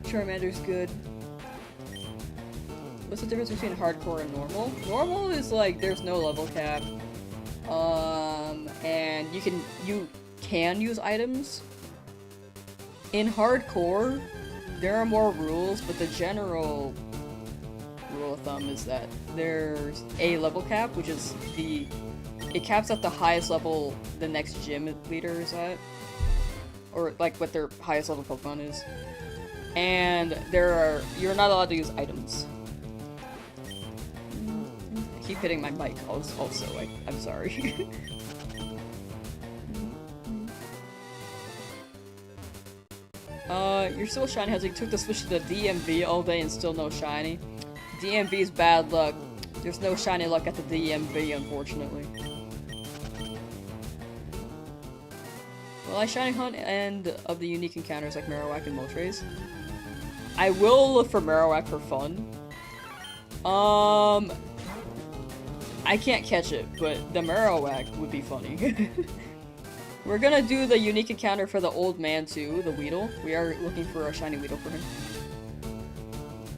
Charmander's good. What's the difference between hardcore and normal? Normal is like there's no level cap, and you can use items. In hardcore, there are more rules, but the general rule of thumb is that there's a level cap, which is it caps at the highest level the next gym leader is at. Or like what their highest level Pokemon is. And you're not allowed to use items. I keep hitting my mic also, I'm sorry. You're still shiny as you took the switch to the DMV all day and still no shiny. DMV's bad luck. There's no shiny luck at the DMV, unfortunately. Well, I shiny hunt and of the unique encounters like Marowak and Moltres. I will look for Marowak for fun. I can't catch it, but the Marowak would be funny. We're gonna do the unique encounter for the old man too, the Weedle. We are looking for a shiny Weedle for him.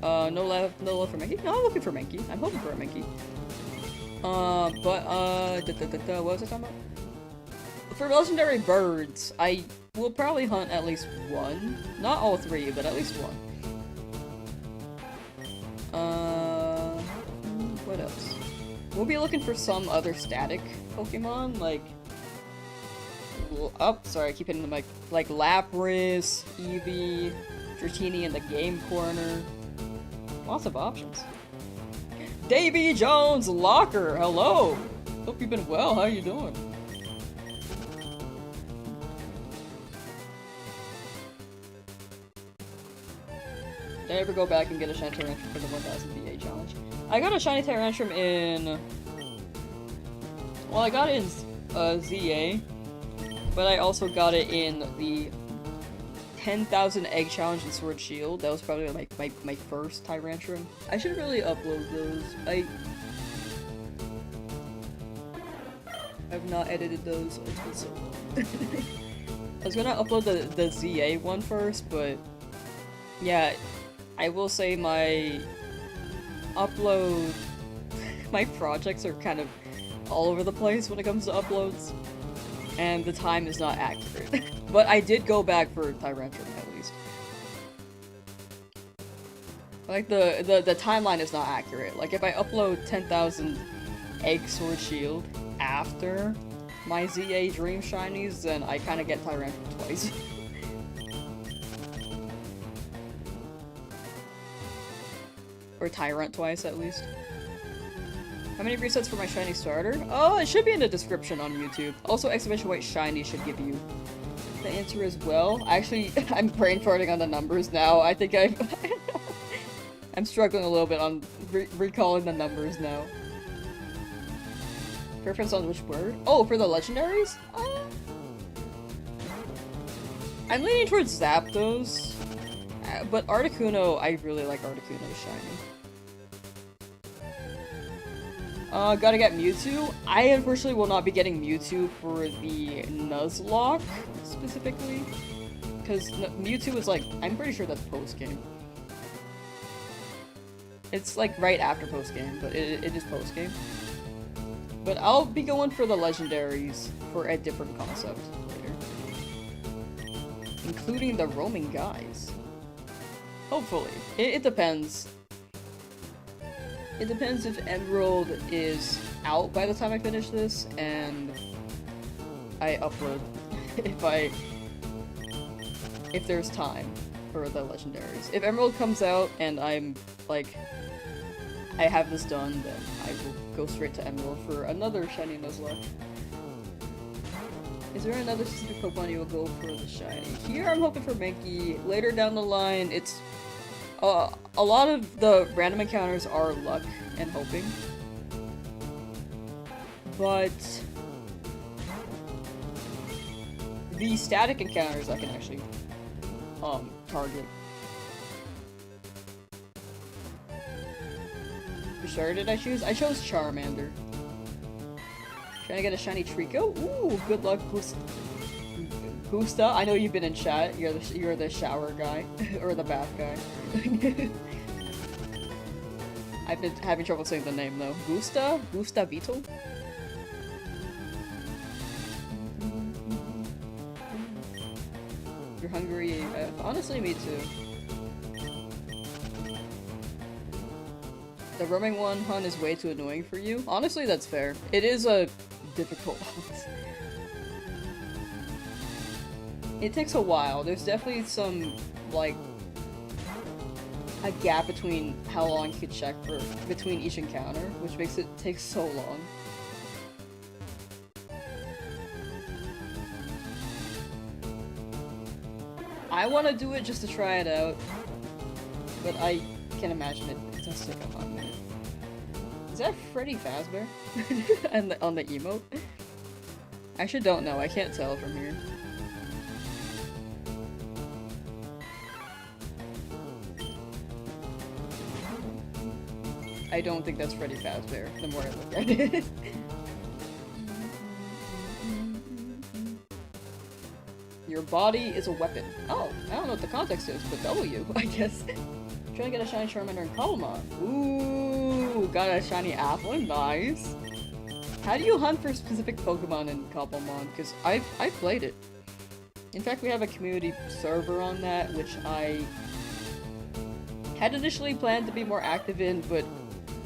No love for Mankey? No, I'm looking for Mankey. I'm hoping for a Mankey. What was I talking about? For legendary birds, I will probably hunt at least one. Not all three, but at least one. What else? We'll be looking for some other static Pokemon, like... Oh, sorry, I keep hitting the mic. Like Lapras, Eevee, Dratini in the game corner. Lots of options. Davy Jones Locker, hello! Hope you've been well, how you doing? Did I ever go back and get a shiny Tyrantrum for the 1000 VA challenge? I got a shiny Tyrantrum in... Well, I got it in ZA, but I also got it in the 10,000 egg challenge in Sword Shield. That was probably like my first Tyrantrum. I should really upload those. I've not edited those. It's been so long. I was gonna upload the ZA one first, but yeah, I will say my upload, my projects are kind of all over the place when it comes to uploads, and the time is not accurate. But I did go back for Tyrantrum at least. Like the timeline is not accurate. Like if I upload 10,000 Egg Sword Shield after my ZA Dream Shinies, then I kind of get Tyrantrum twice. Or Tyrant twice, at least. How many resets for my shiny starter? Oh, it should be in the description on YouTube. Also, exclamation white shiny should give you the answer as well. Actually, I'm brain farting on the numbers now. I think I'm struggling a little bit on recalling the numbers now. Preference on which word? Oh, for the legendaries? I'm leaning towards Zapdos. But Articuno, I really like Articuno's shiny. Gotta get Mewtwo. I unfortunately will not be getting Mewtwo for the Nuzlocke, specifically. Because Mewtwo is like, I'm pretty sure that's post-game. It's like right after post-game, but it is post-game. But I'll be going for the legendaries for a different concept later. Including the roaming guys. Hopefully. It depends. It depends if Emerald is out by the time I finish this, and I upload. if there's time for the legendaries. If Emerald comes out and I'm like, I have this done, then I will go straight to Emerald for another shiny Nuzlocke. Is there another specific Pokemon you will go for the shiny? Here I'm hoping for Mankey. Later down the line, it's a lot of the random encounters are luck and hoping. But the static encounters I can actually target. For sure, did I choose? I chose Charmander. Trying to get a shiny Trico? Ooh, good luck, Gusta. I know you've been in chat. You're the shower guy or the bath guy. I've been having trouble saying the name though. Gusta Beetle. You're hungry. Honestly, me too. The roaming one hunt is way too annoying for you. Honestly, that's fair. It is a difficult hunt. It takes a while. There's definitely some, like, a gap between how long you could check for between each encounter, which makes it take so long. I want to do it just to try it out, but I can imagine it does take a hot minute. Is that Freddy Fazbear? And on the emote? I actually don't know. I can't tell from here. I don't think that's Freddy Fazbear, the more I look at it. Your body is a weapon. Oh, I don't know what the context is, but W, I guess. Trying to get a shiny Charmander and Cobblemon. Ooh, got a shiny Applin, nice. How do you hunt for specific Pokemon in Cobblemon? Because I've played it. In fact, we have a community server on that, which I had initially planned to be more active in, but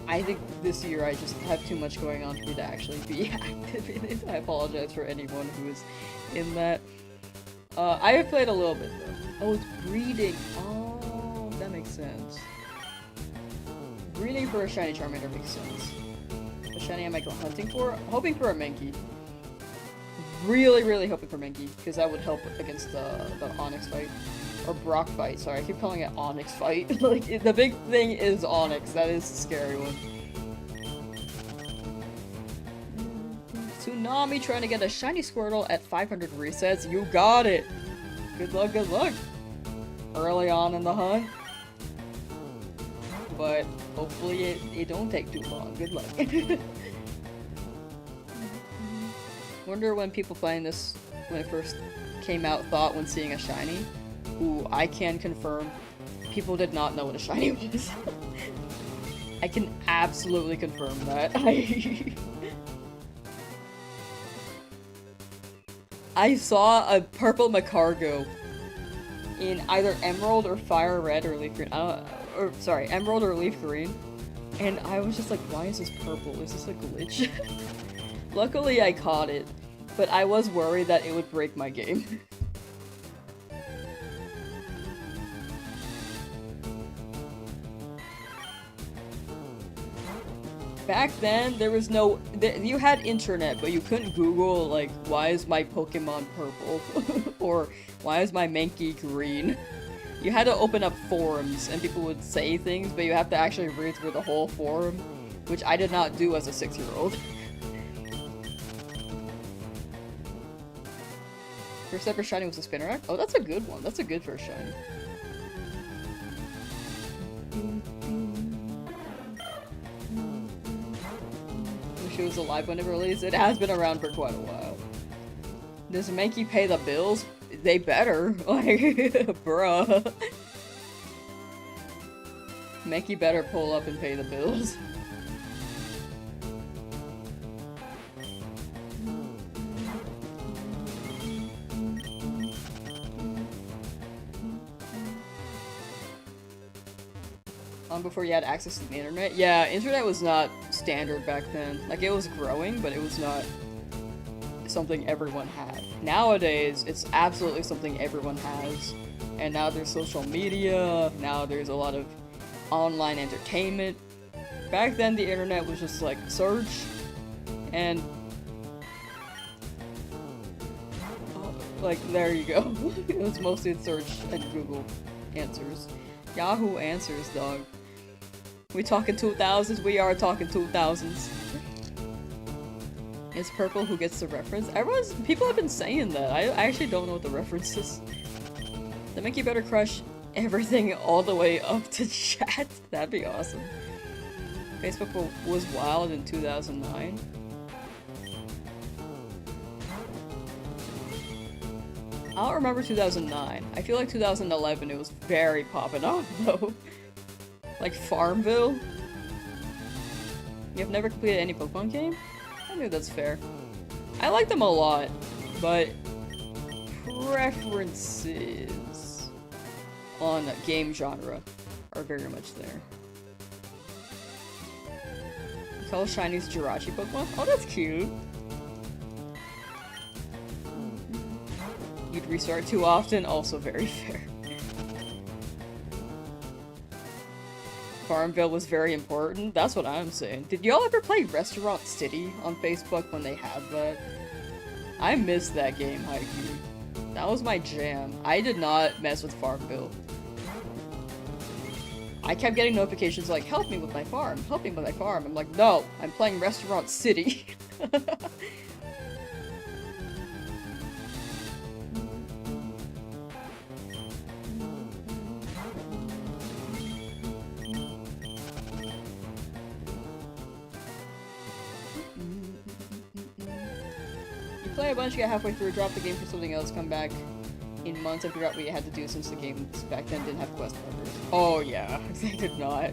I think this year I just have too much going on for me to actually be active in it. I apologize for anyone who is in that. I have played a little bit though. Oh, it's breeding. Oh, that makes sense. Breeding for a shiny Charmander makes sense. A shiny I might go hunting for? Hoping for a Mankey. Really, really hoping for Mankey, because that would help against the Onyx fight. Or Brock fight, sorry, I keep calling it Onyx fight. Like, the big thing is Onyx, that is the scary one. Tsunami trying to get a shiny Squirtle at 500 resets. You got it! Good luck, good luck! Early on in the hunt. But hopefully it don't take too long. Good luck. Wonder when people playing this, when it first came out, thought when seeing a shiny. Ooh, I can confirm, people did not know what a shiny was. I can absolutely confirm that. I saw a purple Macargo in either Emerald or Fire Red or Leaf Green. Sorry, Emerald or Leaf Green. And I was just like, why is this purple? Is this a glitch? Luckily I caught it, but I was worried that it would break my game. Back then, there was no- you had internet, but you couldn't Google, like, why is my Pokemon purple? Or, why is my Mankey green? You had to open up forums, and people would say things, but you have to actually read through the whole forum, which I did not do as a 6-year-old. First ever shiny was a Spinarak? Oh, that's a good one. That's a good first shiny. Wish it was alive when it released. It has been around for quite a while. Does Mankey pay the bills? They better. Like, bruh. Mankey better pull up and pay the bills. Before you had access to the internet? Yeah, internet was not standard back then. Like, it was growing, but it was not something everyone had. Nowadays, it's absolutely something everyone has. And now there's social media, now there's a lot of online entertainment. Back then, the internet was just like search, and like, there you go. It was mostly search and Google answers. Yahoo Answers, dog. We talking 2000s? We are talking 2000s. It's purple who gets the reference. People have been saying that. I actually don't know what the reference is. They make you better crush everything all the way up to chat. That'd be awesome. Facebook was wild in 2009. I don't remember 2009. I feel like 2011 it was very popping off though. Like Farmville. You've never completed any Pokemon game? I think that's fair. I like them a lot, but preferences on game genre are very much there. Call Shinies Jirachi Pokemon? Oh, that's cute. You'd restart too often, also very fair. Farmville was very important, that's what I'm saying. Did y'all ever play Restaurant City on Facebook when they had that? I missed that game, haiku. That was my jam. I did not mess with Farmville. I kept getting notifications like, help me with my farm, help me with my farm. I'm like, no, I'm playing Restaurant City. You play a bunch, you get halfway through, drop the game for something else, come back in months and figure out what you had to do since the games back then didn't have quest markers. Oh yeah, they did not.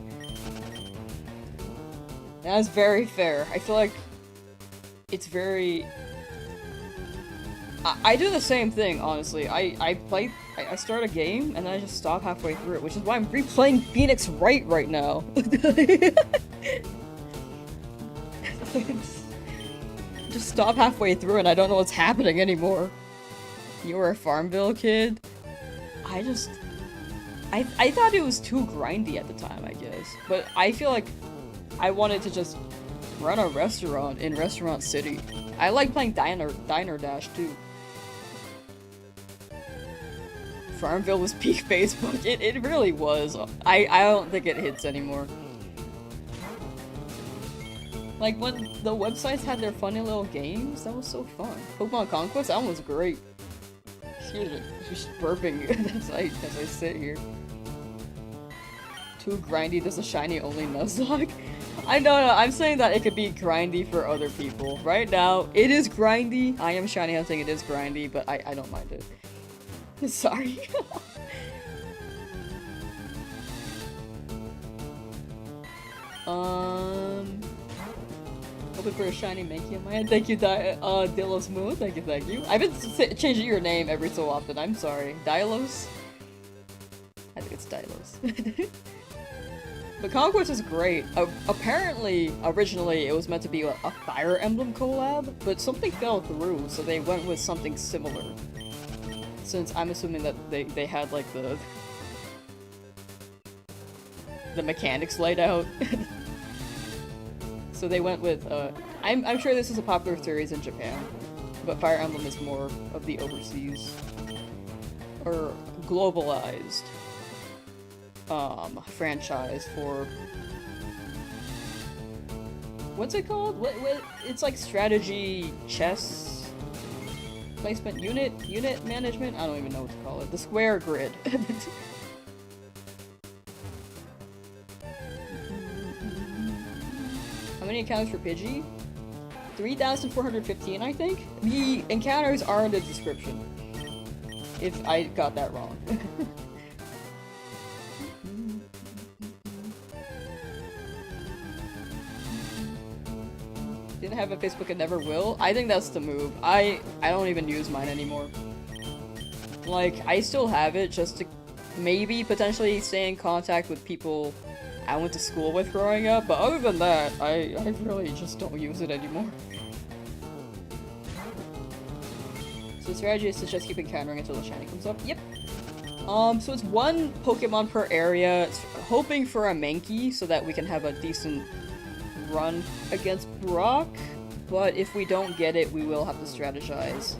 That's very fair. I feel like it's very... I do the same thing, honestly. I start a game and then I just stop halfway through it, which is why I'm replaying Phoenix Wright right now. Just stop halfway through and I don't know what's happening anymore. You were a Farmville kid? I thought it was too grindy at the time, I guess. But I feel like I wanted to just run a restaurant in Restaurant City. I like playing Diner Dash too. Farmville was peak Facebook. It really was. I don't think it hits anymore. Like when the websites had their funny little games, that was so fun. Pokemon Conquest, that one was great. Excuse me, just burping as I sit here. Too grindy, does a shiny only Nuzlocke? I know, I'm saying that it could be grindy for other people. Right now, it is grindy. I am shiny hunting, it is grindy, but I don't mind it. Sorry. Hoping for a shiny Mankey in my hand. Thank you, Dilos Moon. Thank you. I've been changing your name every so often. I'm sorry. Dilos? I think it's Dilos. But Conquest is great. Apparently, originally, it was meant to be a Fire Emblem collab, but something fell through, so they went with something similar. Since I'm assuming that they had, like, the mechanics laid out. So they went with, I'm sure this is a popular series in Japan, but Fire Emblem is more of the overseas, or globalized, franchise for, what's it called? What, it's like strategy, chess, placement, unit management? I don't even know what to call it. The square grid. How many encounters for Pidgey? 3,415, I think? The encounters are in the description. If I got that wrong. Didn't have a Facebook and never will? I think that's the move. I don't even use mine anymore. Like, I still have it just to maybe potentially stay in contact with people I went to school with growing up, but other than that, I really just don't use it anymore. the strategy is to just keep encountering until the shiny comes up. Yep. So it's 1 Pokemon per area, hoping for a Mankey so that we can have a decent run against Brock, but if we don't get it, we will have to strategize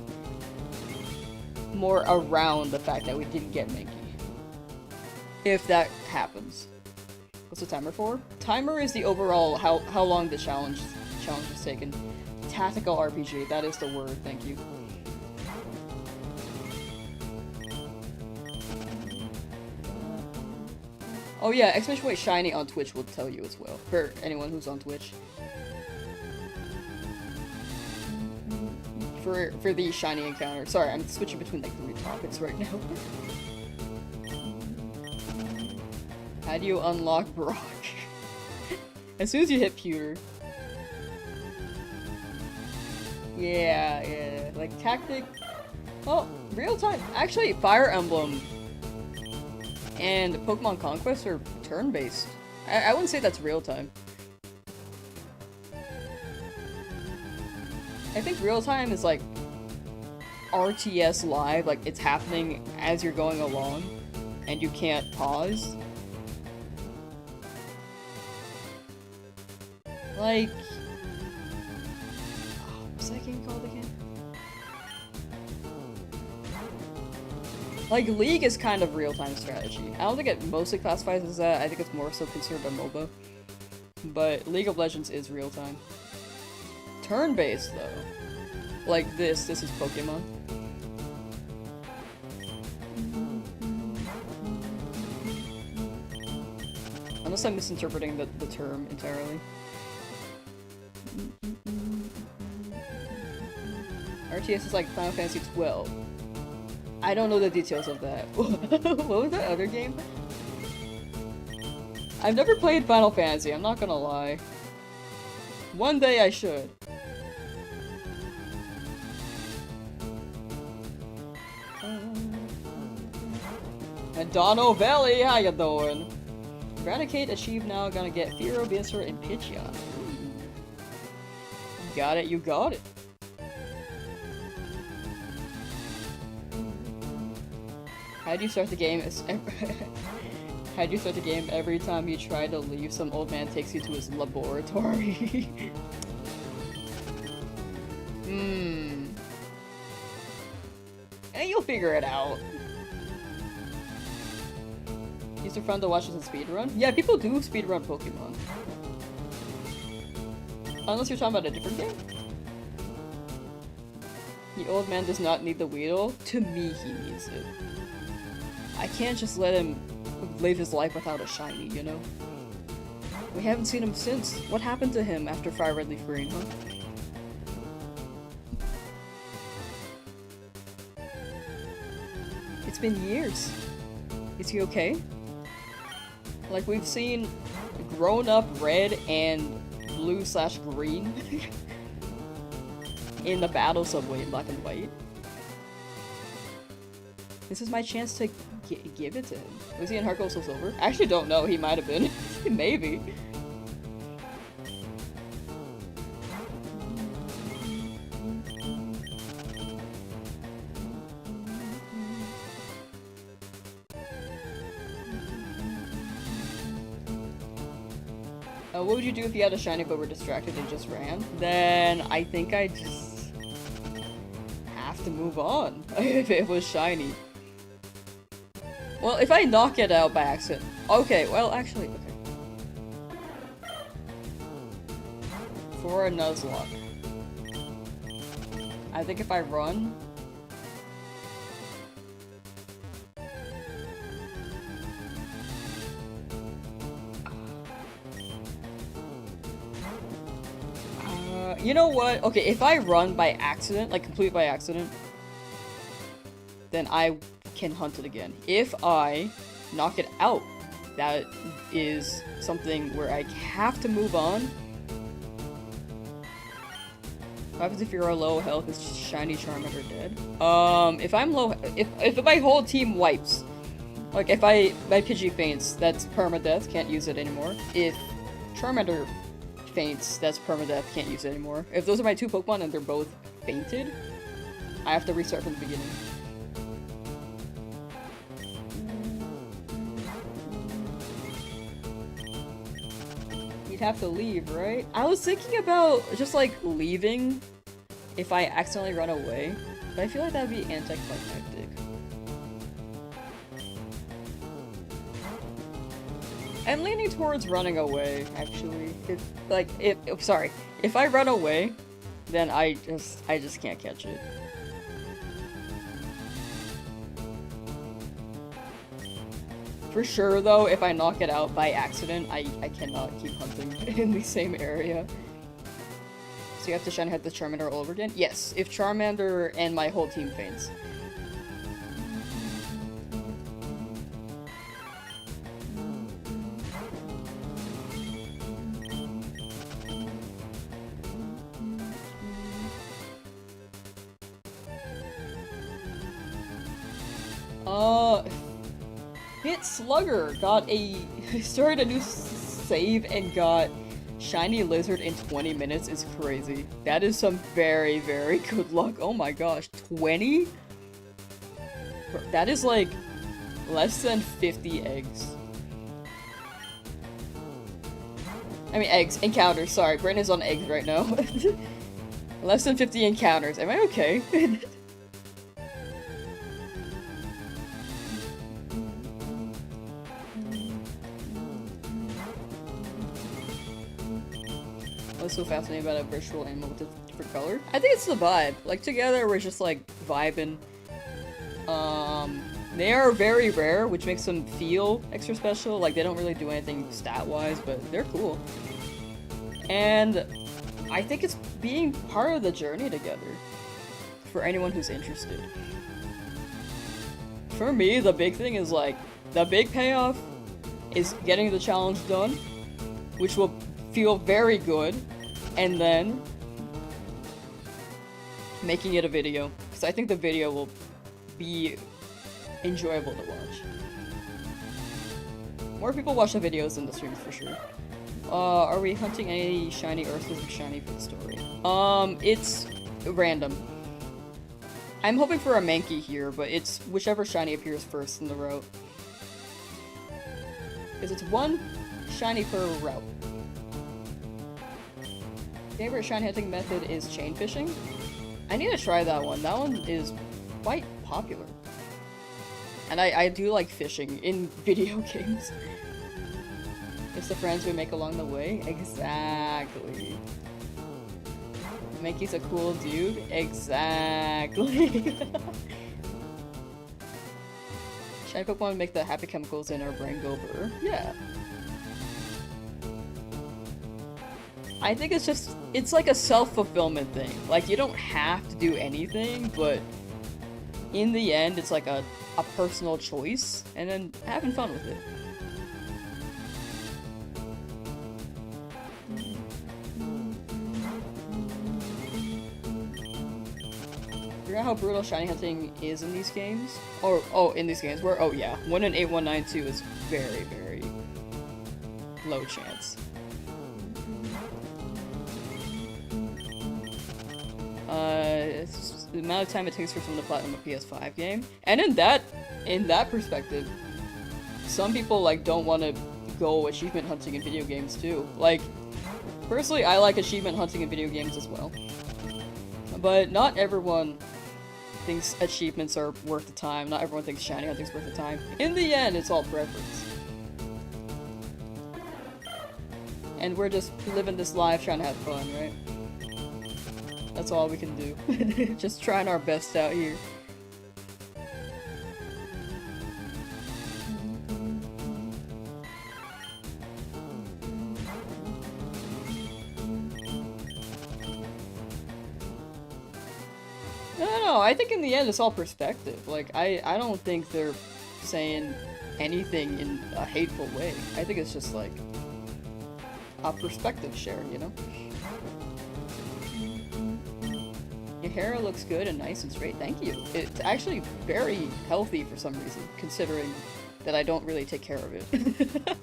more around the fact that we didn't get Mankey. If that happens. What's the timer for? Timer is the overall how long the challenge is taken. Tactical RPG, that is the word, thank you. Oh yeah, exclamation point shiny on Twitch will tell you as well, for anyone who's on Twitch. For the shiny encounter. Sorry, I'm switching between like 3 topics right now. How do you unlock Brock? As soon as you hit Pewter. Yeah, like tactic. Oh, real time. Actually, Fire Emblem and Pokemon Conquest are turn-based. I wouldn't say that's real time. I think real time is like RTS live, like it's happening as you're going along and you can't pause. Like, what's that game called again? Like, League is kind of real-time strategy. I don't think it mostly classifies as that, I think it's more so considered a MOBA. But League of Legends is real-time. Turn-based, though. Like this is Pokemon. Unless I'm misinterpreting the term entirely. RTS is like Final Fantasy 12. I don't know the details of that. What was that other game? I've never played Final Fantasy, I'm not gonna lie. One day I should. And Dono Valley, how you doing? Eradicate, achieve now, gonna get Firo, Venusaur, and Pidgey. Got it, you got it. How do you start the game? How do you start the game? Every time you try to leave, some old man takes you to his laboratory. And you'll figure it out. These are fun to watch as a speedrun. Yeah, people do speedrun Pokemon. Unless you're talking about a different game. The old man does not need the Weedle. To me, he needs it. I can't just let him live his life without a shiny, you know? We haven't seen him since. What happened to him after Fire Red Leaf Green, huh? It's been years. Is he okay? Like, we've seen grown-up red and blue/green in the battles of Black and White. This is my chance to give it to him. Was he in Heart Gold Soul Silver? I actually don't know. He might have been. Maybe. What would you do if you had a shiny but were distracted and just ran? Then I think I just have to move on if it was shiny. Well, if I knock it out by accident. Okay, well, actually, okay. For a Nuzlocke. I think if I run... you know what? Okay, if I run by accident, like complete by accident, then I can hunt it again. If I knock it out, that is something where I have to move on. What happens if you're low health? Is shiny Charmander dead? If I'm low, if my whole team wipes, like if my Pidgey faints, that's permadeath, can't use it anymore. If Charmander faints, that's permadeath, can't use it anymore. If those are my 2 Pokemon and they're both fainted, I have to restart from the beginning. You'd have to leave, right? I was thinking about just like leaving if I accidentally run away, but I feel like that'd be anticlimactic. I'm leaning towards running away, actually. If I run away, then I just can't catch it. For sure, though, if I knock it out by accident, I cannot keep hunting in the same area. So you have to shiny head the Charmander all over again? Yes, if Charmander and my whole team faints. Hit Slugger started a new save and got Shiny Lizard in 20 minutes is crazy. That is some very, very good luck. Oh my gosh, 20? That is like less than 50 eggs. I mean eggs, encounters, sorry. Brandon's on eggs right now. Less than 50 encounters. Am I okay? What's so fascinating about a virtual animal with a different color? I think it's the vibe. Like, together we're just, like, vibing. They are very rare, which makes them feel extra special. Like, they don't really do anything stat-wise, but they're cool. And I think it's being part of the journey together. For anyone who's interested. For me, the big thing is, like, the big payoff is getting the challenge done, which will feel very good, and then making it a video, because I think the video will be enjoyable to watch. More people watch the videos than the streams for sure. Are we hunting any shiny or specific shiny for the story? It's random. I'm hoping for a Mankey here, but it's whichever shiny appears first in the route. Because it's one shiny per route. Favorite shiny hunting method is chain fishing. I need to try that one. That one is quite popular. And I do like fishing in video games. It's the friends we make along the way. Exactly. Mankey's a cool dude. Exactly. Shiny Pokemon make the happy chemicals in our brain go burr. Yeah. I think it's like a self-fulfillment thing. Like, you don't have to do anything, but in the end, it's like a personal choice, and then having fun with it. Figure out how brutal shiny hunting is in these games? In these games, where, oh yeah, 1 in 8192 is very, very low chance. It's the amount of time it takes for someone to platinum a PS5 game. And in that perspective, some people, like, don't want to go achievement hunting in video games, too. Like, personally, I like achievement hunting in video games as well. But not everyone thinks achievements are worth the time. Not everyone thinks shiny hunting's worth the time. In the end, it's all preference. And we're just living this life trying to have fun, right? That's all we can do. Just trying our best out here. I don't know, I think in the end it's all perspective. Like, I don't think they're saying anything in a hateful way. I think it's just like a perspective share, you know? Your hair looks good and nice and straight, thank you. It's actually very healthy for some reason, considering that I don't really take care of it.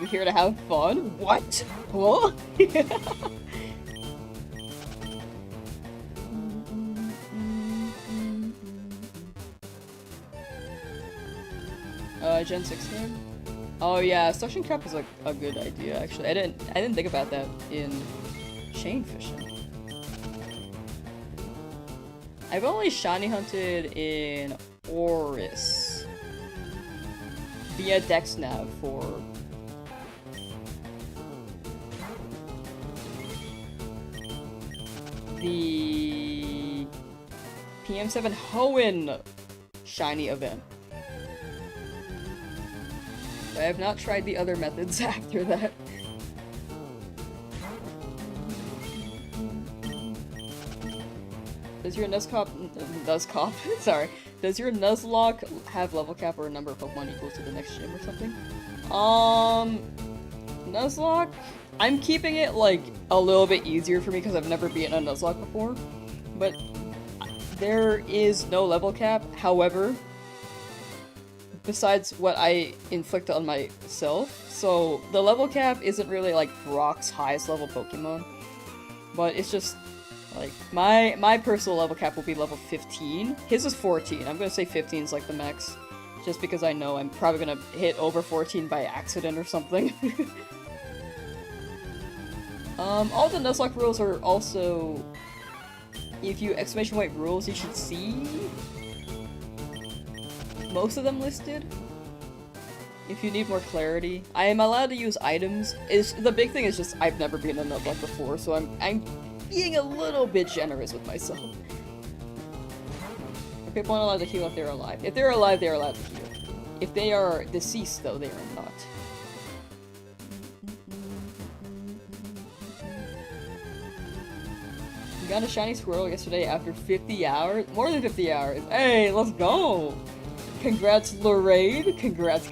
We're here to have fun? What? What? Gen 6 game? Oh yeah, suction cup is like a good idea actually. I didn't think about that in chain fishing. I've only shiny hunted in Oris via DexNav for the PM7 Hoenn shiny event. I have not tried the other methods after that. Does your Nuzlocke, sorry. Does your Nuzlocke have level cap or a number of Pokemon equals to the next gym or something? Nuzlocke, I'm keeping it like a little bit easier for me because I've never beaten a Nuzlocke before. But there is no level cap, however, besides what I inflict on myself. So the level cap isn't really like Brock's highest level Pokemon, but it's just like my personal level cap will be level 15. His is 14. I'm gonna say 15 is like the max, just because I know I'm probably gonna hit over 14 by accident or something. All the Nuzlocke rules are also, if you exclamation point rules, you should see most of them listed. If you need more clarity, I am allowed to use items. The big thing is just I've never been in a Nuzlocke before, so I'm being a little bit generous with myself. Are people not allowed to heal if they're alive? If they're alive, they're allowed to heal. If they are deceased, though, they are not. You got a shiny squirrel yesterday after 50 hours? More than 50 hours. Hey, let's go! Congrats, Lorraine. Congrats.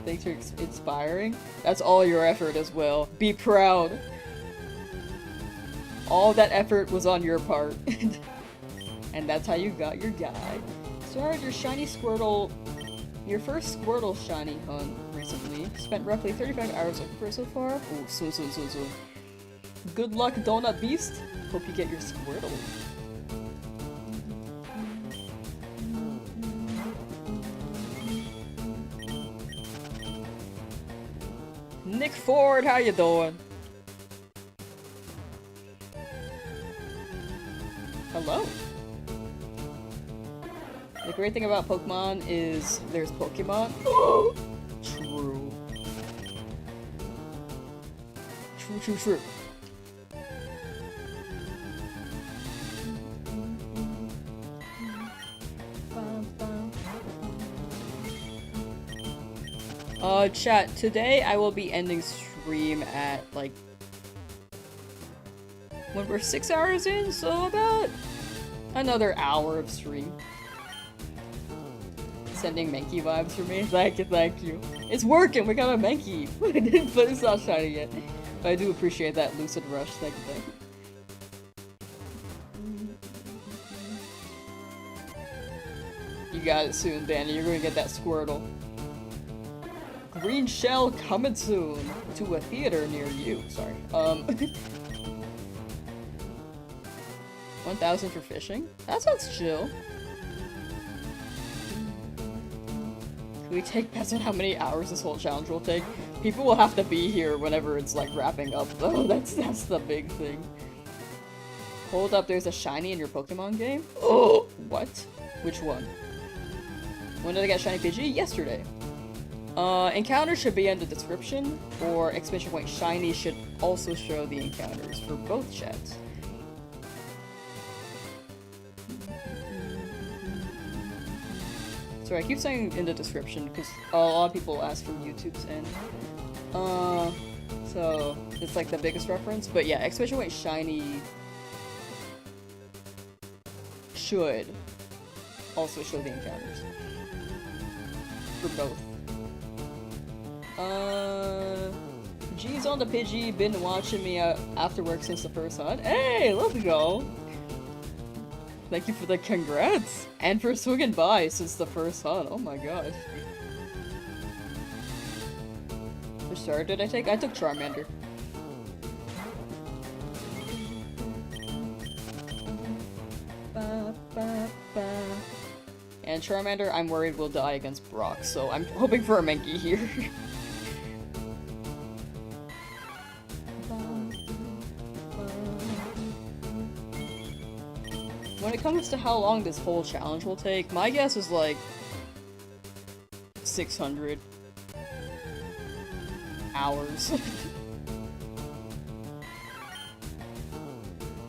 Thanks for inspiring. That's all your effort as well. Be proud. All that effort was on your part. And that's how you got your guy. Started your shiny Squirtle, your first Squirtle shiny hunt recently. Spent roughly 35 hours looking for it so far. Oh, soon. Good luck, Donut Beast. Hope you get your Squirtle. Nick Ford, how you doing? Hello. The great thing about Pokemon is there's Pokemon. True. True. Chat, today I will be ending stream at, like, when we're 6 hours in, so about another hour of stream. Sending Mankey vibes for me. Thank you. It's working! We got a Mankey! But it's not shiny yet. But I do appreciate that Lucid Rush. Thank you. You got it soon, Danny. You're gonna get that Squirtle. Green Shell coming soon to a theater near you. Sorry. 1,000 for fishing? That sounds chill. Can we take bets on how many hours this whole challenge will take? People will have to be here whenever it's like wrapping up though. That's the big thing. Hold up, there's a shiny in your Pokemon game? Oh, what? Which one? When did I get shiny Pidgey? Yesterday. Encounters should be in the description, or exclamation point shiny should also show the encounters for both chats. Sorry, I keep saying in the description because a lot of people ask from YouTube's end. So it's like the biggest reference, but yeah, exclamation point shiny should also show the encounters for both. G's on the Pidgey, been watching me after work since the first hunt. Hey, let's go! Thank you for the congrats! And for swinging by since the first hunt, oh my gosh. The starter did I take? I took Charmander. And Charmander, I'm worried will die against Brock, so I'm hoping for a Mankey here. When it comes to how long this whole challenge will take, my guess is like 600 hours.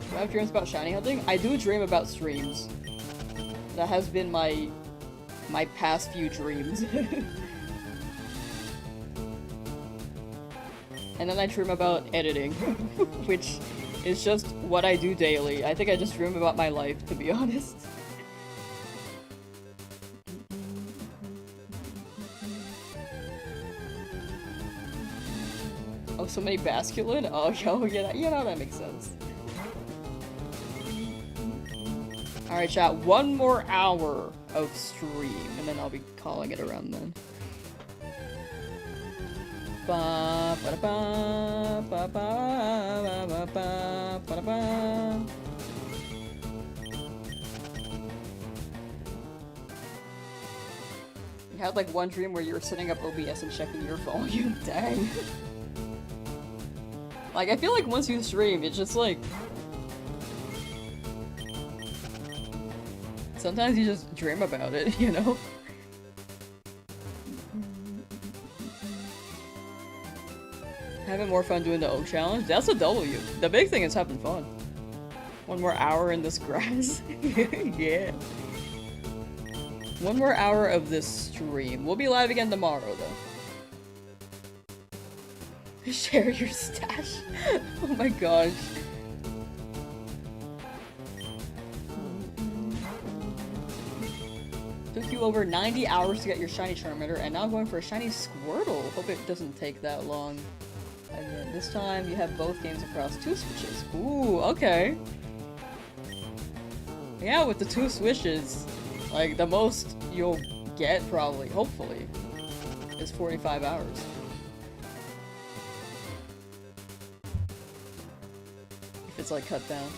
Do I have dreams about shiny hunting? I do dream about streams. That has been my past few dreams. And then I dream about editing, which is just what I do daily. I think I just dream about my life, to be honest. Oh, so many basculin? Oh, yeah, that makes sense. Alright, chat, 1 more hour of stream, and then I'll be calling it around then. Ba ba ba ba ba ba ba ba ba. You had like one dream where you were setting up OBS and checking your volume. Dang. Like, I feel like once you stream, it's just like... Sometimes you just dream about it, you know? Having more fun doing the oak challenge? That's a W. The big thing is having fun. 1 more hour in this grass. Yeah. 1 more hour of this stream. We'll be live again tomorrow, though. Share your stash. Oh my gosh. Took you over 90 hours to get your shiny Charmander, and now I'm going for a shiny Squirtle. Hope it doesn't take that long. Again, this time you have both games across 2 switches. Ooh, okay. Yeah, with the 2 switches, like, the most you'll get, probably, hopefully, is 45 hours. If it's, like, cut down.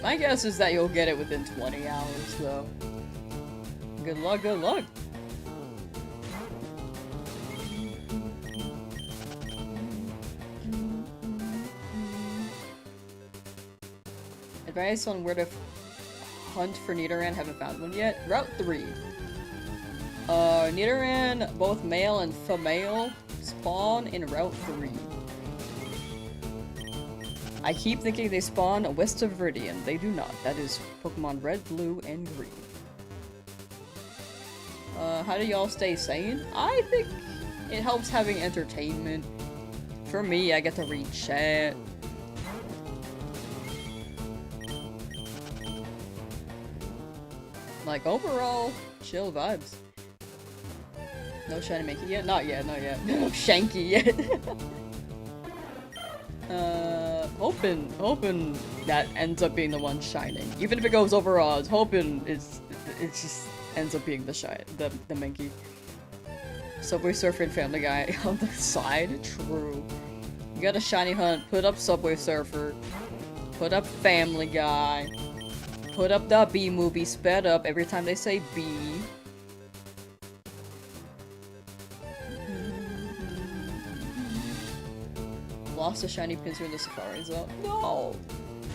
My guess is that you'll get it within 20 hours, though. Good luck, good luck! Advice on where to hunt for Nidoran, haven't found one yet. Route 3. Nidoran, both male and female, spawn in Route 3. I keep thinking they spawn west of Viridian. They do not. That is Pokemon Red, Blue, and Green. How do y'all stay sane? I think it helps having entertainment. For me, I get to read chat. Like, overall, chill vibes. No shiny Mankey yet? Not yet, not yet. No Shanky yet. Hoping that ends up being the one shining. Even if it goes overall, it's hoping it just ends up being the Mankey. Subway Surfer and Family Guy on the side? True. You got a shiny hunt, put up Subway Surfer, put up Family Guy, put up the B movie sped up every time they say B. Lost a shiny pincer in the Safari Zone. No!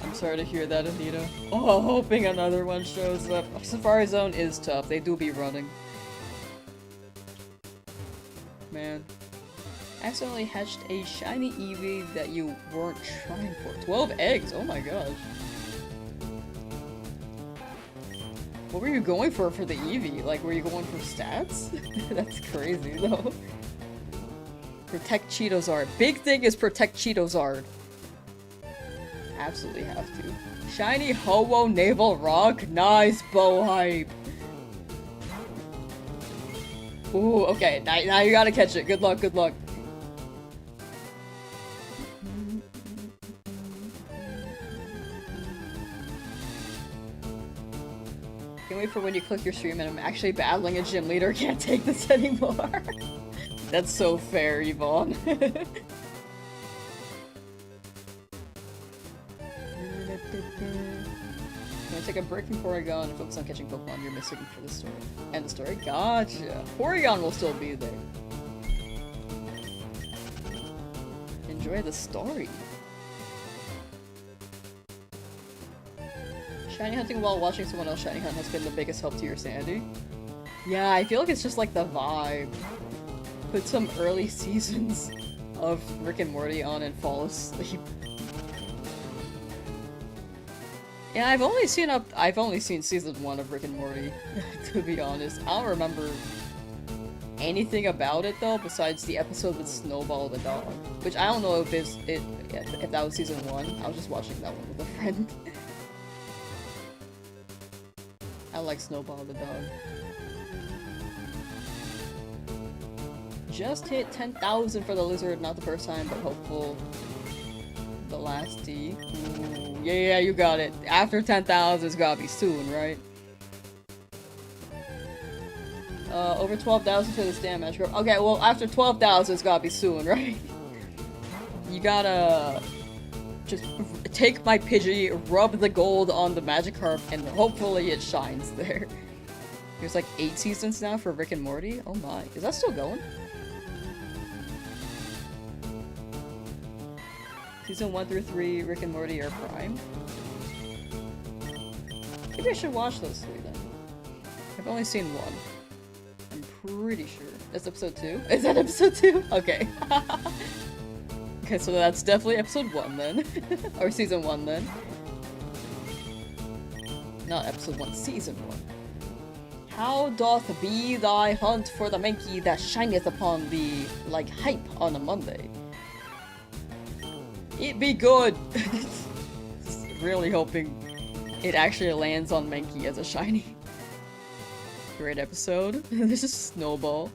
I'm sorry to hear that, Anita. Oh, hoping another one shows up. Safari Zone is tough. They do be running. Man. Accidentally hatched a shiny Eevee that you weren't trying for. 12 eggs! Oh my gosh. What were you going for the Eevee? Like, were you going for stats? That's crazy, though. Protect Cheetozard. Big thing is protect Cheetozard. Absolutely have to. Shiny Ho-Oh Naval Rock? Nice, bow hype. Ooh, okay. Now you gotta catch it. Good luck, good luck. Can't wait for when you click your stream and I'm actually battling a gym leader. Can't take this anymore. That's so fair, Yvonne. Gonna take a break from Porygon and focus on catching Pokemon you're missing for the story. And the story? Gotcha. Porygon will still be there. Enjoy the story. Shiny hunting while watching someone else shiny hunt has been the biggest help to your sanity. Yeah, I feel like it's just like the vibe. Put some early seasons of Rick and Morty on and fall asleep. Yeah, I've only seen season 1 of Rick and Morty, to be honest. I don't remember anything about it though, besides the episode with Snowball the dog. Which I don't know if if that was season 1. I was just watching that one with a friend. I like Snowball the dog. Just hit 10,000 for the lizard, not the first time, but hopeful. The last D. Ooh, yeah, you got it. After 10,000, it's gotta be soon, right? Over 12,000 for this damn Magikarp. Okay, well, after 12,000, it's gotta be soon, right? You gotta just take my Pidgey, rub the gold on the Magikarp, and hopefully it shines there. There's like 8 seasons now for Rick and Morty. Oh my, is that still going? Season 1 through 3, Rick and Morty are prime. Maybe I should watch those 3 then. I've only seen 1. I'm pretty sure. That's episode 2? Is that episode 2? Okay. Okay, so that's definitely episode 1 then. Or season 1 then. Not episode 1, season 1. How doth be thy hunt for the Mankey that shineth upon thee like hype on a Monday? It be good! Really hoping it actually lands on Mankey as a shiny. Great episode. This is Snowball.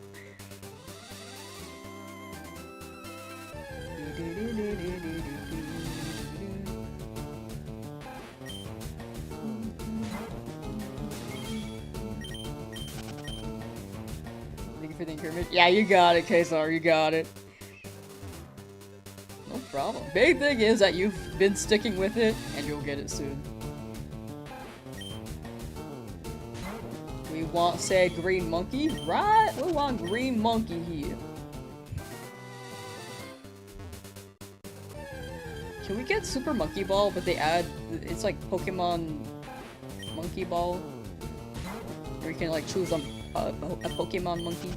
Thank you for the encouragement. Yeah, you got it, Kesar, you got it. No problem. Big thing is that you've been sticking with it, and you'll get it soon. We want said green monkey, right? We want green monkey here. Can we get Super Monkey Ball, but they add, it's like Pokemon Monkey Ball? Where you can like choose a Pokemon monkey?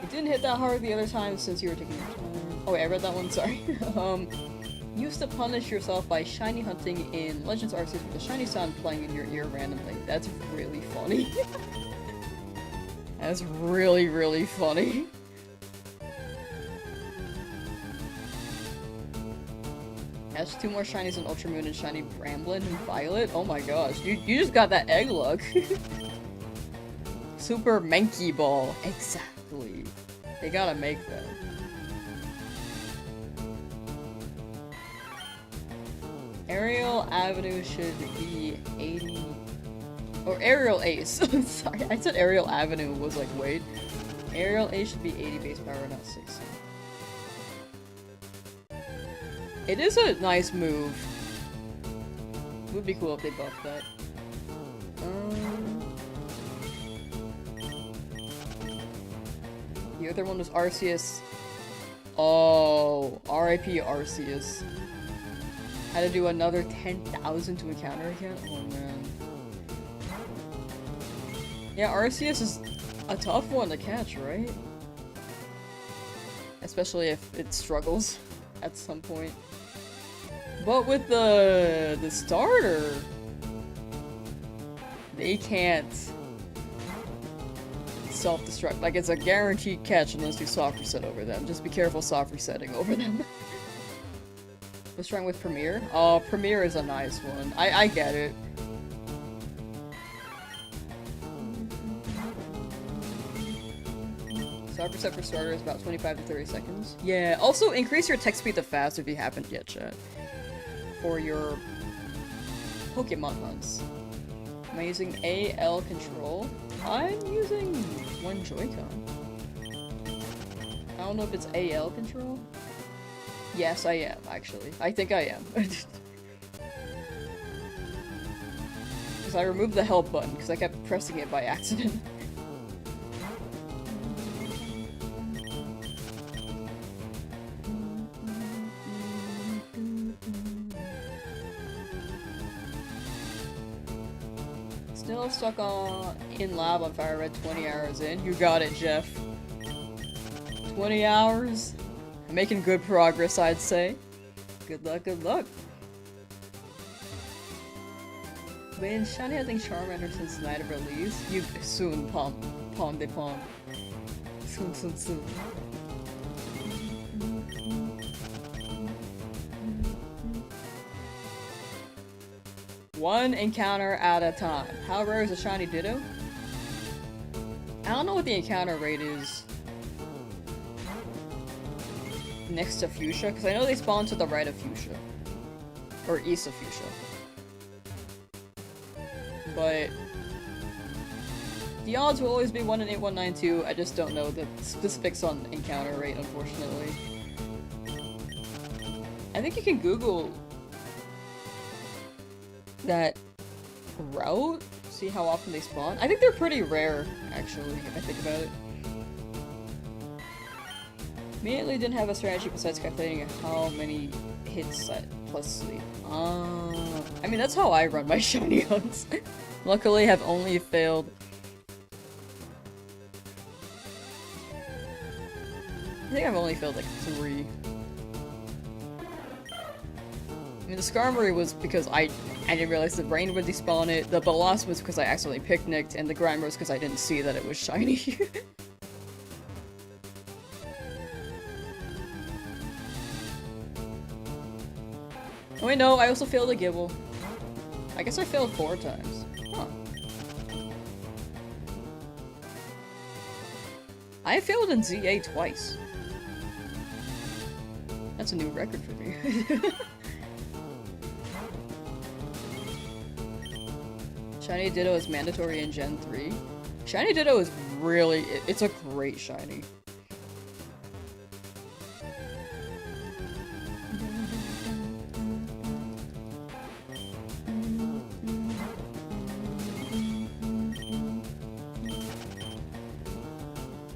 It didn't hit that hard the other time since you were taking your time. Oh wait, I read that one, sorry. Used to punish yourself by shiny hunting in Legends Arceus with a shiny sound playing in your ear randomly. That's really funny. That's really, really funny. Catch 2 more shinies in Ultra Moon and shiny Bramblin and Violet. Oh my gosh, you just got that egg luck. Super Mankey Ball. Exactly. They gotta make that. Aerial Avenue should be 80... Or Aerial Ace. Sorry, I said Aerial Avenue was like, wait. Aerial Ace should be 80 base power, not 60. It is a nice move. Would be cool if they buffed that. The other one was Arceus. Oh, R.I.P. Arceus. Had to do another 10,000 to encounter again? Oh man. Yeah, Arceus is a tough one to catch, right? Especially if it struggles at some point. But with the starter, they can't self-destruct. Like, it's a guaranteed catch unless you soft reset over them. Just be careful soft resetting over them. What's wrong with Premier? Oh, Premier is a nice one. I get it. Soft reset for starter is about 25 to 30 seconds. Yeah, also increase your text speed to fast if you haven't yet, chat. For your Pokemon hunts. Am I using AL control? I'm using one Joy-Con. I don't know if it's AL control. Yes, I am, actually. I think I am. Because I removed the help button, because I kept pressing it by accident. Still stuck in lab on Fire Red 20 hours in. You got it, Jeff. 20 hours? I'm making good progress, I'd say. Good luck, good luck. Been shiny hunting Charmander since the night of release. You soon, Pom de Pom. Soon. One encounter at a time. How rare is a shiny Ditto? I don't know what the encounter rate is next to Fuchsia, because I know they spawn to the right of Fuchsia. Or east of Fuchsia. But the odds will always be 1 in 8192. I just don't know the specifics on encounter rate, unfortunately. I think you can Google that route, see how often they spawn. I think they're pretty rare, actually, if I think about it. Immediately didn't have a strategy besides calculating how many hits plus sleep. I mean, that's how I run my shiny hunts. Luckily, have only failed. I think I've only failed like 3. I mean, the Skarmory was because I didn't realize the brain would despawn it, the Balas was because I accidentally picnicked, and the Grimer was because I didn't see that it was shiny. Oh wait, no, I also failed a Gibble. I guess I failed 4 times. Huh. I failed in ZA twice. That's a new record for me. Shiny Ditto is mandatory in Gen 3. Shiny Ditto is really- it's a great shiny.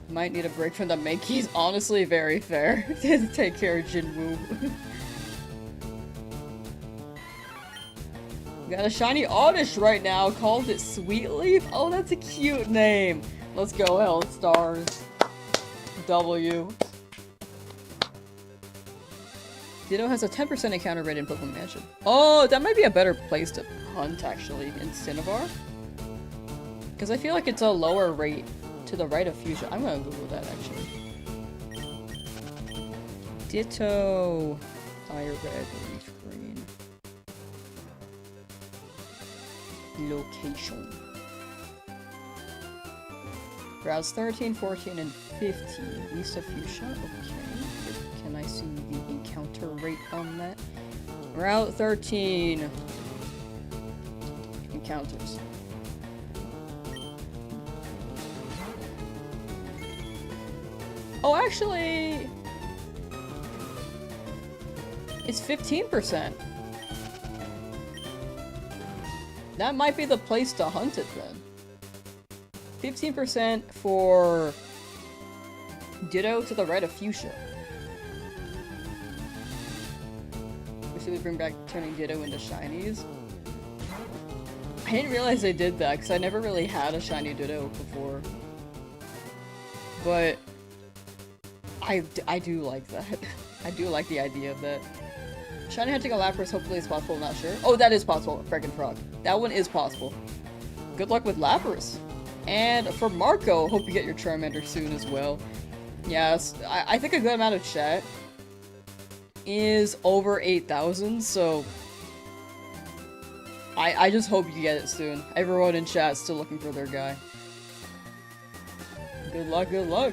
Might need a break from the Mankeys. Honestly, very fair. Take care, Jinwoo. Got a shiny Oddish right now, called it Sweetleaf. Oh, that's a cute name. Let's go, L stars. W. Ditto has a 10% encounter rate in Pokemon Mansion. Oh, that might be a better place to hunt, actually, in Cinnabar. Because I feel like it's a lower rate to the right of Fuchsia. I'm gonna Google that, actually. Ditto. Fire red, leaf green. Location. Routes 13, 14, and 15. East of Fuchsia. Okay. Can I see the encounter rate on that? Route 13. Encounters. Oh, actually, it's 15%. That might be the place to hunt it then. 15% for Ditto to the right of Fuchsia. Should we bring back turning Ditto into shinies? I didn't realize they did that because I never really had a shiny Ditto before. But I do like that. I do like the idea of that. Shiny hunting a Lapras hopefully is possible, not sure. Oh, that is possible, Frickin' Frog. That one is possible. Good luck with Lapras. And for Marco, hope you get your Charmander soon as well. Yes, I think a good amount of chat is over 8,000, so I just hope you get it soon. Everyone in chat is still looking for their guy. Good luck, good luck.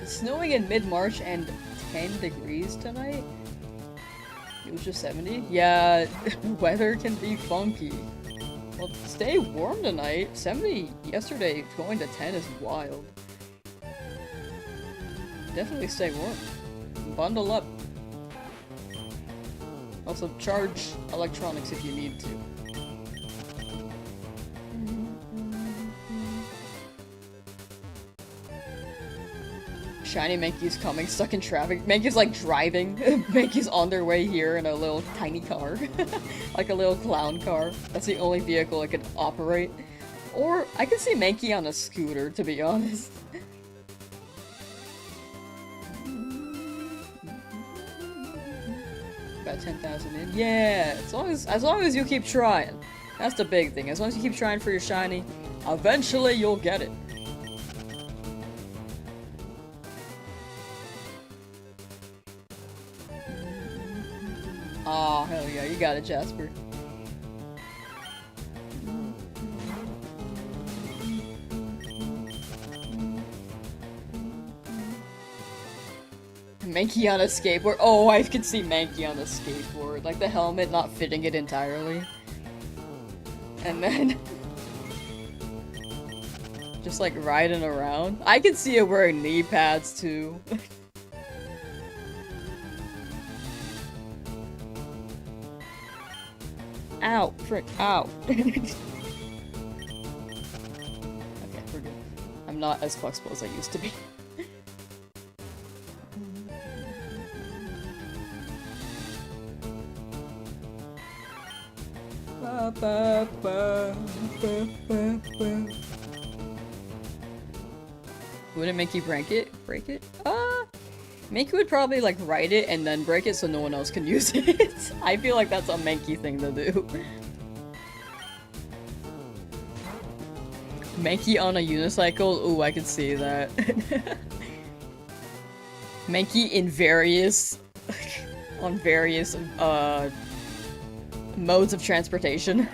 snowing in mid-March and 10 degrees tonight? It was just 70? Yeah, weather can be funky. Well, stay warm tonight. 70 yesterday, going to 10 is wild. Definitely stay warm. Bundle up. Also, charge electronics if you need to. Shiny Mankey's coming, stuck in traffic. Mankey's like driving. Mankey's on their way here in a little tiny car. Like a little clown car. That's the only vehicle I could operate. Or I could see Mankey on a scooter, to be honest. About 10,000 in. Yeah, as long as you keep trying. That's the big thing. As long as you keep trying for your shiny, eventually you'll get it. Oh, hell yeah, you got it, Jasper. Mankey on a skateboard. Oh, I could see Mankey on a skateboard. Like the helmet not fitting it entirely. And then... just like riding around. I could see it wearing knee pads too. Ow, frick, ow. Okay, we're good. I'm not as flexible as I used to be. Wouldn't Mankey break it? Mankey would probably like write it and then break it so no one else can use it. I feel like that's a Mankey thing to do. Mankey on a unicycle? Ooh, I can see that. Mankey in various... on various, modes of transportation.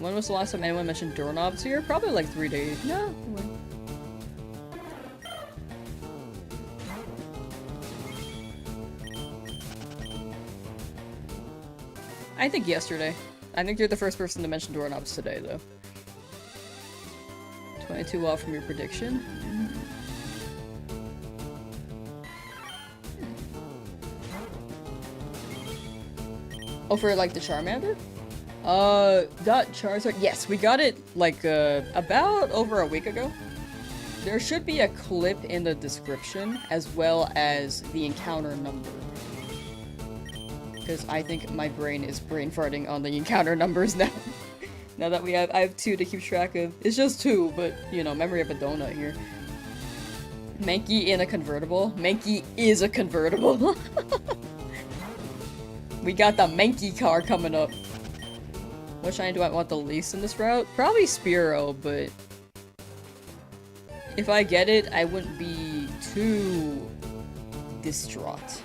When was the last time anyone mentioned doorknobs here? Probably like 3 days. No. I think yesterday. I think you're the first person to mention doorknobs today, though. 22 off from your prediction. Oh, for like the Charmander? That Charizard. Yes, we got it like about over a week ago. There should be a clip in the description as well as the encounter number. Because I think my brain is brain farting on the encounter numbers now. Now that I have 2 to keep track of. It's just 2, but you know, memory of a donut here. Mankey in a convertible. Mankey is a convertible. We got the Mankey car coming up. What shiny do I want the least in this route? Probably Spearow, but if I get it, I wouldn't be too distraught.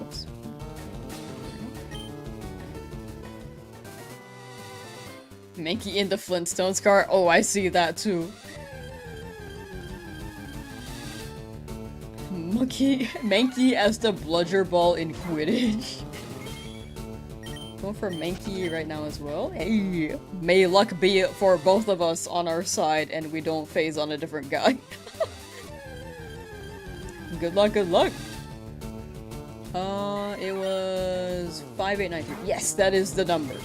Oops. Mankey in the Flintstones car? Oh, I see that too. Mankey as the bludger ball in Quidditch. Going for Mankey right now as well. Hey, may luck be for both of us on our side and we don't phase on a different guy. Good luck, good luck. It was 5893. Yes, that is the number.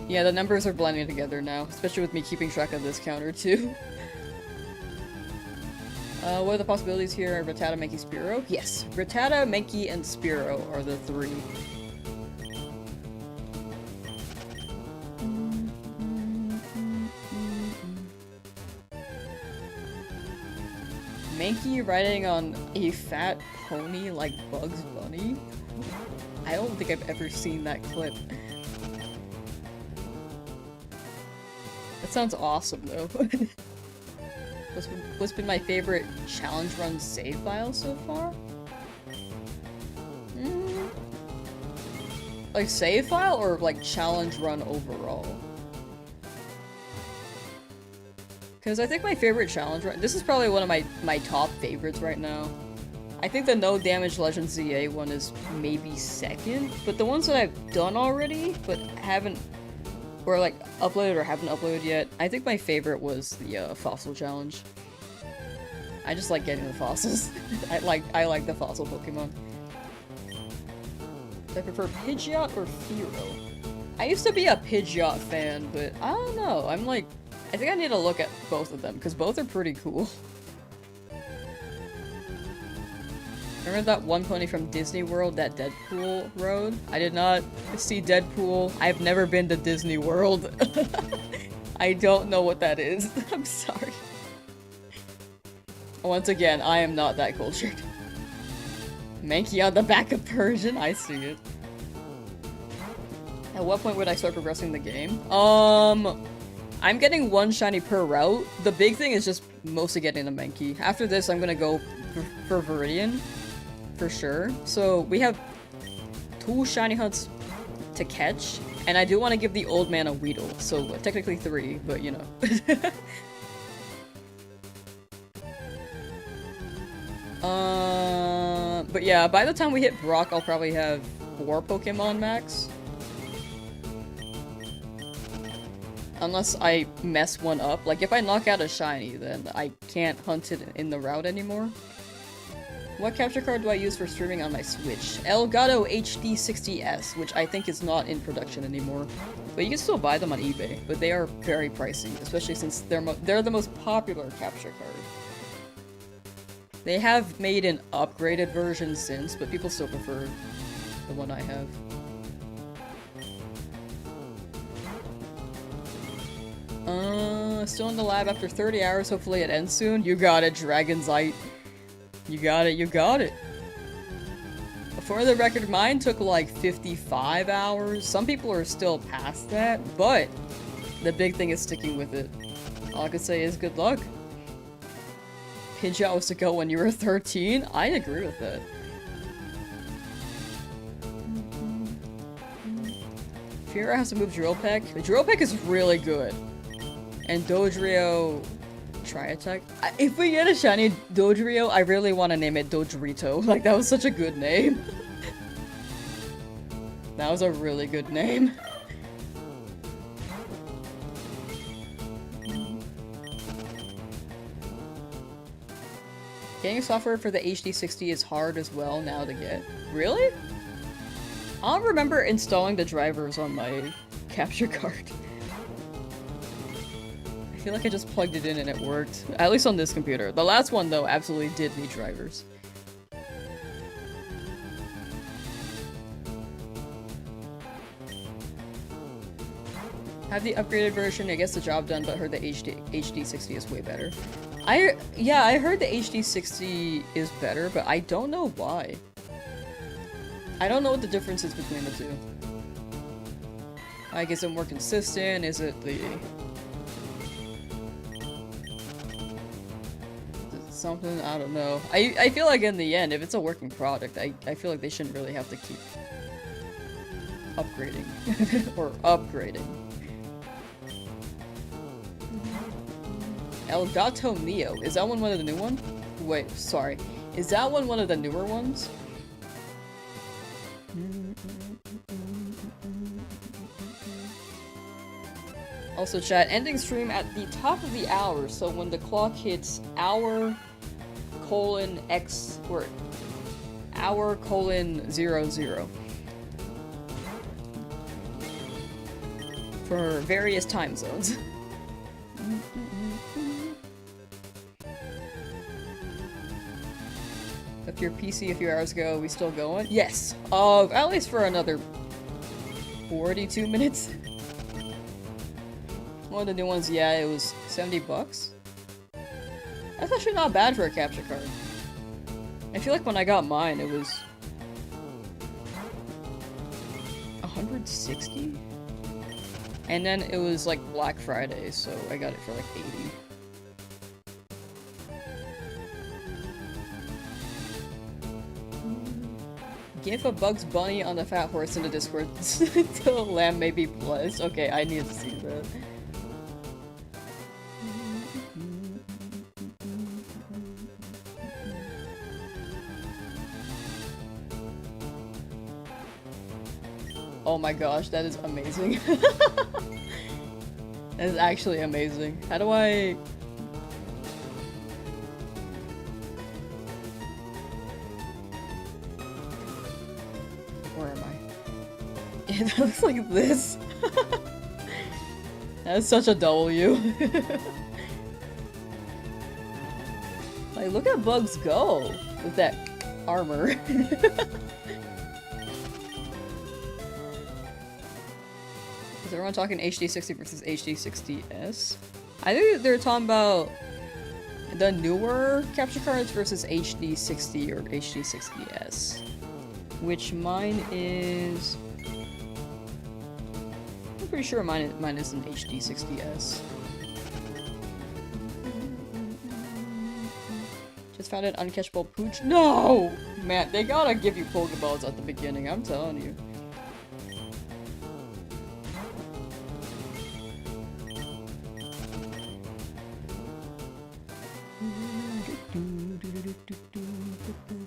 Yeah, the numbers are blending together now, especially with me keeping track of this counter too. What are the possibilities here? Rattata, Mankey, Spearow? Yes, Rattata, Mankey, and Spearow are the 3. Mankey riding on a fat pony like Bugs Bunny? I don't think I've ever seen that clip. That sounds awesome though. What's been my favorite challenge run save file so far? Like save file or like challenge run overall? Because I think my favorite challenge run, this is probably one of my top favorites right now. I think the No Damage Legend ZA one is maybe second, but the ones that I've done already, but haven't, or like uploaded or haven't uploaded yet, I think my favorite was the fossil challenge. I just like getting the fossils. I like the fossil Pokemon. Do I prefer Pidgeot or Fearow? I used to be a Pidgeot fan, but I don't know. I'm like, I think I need to look at both of them, because both are pretty cool. Remember that one pony from Disney World that Deadpool rode? I did not see Deadpool. I've never been to Disney World. I don't know what that is. I'm sorry. Once again, I am not that cultured. Mankey on the back of Persian? I see it. At what point would I start progressing the game? I'm getting one shiny per route. The big thing is just mostly getting a Mankey. After this, I'm gonna go for Viridian. For sure. So we have 2 shiny hunts to catch, and I do want to give the old man a Weedle, so technically 3, but you know. But yeah, by the time we hit Brock, I'll probably have 4 Pokemon max. Unless I mess one up. Like, if I knock out a shiny, then I can't hunt it in the route anymore. What capture card do I use for streaming on my Switch? Elgato HD60S, which I think is not in production anymore. But you can still buy them on eBay, but they are very pricey, especially since they're the most popular capture card. They have made an upgraded version since, but people still prefer the one I have. Still in the lab after 30 hours, hopefully it ends soon. You got it, Dragonzite. You got it, you got it. For the record, mine took like 55 hours. Some people are still past that, but the big thing is sticking with it. All I can say is good luck. Pidgeot was to go when you were 13? I agree with that. Fearow has to move Drill Peck. The Drill Peck is really good. And Dodrio... Try attack. If we get a shiny Dodrio, I really want to name it Dodrito. Like, that was such a good name. That was a really good name. Getting software for the HD60 is hard as well now to get. Really? I don't remember installing the drivers on my capture card. I feel like I just plugged it in and it worked. At least on this computer. The last one, though, absolutely did need drivers. Have the upgraded version, it gets the job done, but heard the HD60 is way better. Yeah, I heard the HD60 is better, but I don't know why. I don't know what the difference is between the two. Like, is it more consistent? Is it the... something? I don't know. I feel like in the end, if it's a working product, I feel like they shouldn't really have to keep upgrading. Or upgrading. Elgato Neo. Is that one of the new ones? Wait, sorry. Is that one of the newer ones? Also, chat, ending stream at the top of the hour, so when the clock hits hour:X, or hour:00. For various time zones. If your PC a few hours ago, we still going? Yes! At least for another 42 minutes. One of the new ones, yeah, it was 70 bucks. That's actually not bad for a capture card. I feel like when I got mine, it was 160? And then it was like Black Friday, so I got it for like 80. Give a Bugs Bunny on the fat horse in the Discord till Lamb may be blessed. Okay, I need to see that. Oh my gosh, that is amazing. That is actually amazing. How do I... Where am I? It looks like this. That's such a W. Like, look at Bugs go with that armor. Is everyone talking HD60 versus HD60S? I think they're talking about the newer capture cards versus HD60 or HD60S. Which mine is... I'm pretty sure mine is an HD60S. Just found an uncatchable pooch. No! Man, they gotta give you Pokeballs at the beginning, I'm telling you.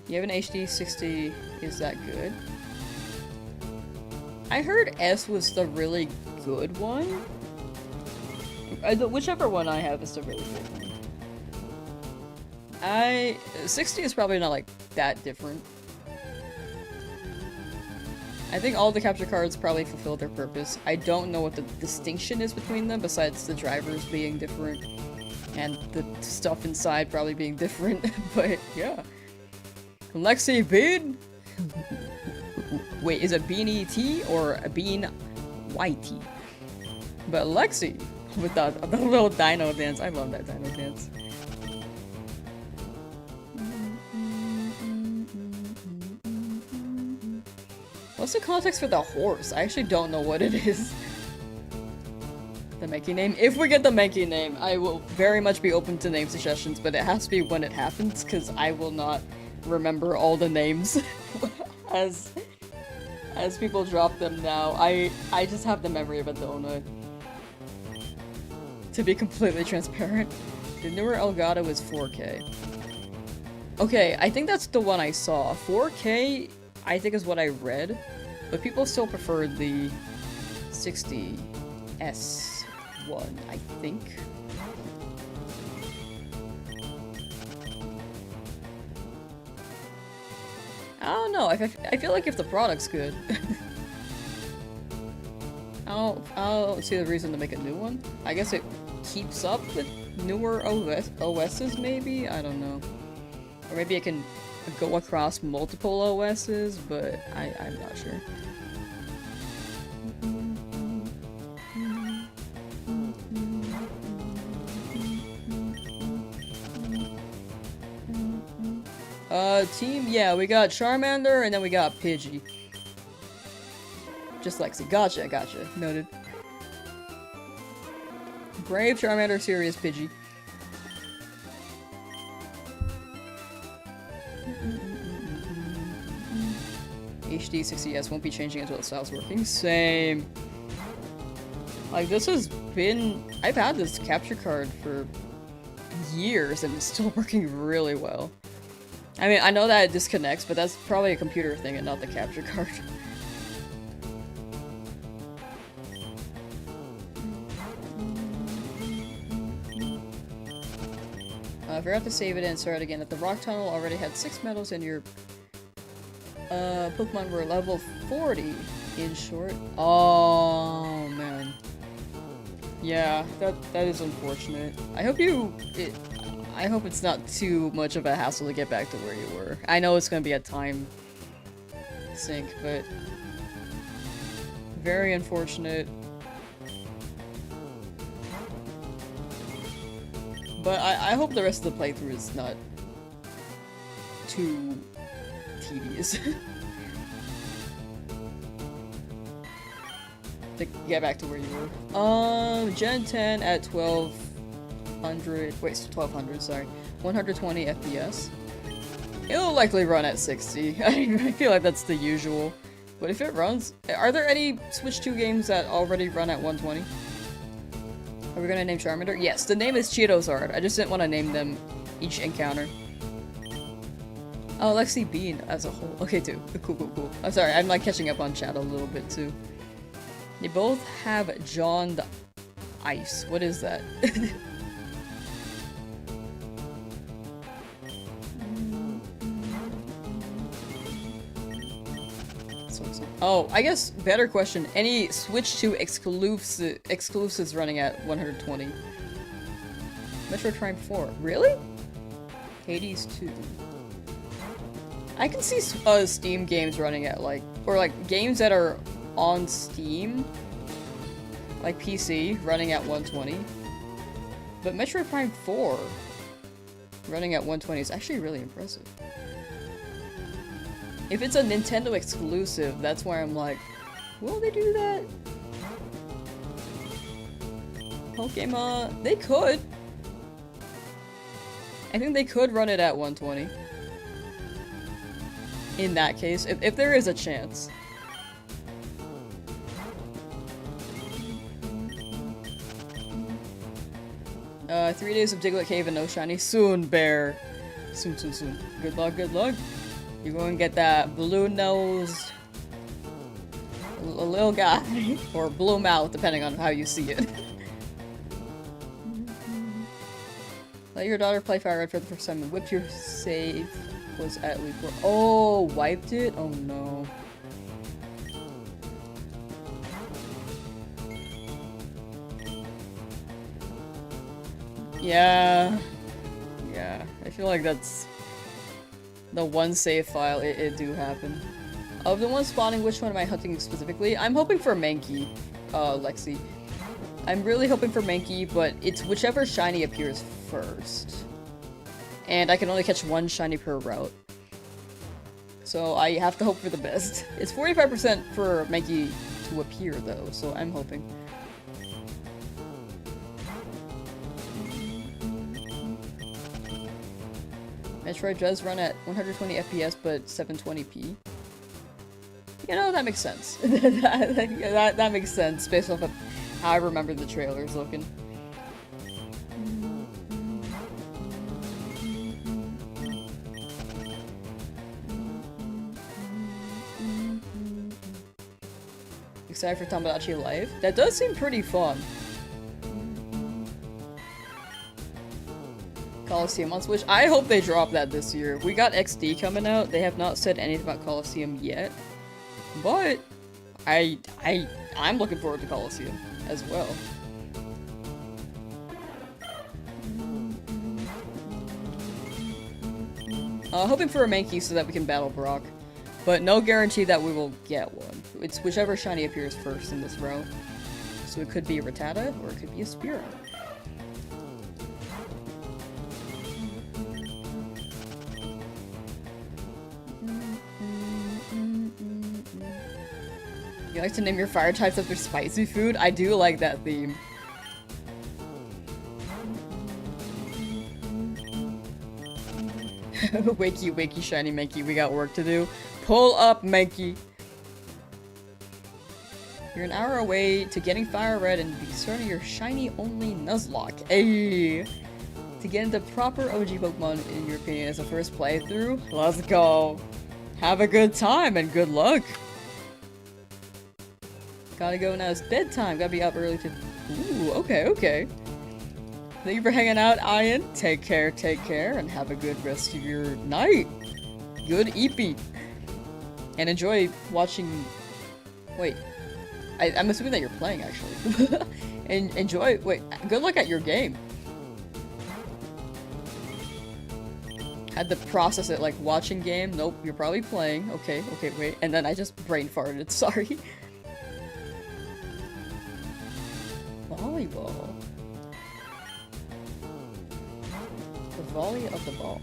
You have an HD60, is that good? I heard S was the really good one. Whichever one I have is the really good one. 60 is probably not like that different. I think all the capture cards probably fulfill their purpose. I don't know what the distinction is between them besides the drivers being different and the stuff inside probably being different, but yeah. Lexi Bean? Wait, is it Beanie T or a Bean YT? But Lexi, with the little dino dance. I love that dino dance. What's the context for the horse? I actually don't know what it is. The Mankey name? If we get the Mankey name, I will very much be open to name suggestions, but it has to be when it happens, because I will not remember all the names as people drop them now. I just have the memory of a donut. To be completely transparent, the newer Elgato is 4K. Okay, I think that's the one I saw. 4K, I think is what I read, but people still prefer the 60S one, I think. I don't know, I feel like if the product's good, I don't see the reason to make a new one. I guess it keeps up with newer OSs maybe? I don't know. Or maybe it can go across multiple OSs, but I'm not sure. Team, yeah, we got Charmander, and then we got Pidgey. Just Lexi. Gotcha. Noted. Brave, Charmander, Serious, Pidgey. HD 60S won't be changing until it stops working. Same. Like, this has been... I've had this capture card for years, and it's still working really well. I mean, I know that it disconnects, but that's probably a computer thing and not the capture card. I forgot to save it and start again. That the rock tunnel already had 6 medals and your Pokemon were level 40 in short. Oh man. Yeah, that is unfortunate. I hope I hope it's not too much of a hassle to get back to where you were. I know it's gonna be a time sink, but very unfortunate. But I hope the rest of the playthrough is not too tedious. To get back to where you were. Gen 10 at 1200, wait, 1200, sorry. 120 FPS. It'll likely run at 60. I feel like that's the usual. But if it runs... Are there any Switch 2 games that already run at 120? Are we gonna name Charmander? Yes, the name is Cheetosard. I just didn't want to name them each encounter. Oh, Lexi Bean as a whole. Okay, too. Cool. I'm sorry, I'm like catching up on chat a little bit too. They both have John the Ice. What is that? Oh, I guess better question. Any Switch 2 exclusives running at 120? Metroid Prime 4. Really? Hades 2. I can see Steam games running at like, or like games that are on Steam, like PC, running at 120. But Metroid Prime 4 running at 120 is actually really impressive. If it's a Nintendo exclusive, that's where I'm like, will they do that? Pokemon, they could. I think they could run it at 120. In that case, if there is a chance. 3 days of Diglett Cave and no shiny. Soon, Bear. Soon. Good luck. You're going to get that blue-nosed little guy. Or blue mouth, depending on how you see it. Let your daughter play Fire Red for the first time and whip your save was at least 4. Oh, wiped it? Oh no. Yeah, I feel like that's the one save file, it do happen. Of the ones spawning, which one am I hunting specifically? I'm hoping for Mankey, Lexi. I'm really hoping for Mankey, but it's whichever shiny appears first. And I can only catch one shiny per route. So I have to hope for the best. It's 45% for Mankey to appear though, so I'm hoping. Metroid does run at 120 FPS, but 720p. You know, that makes sense. that makes sense based off of how I remember the trailers looking. Excited for Tamagotchi Life? That does seem pretty fun. Coliseum on Switch. I hope they drop that this year. We got XD coming out. They have not said anything about Coliseum yet. But I'm looking forward to Coliseum as well. Hoping for a Mankey so that we can battle Brock. But no guarantee that we will get one. It's whichever shiny appears first in this row. So it could be a Rattata or it could be a Spearow. You like to name your fire types after spicy food? I do like that theme. Wakey, shiny Mankey, we got work to do. Pull up, Mankey! You're an hour away to getting Fire Red and be starting your Shiny Only Nuzlocke. Ayy! To get into proper OG Pokemon, in your opinion, as a first playthrough? Let's go! Have a good time and good luck! Gotta go now, it's bedtime, gotta be up early to- Ooh, okay. Thank you for hanging out, Ian. Take care, and have a good rest of your night. Good eepy. And enjoy watching- Wait. I'm assuming that you're playing, actually. And enjoy- wait, good luck at your game. Had to process it like watching game. Nope, you're probably playing. Okay, wait. And then I just brain farted, sorry. Volleyball. The volley of the ball.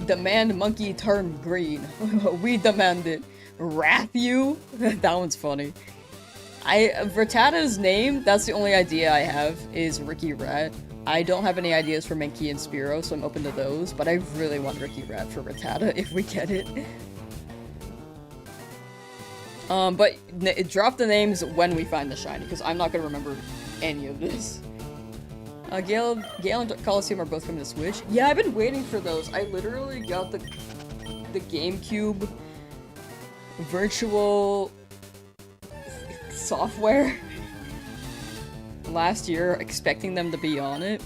Demand monkey turn green. We demand it. Wrath you? That one's funny. Rattata's name, that's the only idea I have, is Ricky Rat. I don't have any ideas for Mankey and Spearow, so I'm open to those, but I really want Ricky Rat for Rattata if we get it. But drop the names when we find the shiny, because I'm not gonna remember any of this. Gale and Coliseum are both coming to Switch. Yeah, I've been waiting for those. I literally got the GameCube virtual software last year, expecting them to be on it,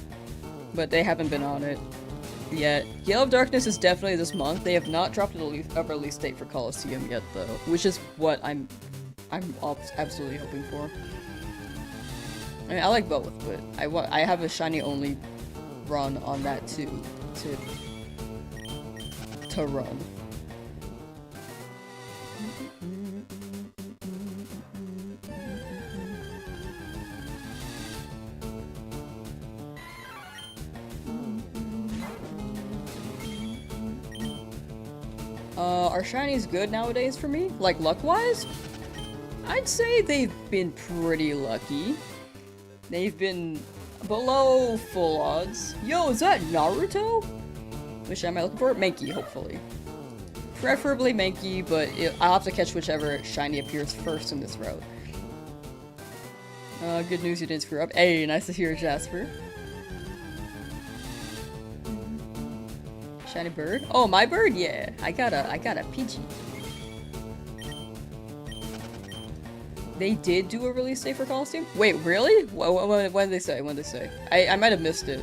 but they haven't been on it yet. Gale of Darkness is definitely this month. They have not dropped a release date for Coliseum yet, though, which is what I'm absolutely hoping for. I mean, I like both, but I have a shiny only run on that too to run. Are shinies good nowadays for me? Like, luck-wise? I'd say they've been pretty lucky. They've been below full odds. Yo, is that Naruto? Which am I looking for? Mankey, hopefully. Preferably Mankey, but I'll have to catch whichever shiny appears first in this route. Good news you didn't screw up. Hey, nice to hear, Jasper. Shiny bird? Oh, my bird? Yeah. I got a Pidgey. They did do a release date for Coliseum? Wait, really? When did they say? When did they say? I might have missed it.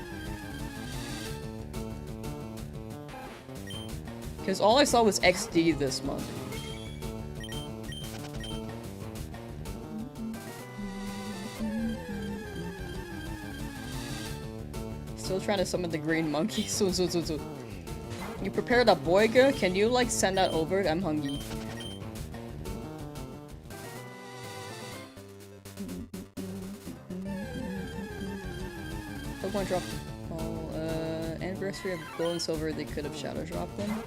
Because all I saw was XD this month. Still trying to summon the green monkey. So. You prepared a boiga? Can you, like, send that over? I'm hungry. Pokemon dropped all, anniversary of gold and silver, they could have shadow dropped them.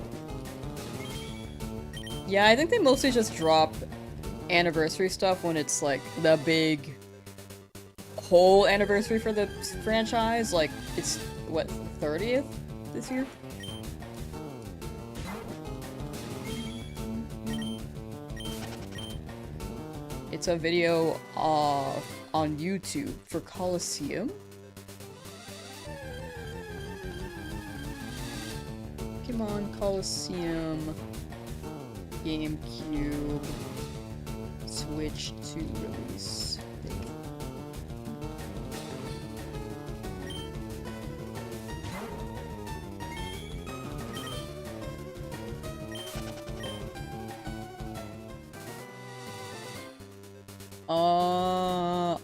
Yeah, I think they mostly just drop anniversary stuff when it's, like, the big whole anniversary for the franchise. Like, it's, what, 30th this year? It's a video on YouTube for Coliseum. Pokemon Coliseum GameCube Switch 2 release.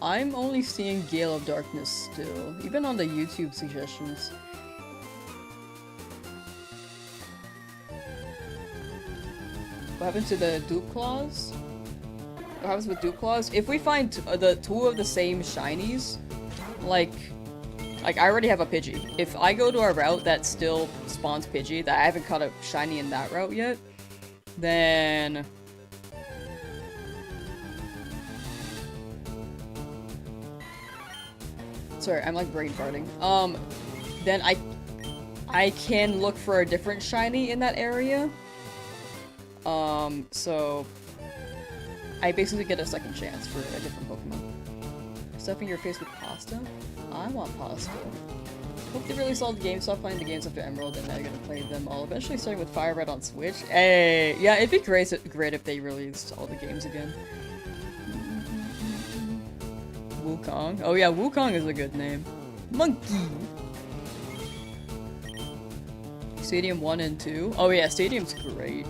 I'm only seeing Gale of Darkness still, even on the YouTube suggestions. What happens to the dupe claws? What happens with dupe claws? If we find the two of the same shinies, like I already have a Pidgey. If I go to a route that still spawns Pidgey, that I haven't caught a shiny in that route yet, then sorry, I'm like brain farting. Then I can look for a different shiny in that area. So I basically get a second chance for a different Pokemon. Stuffing your face with pasta? I want pasta. Hope they release all the games, stop playing the games after Emerald, and now you're gonna play them all, eventually starting with Fire Red on Switch. Hey! Yeah, it'd be great if they released all the games again. Wukong? Oh yeah, Wukong is a good name. Monkey! Stadium 1 and 2? Oh yeah, Stadium's great.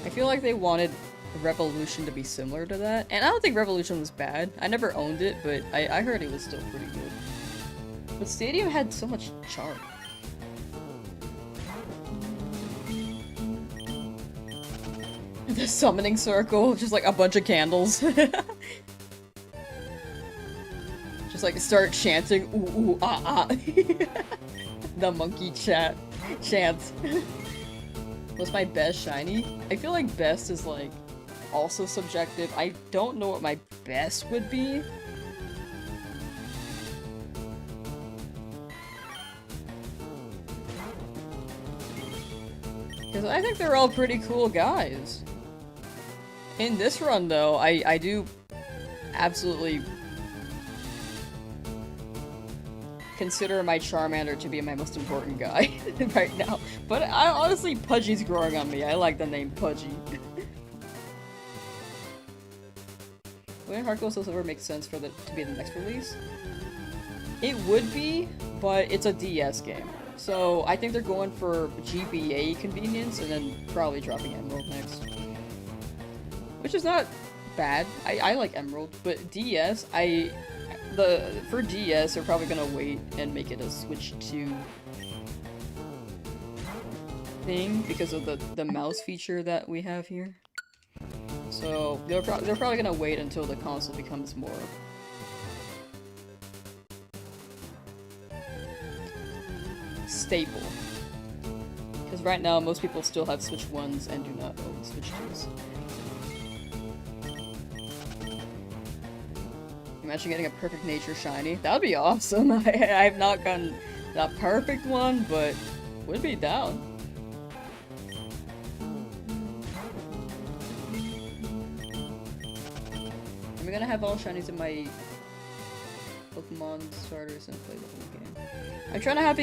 I feel like they wanted Revolution to be similar to that, and I don't think Revolution was bad. I never owned it, but I heard it was still pretty good. But Stadium had so much charm. The summoning circle, just like a bunch of candles. Just like start chanting ooh ooh ah ah. The monkey chant. What's my best shiny? I feel like best is like also subjective. I don't know what my best would be. I think they're all pretty cool guys. In this run, though, I do absolutely consider my Charmander to be my most important guy right now. But honestly, Pudgy's growing on me. I like the name Pudgy. When Heart Gold Soul Silver makes sense for to be the next release? It would be, but it's a DS game. So I think they're going for GBA convenience and then probably dropping Emerald next. Which is not bad. I like Emerald, but DS, for DS, they're probably gonna wait and make it a Switch 2 thing because of the mouse feature that we have here. So they're probably gonna wait until the console becomes more stable. Because right now, most people still have Switch 1s and do not own Switch 2s. Imagine getting a perfect nature shiny. That would be awesome. I have not gotten that perfect one, but would be down. I'm gonna have all shinies in my Pokemon starters and play the whole game. I'm trying to have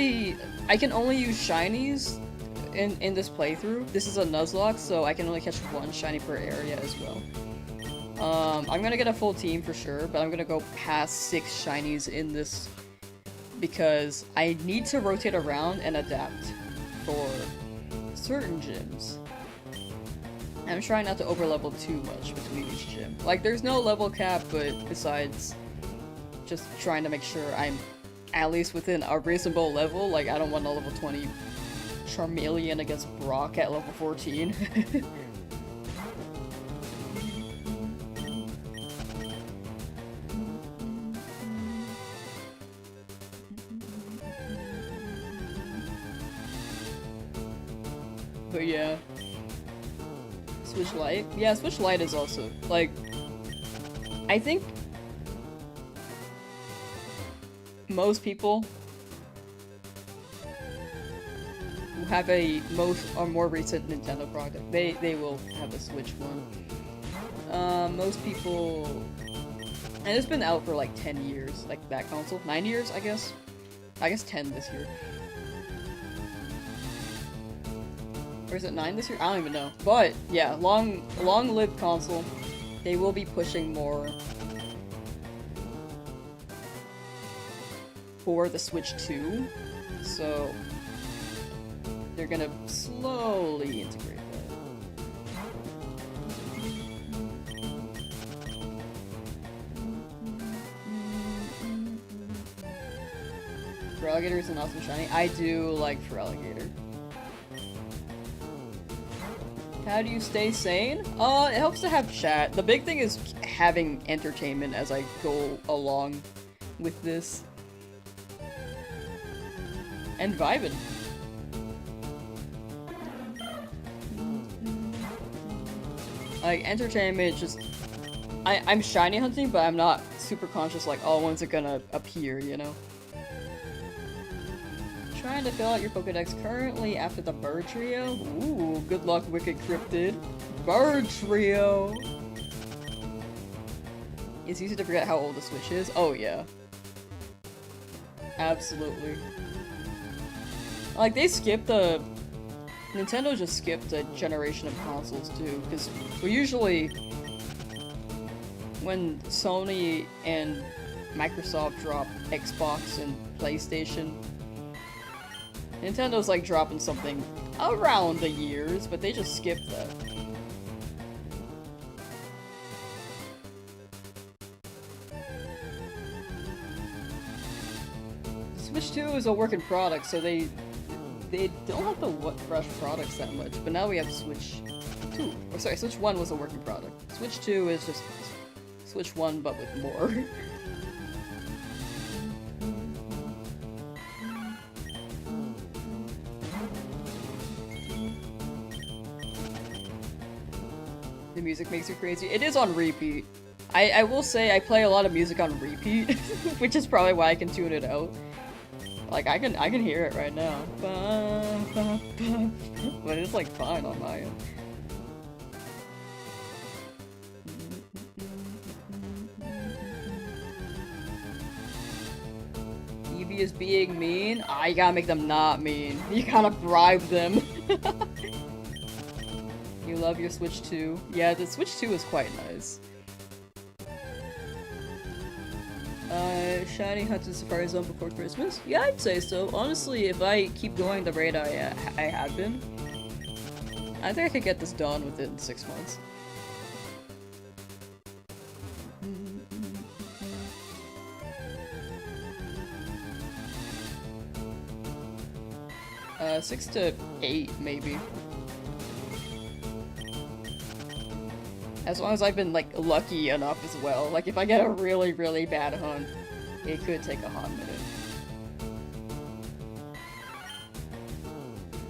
I can only use shinies in this playthrough. This is a Nuzlocke, so I can only catch one shiny per area as well. I'm gonna get a full team for sure, but I'm gonna go past 6 shinies in this because I need to rotate around and adapt for certain gyms. I'm trying not to overlevel too much between each gym. Like, there's no level cap, but besides just trying to make sure I'm at least within a reasonable level, like, I don't want a level 20 Charmeleon against Brock at level 14. But yeah. Switch Lite? Yeah, Switch Lite is also, like, I think most people who have a more recent Nintendo product, they will have a Switch one. Most people, and it's been out for like 10 years, like that console. 9 years, I guess? I guess 10 this year. Or is it 9 this year? I don't even know. But yeah, long-lived console. They will be pushing more for the Switch 2. So they're gonna slowly integrate that. Feraligatr is an awesome shiny. I do like Feraligatr. How do you stay sane? It helps to have chat. The big thing is having entertainment as I go along with this. And vibing. Like, entertainment just... I'm shiny hunting, but I'm not super conscious like, oh, when's it gonna appear, you know? Trying to fill out your Pokedex currently after the Bird Trio. Ooh, good luck, Wicked Cryptid. Bird Trio! It's easy to forget how old the Switch is. Oh, yeah. Absolutely. Like, they skipped Nintendo just skipped a generation of consoles, too, because usually when Sony and Microsoft drop Xbox and PlayStation, Nintendo's like dropping something around the years, but they just skipped that. Switch 2 is a work in product, so they don't have to rush products that much, but now we have Switch 2. Or sorry, Switch 1 was a work in product. Switch 2 is just Switch 1 but with more. The music makes you crazy. It is on repeat. I will say I play a lot of music on repeat, which is probably why I can tune it out. Like, I can hear it right now. But it's like fine on my end. Eevee is being mean? Ah, you gotta make them not mean. You gotta bribe them. You love your Switch 2. Yeah, the Switch 2 is quite nice. Shiny Hunted Safari Zone before Christmas? Yeah, I'd say so. Honestly, if I keep going the rate I have been, I think I could get this done within 6 months. 6 to 8, maybe. As long as I've been, like, lucky enough as well. Like, if I get a really, really bad hunt, it could take a hot minute.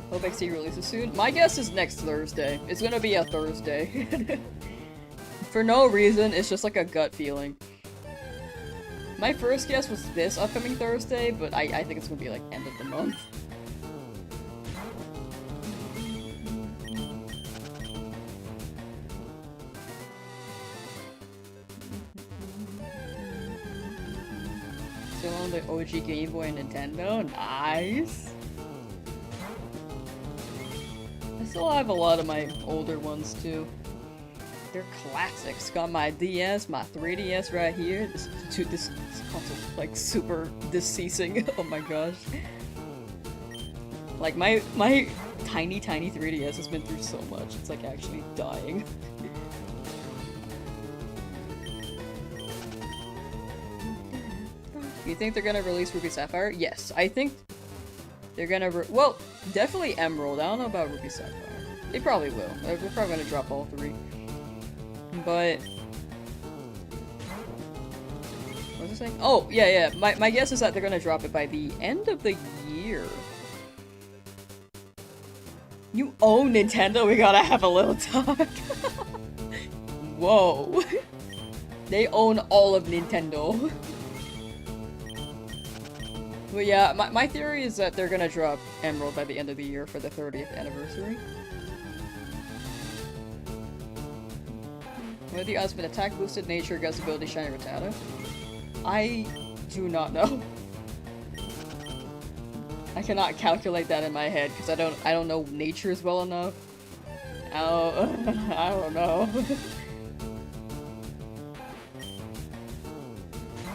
Hope XC releases soon. My guess is next Thursday. It's gonna be a Thursday. For no reason, it's just like a gut feeling. My first guess was this upcoming Thursday, but I think it's gonna be, like, end of the month. 'Still on the OG Game Boy and Nintendo? Nice! I still have a lot of my older ones too. They're classics. Got my DS, my 3DS right here. This console's like super deceasing. Oh my gosh. Like my tiny 3DS has been through so much. It's like actually dying. You think they're gonna release Ruby Sapphire? Yes, I think they're gonna well, definitely Emerald. I don't know about Ruby Sapphire. They probably will. They're probably gonna drop all 3. But what was I saying? Oh, yeah. My guess is that they're gonna drop it by the end of the year. You own Nintendo, we gotta have a little talk. Whoa. They own all of Nintendo. But yeah, my theory is that they're gonna drop Emerald by the end of the year for the 30th anniversary. What are the odds of an attack boosted nature gust ability Shiny Rattata? I do not know. I cannot calculate that in my head because I don't know natures well enough. I don't know.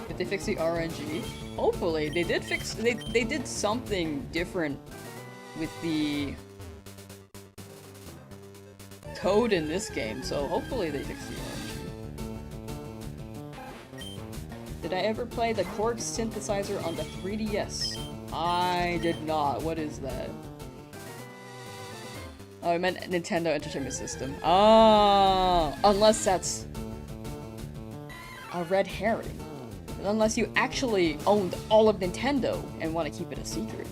Did they fix the RNG? Hopefully, they did fix. They did something different with the code in this game, so hopefully they fix the RNG. Did I ever play the Korg synthesizer on the 3DS? I did not. What is that? Oh, I meant Nintendo Entertainment System. Ah, unless that's a red herring. Unless you actually owned all of Nintendo and want to keep it a secret.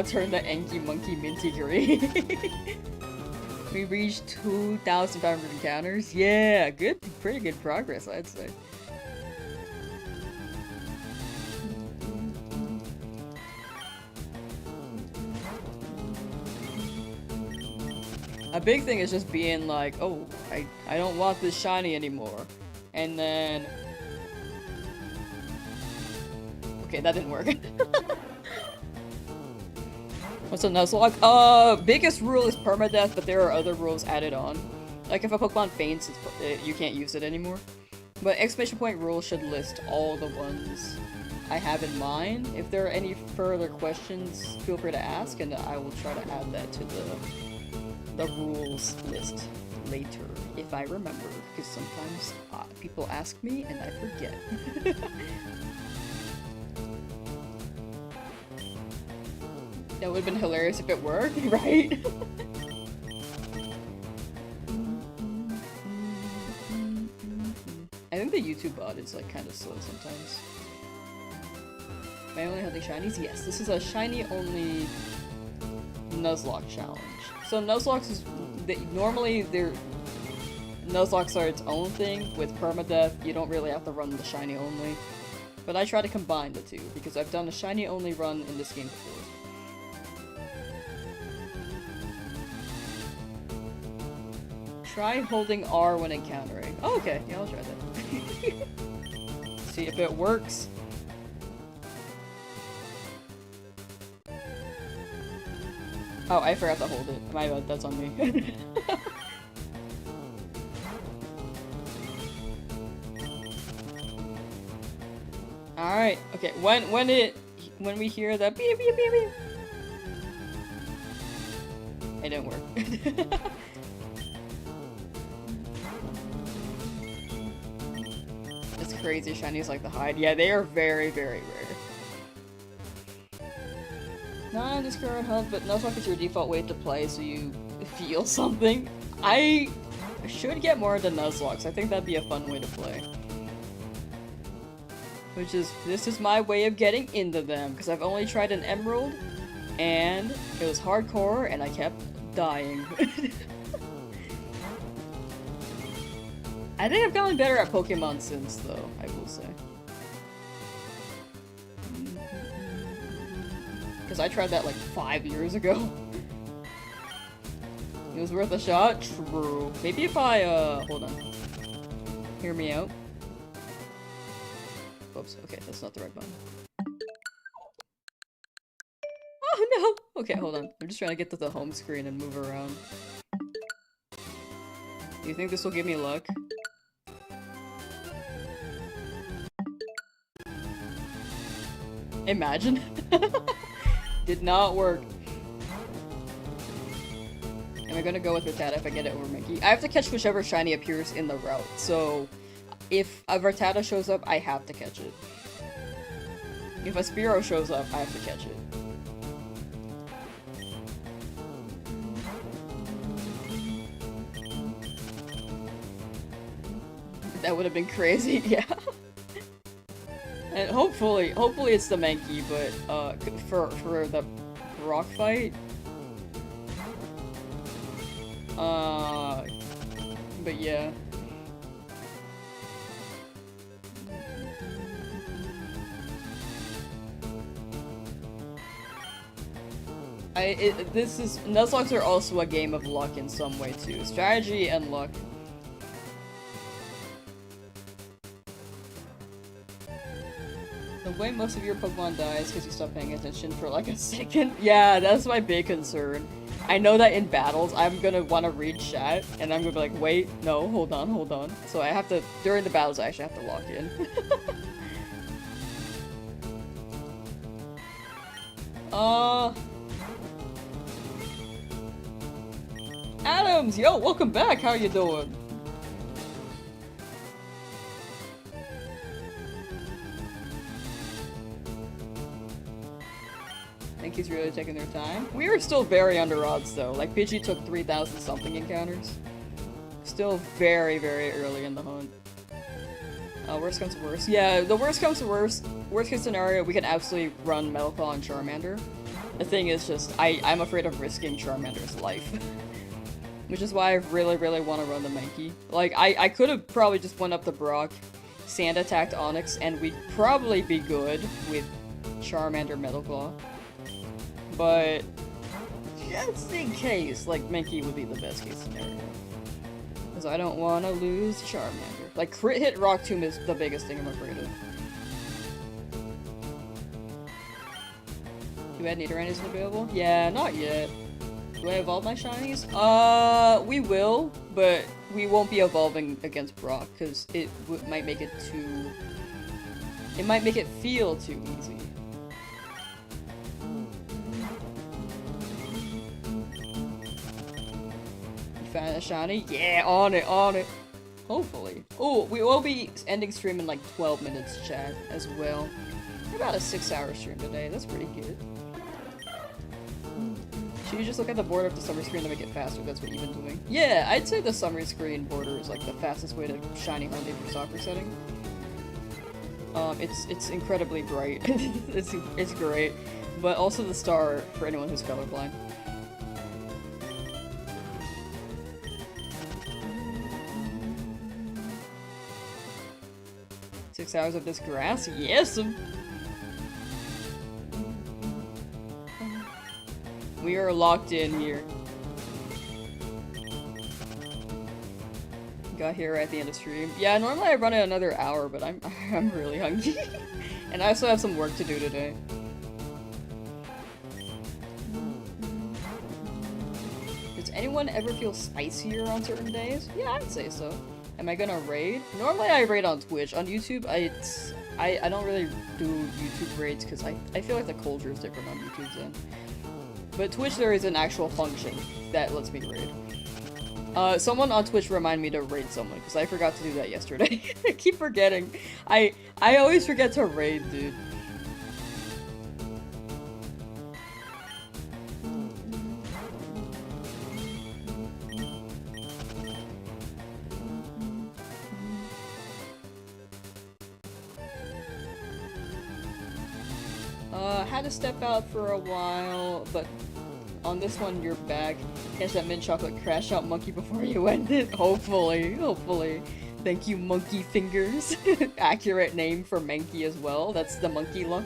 Turn the Anki Monkey Minty Green. We reached 2,500 encounters. Yeah, good, pretty good progress, I'd say. A big thing is just being like, oh, I don't want this shiny anymore. And then... Okay, that didn't work. What's a Nuzlocke? Biggest rule is permadeath, but there are other rules added on. Like if a Pokemon faints, you can't use it anymore. But exclamation point rule should list all the ones I have in mind. If there are any further questions, feel free to ask, and I will try to add that to the rules list later, if I remember, because sometimes people ask me and I forget. That would have been hilarious if it worked, right? I think the YouTube bot is like kind of slow sometimes. Am I only hunting shinies? Yes, this is a shiny only Nuzlocke challenge. So Nuzlocke is normally they're Nuzlocke are its own thing. With Permadeath, you don't really have to run the Shiny Only. But I try to combine the two, because I've done a Shiny Only run in this game before. Try holding R when encountering. Oh, okay. Yeah, I'll try that. See if it works. Oh, I forgot to hold it. My bad, that's on me. Alright, okay, when we hear that beep beep beep beep. It didn't work. It's crazy, shinies like the hide. Yeah, they are very, very rare. Not on this current hunt, but Nuzlocke is your default way to play so you feel something. I should get more into Nuzlocke. I think that'd be a fun way to play. This is my way of getting into them, because I've only tried an Emerald, and it was hardcore, and I kept dying. I think I've gotten better at Pokemon since, though, I will say. Because I tried that like 5 years ago. It was worth a shot? True. Maybe if I, hold on. Hear me out. Oops, okay, that's not the right button. Oh no! Okay, hold on. I'm just trying to get to the home screen and move around. Do you think this will give me luck? Imagine. Did not work. Am I gonna go with Rattata if I get it over Mickey? I have to catch whichever shiny appears in the route, so if a Rattata shows up, I have to catch it. If a Spearow shows up, I have to catch it. That would have been crazy, yeah. And hopefully it's the Mankey, but for the rock fight, but yeah. Nuzlocke are also a game of luck in some way too. Strategy and luck. The way most of your Pokemon dies because you stop paying attention for like a second. Yeah, that's my big concern. I know that in battles, I'm gonna want to read chat, and I'm gonna be like, wait, no, hold on. So I have to, during the battles, I actually have to lock in. Adams, yo, welcome back, how you doing? I think he's really taking their time. We are still very under odds though. Like Pidgey took 3,000 something encounters. Still very, very early in the hunt. Worst comes to worst. Yeah, the worst comes to worst. Worst case scenario, we can absolutely run Metal Claw and Charmander. The thing is just, I'm afraid of risking Charmander's life. Which is why I really, really want to run the Mankey. Like, I could have probably just went up to Brock, Sand attacked Onix, and we'd probably be good with Charmander Metal Claw. But just in case, like, Mankey would be the best case scenario. Because I don't want to lose Charmander. Like, crit hit Rock Tomb is the biggest thing I'm afraid of. Do I have Nidoran isn't available? Yeah, not yet. Do I evolve my shinies? We will, but we won't be evolving against Brock, because it might make it too... It might make it feel too easy. You found a shiny? Yeah, on it, on it! Hopefully. Oh, we will be ending stream in like 12 minutes, chat, as well. About a 6-hour stream today, that's pretty good. Should you just look at the border of the summary screen to make it faster? That's what you've been doing. Yeah, I'd say the summary screen border is like the fastest way to shiny hunt for soccer setting. It's incredibly bright. it's great. But also the star for anyone who's colorblind. hours of this grass? Yes! We are locked in here. Got here at the end of stream. Yeah, normally I run it another hour, but I'm really hungry. And I also have some work to do today. Does anyone ever feel spicier on certain days? Yeah, I'd say so. Am I gonna raid? Normally I raid on Twitch. On YouTube, I don't really do YouTube raids because I feel like the culture is different on YouTube then. But Twitch, there is an actual function that lets me raid. Someone on Twitch reminded me to raid someone, because I forgot to do that yesterday. I keep forgetting. I always forget to raid, dude. Had to step out for a while, but on this one you're back. Catch that mint chocolate crash out monkey before you end it. Hopefully. Thank you, Monkey Fingers. Accurate name for Mankey as well. That's the monkey luck.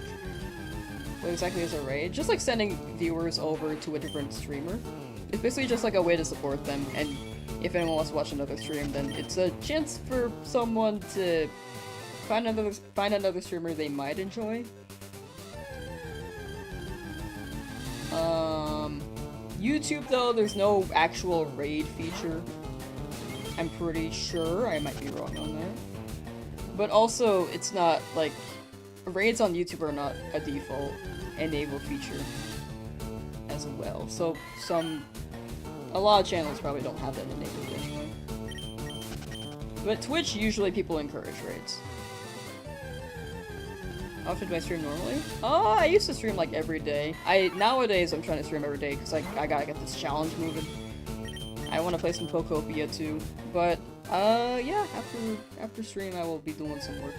What exactly is a raid? Just like sending viewers over to a different streamer. It's basically just like a way to support them, and if anyone wants to watch another stream, then it's a chance for someone to find another streamer they might enjoy. YouTube though, there's no actual raid feature. I'm pretty sure, I might be wrong on that. But also, it's not, like, raids on YouTube are not a default enabled feature as well. So, a lot of channels probably don't have that enabled anyway. But Twitch, usually people encourage raids. How often do I stream normally? Oh, I used to stream like every day. Nowadays I'm trying to stream every day because I gotta get this challenge moving. I want to play some Pokopia too. But, yeah, after stream I will be doing some work.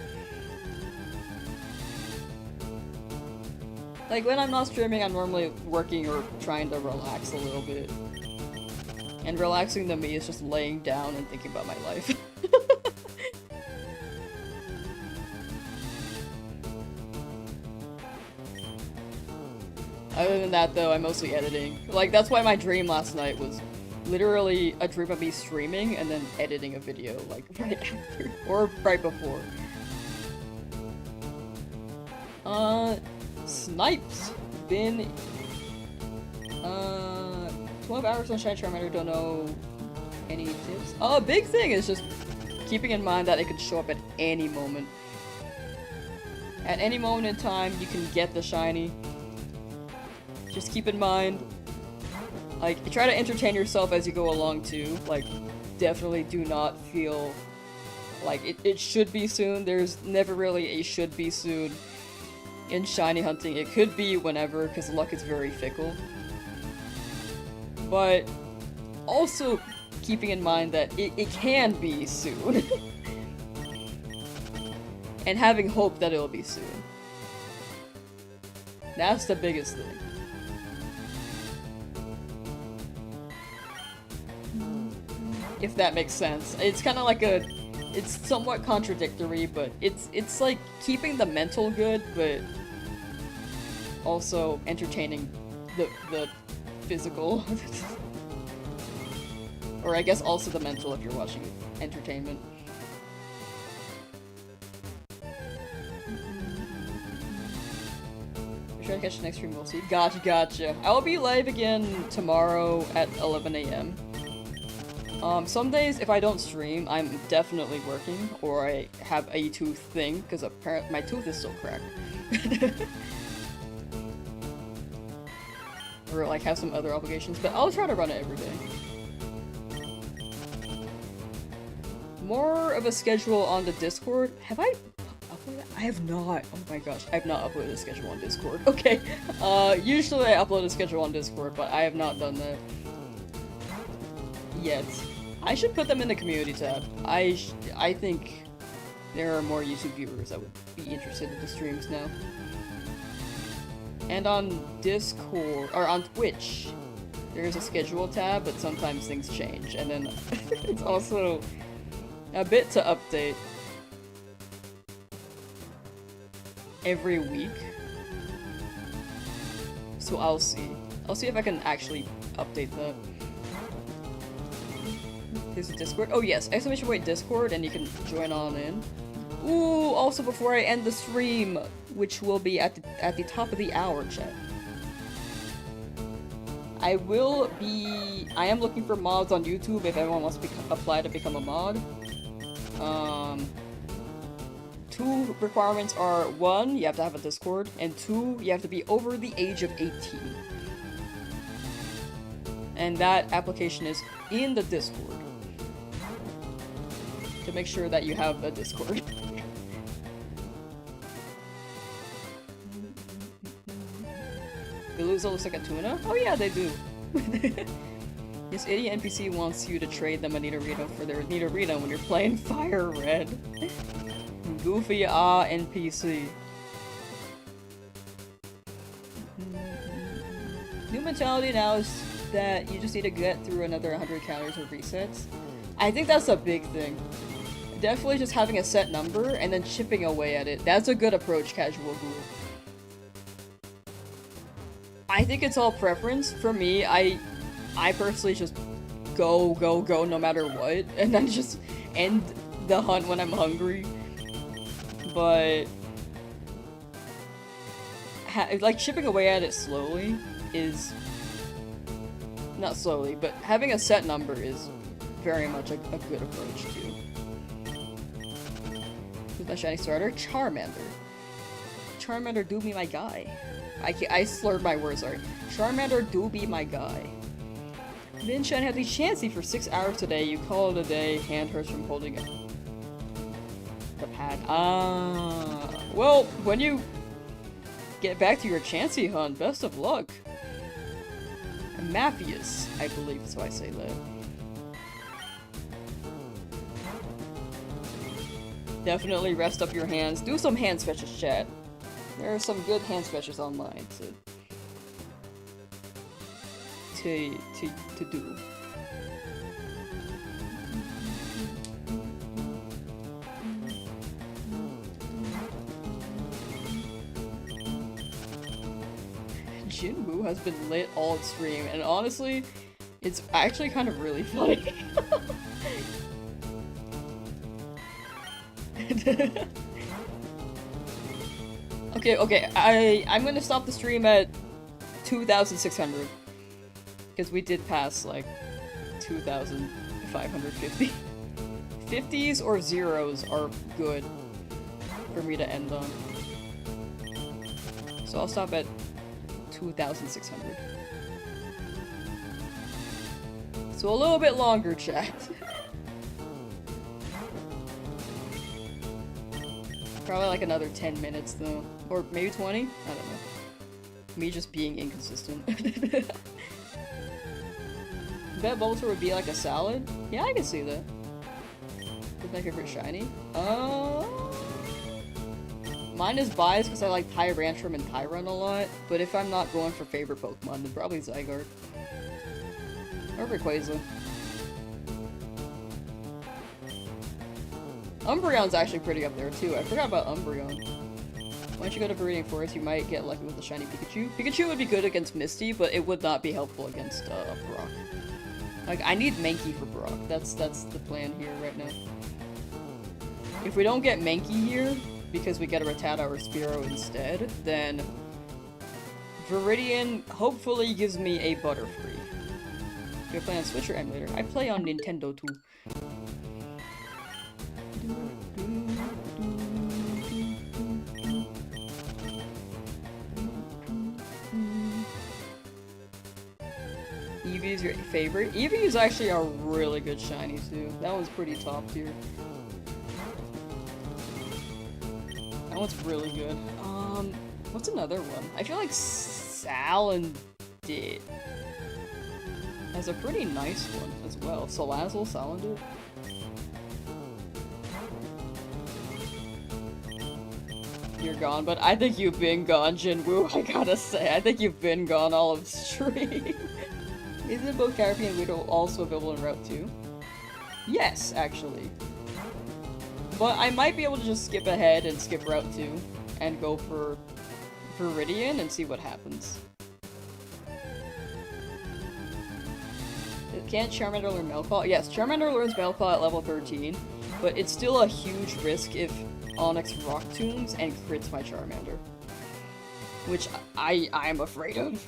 Like, when I'm not streaming, I'm normally working or trying to relax a little bit. And relaxing to me is just laying down and thinking about my life. Other than that, though, I'm mostly editing. Like, that's why my dream last night was literally a dream of me streaming and then editing a video, like, right after. Or right before. Snipes. Been, 12 hours on Shiny Charmander, don't know any tips. Oh, a big thing is just keeping in mind that it could show up at any moment. At any moment in time, you can get the shiny. Just keep in mind, like, try to entertain yourself as you go along too. Like, definitely do not feel like it should be soon. There's never really a should be soon in shiny hunting. It could be whenever, because luck is very fickle. But also keeping in mind that it can be soon. And having hope that it'll be soon. That's the biggest thing. If that makes sense. It's kind of like it's somewhat contradictory, but it's like keeping the mental good, but also entertaining the physical. Or I guess also the mental if you're watching entertainment. We're trying to catch the next stream, we'll see. Gotcha. I will be live again tomorrow at 11 AM. Some days, if I don't stream, I'm definitely working, or I have a tooth thing, because apparently my tooth is still cracked. Or, like, have some other obligations, but I'll try to run it every day. More of a schedule on the Discord. Have I uploaded? I have not. Oh my gosh, I have not uploaded a schedule on Discord. Okay. Usually I upload a schedule on Discord, but I have not done that yet. I should put them in the community tab. I think there are more YouTube viewers that would be interested in the streams now. And on Discord, or on Twitch, there's a schedule tab, but sometimes things change. And then it's also a bit to update. every week. So I'll see. I'll see if I can actually update that. Here's the Discord. Oh yes, exclamation point Discord, and you can join on in. Ooh, also before I end the stream, which will be at the top of the hour, chat. I am looking for mods on YouTube if everyone wants to apply to become a mod. 2 requirements are 1, you have to have a Discord, and 2, you have to be over the age of 18. And that application is in the Discord. To make sure that you have a Discord. Beluza looks like a tuna? Oh yeah, they do. This idiot NPC wants you to trade them a Nidorino for their Nidorino when you're playing Fire Red. Goofy NPC. New mentality now is that you just need to get through another 100 counters or resets. I think that's a big thing. Definitely just having a set number and then chipping away at it. That's a good approach, Casual Ghoul. I think it's all preference. For me, I personally just go no matter what, and then just end the hunt when I'm hungry. But like chipping away at it slowly is not slowly, but having a set number is very much a good approach too. Who's my shiny starter? Charmander. Charmander do be my guy. I slurred my words, sorry. Charmander do be my guy. Vincent had the chancy for 6 hours today. You call it a day. Hand hurts from holding it. The pad. Ah. Well, when you get back to your chancy hunt, best of luck. Matthias, I believe is how I say that. Definitely rest up your hands. Do some hand stretches, chat. There are some good hand stretches online to do. Jinwoo has been lit all stream, and honestly, it's actually kind of really funny. Okay, I'm gonna stop the stream at 2,600. Because we did pass, like, 2,550. 50s or zeros are good for me to end on. So I'll stop at 2,600. So a little bit longer, chat. Probably like another 10 minutes though. Or maybe 20? I don't know. Me just being inconsistent. Bet Bulbasaur would be like a salad? Yeah, I can see that. Who's my favorite shiny? Mine is biased because I like Tyrantrum and Tyron a lot, but if I'm not going for favorite Pokemon, then probably Zygarde. Or Rayquaza. Umbreon's actually pretty up there too. I forgot about Umbreon. Once you go to Viridian Forest, you might get lucky with a shiny Pikachu. Pikachu would be good against Misty, but it would not be helpful against Brock. Like, I need Mankey for Brock. That's the plan here right now. If we don't get Mankey here, because we get a Rattata or Spearow instead, then Viridian hopefully gives me a Butterfree. Do I play on Switch or emulator? I play on Nintendo too. Eevee's your favorite? Eevee is actually a really good shiny too. That one's pretty top tier. That one's really good. What's another one? I feel like Salandit has a pretty nice one as well. Salazzle, Salandit. You're gone, but I think you've been gone, Jinwoo, I gotta say. I think you've been gone all of stream. Isn't both Caterpie and Widow also available in Route 2? Yes, actually. But I might be able to just skip ahead and skip Route 2, and go for Viridian and see what happens. Can't Charmander learn Mailclaw? Yes, Charmander learns Mailclaw at level 13, but it's still a huge risk if Onyx Rock Tombs and crits my Charmander. Which I am afraid of.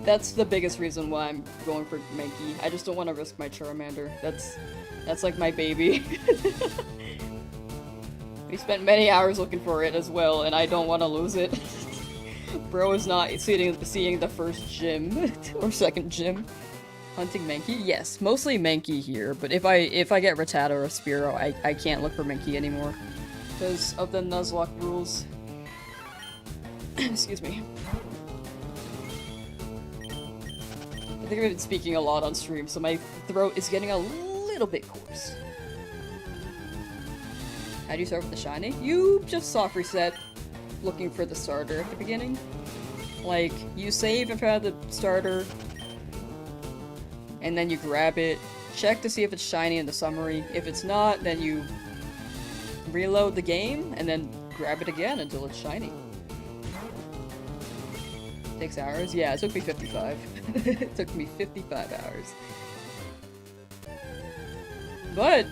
That's the biggest reason why I'm going for Mankey. I just don't want to risk my Charmander. That's like my baby. We spent many hours looking for it as well, and I don't want to lose it. Bro is not seeing the first gym or second gym. Hunting Mankey? Yes, mostly Mankey here, but if I get Rattata or Spearow, I can't look for Mankey anymore because of the Nuzlocke rules. Excuse me. I think I've been speaking a lot on stream, so my throat is getting a little bit coarse. How do you start with the shiny? You just soft reset, looking for the starter at the beginning. Like, you save in front of the starter, and then you grab it, check to see if it's shiny in the summary. If it's not, then you reload the game, and then grab it again until it's shiny. Takes hours? Yeah, it took me 55. It took me 55 hours. But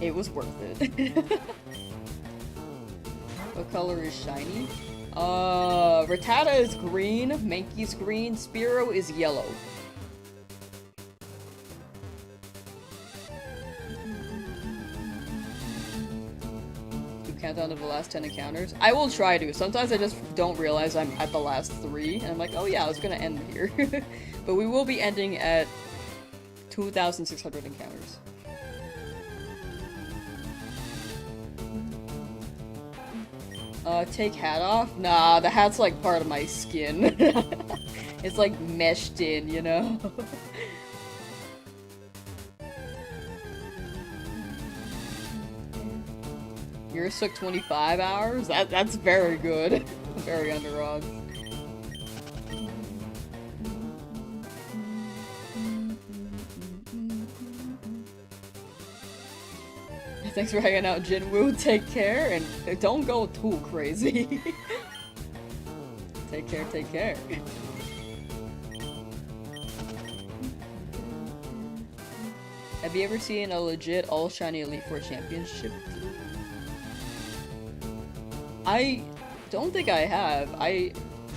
it was worth it. What color is shiny? Rattata is green, Mankey's green, Spearow is yellow. Count down to the last 10 encounters. I will try to. Sometimes I just don't realize I'm at the last 3, and I'm like, oh yeah, I was gonna end here. But we will be ending at 2,600 encounters. Take hat off? Nah, the hat's like part of my skin. It's like meshed in, you know? Yours took 25 hours? That's very good. Very underdog. Thanks for hanging out, Jinwoo. Take care, and don't go too crazy. Take care, take care. Have you ever seen a legit all-shiny Elite Four championship? I don't think I have. I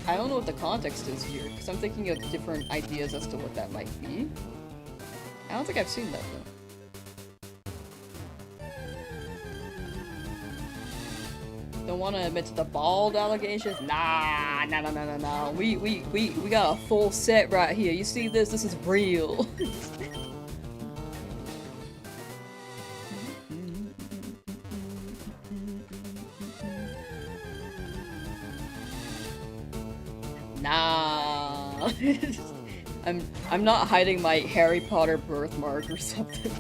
don't know what the context is here, because I'm thinking of different ideas as to what that might be. I don't think I've seen that, though. Don't want to admit to the bald allegations? Nah. We got a full set right here. You see this? This is real. Nah. I'm not hiding my Harry Potter birthmark or something.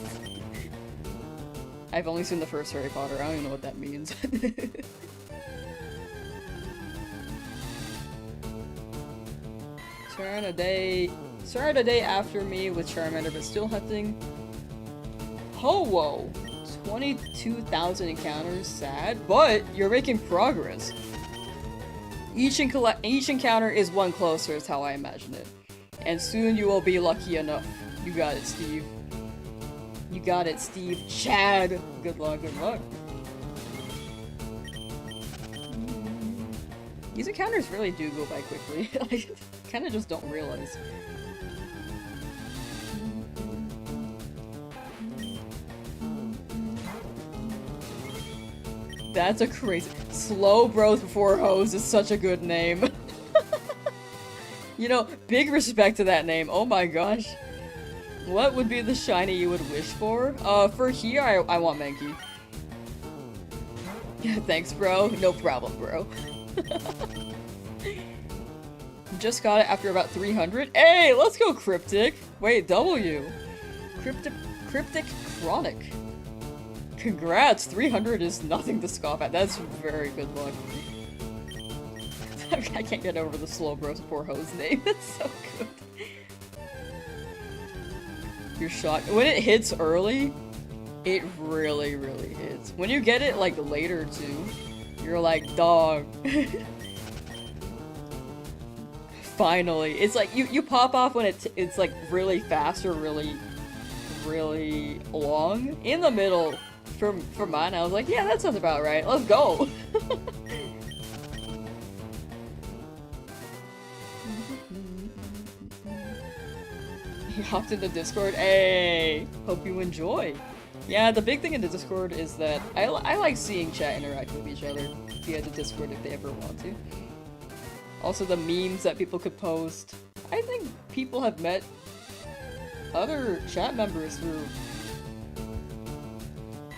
I've only seen the first Harry Potter. I don't even know what that means. Start a day after me with Charmander, but still hunting. Oh, whoa. 22,000 encounters, sad, but you're making progress. Each encounter is one closer, is how I imagine it. And soon you will be lucky enough. You got it, Steve. You got it, Steve. Chad! Good luck, good luck. These encounters really do go by quickly. I kinda just don't realize. That's a crazy— Slow Bros Before Hoes is such a good name. You know, big respect to that name. Oh my gosh. What would be the shiny you would wish for? For here, I want Mankey. Yeah, thanks, bro. No problem, bro. Just got it after about 300. Hey, let's go, Cryptic. Wait, W. Cryptic Chronic. Congrats, 300 is nothing to scoff at. That's very good luck. I can't get over the Slowbro poor hoe's name. It's so good. You're shocked. When it hits early, it really, really hits. When you get it, like, later, too, you're like, dog. Finally. It's like, you pop off when it's like, really fast or really, really long. In the middle, for mine, I was like, yeah, that sounds about right. Let's go. He hopped into Discord. Hey, hope you enjoy. Yeah, the big thing in the Discord is that I like seeing chat interact with each other via the Discord if they ever want to. Also, the memes that people could post. I think people have met other chat members through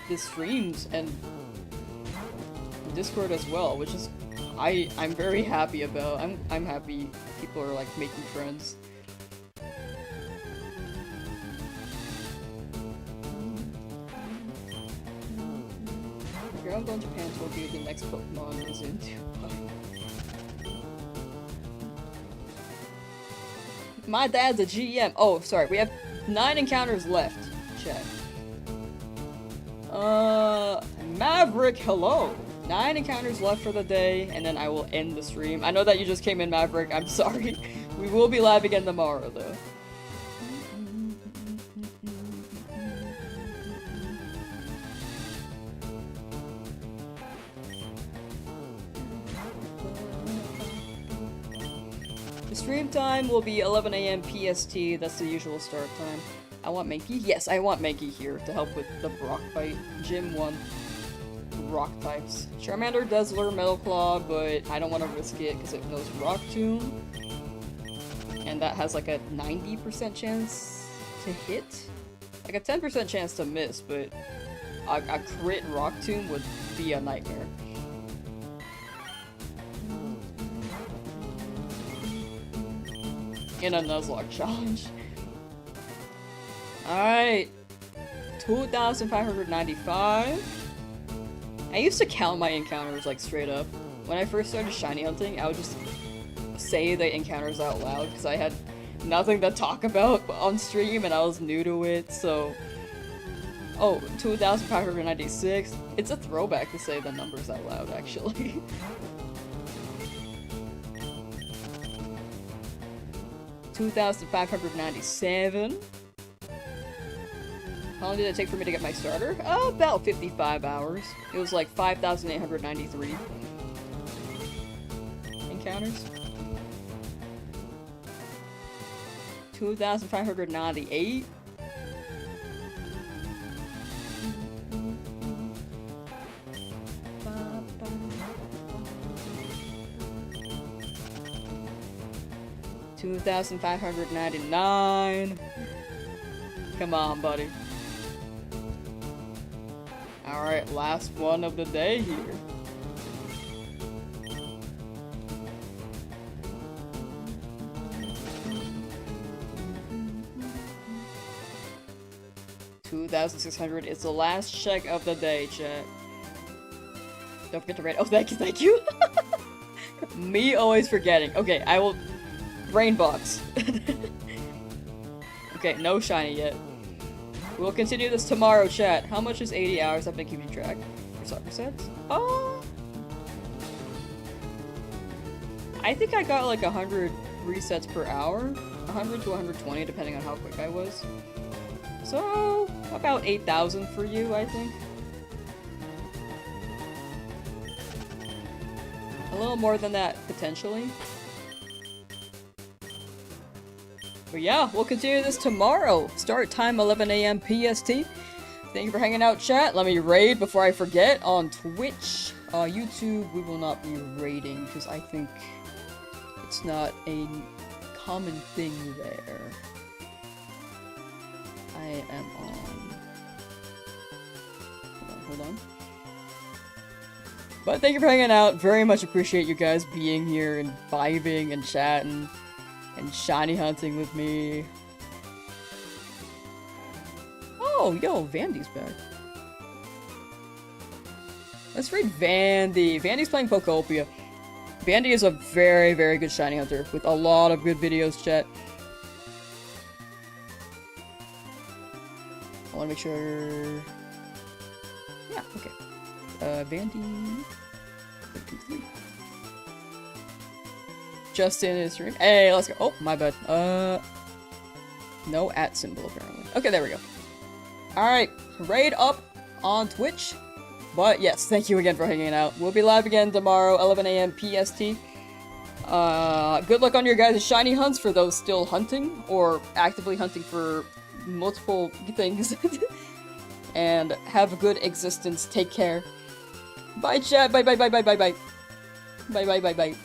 the streams and Discord as well, which is I'm very happy about. I'm happy people are like making friends. I'm going to Japan to review the next Pokemon is into. My dad's a GM. Oh, sorry. We have 9 encounters left. Chat. Maverick, hello. 9 encounters left for the day, and then I will end the stream. I know that you just came in, Maverick. I'm sorry. We will be live again tomorrow, though. Stream time will be 11 AM PST, that's the usual start time. I want Mankey? Yes, I want Mankey here to help with the Brock fight. Gym 1. Rock types. Charmander does lure Metal Claw, but I don't want to risk it because it knows Rock Tomb. And that has like a 90% chance to hit? Like a 10% chance to miss, but a crit Rock Tomb would be a nightmare. In a Nuzlocke challenge. Alright. 2,595. I used to count my encounters like straight up. When I first started shiny hunting, I would just say the encounters out loud because I had nothing to talk about on stream and I was new to it, so... Oh, 2,596. It's a throwback to say the numbers out loud, actually. 2,597. How long did it take for me to get my starter? About 55 hours. It was like 5,893 encounters. 2,598. $2,599. Come on, buddy. Alright, last one of the day here. $2,600 is the last check of the day, chat. Don't forget to rate. Oh, thank you. Me always forgetting. Okay, I will... Brain box. Okay, no shiny yet. We'll continue this tomorrow, chat. How much is 80 hours? I've been keeping track. For soccer sets? Oh! I think I got like 100 resets per hour. 100 to 120, depending on how quick I was. So, about 8,000 for you, I think. A little more than that, potentially. But yeah, we'll continue this tomorrow. Start time 11 AM PST. Thank you for hanging out, chat. Let me raid before I forget on Twitch. YouTube, we will not be raiding because I think it's not a common thing there. I am on... Hold on. But thank you for hanging out. Very much appreciate you guys being here and vibing and chatting. And shiny hunting with me. Oh, yo, Vandy's back. Let's read Vandy. Vandy's playing Pokopia. Bandy is a very, very good shiny hunter with a lot of good videos, chat. I want to make sure... Yeah, okay. Bandy... 1, 2, 3. Justin is stream. Hey, let's go. Oh, my bad. No @ symbol, apparently. Okay, there we go. Alright, raid up on Twitch. But yes, thank you again for hanging out. We'll be live again tomorrow, 11 AM PST. Good luck on your guys' shiny hunts for those still hunting, or actively hunting for multiple things. And have a good existence. Take care. Bye, chat. Bye, bye, bye, bye, bye, bye. Bye, bye, bye, bye.